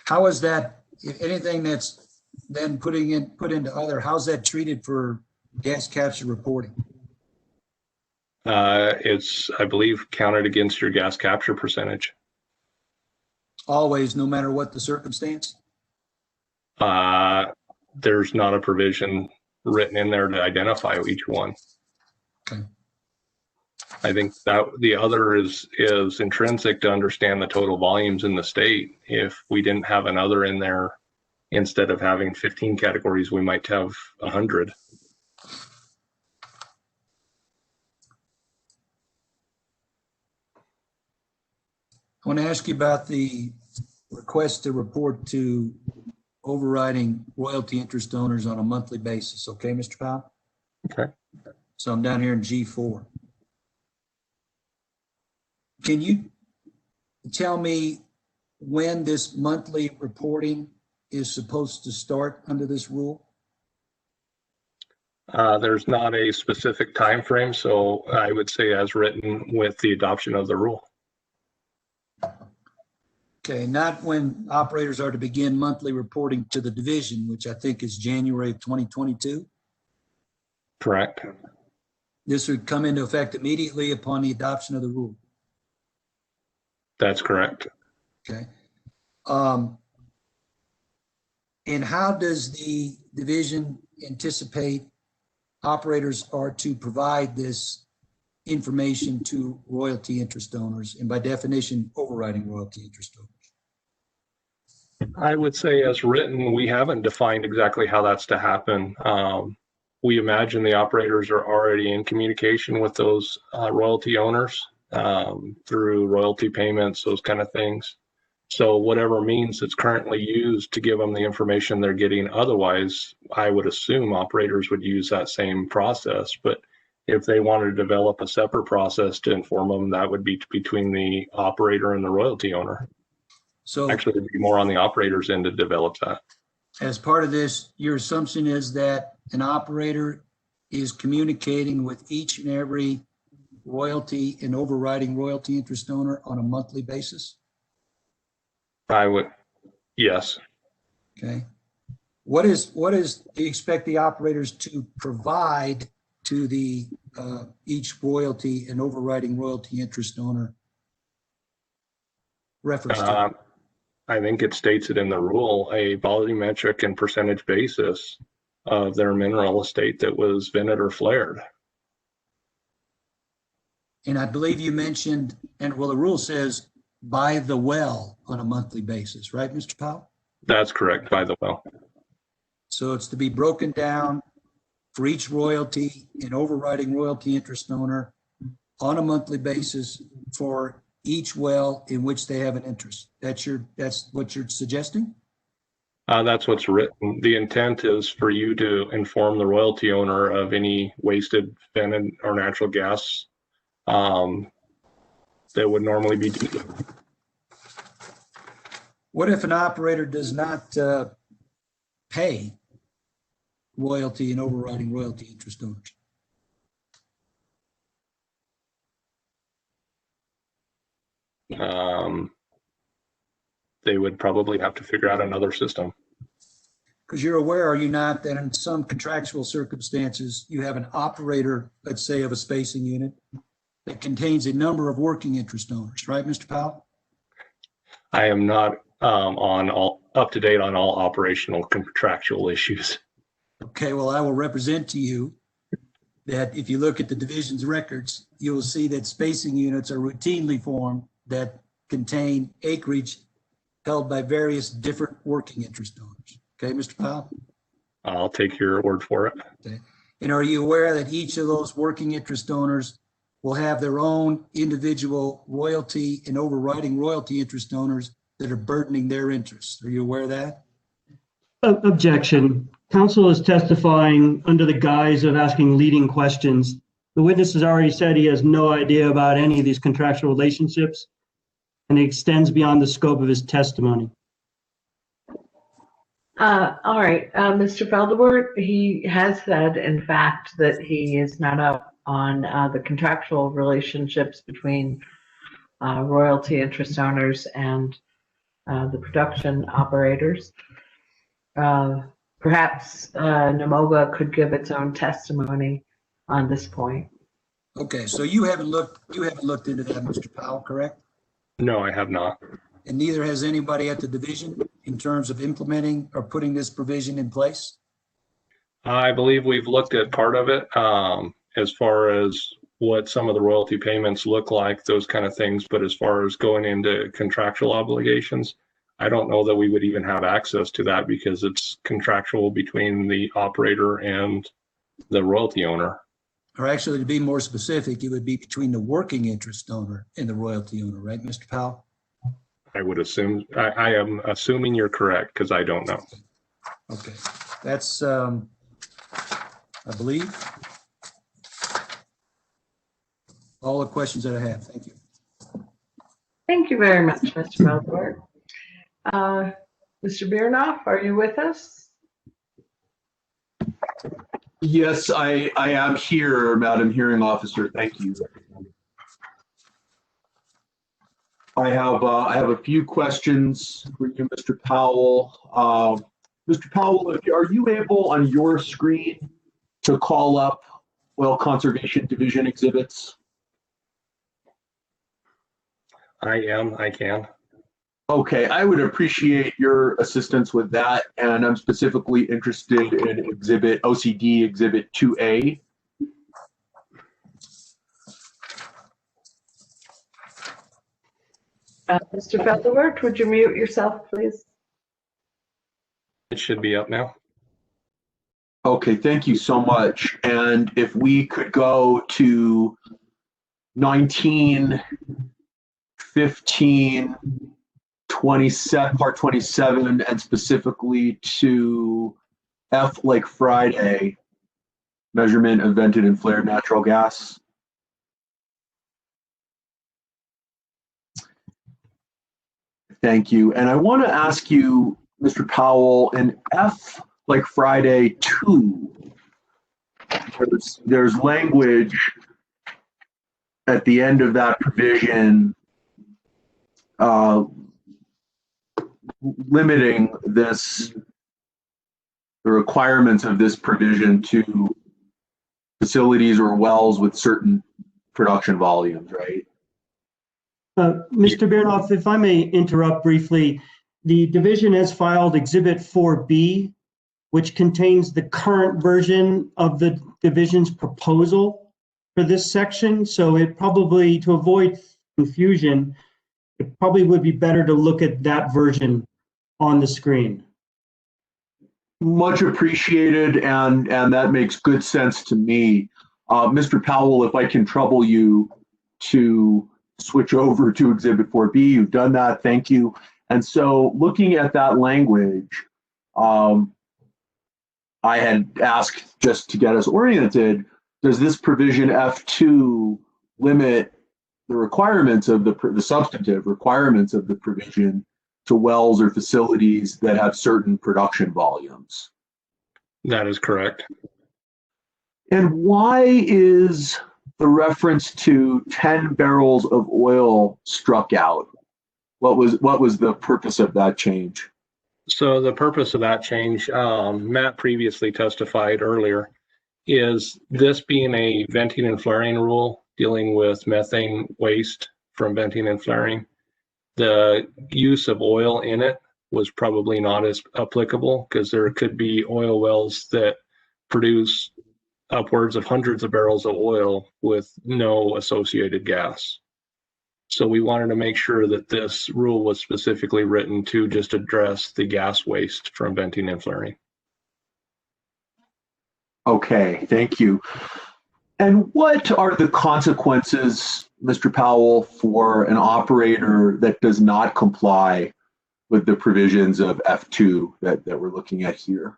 How is that, if anything that's then put into other, how's that treated for gas capture reporting? It's, I believe, counted against your gas capture percentage. Always, no matter what the circumstance? There's not a provision written in there to identify each one. Okay. I think that the other is intrinsic to understand the total volumes in the state. If we didn't have another in there, instead of having 15 categories, we might have 100. I want to ask you about the request to report to overriding royalty interest owners on a monthly basis. Okay, Mr. Powell? Okay. So I'm down here in G4. Can you tell me when this monthly reporting is supposed to start under this rule? There's not a specific time frame, so I would say as written with the adoption of the rule. Okay, not when operators are to begin monthly reporting to the division, which I think is January of 2022. Correct. This would come into effect immediately upon the adoption of the rule. That's correct. Okay. And how does the division anticipate operators are to provide this information to royalty interest owners, and by definition, overriding royalty interest owners? I would say as written, we haven't defined exactly how that's to happen. We imagine the operators are already in communication with those royalty owners through royalty payments, those kind of things. So whatever means it's currently used to give them the information they're getting otherwise, I would assume operators would use that same process. But if they wanted to develop a separate process to inform them, that would be between the operator and the royalty owner. So actually, it'd be more on the operator's end to develop that. As part of this, your assumption is that an operator is communicating with each and every royalty and overriding royalty interest owner on a monthly basis? I would, yes. Okay. What do you expect the operators to provide to the each royalty and overriding royalty interest owner reference to? I think it states it in the rule, a volumetric and percentage basis of their mineral estate that was vented or flared. And I believe you mentioned, and well, the rule says by the well on a monthly basis, right, Mr. Powell? That's correct, by the well. So it's to be broken down for each royalty and overriding royalty interest owner on a monthly basis for each well in which they have an interest. That's what you're suggesting? That's what's written. The intent is for you to inform the royalty owner of any wasted vented or natural gas that would normally be due. What if an operator does not pay royalty and overriding royalty interest owners? They would probably have to figure out another system. Because you're aware, are you not, that in some contractual circumstances, you have an operator, let's say, of a spacing unit that contains a number of working interest owners, right, Mr. Powell? I am not up to date on all operational contractual issues. Okay, well, I will represent to you that if you look at the division's records, you will see that spacing units are routinely formed that contain acreage held by various different working interest owners. Okay, Mr. Powell? I'll take your word for it. Okay. And are you aware that each of those working interest owners will have their own individual royalty and overriding royalty interest owners that are burdening their interests? Are you aware of that? Objection. Counsel is testifying under the guise of asking leading questions. The witness has already said he has no idea about any of these contractual relationships, and it extends beyond the scope of his testimony. All right, Mr. Feldewart, he has said, in fact, that he is not up on the contractual relationships between royalty interest owners and the production operators. Perhaps NMOGA could give its own testimony on this point. Okay, so you haven't looked into that, Mr. Powell, correct? No, I have not. And neither has anybody at the division in terms of implementing or putting this provision in place? I believe we've looked at part of it as far as what some of the royalty payments look like, those kind of things. But as far as going into contractual obligations, I don't know that we would even have access to that because it's contractual between the operator and the royalty owner. Or actually, to be more specific, it would be between the working interest owner and the royalty owner, right, Mr. Powell? I would assume, I am assuming you're correct because I don't know. Okay, that's, I believe, all the questions that I have. Thank you. Thank you very much, Mr. Feldewart. Mr. Biernoff, are you with us? Yes, I am here, Madam Hearing Officer. Thank you. I have a few questions for you, Mr. Powell. Mr. Powell, are you able on your screen to call up Oil Conservation Division exhibits? I can. Okay, I would appreciate your assistance with that, and I'm specifically interested in OCD Exhibit 2A. Mr. Feldewart, would you mute yourself, please? It should be up now. Okay, thank you so much. And if we could go to 19, 15, 27, part 27, and specifically to F like Friday, measurement of vented and flared natural gas. Thank you. And I want to ask you, Mr. Powell, in F like Friday 2, there's language at the end of that provision limiting the requirements of this provision to facilities or wells with certain production volumes, right? Mr. Biernoff, if I may interrupt briefly, the division has filed Exhibit 4B, which contains the current version of the division's proposal for this section. So it probably, to avoid confusion, it probably would be better to look at that version on the screen. Much appreciated, and that makes good sense to me. Mr. Powell, if I can trouble you to switch over to Exhibit 4B, you've done that, thank you. And so looking at that language, I had asked just to get us oriented, does this provision F2 limit the requirements of the substantive requirements of the provision to wells or facilities that have certain production volumes? That is correct. And why is the reference to 10 barrels of oil struck out? What was the purpose of that change? So the purpose of that change, Matt previously testified earlier, is this being a venting and flaring rule dealing with methane waste from venting and flaring. The use of oil in it was probably not as applicable because there could be oil wells that produce upwards of hundreds of barrels of oil with no associated gas. So we wanted to make sure that this rule was specifically written to just address the gas waste from venting and flaring. Okay, thank you. And what are the consequences, Mr. Powell, for an operator that does not comply with the provisions of F2 that we're looking at here?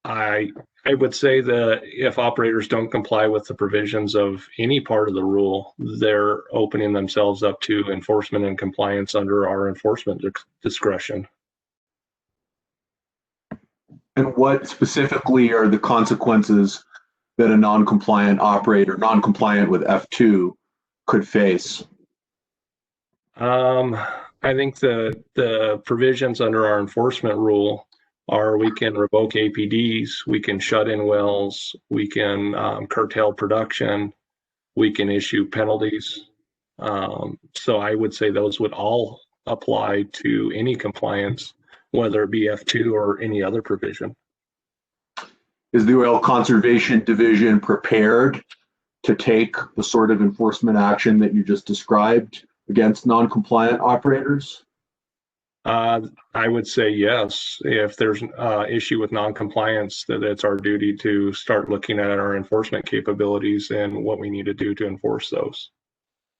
I would say that if operators don't comply with the provisions of any part of the rule, they're opening themselves up to enforcement and compliance under our enforcement discretion. And what specifically are the consequences that a non-compliant operator, non-compliant with F2, could face? I think the provisions under our enforcement rule are we can revoke APDs, we can shut in wells, we can curtail production, we can issue penalties. So I would say those would all apply to any compliance, whether it be F2 or any other provision. Is the Oil Conservation Division prepared to take the sort of enforcement action that you just described against non-compliant operators? I would say yes. If there's an issue with non-compliance, that it's our duty to start looking at our enforcement capabilities and what we need to do to enforce those.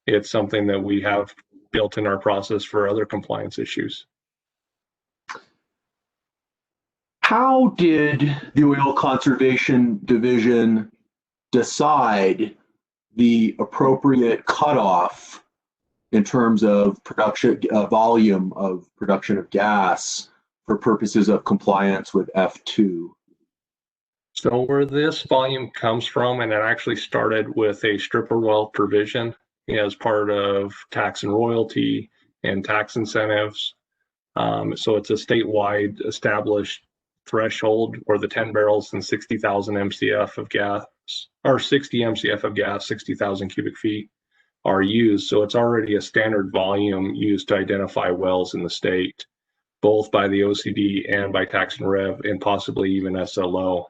It's something that we have built in our process for other compliance issues. How did the Oil Conservation Division decide the appropriate cutoff in terms of production volume of production of gas for purposes of compliance with F2? So where this volume comes from, and it actually started with a stripper well provision as part of tax and royalty and tax incentives. So it's a statewide established threshold where the 10 barrels and 60,000 MCF of gas, or 60 MCF of gas, 60,000 cubic feet are used. So it's already a standard volume used to identify wells in the state, both by the OCD and by tax and rev, and possibly even SLO.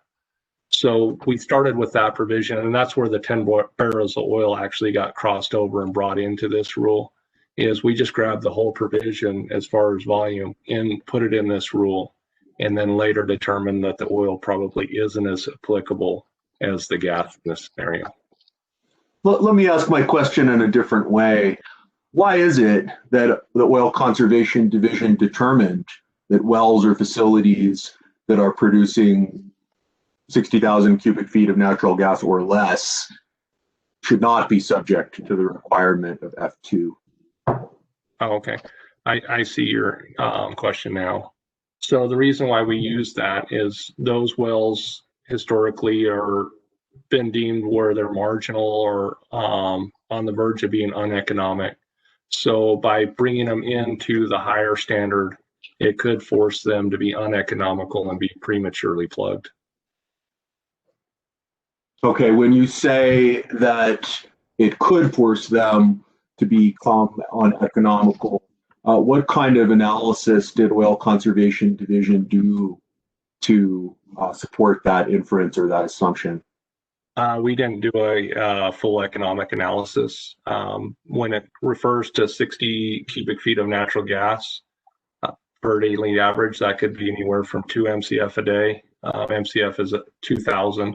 So we started with that provision, and that's where the 10 barrels of oil actually got crossed over and brought into this rule, is we just grabbed the whole provision as far as volume and put it in this rule, and then later determined that the oil probably isn't as applicable as the gas in this scenario. Let me ask my question in a different way. Why is it that the Oil Conservation Division determined that wells or facilities that are producing 60,000 cubic feet of natural gas or less should not be subject to the requirement of F2? Oh, okay. I see your question now. So the reason why we use that is those wells historically are been deemed where they're marginal or on the verge of being uneconomic. So by bringing them into the higher standard, it could force them to be uneconomical and be prematurely plugged. Okay, when you say that it could force them to become uneconomical, what kind of analysis did Oil Conservation Division do to support that inference or that assumption? We didn't do a full economic analysis. When it refers to 60 cubic feet of natural gas, per daily average. That could be anywhere from 2 MCF a day. MCF is 2,000,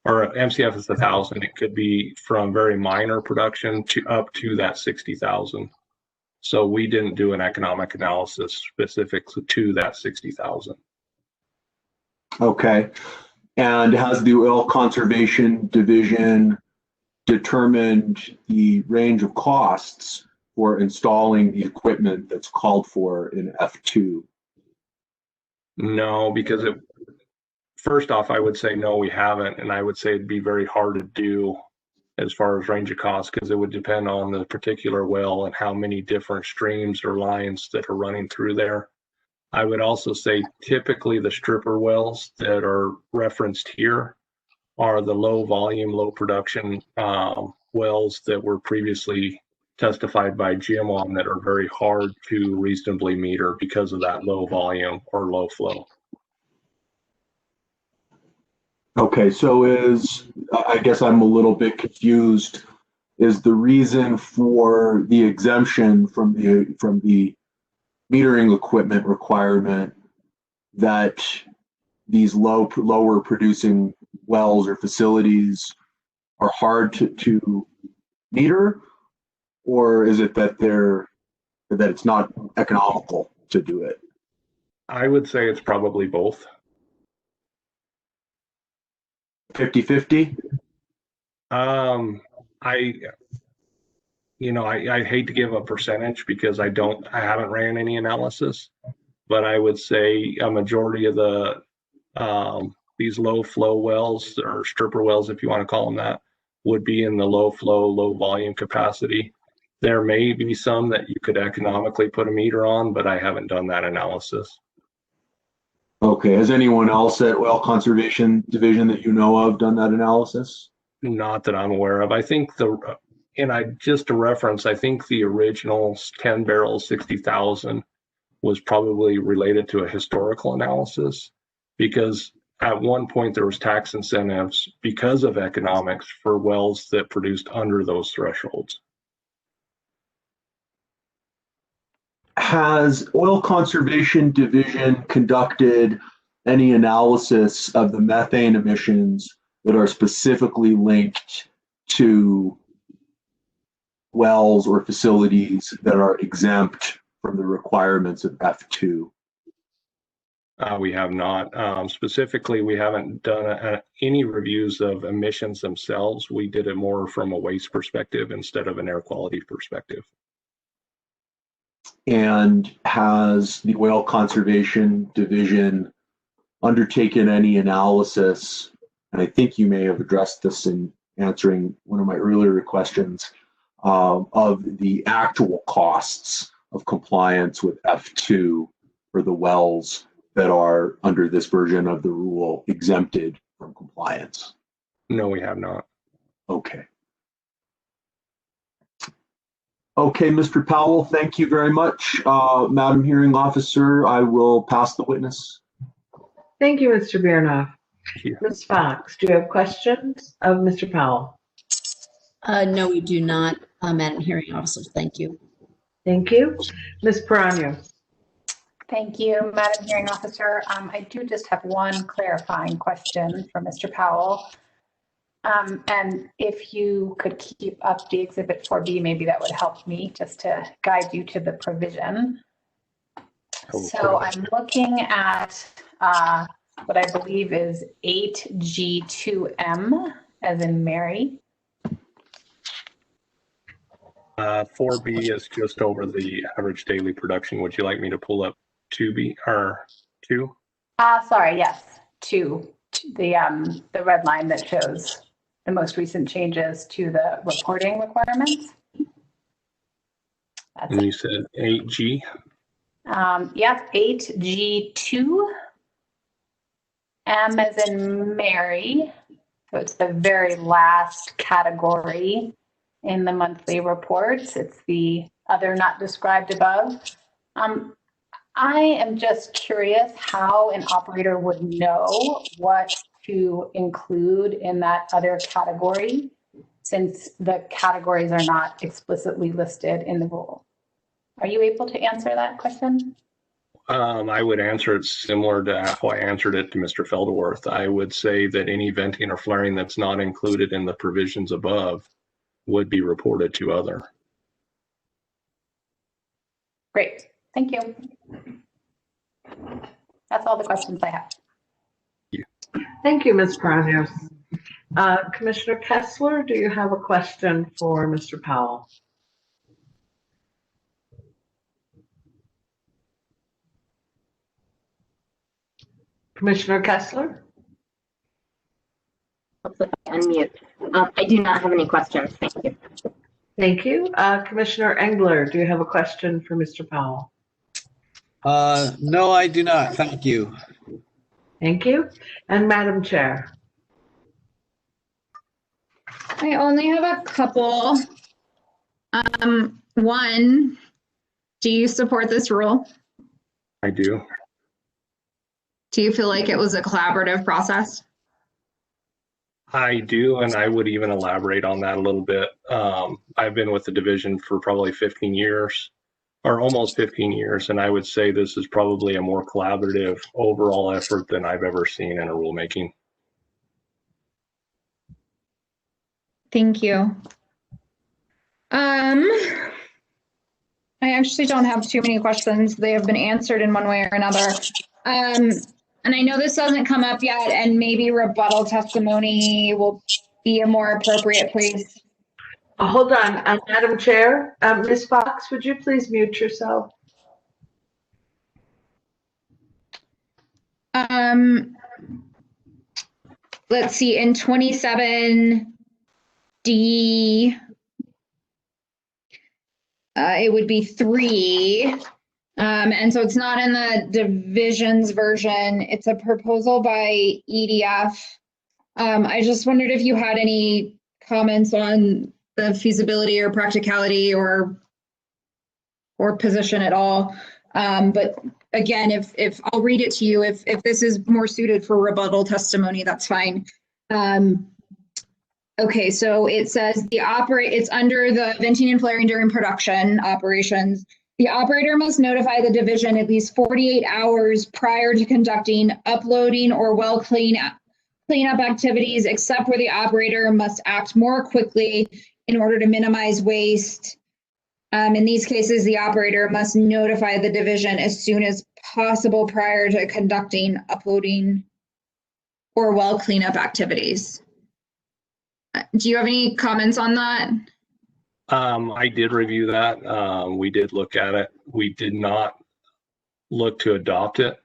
or MCF is 1,000. It could be from very minor production to up to that 60,000. So we didn't do an economic analysis specific to that 60,000. Okay. And has the Oil Conservation Division determined the range of costs for installing the equipment that's called for in F2? No, because first off, I would say no, we haven't. And I would say it'd be very hard to do as far as range of cost, because it would depend on the particular well and how many different streams or lines that are running through there. I would also say typically the stripper wells that are referenced here are the low volume, low production wells that were previously testified by Jim on, that are very hard to reasonably meter because of that low volume or low flow. Okay, so I guess I'm a little bit confused. Is the reason for the exemption from the metering equipment requirement that these lower producing wells or facilities are hard to meter, or is it that it's not economical to do it? I would say it's probably both. 50-50? I hate to give a percentage because I haven't ran any analysis, but I would say a majority of the these low flow wells, or stripper wells, if you want to call them that, would be in the low flow, low volume capacity. There may be some that you could economically put a meter on, but I haven't done that analysis. Okay, has anyone else at Oil Conservation Division that you know of done that analysis? Not that I'm aware of. I think just to reference, I think the original 10 barrels, 60,000 was probably related to a historical analysis, because at one point there was tax incentives because of economics for wells that produced under those thresholds. Has Oil Conservation Division conducted any analysis of the methane emissions that are specifically linked to wells or facilities that are exempt from the requirements of F2? We have not. Specifically, we haven't done any reviews of emissions themselves. We did it more from a waste perspective instead of an air quality perspective. And has the Oil Conservation Division undertaken any analysis, and I think you may have addressed this in answering one of my earlier questions, of the actual costs of compliance with F2 for the wells that are under this version of the rule exempted from compliance? No, we have not. Okay. Okay, Mr. Powell, thank you very much. Madam Hearing Officer, I will pass the witness. Thank you, Mr. Biernoff. Ms. Fox, do you have questions of Mr. Powell? No, we do not, Madam Hearing Officer. Thank you. Thank you. Ms. Perano. Thank you, Madam Hearing Officer. I do just have one clarifying question for Mr. Powell. And if you could keep up the Exhibit 4B, maybe that would help me just to guide you to the provision. So I'm looking at what I believe is 8G2M, as in Mary. 4B is just over the average daily production. Would you like me to pull up 2B or 2? Sorry, yes, 2. The red line that shows the most recent changes to the reporting requirements. And you said 8G? Yep, 8G2. M as in Mary. So it's the very last category in the monthly reports. It's the other not described above. I am just curious how an operator would know what to include in that other category, since the categories are not explicitly listed in the rule. Are you able to answer that question? I would answer it similar to how I answered it to Mr. Felderworth. I would say that any venting or flaring that's not included in the provisions above would be reported to other. Great, thank you. That's all the questions I have. Thank you, Ms. Pranos. Commissioner Kessler, do you have a question for Mr. Powell? Commissioner Kessler? Unmute. I do not have any questions. Thank you. Thank you. Commissioner Engler, do you have a question for Mr. Powell? No, I do not. Thank you. Thank you. And Madam Chair? I only have a couple. One, do you support this rule? I do. Do you feel like it was a collaborative process? I do, and I would even elaborate on that a little bit. I've been with the division for probably 15 years, or almost 15 years, and I would say this is probably a more collaborative overall effort than I've ever seen in a rulemaking. Thank you. I actually don't have too many questions. They have been answered in one way or another. And I know this doesn't come up yet, and maybe rebuttal testimony will be a more appropriate place. Hold on, Madam Chair. Ms. Fox, would you please mute yourself? Let's see, in 27D, it would be 3. And so it's not in the division's version. It's a proposal by EDF. I just wondered if you had any comments on the feasibility or practicality or position at all. But again, if I'll read it to you, if this is more suited for rebuttal testimony, that's fine. Okay, so it says it's under the venting and flaring during production operations. The operator must notify the division at least 48 hours prior to conducting uploading or well cleanup activities, except where the operator must act more quickly in order to minimize waste. In these cases, the operator must notify the division as soon as possible prior to conducting uploading or well cleanup activities. Do you have any comments on that? I did review that. We did look at it. We did not look to adopt it.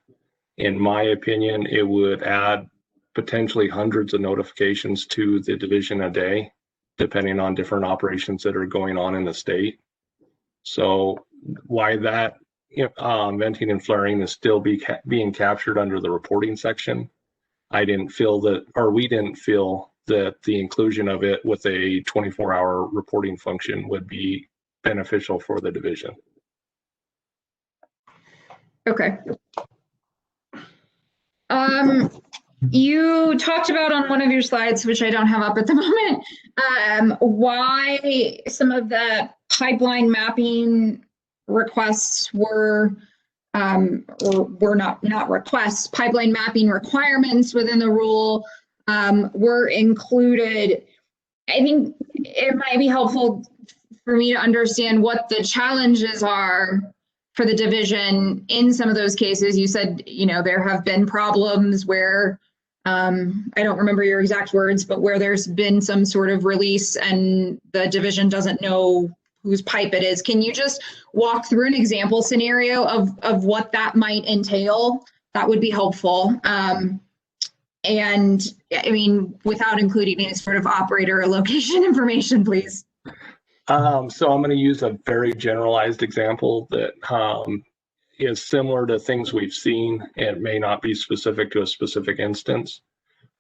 In my opinion, it would add potentially hundreds of notifications to the division a day, depending on different operations that are going on in the state. So why that venting and flaring is still being captured under the reporting section, I didn't feel that, or we didn't feel that the inclusion of it with a 24-hour reporting function would be beneficial for the division. Okay. You talked about on one of your slides, which I don't have up at the moment, why some of the pipeline mapping requests were not requests, pipeline mapping requirements within the rule were included. I think it might be helpful for me to understand what the challenges are for the division in some of those cases. You said, there have been problems where, I don't remember your exact words, but where there's been some sort of release and the division doesn't know whose pipe it is. Can you just walk through an example scenario of what that might entail? That would be helpful. And I mean, without including any sort of operator or location information, please. So I'm going to use a very generalized example that is similar to things we've seen. It may not be specific to a specific instance,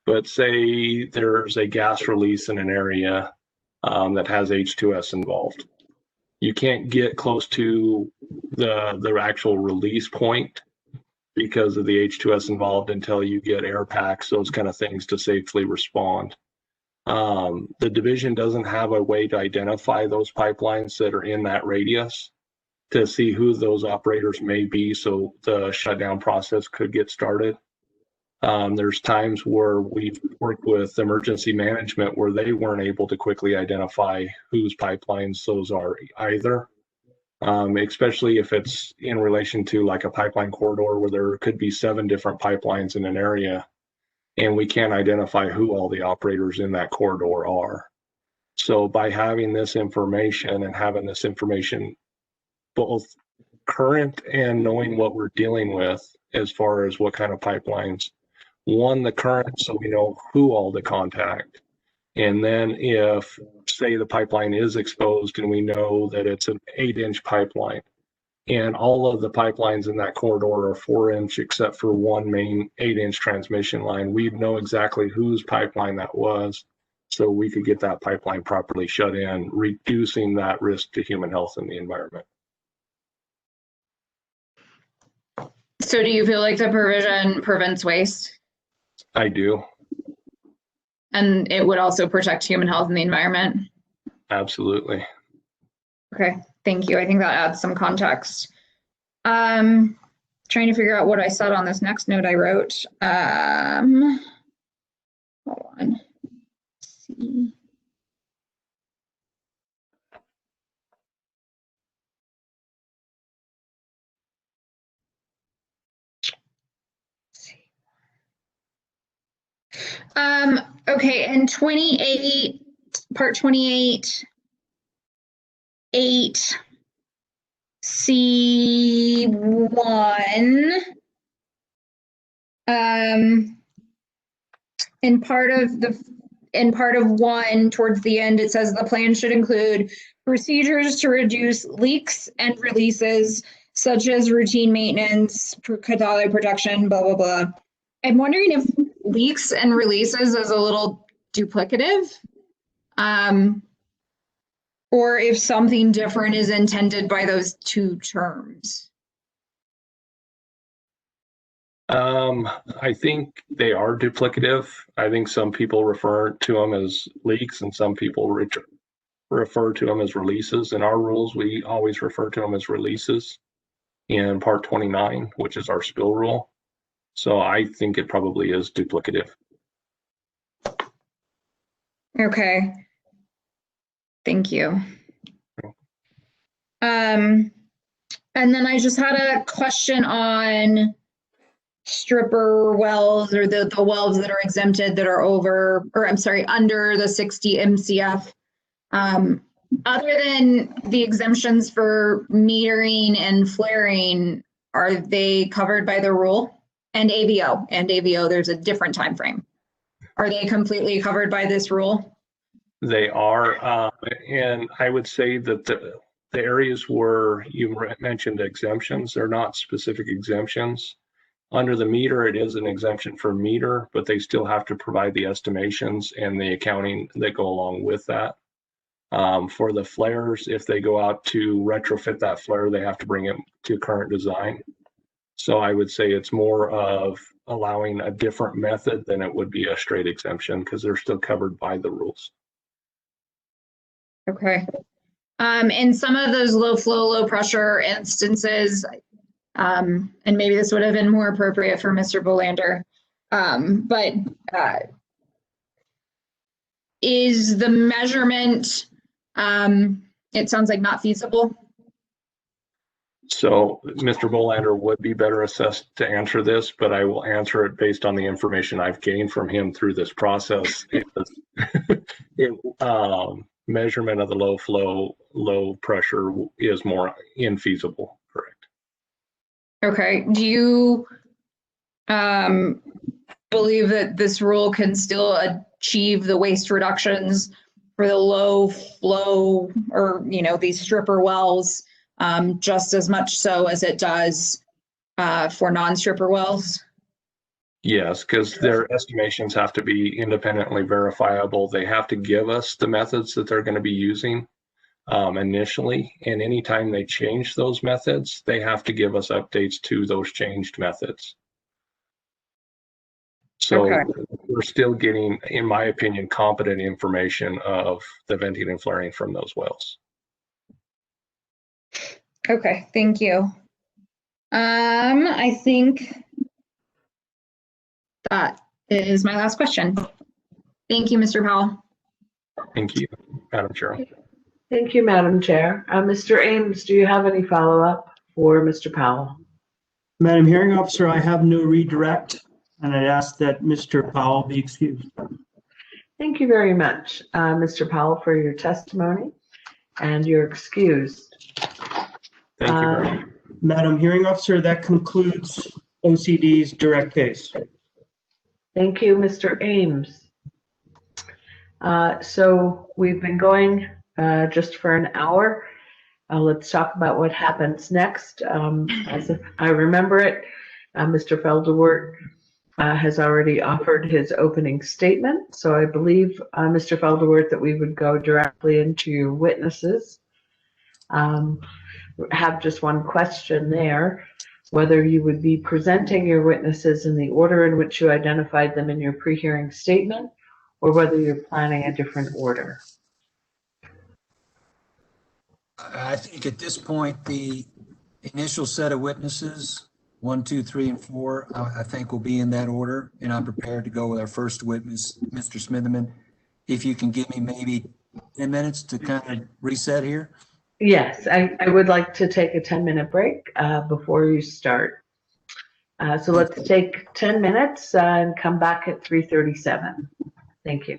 but say there's a gas release in an area that has H2S involved. You can't get close to the actual release point because of the H2S involved until you get air packs, those kind of things to safely respond. The division doesn't have a way to identify those pipelines that are in that radius. to see who those operators may be so the shutdown process could get started. There's times where we've worked with emergency management where they weren't able to quickly identify whose pipelines those are either. Especially if it's in relation to like a pipeline corridor where there could be 7 different pipelines in an area and we can't identify who all the operators in that corridor are. So by having this information and having this information both current and knowing what we're dealing with as far as what kind of pipelines, one, the current, so we know who all to contact. And then if, say, the pipeline is exposed and we know that it's an 8-inch pipeline and all of the pipelines in that corridor are 4-inch except for one main 8-inch transmission line, we'd know exactly whose pipeline that was so we could get that pipeline properly shut in, reducing that risk to human health and the environment. So do you feel like the provision prevents waste? I do. And it would also protect human health and the environment? Absolutely. Okay, thank you. I think that adds some context. Trying to figure out what I said on this next note I wrote. Hold on. Let's see. Okay, and 28, part 28, 8, C1, in part of 1, towards the end, it says the plan should include procedures to reduce leaks and releases, such as routine maintenance, catalytic protection, blah, blah, blah. I'm wondering if leaks and releases is a little duplicative, or if something different is intended by those 2 terms. I think they are duplicative. I think some people refer to them as leaks and some people refer to them as releases. In our rules, we always refer to them as releases in part 29, which is our spill rule. So I think it probably is duplicative. Okay. Thank you. And then I just had a question on stripper wells, or the wells that are exempted that are over, or I'm sorry, under the 60 MCF. Other than the exemptions for metering and flaring, are they covered by the rule? And AVO, there's a different time frame. Are they completely covered by this rule? They are, and I would say that the areas where you mentioned exemptions, they're not specific exemptions. Under the meter, it is an exemption for meter, but they still have to provide the estimations and the accounting that go along with that. For the flares, if they go out to retrofit that flare, they have to bring it to current design. So I would say it's more of allowing a different method than it would be a straight exemption because they're still covered by the rules. Okay. In some of those low flow, low pressure instances, and maybe this would have been more appropriate for Mr. Bolander, but is the measurement, it sounds like not feasible? So Mr. Bolander would be better assessed to answer this, but I will answer it based on the information I've gained from him through this process. Measurement of the low flow, low pressure is more infeasible, correct? Okay. Do you believe that this rule can still achieve the waste reductions for the low flow, or, these stripper wells, just as much so as it does for non-stripper wells? Yes, because their estimations have to be independently verifiable. They have to give us the methods that they're going to be using initially, and anytime they change those methods, they have to give us updates to those changed methods. So we're still getting, in my opinion, competent information of the venting and flaring from those wells. Okay, thank you. I think that is my last question. Thank you, Mr. Powell. Thank you, Madam Chair. Thank you, Madam Chair. Mr. Ames, do you have any follow-up for Mr. Powell? Madam Hearing Officer, I have no redirect, and I'd ask that Mr. Powell be excused. Thank you very much, Mr. Powell, for your testimony, and you're excused. Thank you very much. Madam Hearing Officer, that concludes OCD's direct case. Thank you, Mr. Ames. So we've been going just for an hour. Let's talk about what happens next. As I remember it, Mr. Felderwart has already offered his opening statement. So I believe, Mr. Felderwart, that we would go directly into your witnesses. Have just one question there, whether you would be presenting your witnesses in the order in which you identified them in your pre-hearing statement, or whether you're planning a different order. I think at this point, the initial set of witnesses, 1, 2, 3, and 4, I think will be in that order, and I'm prepared to go with our first witness, Mr. Smitherman. If you can give me maybe 10 minutes to kind of reset here. Yes, I would like to take a 10-minute break before you start. So let's take 10 minutes and come back at 3:37. Thank you.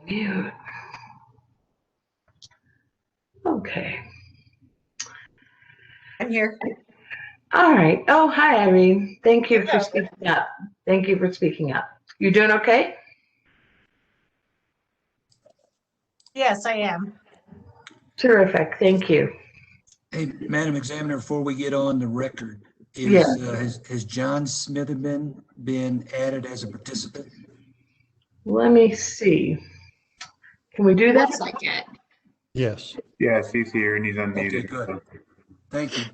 Mute. Okay. I'm here. All right. Oh, hi, Irene. Thank you for speaking up. Thank you for speaking up. You doing okay? Yes, I am. Terrific. Thank you. Hey, Madam Examiner, before we get on the record, Yeah. has John Smitherman been added as a participant? Let me see. Can we do that? Looks like it. Yes. Yes, he's here and he's unmuted. Okay, good. Thank you.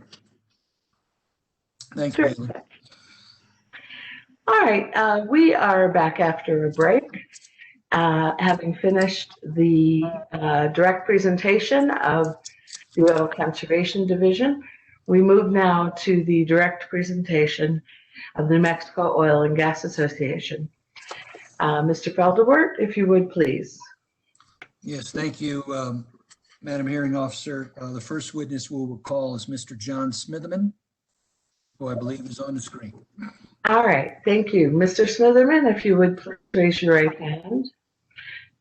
Thanks, Sure. Bailey. All right. We are back after a break. Having finished the direct presentation of the Oil Conservation Division, we move now to the direct presentation of the New Mexico Oil and Gas Association. Mr. Felderwert, if you would, please. Yes, thank you, Madam Hearing Officer. The first witness we'll recall is Mr. John Smitherman, who I believe is on the screen. All right, thank you. Mr. Smitherman, if you would please raise your right hand.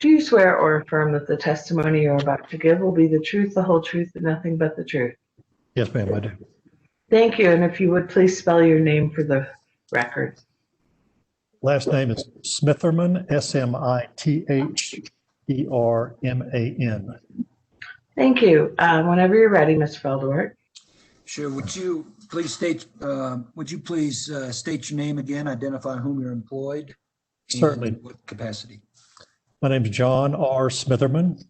Do you swear or affirm that the testimony you're about to give will be the truth, the whole truth, and nothing but the truth? Yes, ma'am, I do. Thank you, and if you would please spell your name for the record. Last name is Smitherman, Smitherman. Thank you. Whenever you're ready, Ms. Feldwart. Sure. Would you please state your name again, identify whom you're employed? Certainly. And what capacity? My name is John R. Smitherman.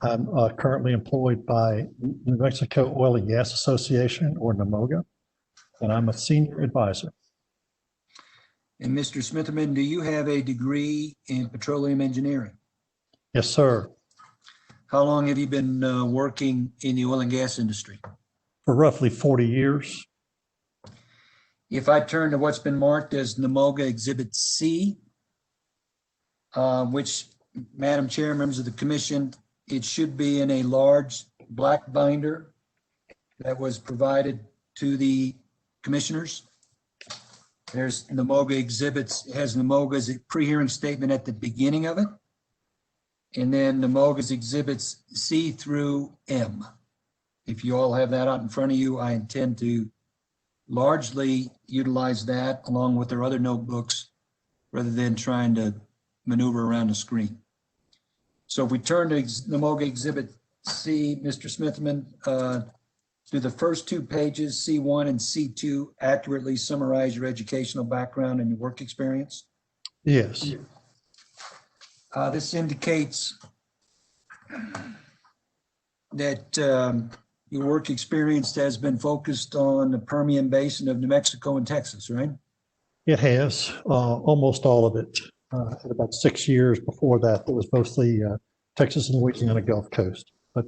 I'm currently employed by New Mexico Oil and Gas Association, or NMOGA, and I'm a senior advisor. And Mr. Smitherman, do you have a degree in petroleum engineering? Yes, sir. How long have you been working in the oil and gas industry? For roughly 40 years. If I turn to what's been marked as NMOGA Exhibit C, which, Madam Chair, members of the commission, it should be in a large black binder that was provided to the commissioners. There's NMOGA exhibits, it has NMOGA's pre-hearing statement at the beginning of it. And then NMOGA's exhibits C through M. If you all have that out in front of you, I intend to largely utilize that along with their other notebooks rather than trying to maneuver around the screen. So if we turn to NMOGA Exhibit C, Mr. Smitherman, do the first two pages, C1 and C2, accurately summarize your educational background and your work experience? Yes. This indicates that your work experience has been focused on the Permian Basin of New Mexico and Texas, right? It has, almost all of it. About 6 years before that, it was mostly Texas and Louisiana Gulf Coast. But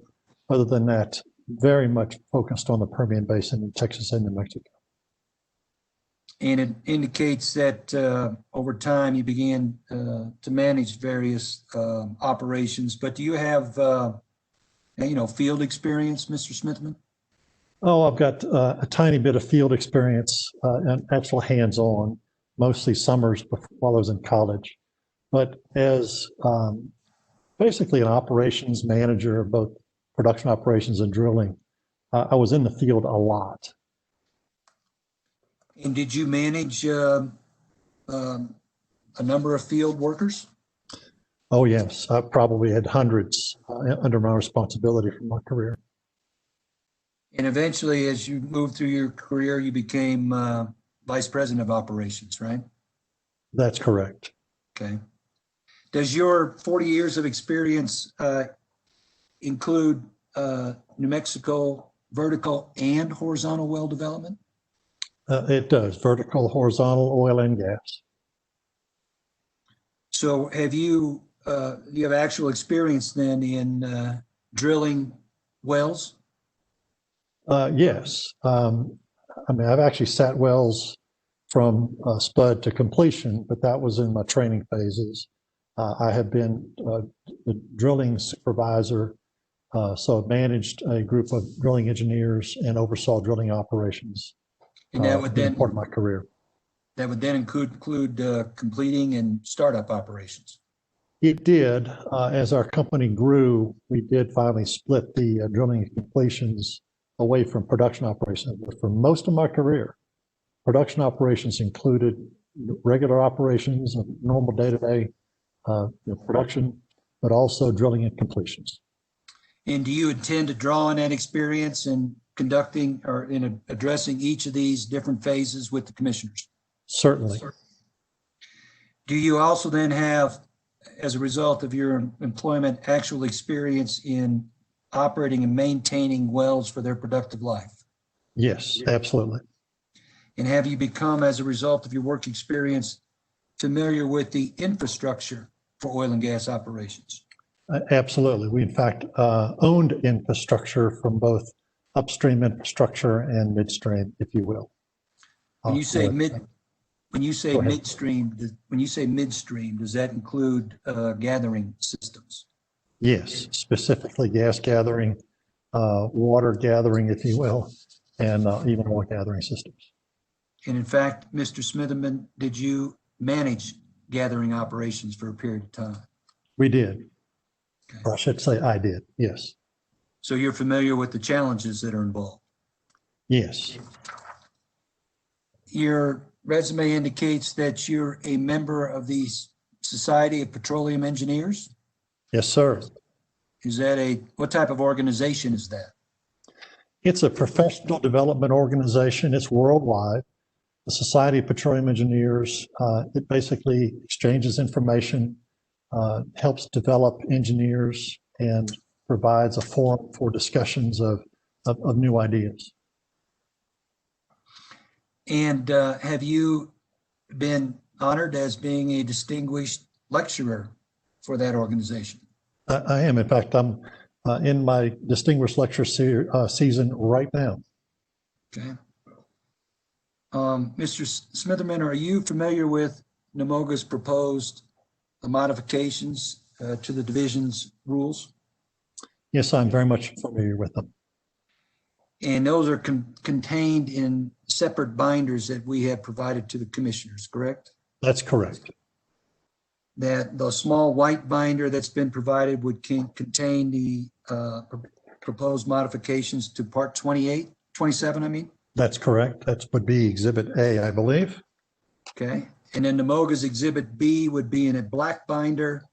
other than that, very much focused on the Permian Basin in Texas and New Mexico. And it indicates that over time you began to manage various operations. But do you have, field experience, Mr. Smitherman? Oh, I've got a tiny bit of field experience and actual hands-on, mostly summers while I was in college. But as basically an operations manager of both production operations and drilling, I was in the field a lot. And did you manage a number of field workers? Oh, yes. I probably had hundreds under my responsibility for my career. And eventually, as you moved through your career, you became vice president of operations, right? That's correct. Okay. Does your 40 years of experience include New Mexico vertical and horizontal well development? It does, vertical, horizontal, oil and gas. So have you have actual experience then in drilling wells? Yes. I mean, I've actually sat wells from spud to completion, but that was in my training phases. I have been the drilling supervisor, so managed a group of drilling engineers and oversaw drilling operations. And that would then part of my career. That would then include completing and startup operations. It did. As our company grew, we did finally split the drilling and completions away from production operations. But for most of my career, production operations included regular operations, normal day-to-day production, but also drilling and completions. And do you intend to draw on that experience in conducting or in addressing each of these different phases with the commissioners? Certainly. Do you also then have, as a result of your employment, actual experience in operating and maintaining wells for their productive life? Yes, absolutely. And have you become, as a result of your work experience, familiar with the infrastructure for oil and gas operations? Absolutely. We, in fact, owned infrastructure from both upstream infrastructure and midstream, if you will. When you say Go ahead. midstream, does that include gathering systems? Yes, specifically gas gathering, water gathering, if you will, and even oil gathering systems. And in fact, Mr. Smitherman, did you manage gathering operations for a period of time? We did. Okay. Or I should say I did, yes. So you're familiar with the challenges that are involved? Yes. Your resume indicates that you're a member of the Society of Petroleum Engineers? Yes, sir. Is that what type of organization is that? It's a professional development organization. It's worldwide. The Society of Petroleum Engineers, it basically exchanges information, helps develop engineers, and provides a forum for discussions of new ideas. And have you been honored as being a distinguished lecturer for that organization? I am. In fact, I'm in my distinguished lecture season right now. Okay. Mr. Smitherman, are you familiar with NMOGA's proposed modifications to the division's rules? Yes, I'm very much familiar with them. And those are contained in separate binders that we have provided to the commissioners, correct? That's correct. That the small white binder that's been provided would contain the proposed modifications to part 27, I mean? That's correct. That would be Exhibit A, I believe. Okay. And then NMOGA's Exhibit B would be in a black binder,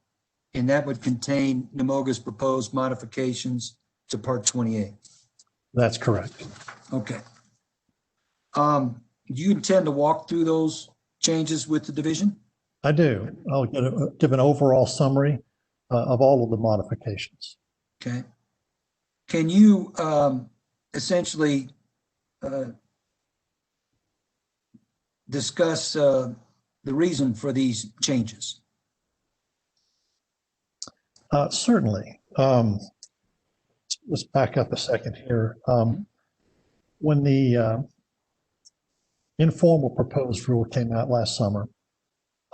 and that would contain NMOGA's proposed modifications to part 28. That's correct. Okay. Do you intend to walk through those changes with the division? I do. I'll give an overall summary of all of the modifications. Okay. Can you essentially discuss the reason for these changes? Certainly. Let's back up a second here. When the informal proposed rule came out last summer,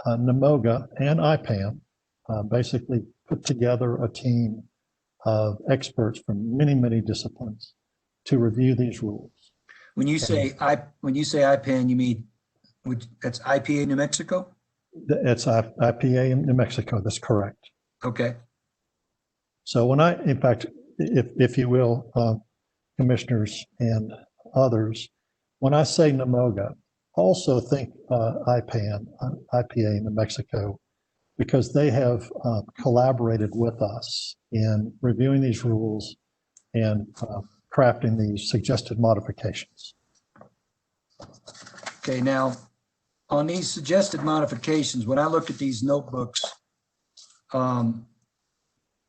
NMOGA and IPAM basically put together a team of experts from many, many disciplines to review these rules. When you say IPAM, you mean that's IPA New Mexico? It's IPA in New Mexico. That's correct. Okay. So when in fact, if you will, commissioners and others, when I say NMOGA, also think IPAM, IPA in New Mexico, because they have collaborated with us in reviewing these rules and crafting these suggested modifications. Okay, now on these suggested modifications, when I look at these notebooks,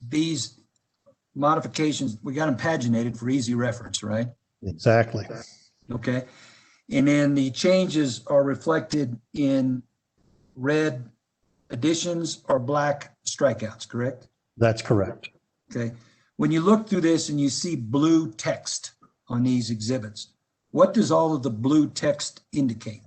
these modifications, we got them paginated for easy reference, right? Exactly. Okay. And then the changes are reflected in red additions or black strikeouts, correct? That's correct. Okay. When you look through this and you see blue text on these exhibits, what does all of the blue text indicate?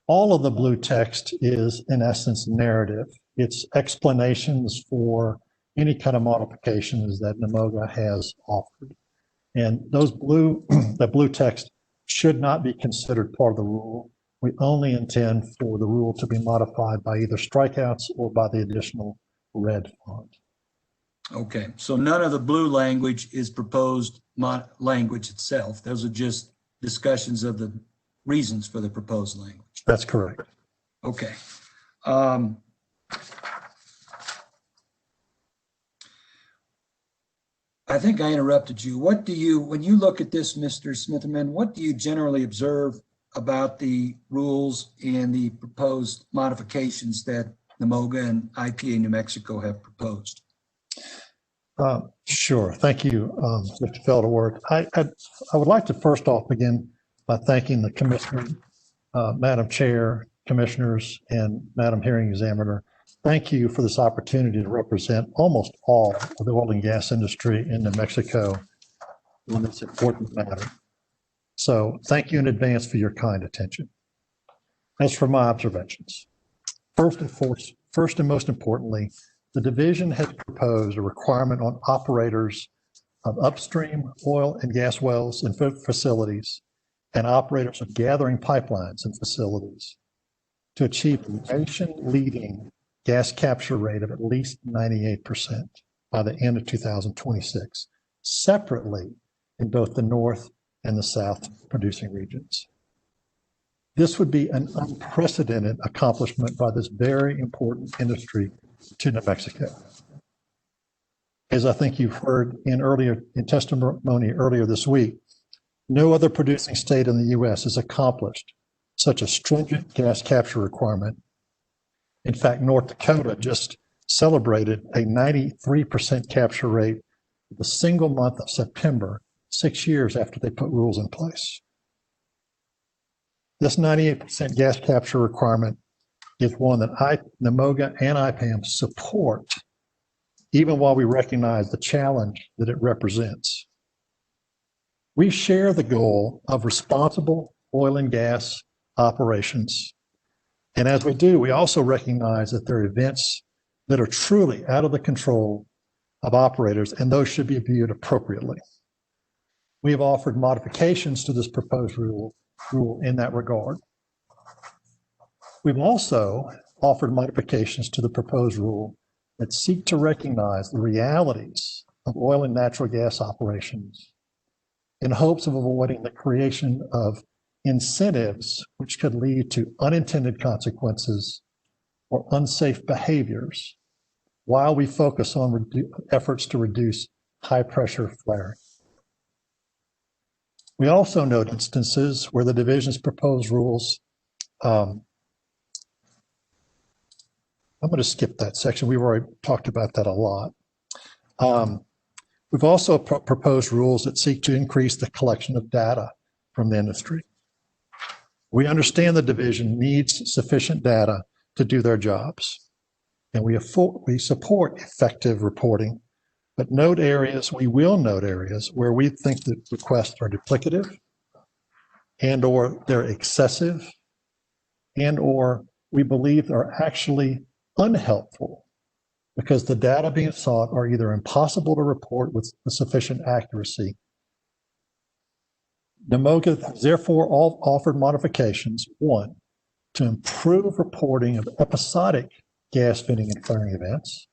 All of the blue text is, in essence, narrative. It's explanations for any kind of modifications that NMOGA has offered. And those the blue text should not be considered part of the rule. We only intend for the rule to be modified by either strikeouts or by the additional red font. Okay, so none of the blue language is proposed language itself. Those are just discussions of the reasons for the proposed language. That's correct. Okay. I think I interrupted you. What do you, when you look at this, Mr. Smitherman, what do you generally observe about the rules and the proposed modifications that NMOGA and IPA New Mexico have proposed? Sure. Thank you, Mr. Felderworth. I would like to first off begin by thanking the Commissioner, Madam Chair, Commissioners, and Madam Hearing Examiner. Thank you for this opportunity to represent almost all of the oil and gas industry in New Mexico on this important matter. So thank you in advance for your kind attention. As for my observations, first and most importantly, the division has proposed a requirement on operators of upstream oil and gas wells and facilities and operators of gathering pipelines and facilities to achieve a nation-leading gas capture rate of at least 98% by the end of 2026, separately in both the North and the South producing regions. This would be an unprecedented accomplishment by this very important industry to New Mexico. As I think you've heard in testimony earlier this week, no other producing state in the U.S. has accomplished such a stringent gas capture requirement. In fact, North Dakota just celebrated a 93% capture rate for the single month of September, 6 years after they put rules in place. This 98% gas capture requirement is one that NMOGA and IPAM support, even while we recognize the challenge that it represents. We share the goal of responsible oil and gas operations. And as we do, we also recognize that there are events that are truly out of the control of operators, and those should be viewed appropriately. We have offered modifications to this proposed rule in that regard. We've also offered modifications to the proposed rule that seek to recognize the realities of oil and natural gas operations in hopes of avoiding the creation of incentives which could lead to unintended consequences or unsafe behaviors while we focus on efforts to reduce high pressure flaring. We also note instances where the division's proposed rules, I'm going to skip that section. We've already talked about that a lot. We've also proposed rules that seek to increase the collection of data from the industry. We understand the division needs sufficient data to do their jobs, and we support effective reporting, but we will note areas where we think that requests are duplicative and or they're excessive and or we believe are actually unhelpful because the data being sought are either impossible to report with sufficient accuracy. NMOGA has therefore offered modifications, one, to improve reporting of episodic gas venting and flaring events,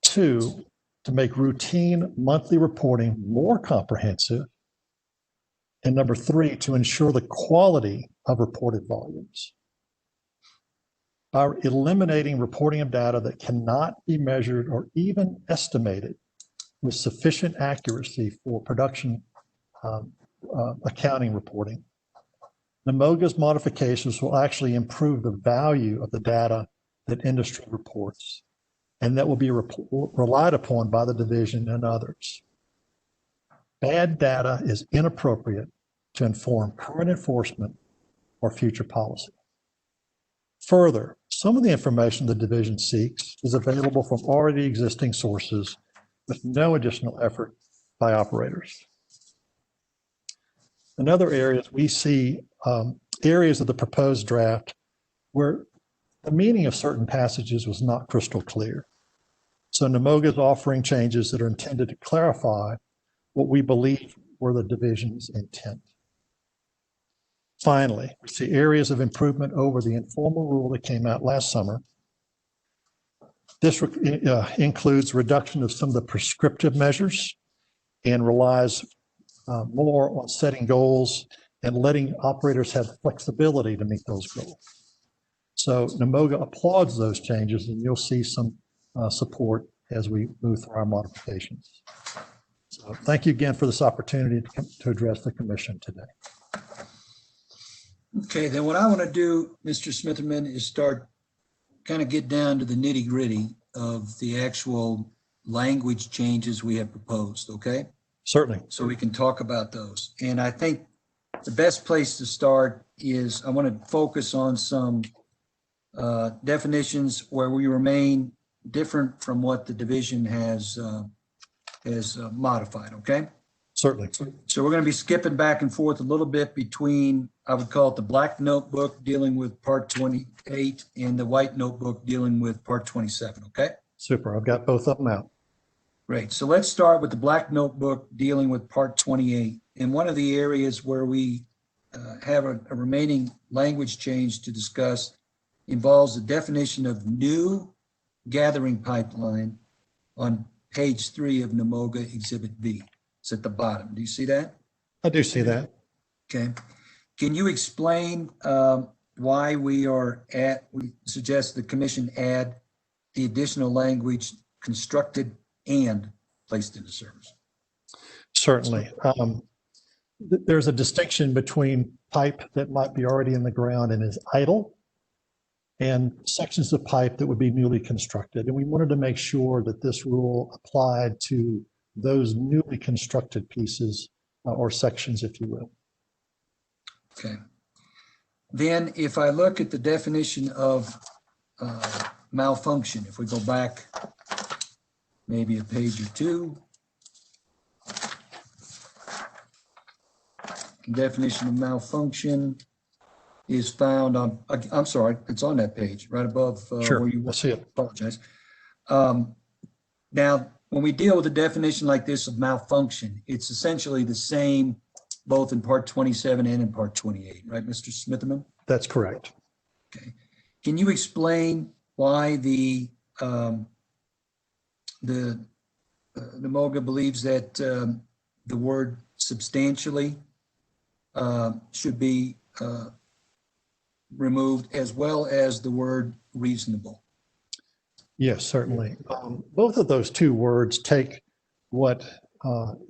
two, to make routine monthly reporting more comprehensive, and number three, to ensure the quality of reported volumes. By eliminating reporting of data that cannot be measured or even estimated with sufficient accuracy for production accounting reporting, NMOGA's modifications will actually improve the value of the data that industry reports, and that will be relied upon by the division and others. Bad data is inappropriate to inform current enforcement or future policy. Further, some of the information the division seeks is available from already existing sources with no additional effort by operators. In other areas, we see areas of the proposed draft where the meaning of certain passages was not crystal clear. So NMOGA is offering changes that are intended to clarify what we believe were the division's intent. Finally, we see areas of improvement over the informal rule that came out last summer. This includes reduction of some of the prescriptive measures and relies more on setting goals and letting operators have flexibility to meet those goals. So NMOGA applauds those changes, and you'll see some support as we move through our modifications. So thank you again for this opportunity to address the commission today. Okay, then what I want to do, Mr. Smitherman, is start kind of get down to the nitty gritty of the actual language changes we have proposed, okay? Certainly. So we can talk about those. And I think the best place to start is I want to focus on some definitions where we remain different from what the division has modified, okay? Certainly. So we're going to be skipping back and forth a little bit between, I would call it the black notebook dealing with part 28 and the white notebook dealing with part 27, okay? Super, I've got both of them out. Great, so let's start with the black notebook dealing with part 28. And one of the areas where we have a remaining language change to discuss involves the definition of new gathering pipeline on page 3 of NMOGA Exhibit B. It's at the bottom. Do you see that? I do see that. Okay. Can you explain why we suggest the commission add the additional language constructed and placed into service? Certainly. There's a distinction between pipe that might be already in the ground and is idle and sections of pipe that would be newly constructed. And we wanted to make sure that this rule applied to those newly constructed pieces or sections, if you will. Okay. Then if I look at the definition of malfunction, if we go back maybe a page or two, definition of malfunction is found on, I'm sorry, it's on that page right above Sure, where you I see it. Apologize. Now, when we deal with a definition like this of malfunction, it's essentially the same both in part 27 and in part 28, right, Mr. Smitherman? That's correct. Okay. Can you explain why the NMOGA believes that the word substantially should be removed, as well as the word reasonable? Yes, certainly. Both of those two words take what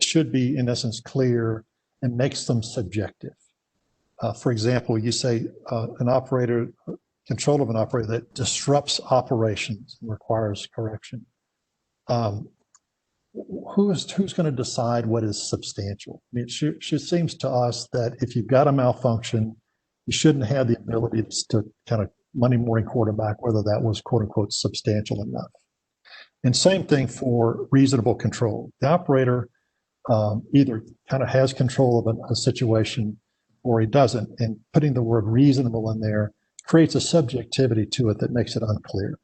should be, in essence, clear and makes them subjective. For example, you say an operator, control of an operator that disrupts operations and requires correction. Who's going to decide what is substantial? I mean, it seems to us that if you've got a malfunction, you shouldn't have the ability to kind of Monday morning quarterback whether that was quote unquote substantial enough. And same thing for reasonable control. The operator either kind of has control of a situation or he doesn't. And putting the word reasonable in there creates a subjectivity to it that makes it unclear.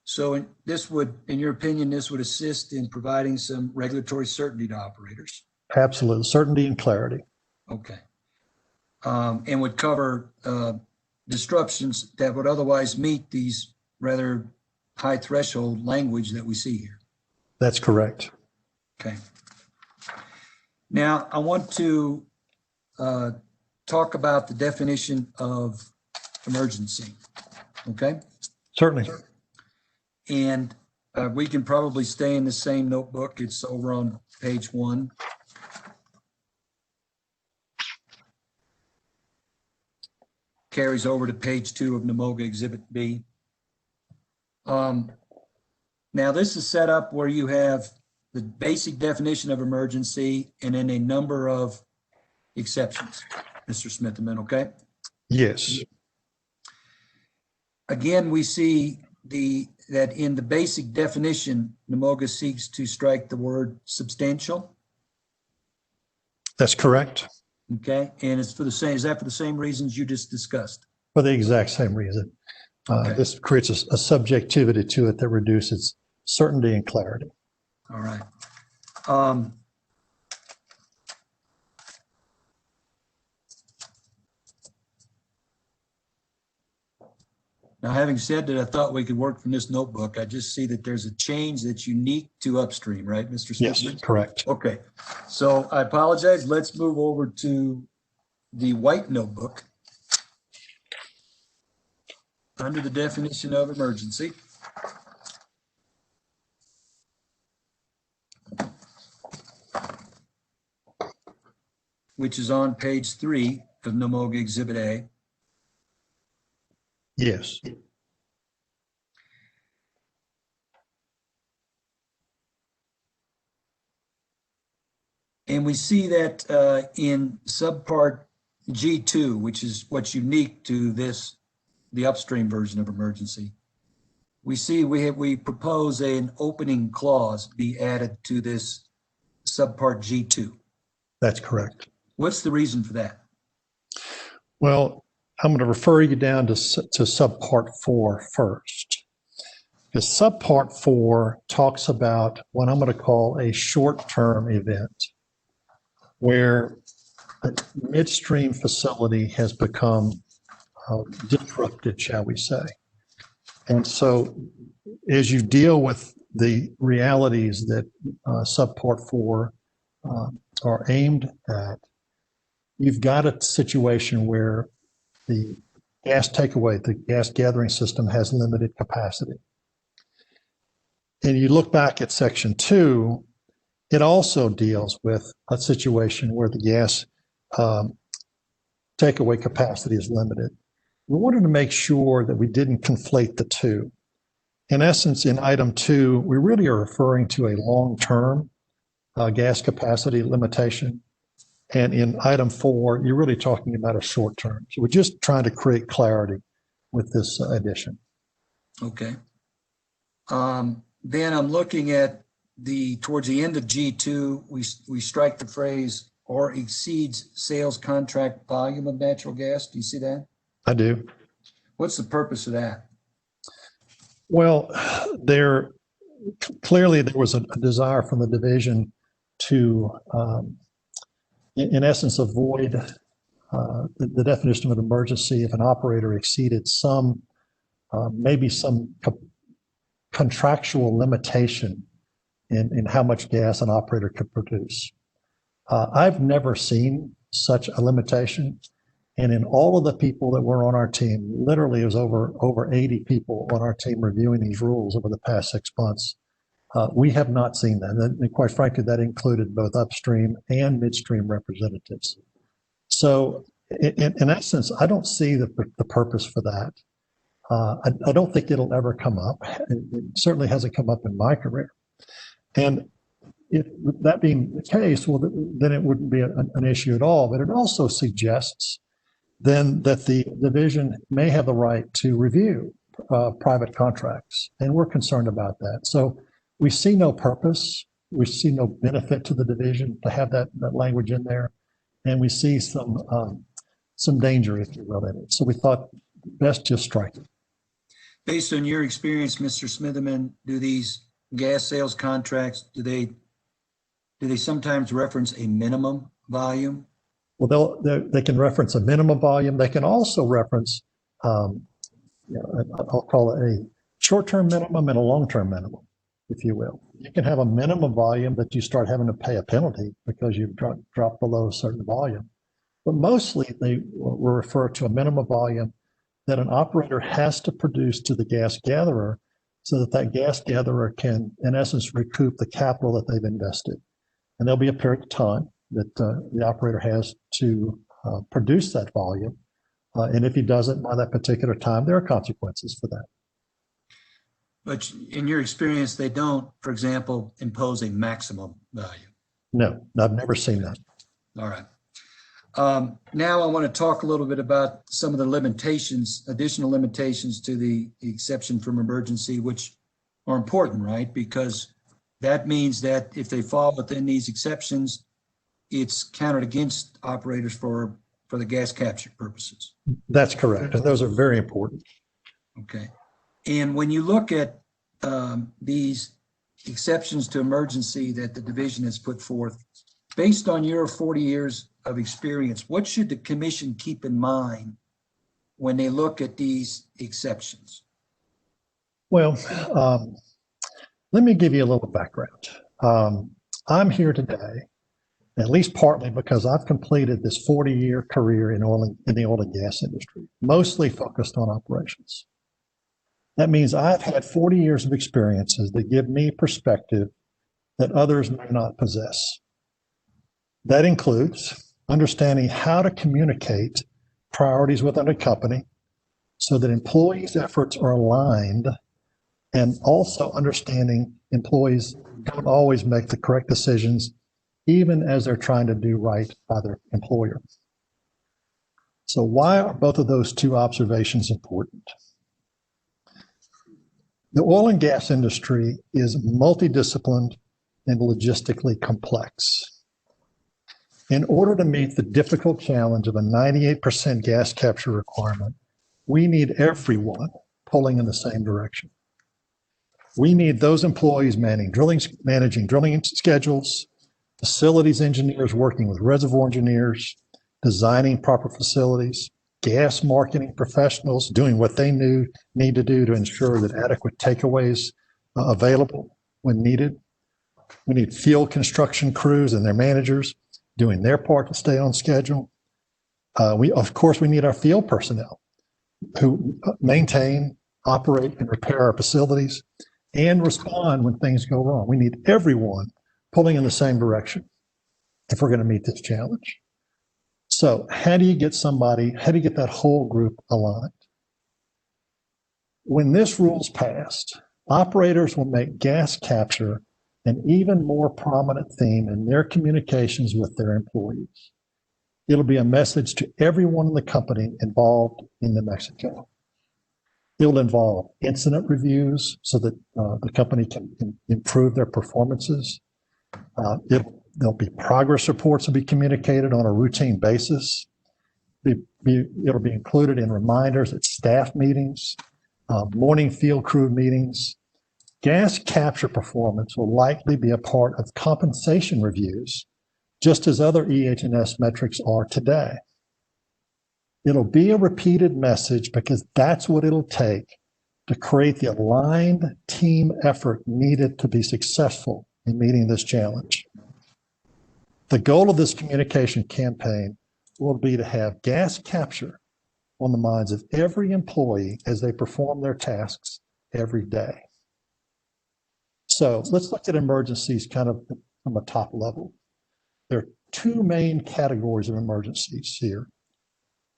So this would, in your opinion, this would assist in providing some regulatory certainty to operators? Absolutely, certainty and clarity. Okay. And would cover disruptions that would otherwise meet these rather high threshold language that we see here. That's correct. Okay. Now I want to talk about the definition of emergency. Okay. Certainly. And we can probably stay in the same notebook. It's over on page 1. Carries over to page 2 of NMOGA Exhibit B. Now this is set up where you have the basic definition of emergency and then a number of exceptions, Mr. Smitherman, okay? Yes. Again, we see that in the basic definition, NMOGA seeks to strike the word substantial. That's correct. Okay, and it's for the same, is that for the same reasons you just discussed? For the exact same reason. Okay. This creates a subjectivity to it that reduces certainty and clarity. All right. Now, having said that, I thought we could work from this notebook. I just see that there's a change that's unique to upstream, right, Mr. Smith? Yes, correct. Okay, so I apologize. Let's move over to the white notebook. Under the definition of emergency. Which is on page 3 of NMOGA Exhibit A. Yes. And we see that in subpart G2, which is what's unique to this, the upstream version of emergency. We see we propose an opening clause be added to this subpart G2. That's correct. What's the reason for that? Well, I'm going to refer you down to subpart 4 first. Because subpart 4 talks about what I'm going to call a short-term event where a midstream facility has become disrupted, shall we say. And so as you deal with the realities that subpart 4 are aimed at, you've got a situation where the gas takeaway, the gas gathering system has limited capacity. And you look back at section 2, it also deals with a situation where the gas takeaway capacity is limited. We wanted to make sure that we didn't conflate the two. In essence, in item 2, we really are referring to a long-term gas capacity limitation. And in item 4, you're really talking about a short term. So we're just trying to create clarity with this addition. Okay. Then I'm looking at towards the end of G2, we strike the phrase or exceeds sales contract volume of natural gas. Do you see that? I do. What's the purpose of that? Well, clearly there was a desire from the division to, in essence, avoid the definition of an emergency if an operator exceeded some, maybe some contractual limitation in how much gas an operator could produce. I've never seen such a limitation. And in all of the people that were on our team, literally it was over 80 people on our team reviewing these rules over the past 6 months. We have not seen that. And quite frankly, that included both upstream and midstream representatives. So in essence, I don't see the purpose for that. I don't think it'll ever come up. It certainly hasn't come up in my career. And if that being the case, well, then it wouldn't be an issue at all. But it also suggests then that the division may have the right to review private contracts. And we're concerned about that. So we see no purpose. We see no benefit to the division to have that language in there. And we see some danger, if you will, in it. So we thought best just strike it. Based on your experience, Mr. Smitherman, do these gas sales contracts, do they sometimes reference a minimum volume? Well, they can reference a minimum volume. They can also reference, I'll call it a short-term minimum and a long-term minimum, if you will. You can have a minimum volume that you start having to pay a penalty because you've dropped below a certain volume. But mostly they will refer to a minimum volume that an operator has to produce to the gas gatherer so that that gas gatherer can, in essence, recoup the capital that they've invested. And there'll be a period of time that the operator has to produce that volume. And if he doesn't by that particular time, there are consequences for that. But in your experience, they don't, for example, impose a maximum value? No, I've never seen that. All right. Now I want to talk a little bit about some of the limitations, additional limitations to the exception from emergency, which are important, right? Because that means that if they fall within these exceptions, it's counted against operators for the gas capture purposes. That's correct. And those are very important. Okay. And when you look at these exceptions to emergency that the division has put forth, based on your 40 years of experience, what should the commission keep in mind when they look at these exceptions? Well, let me give you a little background. I'm here today, at least partly because I've completed this 40-year career in the oil and gas industry, mostly focused on operations. That means I've had 40 years of experiences that give me perspective that others may not possess. That includes understanding how to communicate priorities within a company so that employees' efforts are aligned, and also understanding employees don't always make the correct decisions, even as they're trying to do right by their employer. So why are both of those two observations important? The oil and gas industry is multidisciplined and logistically complex. In order to meet the difficult challenge of a 98% gas capture requirement, we need everyone pulling in the same direction. We need those employees managing drilling schedules, facilities engineers working with reservoir engineers, designing proper facilities, gas marketing professionals doing what they need to do to ensure that adequate takeaways are available when needed. We need field construction crews and their managers doing their part to stay on schedule. Of course, we need our field personnel who maintain, operate, and repair our facilities and respond when things go wrong. We need everyone pulling in the same direction if we're going to meet this challenge. So how do you get that whole group aligned? When this rule's passed, operators will make gas capture an even more prominent theme in their communications with their employees. It'll be a message to everyone in the company involved in New Mexico. It'll involve incident reviews so that the company can improve their performances. There'll be progress reports to be communicated on a routine basis. It'll be included in reminders at staff meetings, morning field crew meetings. Gas capture performance will likely be a part of compensation reviews, just as other EH&S metrics are today. It'll be a repeated message because that's what it'll take to create the aligned team effort needed to be successful in meeting this challenge. The goal of this communication campaign will be to have gas capture on the minds of every employee as they perform their tasks every day. So let's look at emergencies kind of from a top level. There are two main categories of emergencies here.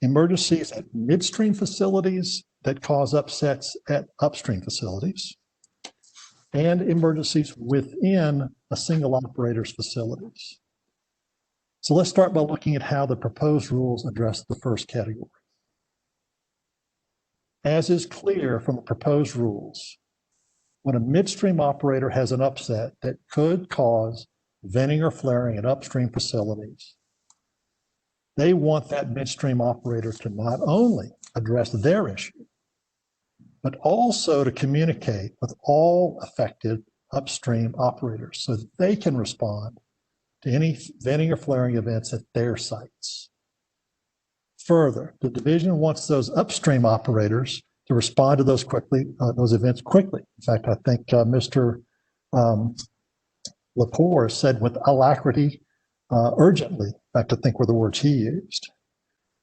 Emergencies at midstream facilities that cause upsets at upstream facilities, and emergencies within a single operator's facilities. So let's start by looking at how the proposed rules address the first category. As is clear from the proposed rules, when a midstream operator has an upset that could cause venting or flaring at upstream facilities, they want that midstream operator to not only address their issue, but also to communicate with all affected upstream operators so that they can respond to any venting or flaring events at their sites. Further, the division wants those upstream operators to respond to those events quickly. In fact, I think Mr. Lepore said with alacrity, urgently, in fact, I think were the words he used,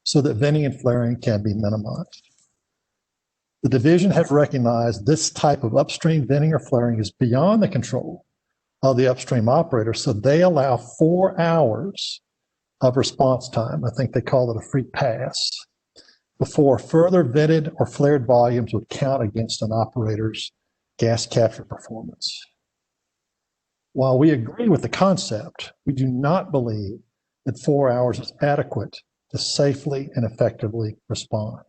so that venting and flaring can be minimized. The division has recognized this type of upstream venting or flaring is beyond the control of the upstream operator, so they allow 4 hours of response time. I think they call it a free pass before further vented or flared volumes would count against an operator's gas capture performance. While we agree with the concept, we do not believe that 4 hours is adequate to safely and effectively respond.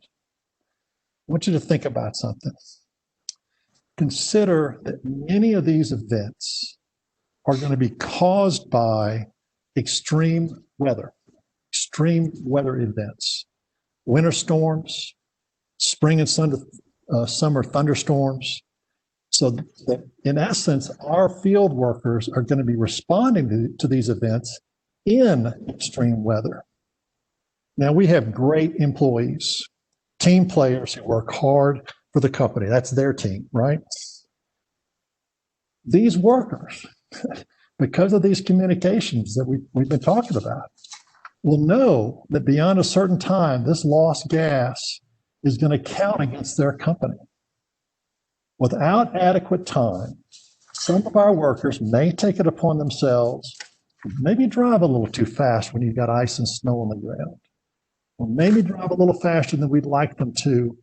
I want you to think about something. Consider that many of these events are going to be caused by extreme weather events, winter storms, spring and summer thunderstorms. So that in essence, our field workers are going to be responding to these events in extreme weather. Now, we have great employees team players who work hard for the company. That's their team, right? These workers, because of these communications that we've been talking about, will know that beyond a certain time, this lost gas is going to count against their company. Without adequate time, some of our workers may take it upon themselves, maybe drive a little too fast when you've got ice and snow on the ground, or maybe drive a little faster than we'd like them to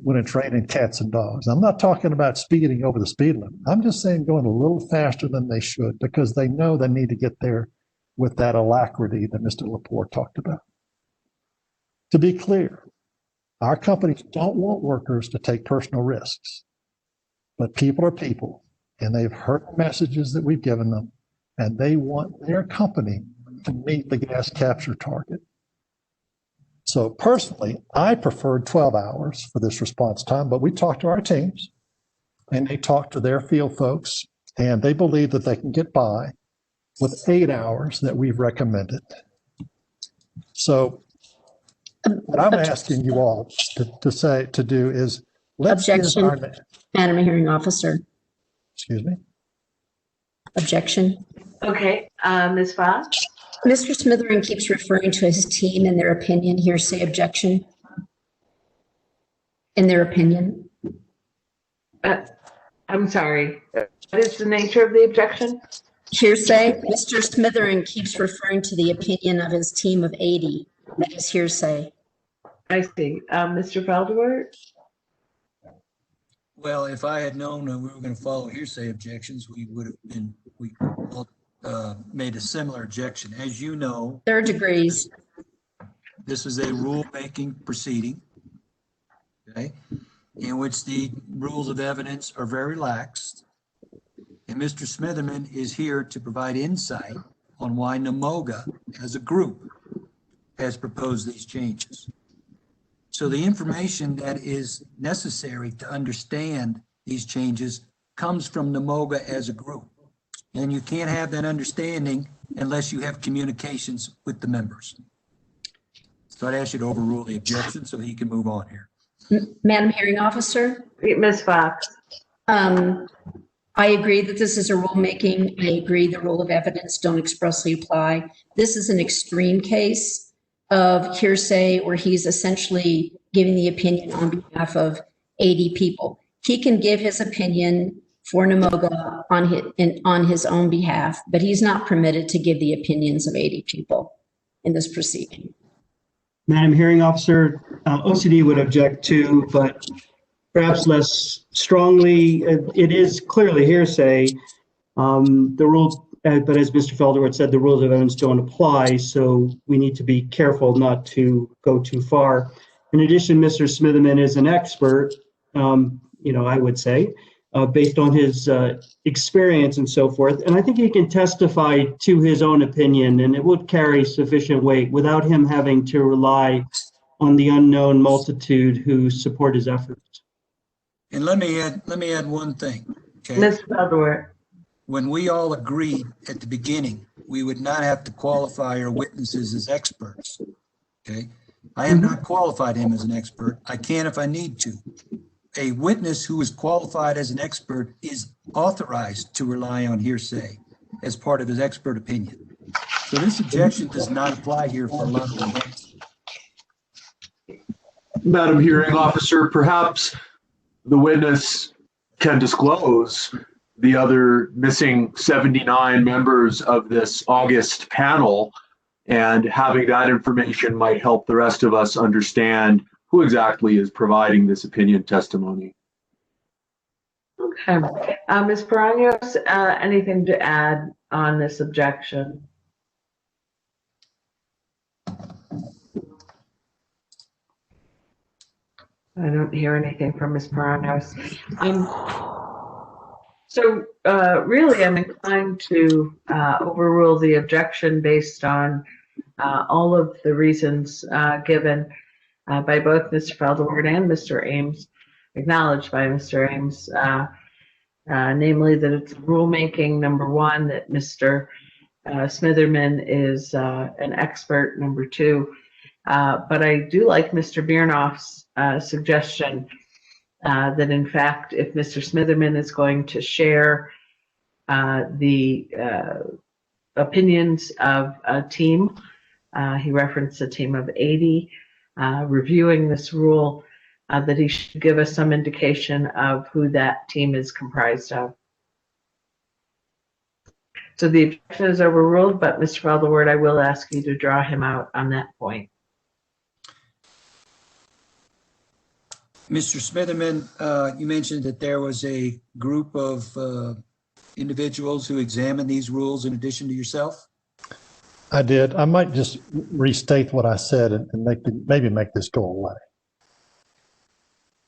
when it's raining cats and dogs. I'm not talking about speeding over the speed limit. I'm just saying going a little faster than they should because they know they need to get there with that alacrity that Mr. Lepore talked about. To be clear, our companies don't want workers to take personal risks, but people are people, and they've heard the messages that we've given them, and they want their company to meet the gas capture target. So personally, I preferred 12 hours for this response time, but we talked to our teams and they talked to their field folks, and they believe that they can get by with 8 hours that we've recommended. So what I'm asking you all to do is let's Objection, give our, Madam Hearing Officer. excuse me. Objection. Okay, Ms. Fox? Mr. Smitherin keeps referring to his team and their opinion. Hearsay objection. In their opinion. I'm sorry. What is the nature of the objection? Hearsay. Mr. Smitherin keeps referring to the opinion of his team of 80. That is hearsay. I see. Mr. Feldwart? Well, if I had known that we were going to follow hearsay objections, we would have been, made a similar objection. As you know, Third degrees. this is a rulemaking proceeding, okay, in which the rules of evidence are very lax. And Mr. Smitherman is here to provide insight on why NMOGA as a group has proposed these changes. So the information that is necessary to understand these changes comes from NMOGA as a group. And you can't have that understanding unless you have communications with the members. So I'd ask you to overrule the objection so he can move on here. Madam Hearing Officer? Ms. Fox? I agree that this is a rulemaking. I agree the rule of evidence don't expressly apply. This is an extreme case of hearsay where he's essentially giving the opinion on behalf of 80 people. He can give his opinion for NMOGA on his own behalf, but he's not permitted to give the opinions of 80 people in this proceeding. Madam Hearing Officer, OCD would object to, but perhaps less strongly. It is clearly hearsay. The rules, but as Mr. Felderwood said, the rules of evidence don't apply, so we need to be careful not to go too far. In addition, Mr. Smitherman is an expert, I would say, based on his experience and so forth. And I think he can testify to his own opinion, and it would carry sufficient weight without him having to rely on the unknown multitude who support his efforts. And let me add one thing. Okay. Mr. Feldwart? When we all agreed at the beginning, we would not have to qualify our witnesses as experts. Okay. I have not qualified him as an expert. I can if I need to. A witness who is qualified as an expert is authorized to rely on hearsay as part of his expert opinion. So this objection does not apply here for a lot of reasons. Madam Hearing Officer, perhaps the witness can disclose the other missing 79 members of this August panel, and having that information might help the rest of us understand who exactly is providing this opinion testimony. Okay. Ms. Paranos, anything to add on this objection? I don't hear anything from Ms. Paranos. So really, I'm inclined to overrule the objection based on all of the reasons given by both Mr. Feldwart and Mr. Ames, acknowledged by Mr. Ames, namely that it's rulemaking, number one, that Mr. Smitherman is an expert, number two. But I do like Mr. Biernoff's suggestion that in fact, if Mr. Smitherman is going to share the opinions of a team, he referenced a team of 80 reviewing this rule, that he should give us some indication of who that team is comprised of. So the objection is overruled, but Mr. Falderword, I will ask you to draw him out on that point. Mr. Smitherman, you mentioned that there was a group of individuals who examined these rules in addition to yourself? I did. I might just restate what I said and maybe make this go away.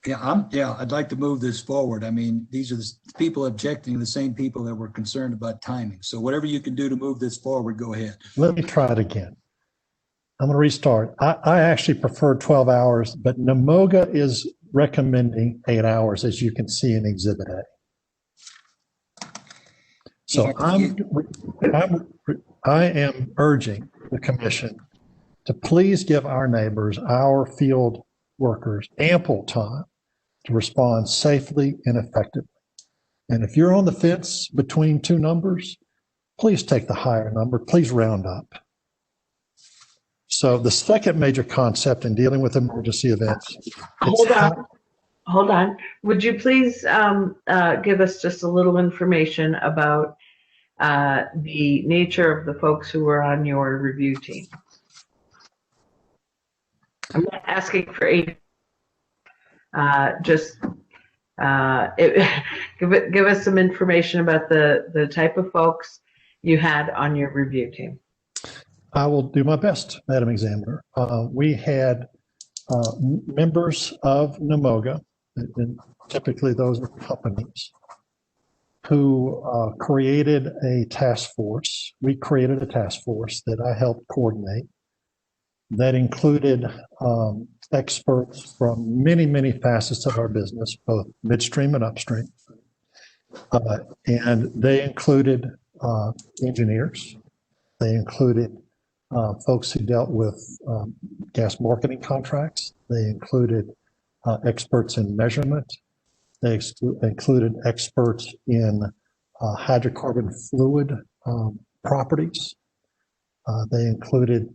Yeah, I'd like to move this forward. I mean, these are the people objecting, the same people that were concerned about timing. So whatever you can do to move this forward, go ahead. Let me try it again. I'm going to restart. I actually prefer 12 hours, but NMOGA is recommending 8 hours, as you can see in Exhibit A. So I am urging the commission to please give our neighbors, our field workers, ample time to respond safely and effectively. And if you're on the fence between two numbers, please take the higher number. Please round up. So the second major concept in dealing with emergency events. Hold on. Would you please give us just a little information about the nature of the folks who were on your review team? I'm not asking for age. Just give us some information about the type of folks you had on your review team. I will do my best, Madam Examiner. We had members of NMOGA, and typically those are companies, who created a task force. We created a task force that I helped coordinate that included experts from many, many facets of our business, both midstream and upstream. And they included engineers. They included folks who dealt with gas marketing contracts. They included experts in measurement. They included experts in hydrocarbon fluid properties. They included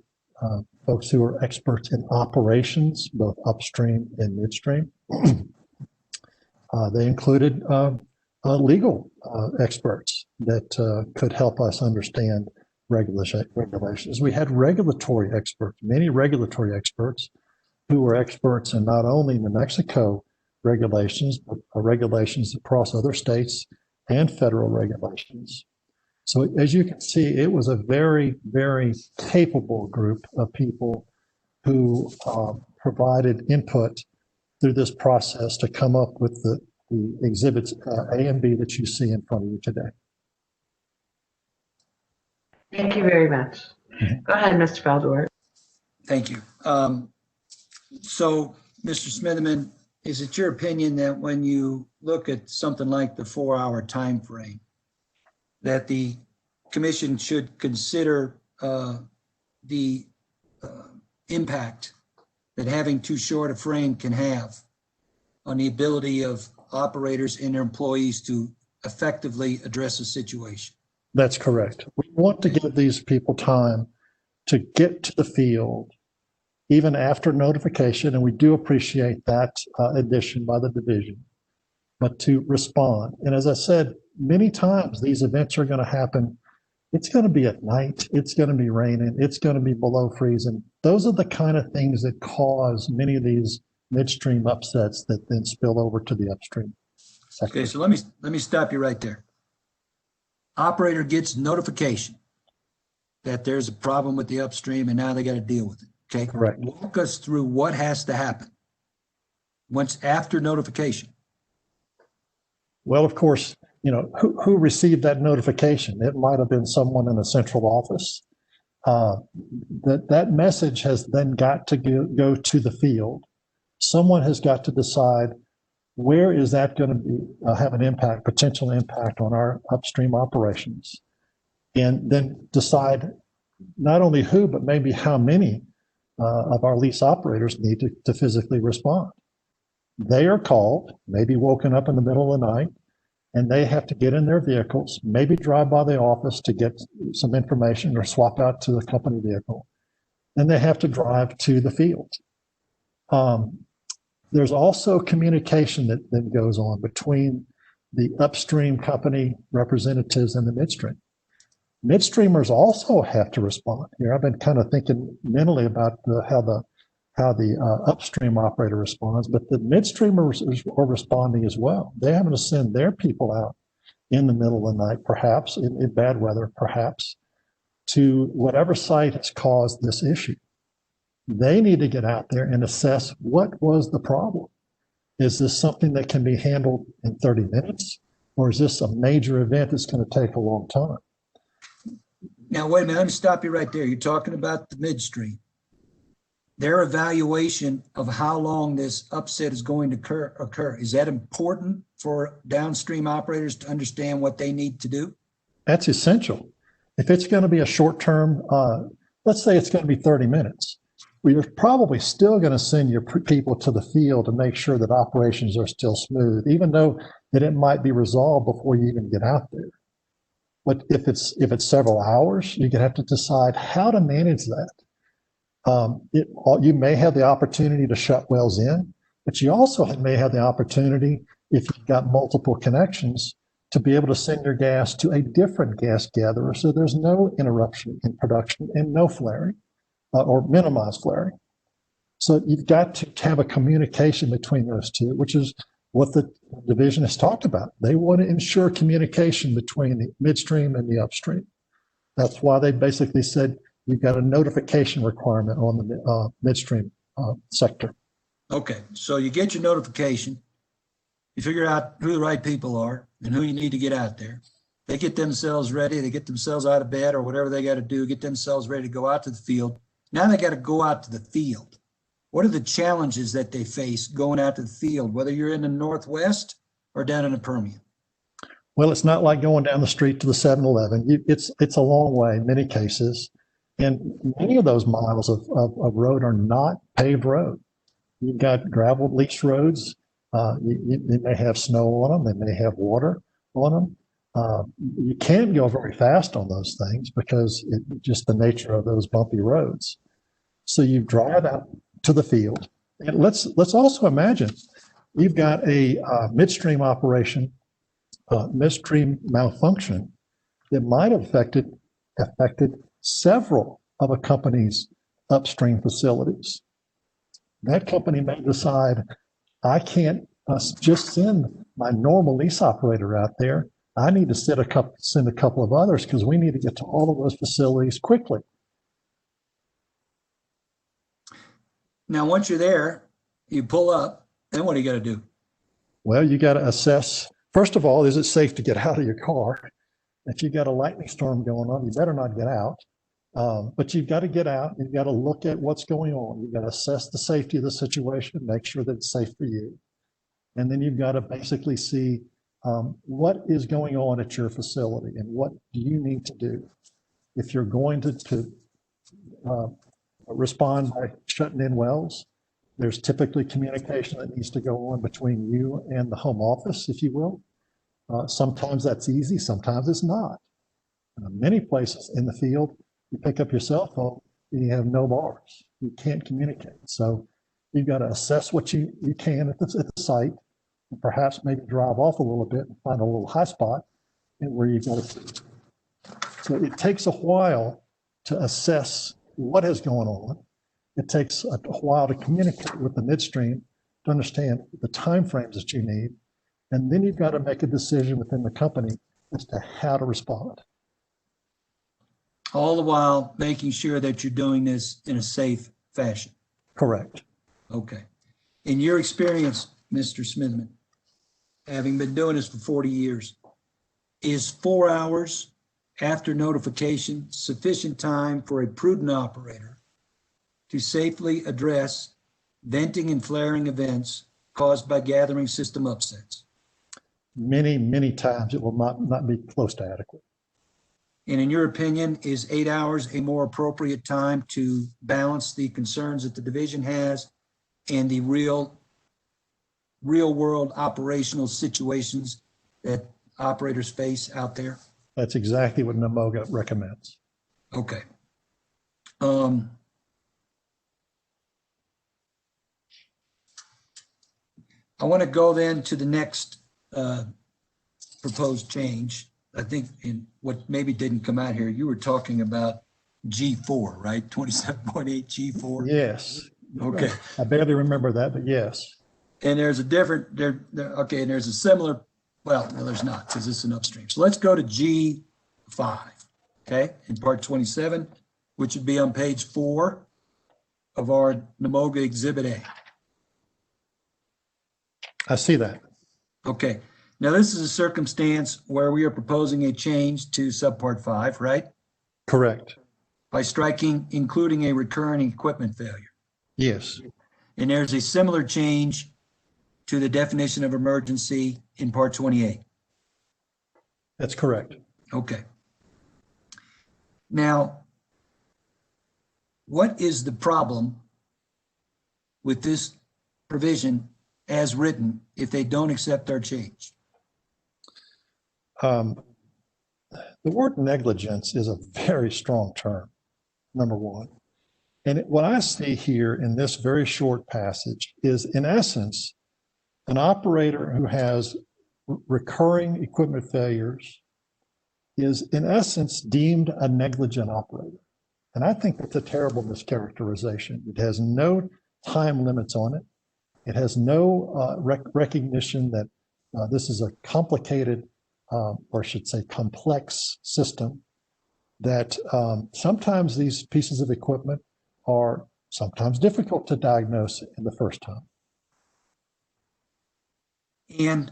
folks who are experts in operations, both upstream and midstream. They included legal experts that could help us understand regulations. We had regulatory experts, many regulatory experts who were experts in not only New Mexico regulations, but regulations across other states and federal regulations. So as you can see, it was a very, very capable group of people who provided input through this process to come up with the exhibits A and B that you see in front of you today. Thank you very much. Go ahead, Mr. Falderword. Thank you. So, Mr. Smitherman, is it your opinion that when you look at something like the 4-hour time frame, that the commission should consider the impact that having too short a frame can have on the ability of operators and their employees to effectively address a situation? That's correct. We want to give these people time to get to the field even after notification, and we do appreciate that addition by the division, but to respond. And as I said, many times these events are going to happen. It's going to be at night. It's going to be raining. It's going to be below freezing. Those are the kind of things that cause many of these midstream upsets that then spill over to the upstream sector. Okay, so let me stop you right there. Operator gets notification that there's a problem with the upstream and now they got to deal with it. Okay, correct. Walk us through what has to happen once after notification. Well, of course, you know, who received that notification? It might have been someone in a central office. That message has then got to go to the field. Someone has got to decide where is that going to be, have an impact, potential impact on our upstream operations, and then decide not only who, but maybe how many of our lease operators need to physically respond. They are called, maybe woken up in the middle of the night, and they have to get in their vehicles, maybe drive by the office to get some information or swap out to the company vehicle. Then they have to drive to the field. There's also communication that goes on between the upstream company representatives and the midstream. Midstreamers also have to respond here. I've been kind of thinking mentally about how the upstream operator responds, but the midstreamers are responding as well. They're having to send their people out in the middle of the night, perhaps in bad weather, perhaps to whatever site has caused this issue. They need to get out there and assess what was the problem. Is this something that can be handled in 30 minutes, or is this a major event that's going to take a long time? Now, wait a minute, let me stop you right there. You're talking about the midstream. Their evaluation of how long this upset is going to occur. Is that important for downstream operators to understand what they need to do? That's essential. If it's going to be a short term, let's say it's going to be 30 minutes, well, you're probably still going to send your people to the field to make sure that operations are still smooth, even though that it might be resolved before you even get out there. But if it's several hours, you're going to have to decide how to manage that. You may have the opportunity to shut wells in, but you also may have the opportunity, if you've got multiple connections, to be able to send your gas to a different gas gatherer so there's no interruption in production and no flaring or minimize flaring. So you've got to have a communication between those two, which is what the division has talked about. They want to ensure communication between the midstream and the upstream. That's why they basically said you've got a notification requirement on the midstream sector. Okay, so you get your notification, you figure out who the right people are and who you need to get out there. They get themselves ready, they get themselves out of bed or whatever they got to do, get themselves ready to go out to the field. Now they got to go out to the field. What are the challenges that they face going out to the field, whether you're in the Northwest or down in the Permian? Well, it's not like going down the street to the 7-Eleven. It's a long way in many cases. And many of those miles of road are not paved road. You've got gravel leach roads. They may have snow on them. They may have water on them. You can't go very fast on those things because it's just the nature of those bumpy roads. So you drive out to the field. And let's also imagine you've got a midstream operation, midstream malfunction that might have affected several of a company's upstream facilities. That company may decide, I can't just send my normal lease operator out there. I need to send a couple of others because we need to get to all of those facilities quickly. Now, once you're there, you pull up, then what do you got to do? Well, you got to assess, first of all, is it safe to get out of your car? If you've got a lightning storm going on, you better not get out. But you've got to get out. You've got to look at what's going on. You've got to assess the safety of the situation, make sure that it's safe for you. And then you've got to basically see what is going on at your facility and what do you need to do. If you're going to respond by shutting in wells, there's typically communication that needs to go on between you and the home office, if you will. Sometimes that's easy, sometimes it's not. Many places in the field, you pick up your cell phone and you have no bars. You can't communicate. So you've got to assess what you can at the site, and perhaps maybe drive off a little bit and find a little high spot and where you've got to. So it takes a while to assess what is going on. It takes a while to communicate with the midstream to understand the timeframes that you need. And then you've got to make a decision within the company as to how to respond. All the while making sure that you're doing this in a safe fashion. Correct. Okay. In your experience, Mr. Smithman, having been doing this for 40 years, is 4 hours after notification sufficient time for a prudent operator to safely address venting and flaring events caused by gathering system upsets? Many, many times it will not be close to adequate. And in your opinion, is 8 hours a more appropriate time to balance the concerns that the division has and the real real world operational situations that operators face out there? That's exactly what NMOGA recommends. Okay. I want to go then to the next proposed change. I think in what maybe didn't come out here, you were talking about G4, right? 27.8 G4? Yes. Okay. I barely remember that, but yes. And there's a different, okay, and there's a similar, well, no, there's not, because it's an upstream. So let's go to G5, okay, in part 27, which would be on page 4 of our NMOGA Exhibit A. I see that. Okay. Now, this is a circumstance where we are proposing a change to subpart 5, right? Correct. By striking, including a recurring equipment failure. Yes. And there's a similar change to the definition of emergency in part 28. That's correct. Okay. Now, what is the problem with this provision as written if they don't accept our change? The word negligence is a very strong term, number one. And what I see here in this very short passage is, in essence, an operator who has recurring equipment failures is, in essence, deemed a negligent operator. And I think that's a terrible mischaracterization. It has no time limits on it. It has no recognition that this is a complicated, or I should say complex system, that sometimes these pieces of equipment are sometimes difficult to diagnose in the first time. And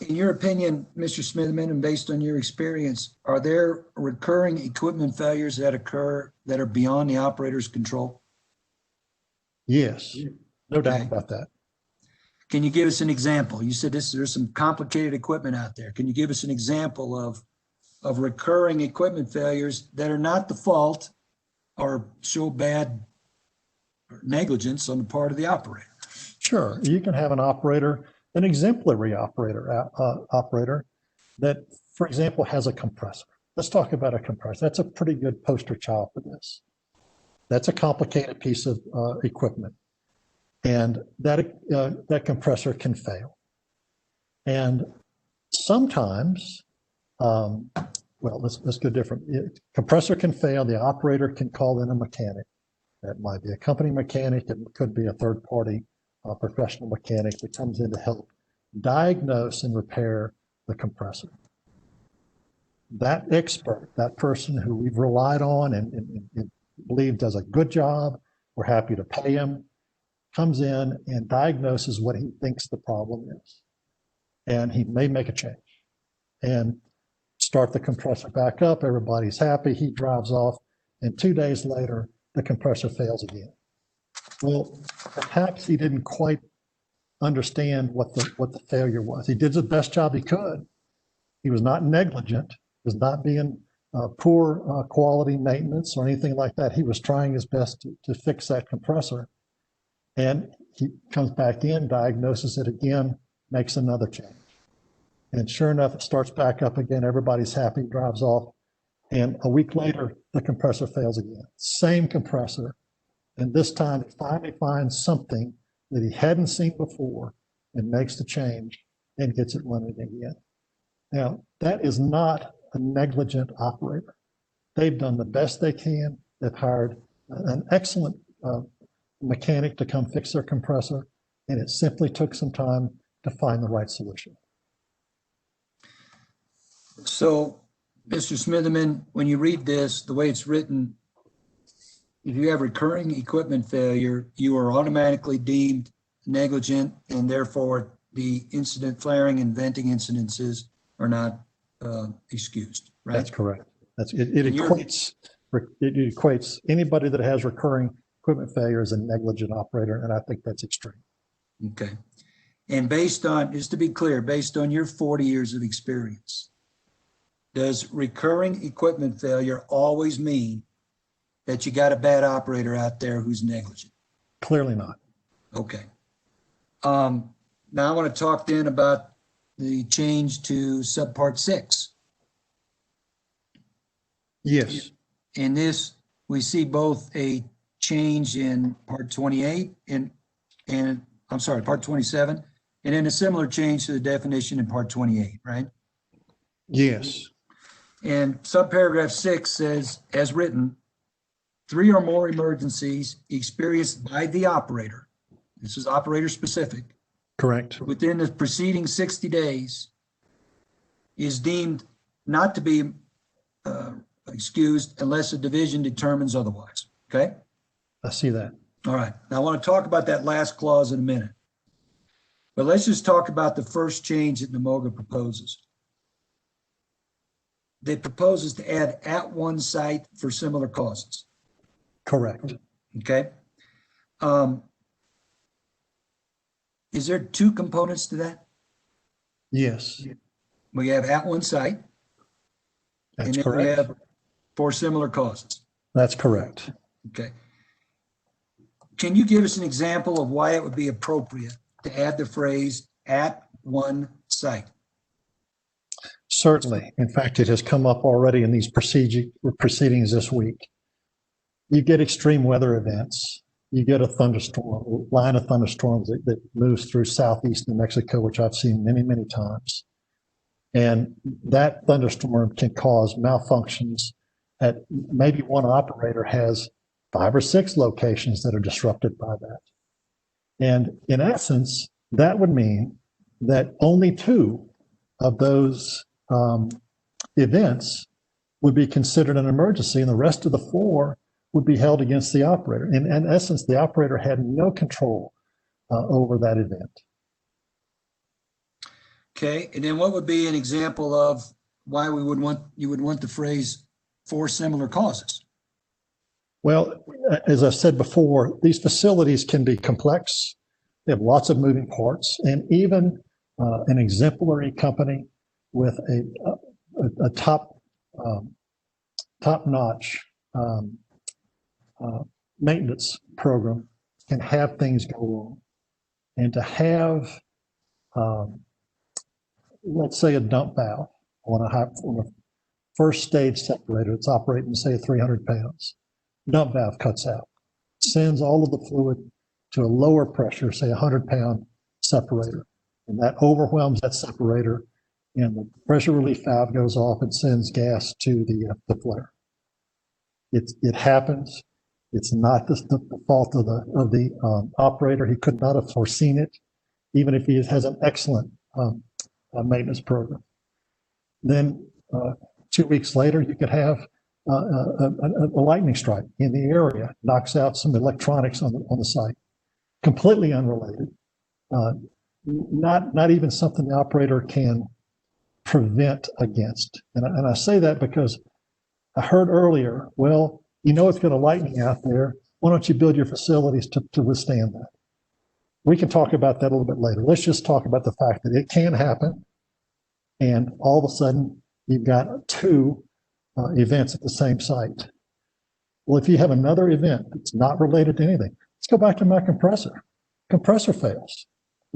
in your opinion, Mr. Smitherman, and based on your experience, are there recurring equipment failures that occur that are beyond the operator's control? Yes, no doubt about that. Can you give us an example? You said there's some complicated equipment out there. Can you give us an example of recurring equipment failures that are not the fault or show bad negligence on the part of the operator? Sure, you can have an operator, an exemplary operator that, for example, has a compressor. Let's talk about a compressor. That's a pretty good poster child for this. That's a complicated piece of equipment. And that compressor can fail. And sometimes, well, let's go different. Compressor can fail, the operator can call in a mechanic. That might be a company mechanic, it could be a third-party professional mechanic that comes in to help diagnose and repair the compressor. That expert, that person who we've relied on and believe does a good job, we're happy to pay him, comes in and diagnoses what he thinks the problem is. And he may make a change and start the compressor back up. Everybody's happy. He drives off. And 2 days later, the compressor fails again. Well, perhaps he didn't quite understand what the failure was. He did the best job he could. He was not negligent. He was not being poor quality maintenance or anything like that. He was trying his best to fix that compressor. And he comes back in, diagnoses it again, makes another change. And sure enough, it starts back up again. Everybody's happy, drives off. And a week later, the compressor fails again. Same compressor. And this time, he finally finds something that he hadn't seen before and makes the change and gets it running again. Now, that is not a negligent operator. They've done the best they can. They've hired an excellent mechanic to come fix their compressor, and it simply took some time to find the right solution. So, Mr. Smitherman, when you read this, the way it's written, if you have recurring equipment failure, you are automatically deemed negligent, and therefore the incident flaring and venting incidences are not excused, right? That's correct. It equates anybody that has recurring equipment failure as a negligent operator, and I think that's extreme. Okay. And based on, just to be clear, based on your 40 years of experience, does recurring equipment failure always mean that you got a bad operator out there who's negligent? Clearly not. Okay. Now I want to talk then about the change to subpart 6. Yes. In this, we see both a change in part 28 and I'm sorry, part 27, and then a similar change to the definition in part 28, right? Yes. And subparagraph 6 says, as written, 3 or more emergencies experienced by the operator, this is operator specific, Correct. within the preceding 60 days is deemed not to be excused unless a division determines otherwise. Okay? I see that. All right. Now I want to talk about that last clause in a minute. But let's just talk about the first change that NMOGA proposes. They proposes to add at one site for similar causes. Correct. Okay. Is there 2 components to that? Yes. We have at one site. That's and then correct. we have for similar causes. That's correct. Okay. Can you give us an example of why it would be appropriate to add the phrase at one site? Certainly. In fact, it has come up already in these proceedings this week. You get extreme weather events. You get a thunderstorm, line of thunderstorms that moves through southeast New Mexico, which I've seen many, many times. And that thunderstorm can cause malfunctions at maybe one operator has 5 or 6 locations that are disrupted by that. And in essence, that would mean that only 2 of those events would be considered an emergency, and the rest of the 4 would be held against the operator. In essence, the operator had no control over that event. Okay, and then what would be an example of why you would want the phrase for similar causes? Well, as I've said before, these facilities can be complex. They have lots of moving parts, and even an exemplary company with a top-notch maintenance program can have things go wrong. And to have, let's say, a dump valve on a first stage separator that's operating, say, 300 pounds, dump valve cuts out, sends all of the fluid to a lower pressure, say 100-pound separator, and that overwhelms that separator, and the pressure relief valve goes off and sends gas to the flare. It happens. It's not the fault of the operator. He could not have foreseen it, even if he has an excellent maintenance program. Then 2 weeks later, you could have a lightning strike in the area, knocks out some electronics on the site, completely unrelated. Not even something the operator can prevent against. And I say that because I heard earlier, well, you know it's going to lightning out there. Why don't you build your facilities to withstand that? We can talk about that a little bit later. Let's just talk about the fact that it can happen. And all of a sudden, you've got 2 events at the same site. Well, if you have another event that's not related to anything, let's go back to my compressor. Compressor fails.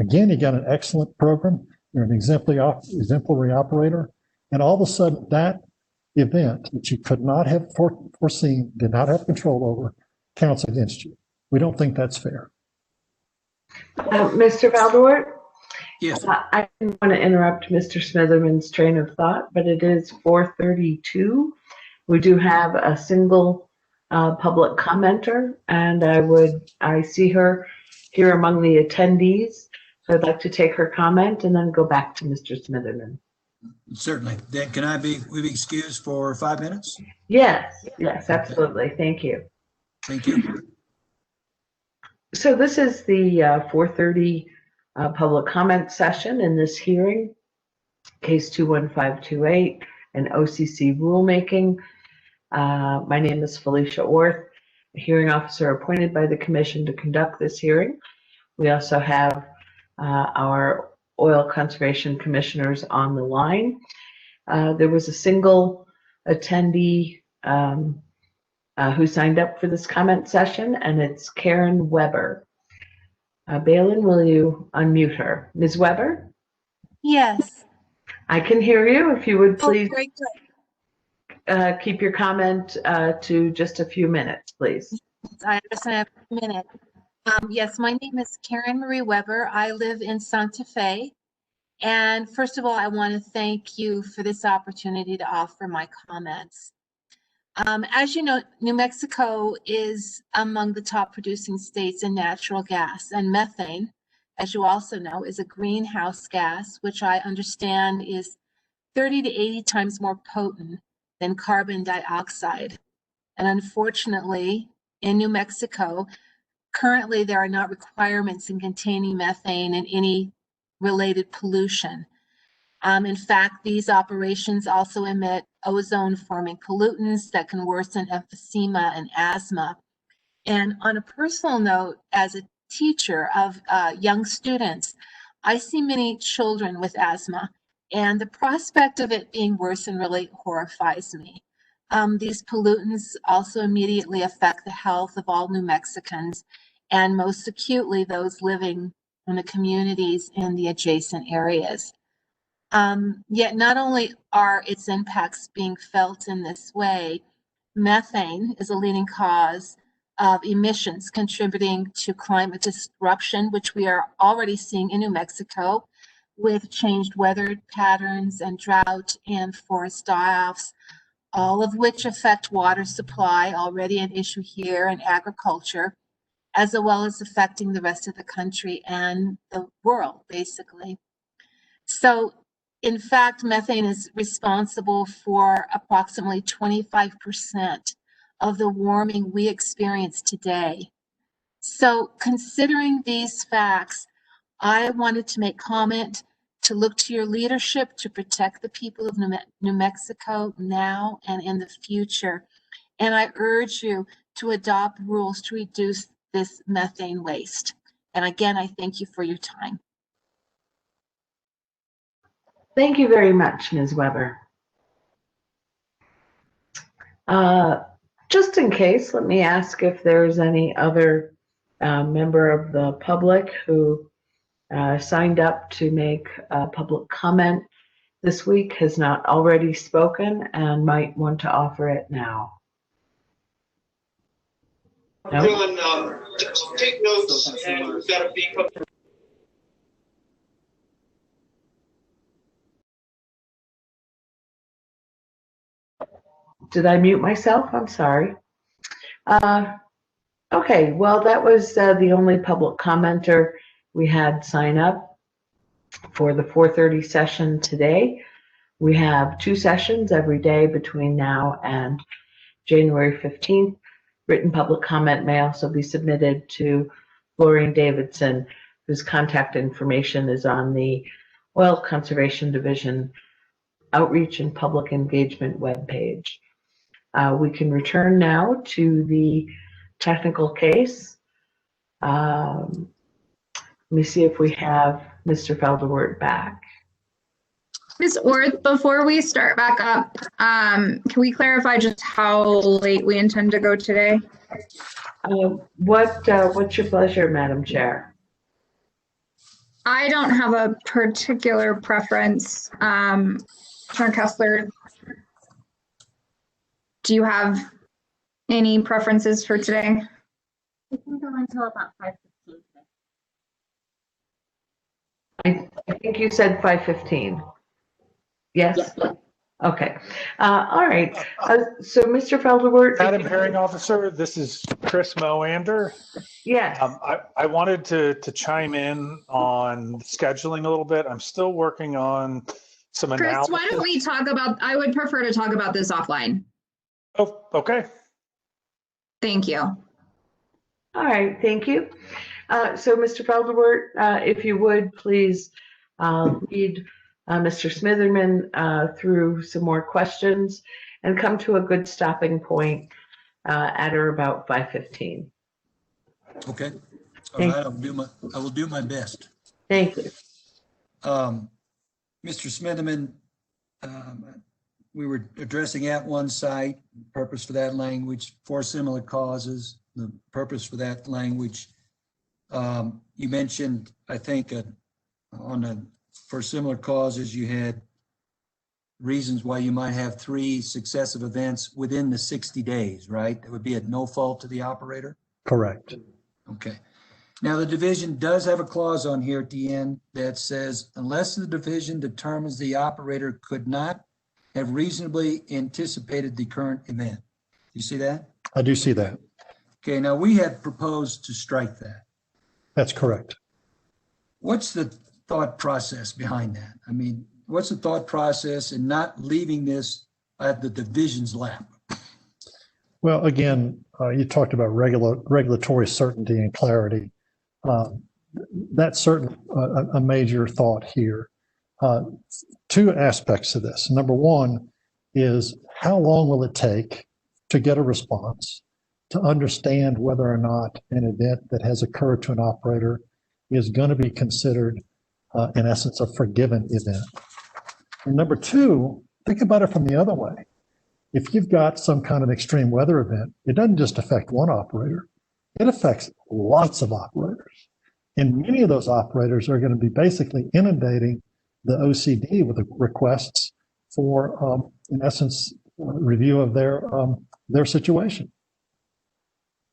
Again, you got an excellent program. You're an exemplary operator. And all of a sudden, that event that you could not have foreseen, did not have control over, counts against you. We don't think that's fair. Mr. Valdor? Yes. I didn't want to interrupt Mr. Smitherman's train of thought, but it is 4:32. We do have a single public commenter, and I see her here among the attendees. So I'd like to take her comment and then go back to Mr. Smitherman. Certainly. Then can we be excused for 5 minutes? Yes, absolutely. Thank you. Thank you. So this is the 4:30 public comment session in this hearing, case 21528, an OCC rulemaking. My name is Felicia Orth, a hearing officer appointed by the commission to conduct this hearing. We also have our oil conservation commissioners on the line. There was a single attendee who signed up for this comment session, and it's Karen Weber. Balin, will you unmute her? Ms. Weber? Yes. I can hear you. If you would please Very good. keep your comment to just a few minutes, please. I understand. I have a minute. Yes, my name is Karen Marie Weber. I live in Santa Fe. And first of all, I want to thank you for this opportunity to offer my comments. As you know, New Mexico is among the top producing states in natural gas, and methane, as you also know, is a greenhouse gas, which I understand is 30 to 80 times more potent than carbon dioxide. And unfortunately, in New Mexico, currently there are not requirements in containing methane and any related pollution. In fact, these operations also emit ozone-forming pollutants that can worsen emphysema and asthma. And on a personal note, as a teacher of young students, I see many children with asthma, and the prospect of it being worsened really horrifies me. These pollutants also immediately affect the health of all New Mexicans, and most acutely those living in the communities in the adjacent areas. Yet not only are its impacts being felt in this way, methane is a leading cause of emissions contributing to climate disruption, which we are already seeing in New Mexico with changed weather patterns and drought and forest die-offs, all of which affect water supply, already an issue here, and agriculture, as well as affecting the rest of the country and the world, basically. So, in fact, methane is responsible for approximately 25% of the warming we experience today. So, considering these facts, I wanted to make comment to look to your leadership to protect the people of New Mexico now and in the future. And I urge you to adopt rules to reduce this methane waste. And again, I thank you for your time. Thank you very much, Ms. Weber. Just in case, let me ask if there's any other member of the public who signed up to make a public comment this week, has not already spoken, and might want to offer it now. No? Dylan, just take notes, and we've got a beep up. Did I mute myself? I'm sorry. Okay, well, that was the only public commenter we had sign up for the 4:30 session today. We have 2 sessions every day between now and January 15th. Written public comment may also be submitted to Florian Davidson, whose contact information is on the Oil Conservation Division Outreach and Public Engagement webpage. We can return now to the technical case. Let me see if we have Mr. Felderwort back. Ms. Orth, before we start back up, can we clarify just how late we intend to go today? What's your pleasure, Madam Chair? I don't have a particular preference. Chair Kessler, do you have any preferences for today? We can go until about 5:15 I think you said 5:15. Yes? Yes. Okay. All right. So, Mr. Felderwort. Madam Hearing Officer, this is Chris Moander. Yes. I wanted to chime in on scheduling a little bit. I'm still working on some analysis. Chris, why don't we talk about, I would prefer to talk about this offline. Oh, okay. Thank you. All right. Thank you. So, Mr. Felderwort, if you would please lead Mr. Smitherman through some more questions and come to a good stopping point at or about 5:15. Okay. All right. I will do my best. Thank you. Mr. Smitherman, we were addressing at one site, purpose for that language, for similar causes, the purpose for that language. you mentioned, I think, for similar causes, you had reasons why you might have 3 successive events within the 60 days, right? That would be at no fault to the operator? Correct. Okay. Now, the division does have a clause on here at the end that says, unless the division determines the operator could not have reasonably anticipated the current event. You see that? I do see that. Okay, now we had proposed to strike that. That's correct. What's the thought process behind that? I mean, what's the thought process in not leaving this at the division's lap? Well, again, you talked about regulatory certainty and clarity. That's certainly a major thought here. 2 aspects to this. Number 1 is how long will it take to get a response, to understand whether or not an event that has occurred to an operator is going to be considered, in essence, a forgiven event. And number 2, think about it from the other way. If you've got some kind of extreme weather event, it doesn't just affect one operator, it affects lots of operators. And many of those operators are going to be basically inundating the OCD with requests for, in essence, review of their situation.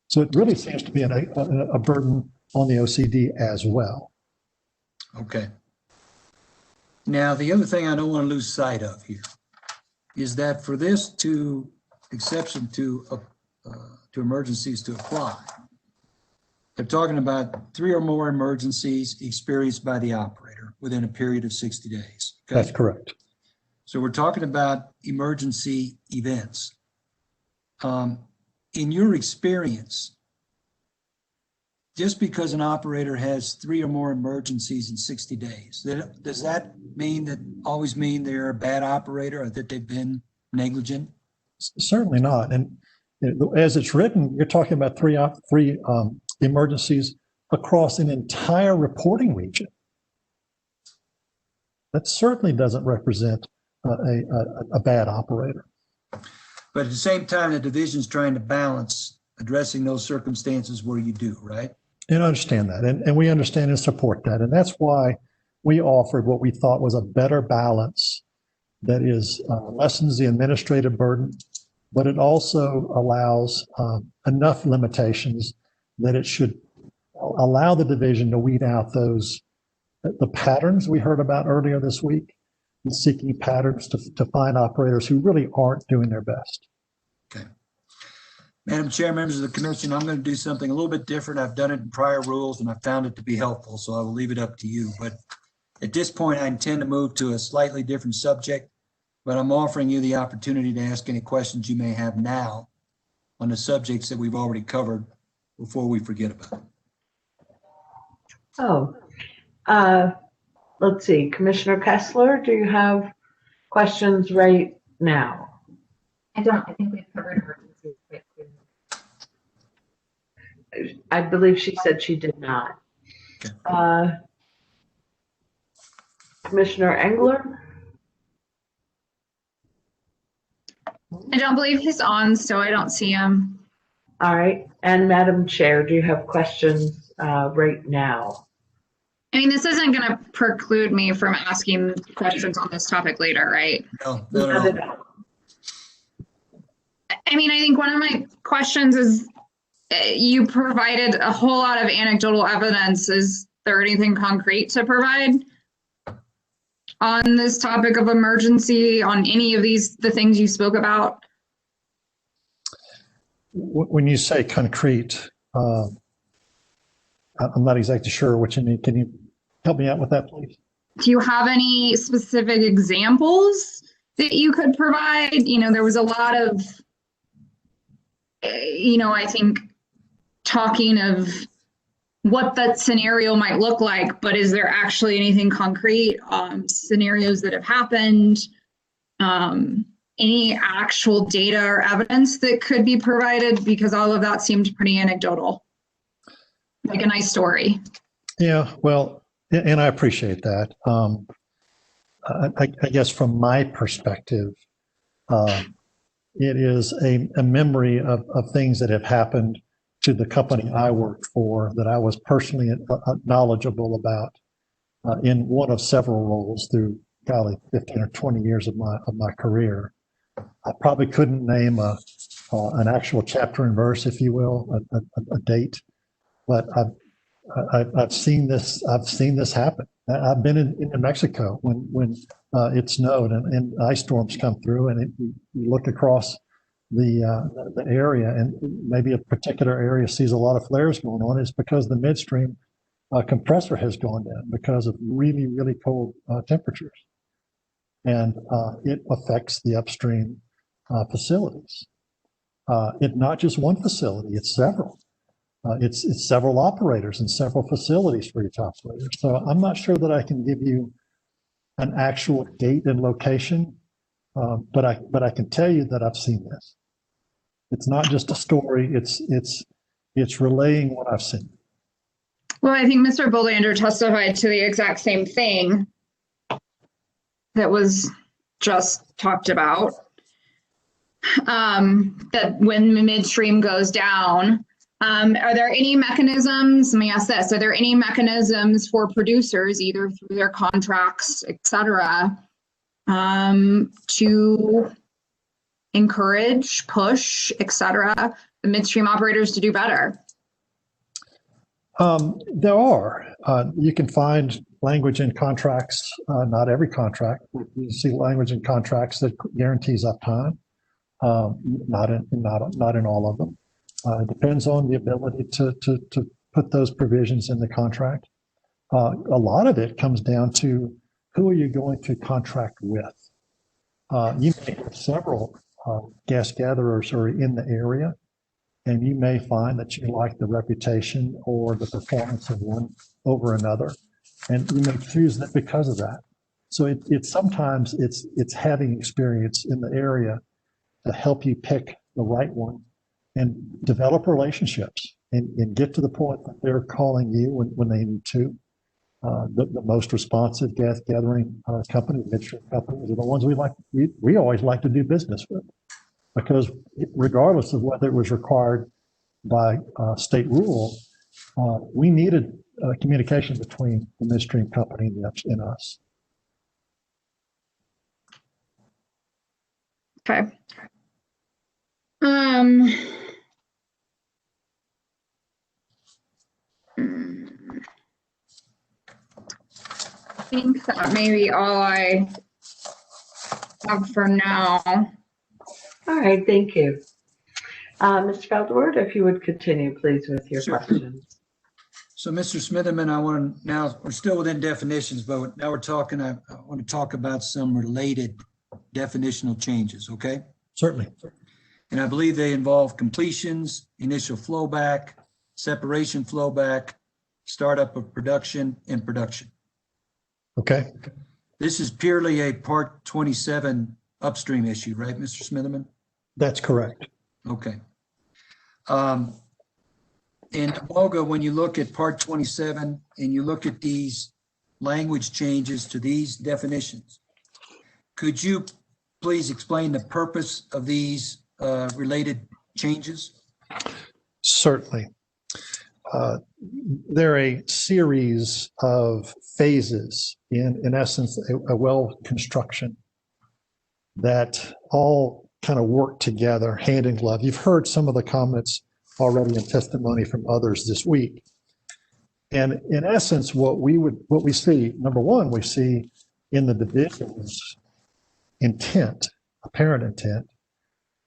So it really seems to be a burden on the OCD as well. Okay. Now, the other thing I don't want to lose sight of here is that for this exception to emergencies to apply, they're talking about 3 or more emergencies experienced by the operator within a period of 60 days. Okay? That's correct. So we're talking about emergency events. In your experience, just because an operator has 3 or more emergencies in 60 days, does that always mean they're a bad operator or that they've been negligent? Certainly not. And as it's written, you're talking about three emergencies across an entire reporting region. That certainly doesn't represent a bad operator. But at the same time, the division's trying to balance addressing those circumstances where you do, right? And I understand that, and we understand and support that. And that's why we offered what we thought was a better balance that is lessens the administrative burden, but it also allows enough limitations that it should allow the division to weed out the patterns we heard about earlier this week, and seeking patterns to find operators who really aren't doing their best. Okay. Madam Chair, members of the commission, I'm going to do something a little bit different. I've done it in prior rules and I found it to be helpful, so I will leave it up to you. But at this point, I intend to move to a slightly different subject, but I'm offering you the opportunity to ask any questions you may have now on the subjects that we've already covered before we forget about it. Let's see, Commissioner Kessler, do you have questions right now? I don't. I think we've covered emergencies quite clearly. I believe she said she did not. Okay. Commissioner Engler? I don't believe he's on, so I don't see him. All right. And Madam Chair, do you have questions right now? I mean, this isn't going to preclude me from asking questions on this topic later, right? No. I mean, I think one of my questions is you provided a whole lot of anecdotal evidence. Is there anything concrete to provide on this topic of emergency, on any of the things you spoke about? When you say concrete, I'm not exactly sure what you need. Can you help me out with that, please? Do you have any specific examples that you could provide? You know, there was a lot of, I think talking of what that scenario might look like, but is there actually anything concrete, scenarios that have happened, any actual data or evidence that could be provided? Because all of that seemed pretty anecdotal, like a nice story. Yeah, well, and I appreciate that. I guess from my perspective, it is a memory of things that have happened to the company I worked for that I was personally knowledgeable about in one of several roles through, golly, 15 or 20 years of my career. I probably couldn't name an actual chapter and verse, if you will, a date, but I've seen this. I've seen this happen. I've been in New Mexico when it snowed and ice storms come through, and you look across the area, and maybe a particular area sees a lot of flares going on. It's because the midstream compressor has gone down because of really, really cold temperatures, and it affects the upstream facilities. It's not just one facility; it's several. It's several operators and several facilities for each operator. So I'm not sure that I can give you an actual date and location, but I can tell you that I've seen this. It's not just a story. It's relaying what I've seen. Well, I think Mr. Bolander testified to the exact same thing that was just talked about. That when midstream goes down, are there any mechanisms, let me ask this, are there any mechanisms for producers, either through their contracts, et cetera, to encourage, push, et cetera, the midstream operators to do better? There are. You can find language in contracts, not every contract. You see language in contracts that guarantees uptime, not in all of them. It depends on the ability to put those provisions in the contract. A lot of it comes down to who are you going to contract with. You may have several gas gatherers are in the area, and you may find that you like the reputation or the performance of one over another, and you may choose that because of that. So it's sometimes it's having experience in the area to help you pick the right one and develop relationships and get to the point that they're calling you when they need to. The most responsive gas gathering company, midstream companies, are the ones we always like to do business with, because regardless of whether it was required by state rule, we needed communication between the midstream company and us. Okay. I think that may be all I have for now. All right, thank you. Mr. Feldward, if you would continue, please, with your questions. So, Mr. Smitherman, I want to now, we're still within definitions, but now we're talking, I want to talk about some related definitional changes, okay? Certainly. And I believe they involve completions, initial flowback, separation flowback, startup of production, and production. Okay. This is purely a Part 27 upstream issue, right, Mr. Smitherman? That's correct. Okay. And Moga, when you look at Part 27 and you look at these language changes to these definitions, could you please explain the purpose of these related changes? Certainly. They're a series of phases, in essence, a well construction that all kind of work together hand in glove. You've heard some of the comments already in testimony from others this week. And in essence, what we see, number one, we see in the division's intent, apparent intent,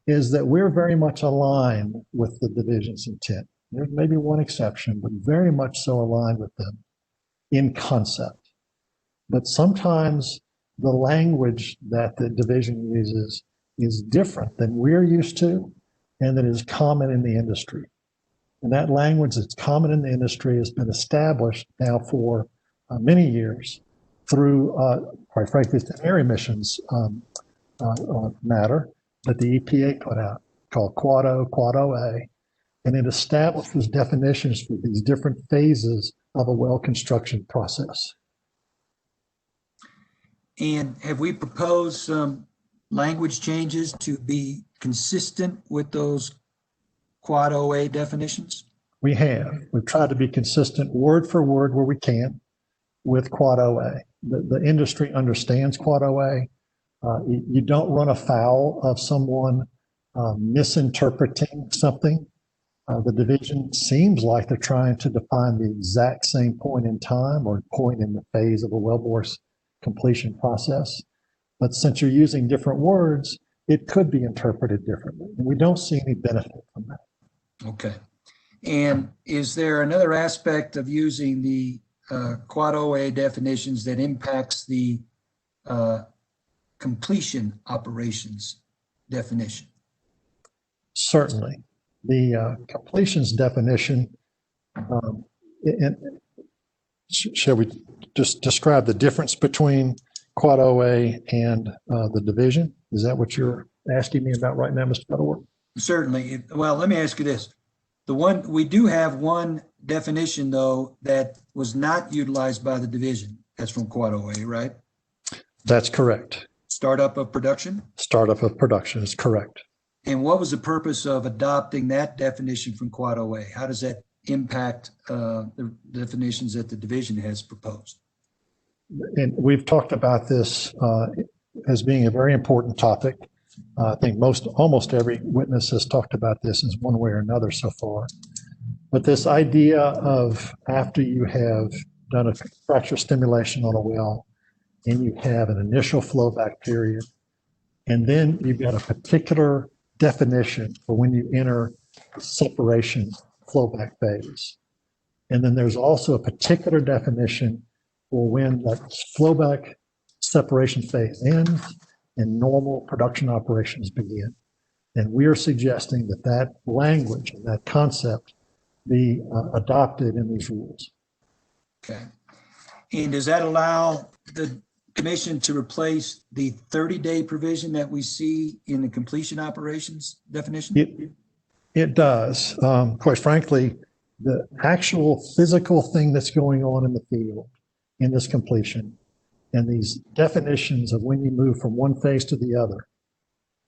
is that we're very much aligned with the division's intent. There's maybe one exception, but very much so aligned with them in concept. But sometimes the language that the division uses is different than we're used to and that is common in the industry. And that language that's common in the industry has been established now for many years through, quite frankly, the air emissions matter that the EPA put out called Quad O-A. And it establishes definitions for these different phases of a well construction process. And have we proposed some language changes to be consistent with those Quad OA definitions? We have. We've tried to be consistent word for word where we can with Quad OA. The industry understands Quad OA. You don't run afoul of someone misinterpreting something. The division seems like they're trying to define the exact same point in time or point in the phase of a wellbore's completion process. But since you're using different words, it could be interpreted differently. And we don't see any benefit from that. Okay. And is there another aspect of using the Quad OA definitions that impacts the completion operations definition? Certainly. The completions definition, shall we just describe the difference between Quad OA and the division? Is that what you're asking me about right now, Mr. Butterworth? Certainly. Well, let me ask you this. We do have one definition, though, that was not utilized by the division. That's from Quad OA, right? That's correct. Startup of production? Startup of production is correct. And what was the purpose of adopting that definition from Quad OA? How does that impact the definitions that the division has proposed? And we've talked about this as being a very important topic. I think almost every witness has talked about this in one way or another so far. But this idea of after you have done a fracture stimulation on a well and you have an initial flowback period, and then you've got a particular definition for when you enter the separation flowback phase. And then there's also a particular definition for when that flowback separation phase ends and normal production operations begin. And we are suggesting that that language and that concept be adopted in these rules. Okay. And does that allow the commission to replace the 30-day provision that we see in the completion operations definition? It does. Quite frankly, the actual physical thing that's going on in the field in this completion and these definitions of when you move from one phase to the other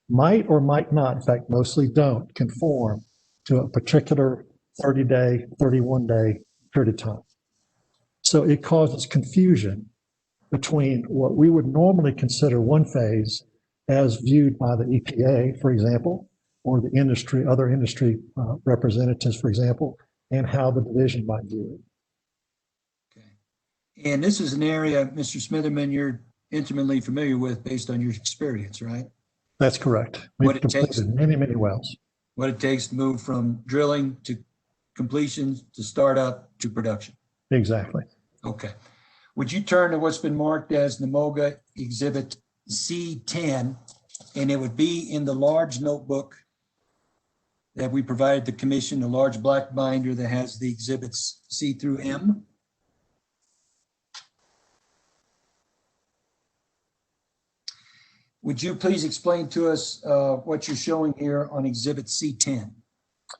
might or might not, in fact, mostly don't conform to a particular 30-day, 31-day period of time. So it causes confusion between what we would normally consider one phase as viewed by the EPA, for example, or the industry, other industry representatives, for example, and how the division might view it. And this is an area, Mr. Smitherman, you're intimately familiar with based on your experience, right? That's correct. We've completed many, many wells. What it takes to move from drilling to completion to startup to production. Exactly. Okay. Would you turn to what's been marked as NMOGA Exhibit C10, and it would be in the large notebook that we provided the commission, a large black binder that has the exhibits C through M? Would you please explain to us what you're showing here on Exhibit C10?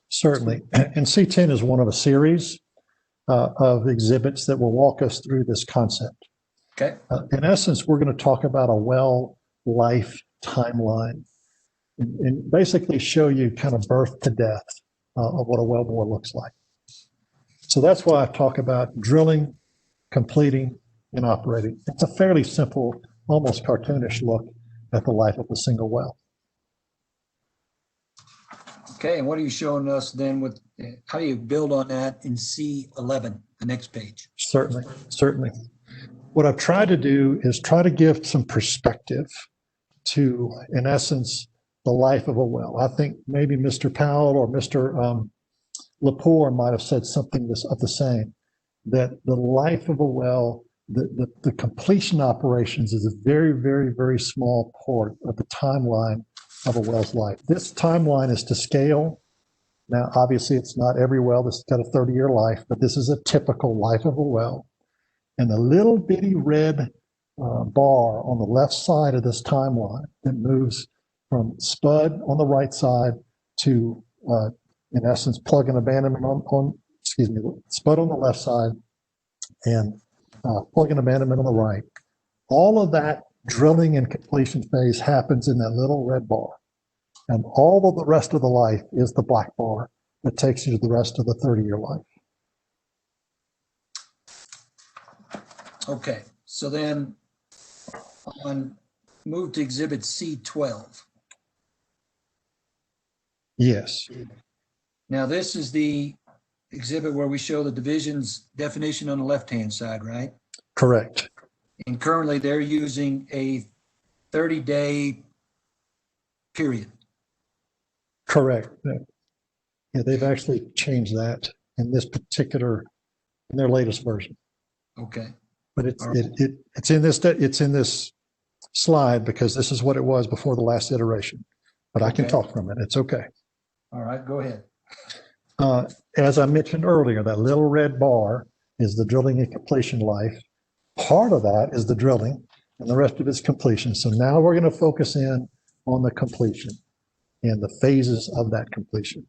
Certainly. And C10 is one of a series of exhibits that will walk us through this concept. Okay. In essence, we're going to talk about a well life timeline and basically show you kind of birth to death of what a wellbore looks like. So that's why I talk about drilling, completing, and operating. It's a fairly simple, almost cartoonish look at the life of a single well. Okay, and what are you showing us then with, how do you build on that in C11, the next page? Certainly, certainly. What I've tried to do is try to give some perspective to, in essence, the life of a well. I think maybe Mr. Powell or Mr. Lepore might have said something of the same, that the life of a well, the completion operations is a very, very, very small part of the timeline of a well's life. This timeline is to scale. Now, obviously, it's not every well that's got a 30-year life, but this is a typical life of a well. And the little bitty red bar on the left side of this timeline that moves from spud on the right side to, in essence, plug and abandonment spud on the left side and plug and abandonment on the right. All of that drilling and completion phase happens in that little red bar. And all of the rest of the life is the black bar that takes you to the rest of the 30-year life. Okay, so then move to exhibit C12. Yes. Now, this is the exhibit where we show the division's definition on the left-hand side, right? Correct. And currently they're using a 30-day period. Correct. Yeah, they've actually changed that in their latest version. Okay. But it's in this slide because this is what it was before the last iteration. But I can talk for a minute. It's okay. All right, go ahead. As I mentioned earlier, that little red bar is the drilling and completion life. Part of that is the drilling and the rest of it's completion. So now we're going to focus in on the completion and the phases of that completion.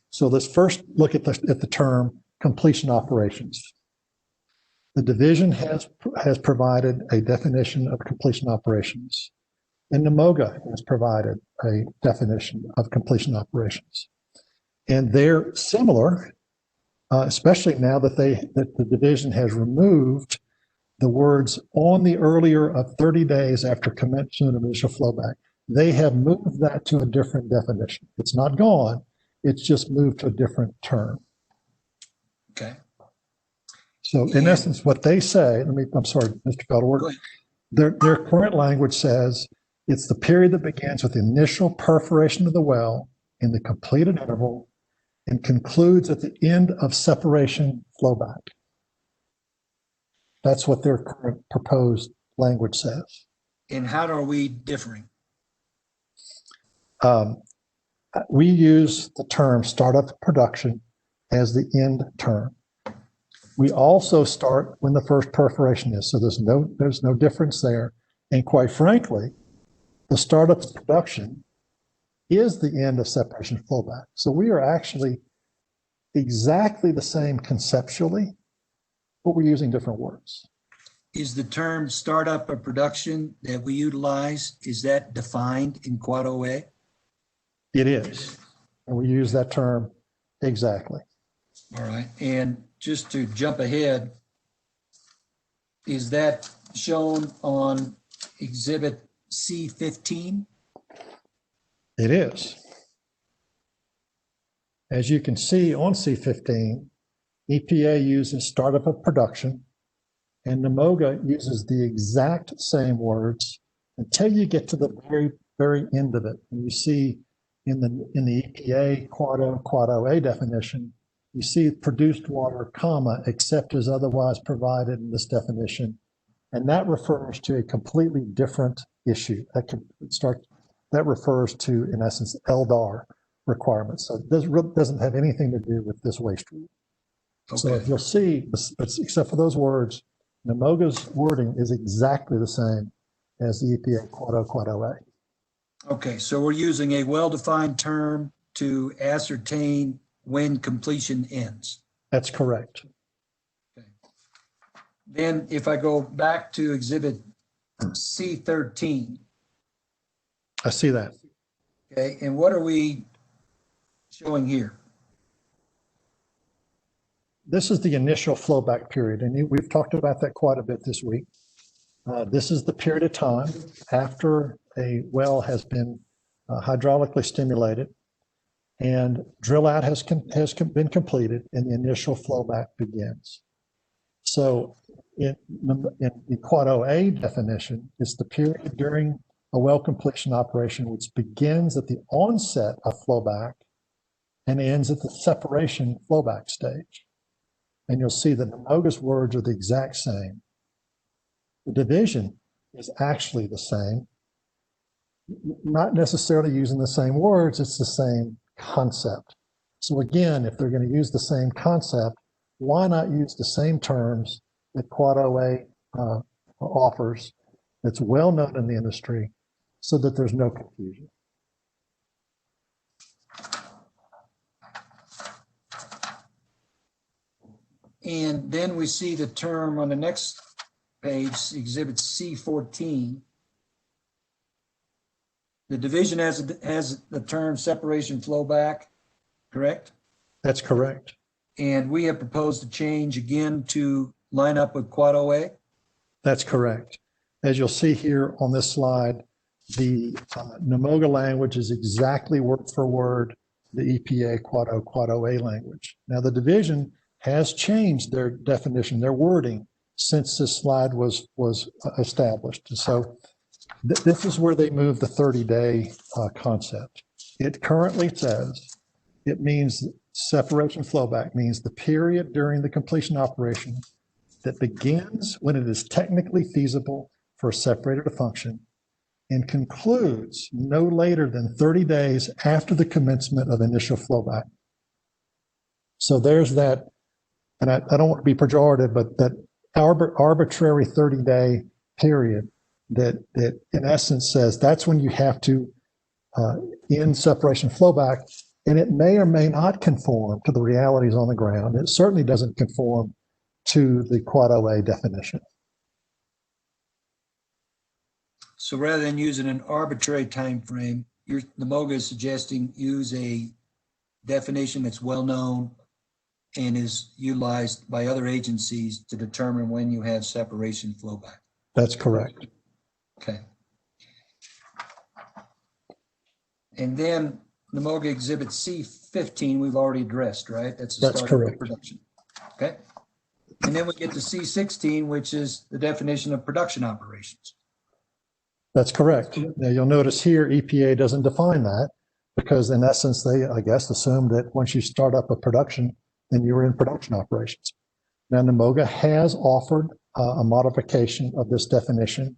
So let's first look at the term completion operations. The division has provided a definition of completion operations, and NMOGA has provided a definition of completion operations. And they're similar, especially now that the division has removed the words on the earlier of 30 days after commencement of initial flowback. They have moved that to a different definition. It's not gone, it's just moved to a different term. Okay. So in essence, what they say, I'm sorry, Mr. Feldworth, their current language says it's the period that begins with the initial perforation of the well in the completed interval and concludes at the end of separation flowback. That's what their current proposed language says. And how are we differing? We use the term startup production as the end term. We also start when the first perforation is, so there's no difference there. And quite frankly, the startup production is the end of separation flowback. So we are actually exactly the same conceptually, but we're using different words. Is the term startup of production that we utilize, is that defined in Quad OA? It is, and we use that term exactly. All right, and just to jump ahead, is that shown on exhibit C15? It is. As you can see on C15, EPA uses startup of production, and NMOGA uses the exact same words until you get to the very, very end of it. And you see in the EPA Quad OA definition, you see produced water, comma, except as otherwise provided in this definition. And that refers to a completely different issue. That refers to, in essence, LDAR requirements. So this really doesn't have anything to do with this waste rule. Okay. So if you'll see, except for those words, NMOGA's wording is exactly the same as the EPA Quad OA. Okay, so we're using a well-defined term to ascertain when completion ends. That's correct. Okay. Then if I go back to exhibit C13. I see that. Okay, and what are we showing here? This is the initial flowback period, and we've talked about that quite a bit this week. This is the period of time after a well has been hydraulically stimulated and drill out has been completed and the initial flowback begins. So in the Quad OA definition, it's the period during a well completion operation which begins at the onset of flowback and ends at the separation flowback stage. And you'll see that NMOGA's words are the exact same. The division is actually the same, not necessarily using the same words, it's the same concept. So again, if they're going to use the same concept, why not use the same terms that Quad OA offers that's well known in the industry so that there's no confusion? And then we see the term on the next page, exhibit C14. The division has the term separation flowback, correct? That's correct. And we have proposed a change again to line up with Quad OA. That's correct. As you'll see here on this slide, the NMOGA language is exactly word for word the EPA Quad OA language. Now the division has changed their definition, their wording, since this slide was established. And so this is where they moved the 30-day concept. It currently says it means separation flowback means the period during the completion operation that begins when it is technically feasible for a separator to function and concludes no later than 30 days after the commencement of initial flowback. So there's that, and I don't want to be pejorative, but that arbitrary 30-day period that in essence says that's when you have to end separation flowback, and it may or may not conform to the realities on the ground. It certainly doesn't conform to the Quad OA definition. So rather than using an arbitrary time frame, the NMOGA is suggesting use a definition that's well known and is utilized by other agencies to determine when you have separation flowback. That's correct. Okay. And then NMOGA Exhibit C15 we've already addressed, right? That's the start of production. Okay. And then we get to C16, which is the definition of production operations. That's correct. Now you'll notice here EPA doesn't define that because in essence they, I guess, assume that once you start up a production, then you're in production operations. Now NMOGA has offered a modification of this definition,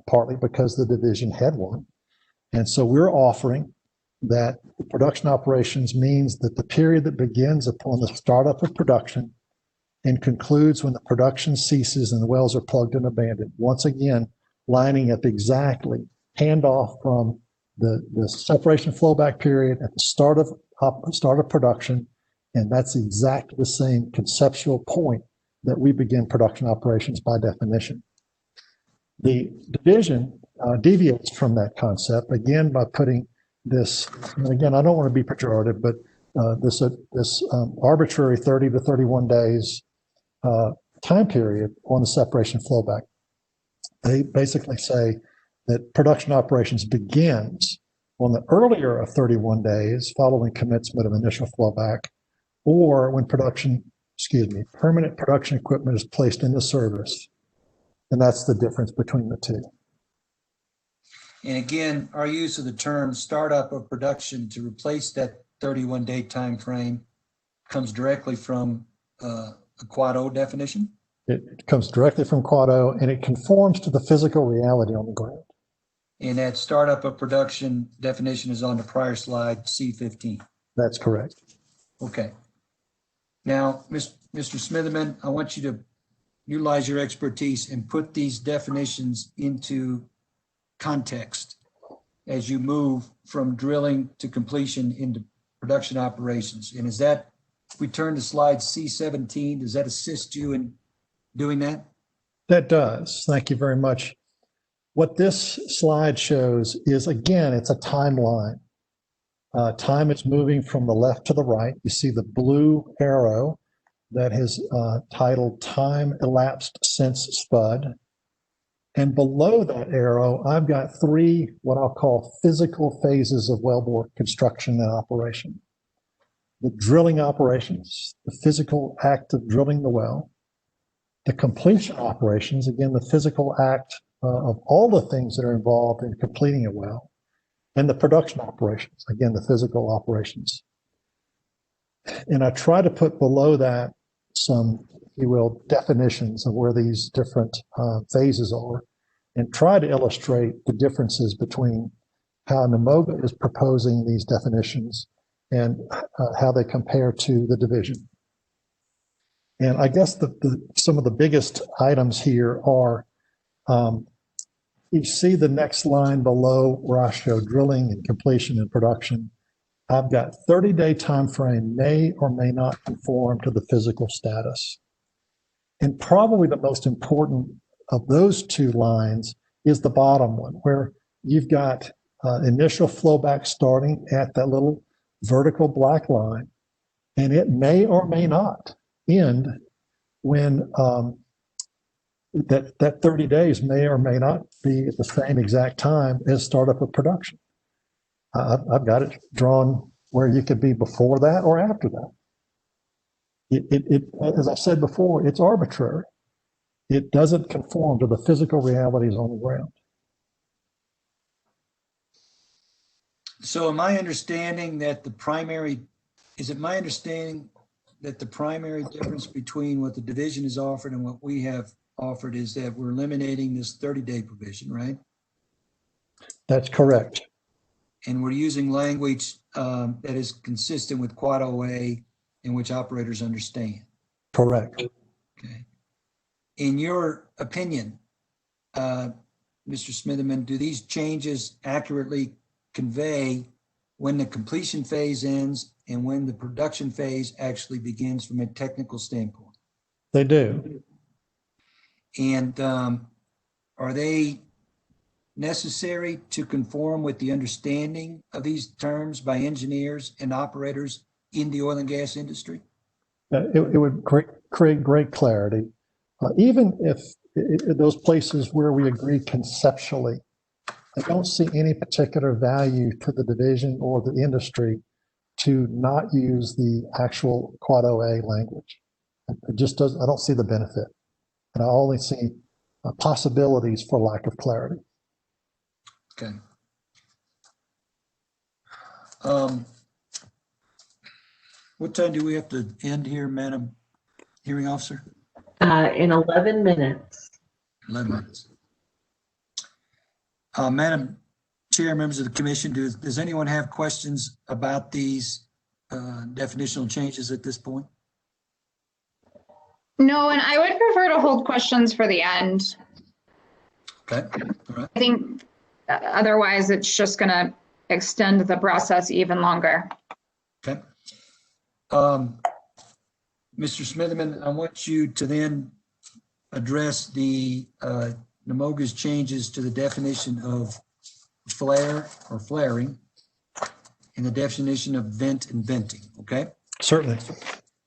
partly because the division had one. And so we're offering that production operations means that the period that begins upon the startup of production and concludes when the production ceases and the wells are plugged and abandoned. Once again, lining up exactly handoff from the separation flowback period at the start of production, and that's exactly the same conceptual point that we begin production operations by definition. The division deviates from that concept again by putting this, and again, I don't want to be pejorative, but this arbitrary 30 to 31 days time period on the separation flowback. They basically say that production operations begins on the earlier of 31 days following commencement of initial flowback, or when permanent production equipment is placed into service. And that's the difference between the two. And again, our use of the term startup of production to replace that 31-day time frame comes directly from a Quad O definition? It comes directly from Quad O, and it conforms to the physical reality on the ground. And that startup of production definition is on the prior slide, C15. That's correct. Okay. Now, Mr. Smitherman, I want you to utilize your expertise and put these definitions into context as you move from drilling to completion into production operations. And is that, if we turn to slide C17, does that assist you in doing that? That does. Thank you very much. What this slide shows is, again, it's a timeline. Time is moving from the left to the right. You see the blue arrow that is titled Time Elapsed Since Spud. And below that arrow, I've got three what I'll call physical phases of wellbore construction and operation. The drilling operations, the physical act of drilling the well, the completion operations, again, the physical act of all the things that are involved in completing a well, and the production operations, again, the physical operations. And I try to put below that some, if you will, definitions of where these different phases are, and try to illustrate the differences between how NMOGA is proposing these definitions and how they compare to the division. And I guess some of the biggest items here are, you see the next line below where I show drilling and completion and production. I've got 30-day time frame may or may not conform to the physical status. And probably the most important of those two lines is the bottom one, where you've got initial flowback starting at that little vertical black line And it may or may not end when that 30 days may or may not be at the same exact time as startup of production. I've got it drawn where you could be before that or after that. As I said before, it's arbitrary. It doesn't conform to the physical realities on the ground. So am I understanding that is it my understanding that the primary difference between what the division has offered and what we have offered is that we're eliminating this 30-day provision, right? That's correct. And we're using language that is consistent with Quad OA in which operators understand. Correct. Okay. In your opinion, Mr. Smitherman, do these changes accurately convey when the completion phase ends and when the production phase actually begins from a technical standpoint? They do. And are they necessary to conform with the understanding of these terms by engineers and operators in the oil and gas industry? It would create great clarity. Even if those places where we agree conceptually, I don't see any particular value to the division or the industry to not use the actual Quad OA language. It just doesn't, I don't see the benefit. And I only see possibilities for lack of clarity. Okay. What time do we have to end here, Madam Hearing Officer? In 11 minutes. 11 minutes. Madam Chair, members of the commission, does anyone have questions about these definitional changes at this point? No, and I would prefer to hold questions for the end. Okay. All right. I think otherwise it's just going to extend the process even longer. Okay. Mr. Smitherman, I want you to then address the NMOGA's changes to the definition of flare or flaring and the definition of vent and venting, okay? Certainly.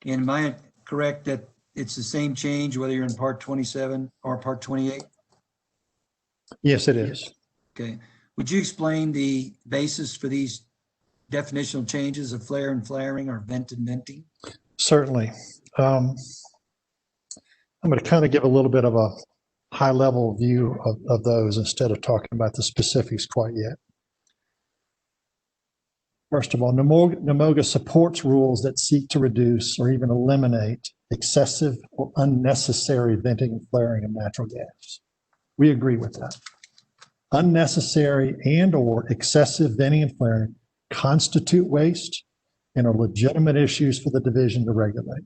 And am I correct that it's the same change whether you're in part 27 or part 28? Yes, it is. Okay. Would you explain the basis for these definitional changes of flare and flaring or vent and venting? Certainly. I'm going to kind of give a little bit of a high-level view of those instead of talking about the specifics quite yet. First of all, NMOGA supports rules that seek to reduce or even eliminate excessive or unnecessary venting and flaring of natural gas. We agree with that. Unnecessary and or excessive venting and flaring constitute waste and are legitimate issues for the division to regulate.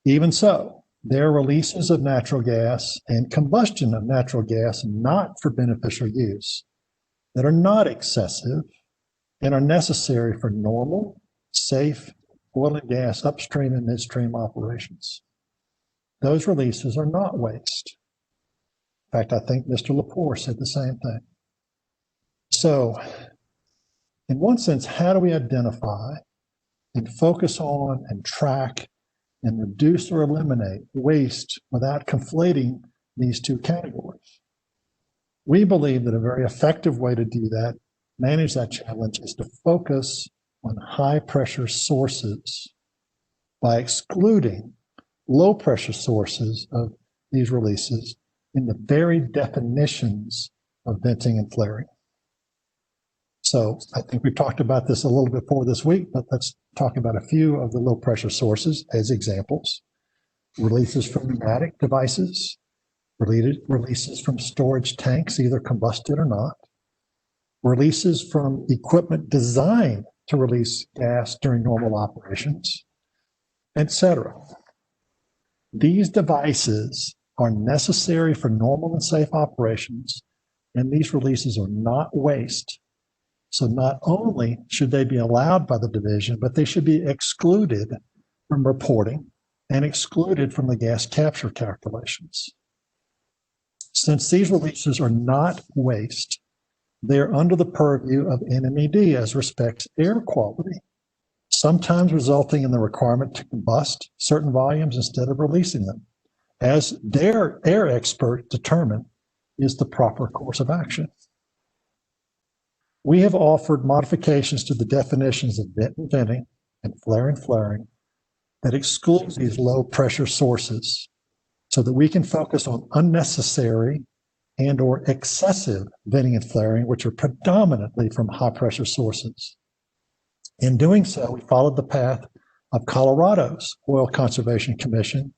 Even so, there are releases of natural gas and combustion of natural gas not for beneficial use that are not excessive and are necessary for normal, safe oil and gas upstream and midstream operations. Those releases are not waste. In fact, I think Mr. Lepore said the same thing. So, in one sense, how do we identify and focus on and track and reduce or eliminate waste without conflating these two categories? We believe that a very effective way to do that, manage that challenge, is to focus on high pressure sources by excluding low pressure sources of these releases in the very definitions of venting and flaring. So I think we've talked about this a little bit before this week, but let's talk about a few of the low pressure sources as examples. Releases from pneumatic devices, releases from storage tanks, either combusted or not, releases from equipment designed to release gas during normal operations, etc. These devices are necessary for normal and safe operations, and these releases are not waste. So not only should they be allowed by the division, but they should be excluded from reporting and excluded from the gas capture calculations. Since these releases are not waste, they are under the purview of NMED as respects air quality. sometimes resulting in the requirement to combust certain volumes instead of releasing them, as their air expert determined is the proper course of action. We have offered modifications to the definitions of vent and venting and flaring that excludes these low pressure sources so that we can focus on unnecessary and or excessive venting and flaring, which are predominantly from high pressure sources. In doing so, we followed the path of Colorado's Oil Conservation Commission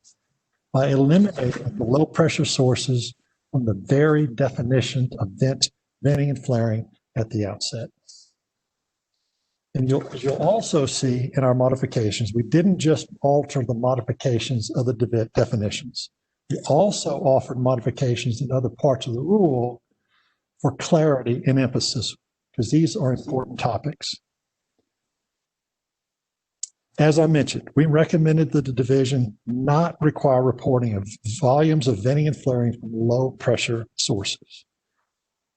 by eliminating the low pressure sources from the very definition of venting and flaring at the outset. And you'll also see in our modifications, we didn't just alter the modifications of the definitions. We also offered modifications in other parts of the rule for clarity and emphasis, because these are important topics. As I mentioned, we recommended that the division not require reporting of volumes of venting and flaring from low pressure sources.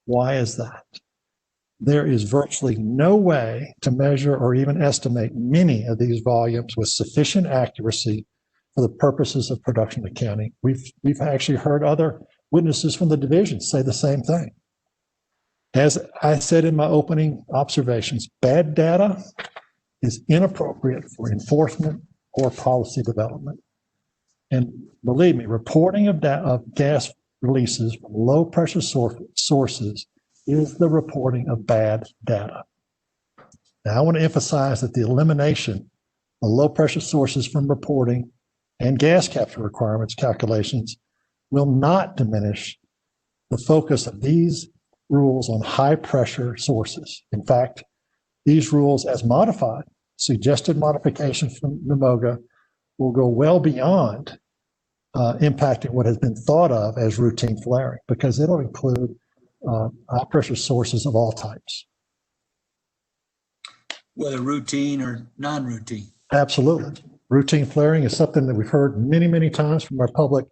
Why is that? There is virtually no way to measure or even estimate many of these volumes with sufficient accuracy for the purposes of production accounting. We've actually heard other witnesses from the division say the same thing. As I said in my opening observations, bad data is inappropriate for enforcement or policy development. And believe me, reporting of gas releases from low pressure sources is the reporting of bad data. Now, I want to emphasize that the elimination of low pressure sources from reporting and gas capture requirements calculations will not diminish the focus of these rules on high pressure sources. In fact, these rules as modified, suggested modifications from NMOGA, will go well beyond impacting what has been thought of as routine flaring, because it'll include high pressure sources of all types. Whether routine or non-routine. Absolutely. Routine flaring is something that we've heard many, many times from our public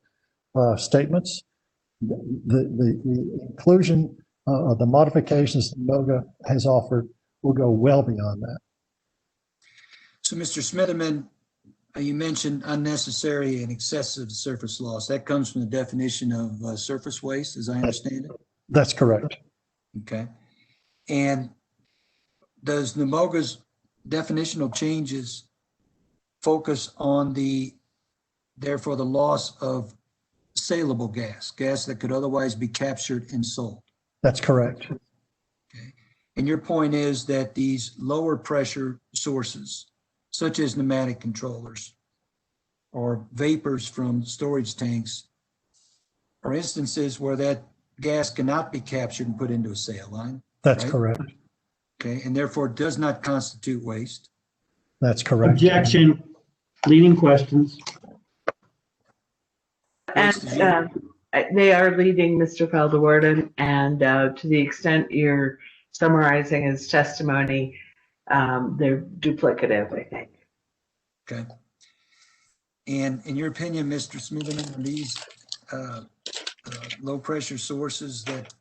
statements. The inclusion of the modifications that NMOGA has offered will go well beyond that. So, Mr. Smitherman, you mentioned unnecessary and excessive surface loss. That comes from the definition of surface waste, as I understand it? That's correct. Okay. And does NMOGA's definitional changes focus on therefore the loss of saleable gas that could otherwise be captured and sold? That's correct. Okay. And your point is that these lower pressure sources, such as pneumatic controllers or vapors from storage tanks, are instances where that gas cannot be captured and put into a sale line. That's right? correct. Okay, and therefore does not constitute waste. That's correct. Objection. Leading questions. And they are leading, Mr. Felderwarden, and to the extent you're summarizing his testimony, they're duplicative, I think. Okay. And in your opinion, Mr. Smitherman, are these low pressure sources that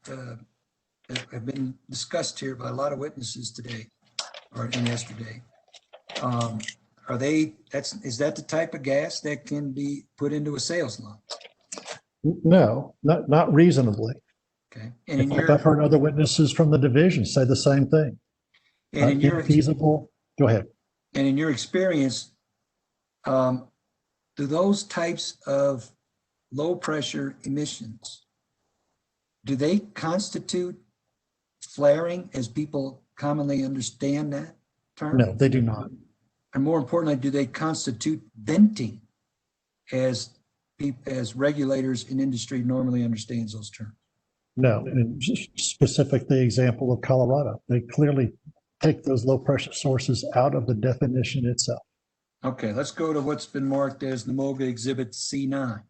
have been discussed here by a lot of witnesses today and yesterday, is that the type of gas that can be put into a sales line? No, not reasonably. Okay. And in fact, I've heard other witnesses from the division say the same thing. And in your infeasible. Go ahead. And in your experience, do those types of low pressure emissions, do they constitute flaring as people commonly understand that term? No, they do not. And more importantly, do they constitute venting as regulators in industry normally understands those terms? No, and specific the example of Colorado. They clearly take those low pressure sources out of the definition itself. Okay, let's go to what's been marked as NMOGA Exhibit C9.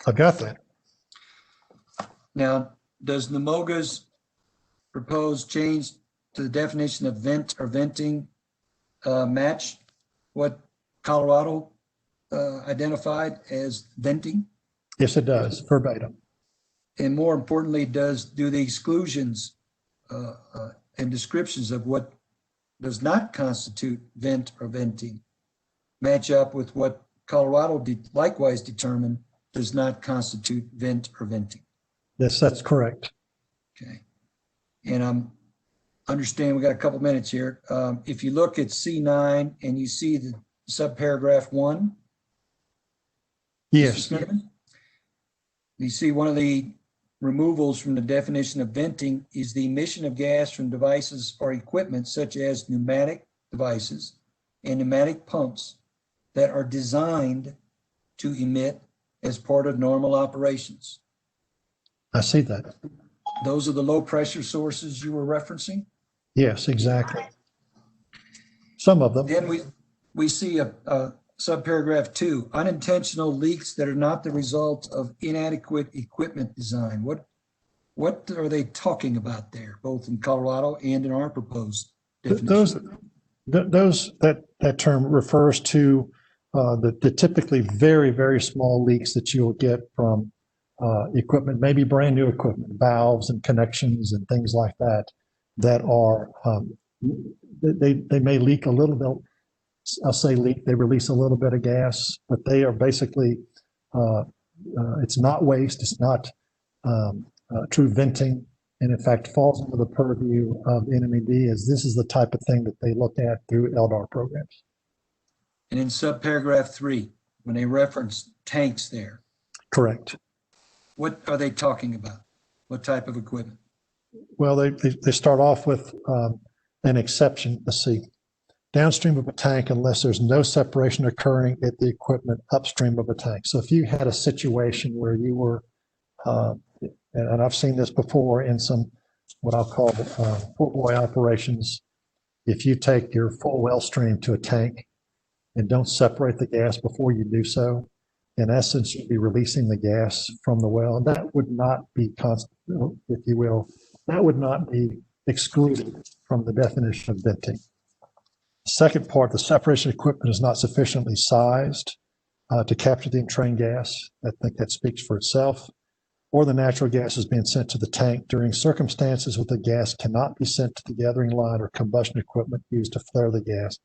I've got that. Now, does NMOGA's proposed change to the definition of vent or venting match what Colorado identified as venting? Yes, it does, verbatim. And more importantly, do the exclusions and descriptions of what does not constitute vent or venting match up with what Colorado likewise determined does not constitute vent or venting? Yes, that's correct. Okay. And understand we got a couple minutes here. If you look at C9 and you see the subparagraph 1. Yes. You see one of the removals from the definition of venting is the emission of gas from devices or equipment such as pneumatic devices and pneumatic pumps that are designed to emit as part of normal operations. I see that. Those are the low pressure sources you were referencing? Yes, exactly. Some of them. Then we see a subparagraph 2, unintentional leaks that are not the result of inadequate equipment design. What are they talking about there, both in Colorado and in our proposed definition? That term refers to the typically very, very small leaks that you'll get from equipment, maybe brand new equipment, valves and connections and things like that, that are, they may leak a little bit. I'll say leak, they release a little bit of gas, but they are basically, it's not waste, it's not true venting, and in fact falls under the purview of NMED, as this is the type of thing that they look at through LDAR programs. And in subparagraph 3, when they reference tanks there. Correct. What are they talking about? What type of equipment? Well, they start off with an exception. Let's see. Downstream of a tank unless there's no separation occurring at the equipment upstream of a tank. So if you had a situation where you were, and I've seen this before in some, what I'll call poor boy operations, if you take your full well stream to a tank and don't separate the gas before you do so, in essence, you'd be releasing the gas from the well. And that would not be, if you will, that would not be excluded from the definition of venting. Second part, the separation equipment is not sufficiently sized to capture the entrained gas. I think that speaks for itself. Or the natural gas is being sent to the tank during circumstances where the gas cannot be sent to the gathering line or combustion equipment used to flare the gas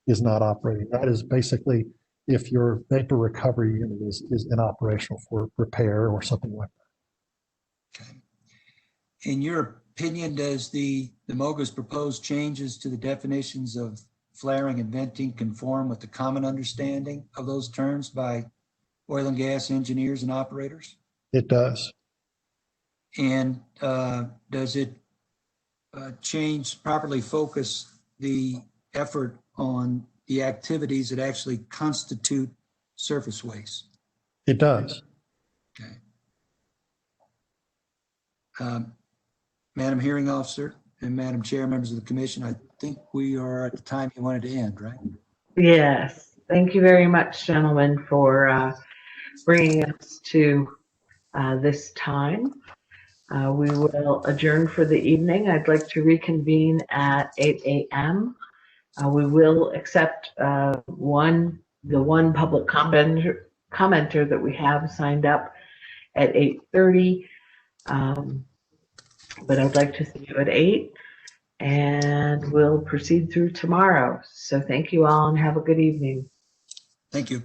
is not operating. That is basically if your vapor recovery unit is inoperational for repair or something like that. Okay. In your opinion, does the MOGA's proposed changes to the definitions of flaring and venting conform with the common understanding of those terms by oil and gas engineers and operators? It does. And does it properly focus the effort on the activities that actually constitute surface waste? It does. Okay. Madam Hearing Officer and Madam Chair, members of the Commission, I think we are at the time you wanted to end, right? Yes. Thank you very much, gentlemen, for bringing us to this time. We will adjourn for the evening. I'd like to reconvene at 8 a.m. We will accept the one public commenter that we have signed up at 8:30. But I'd like to see you at 8, and we'll proceed through tomorrow. So thank you all and have a good evening. Thank you.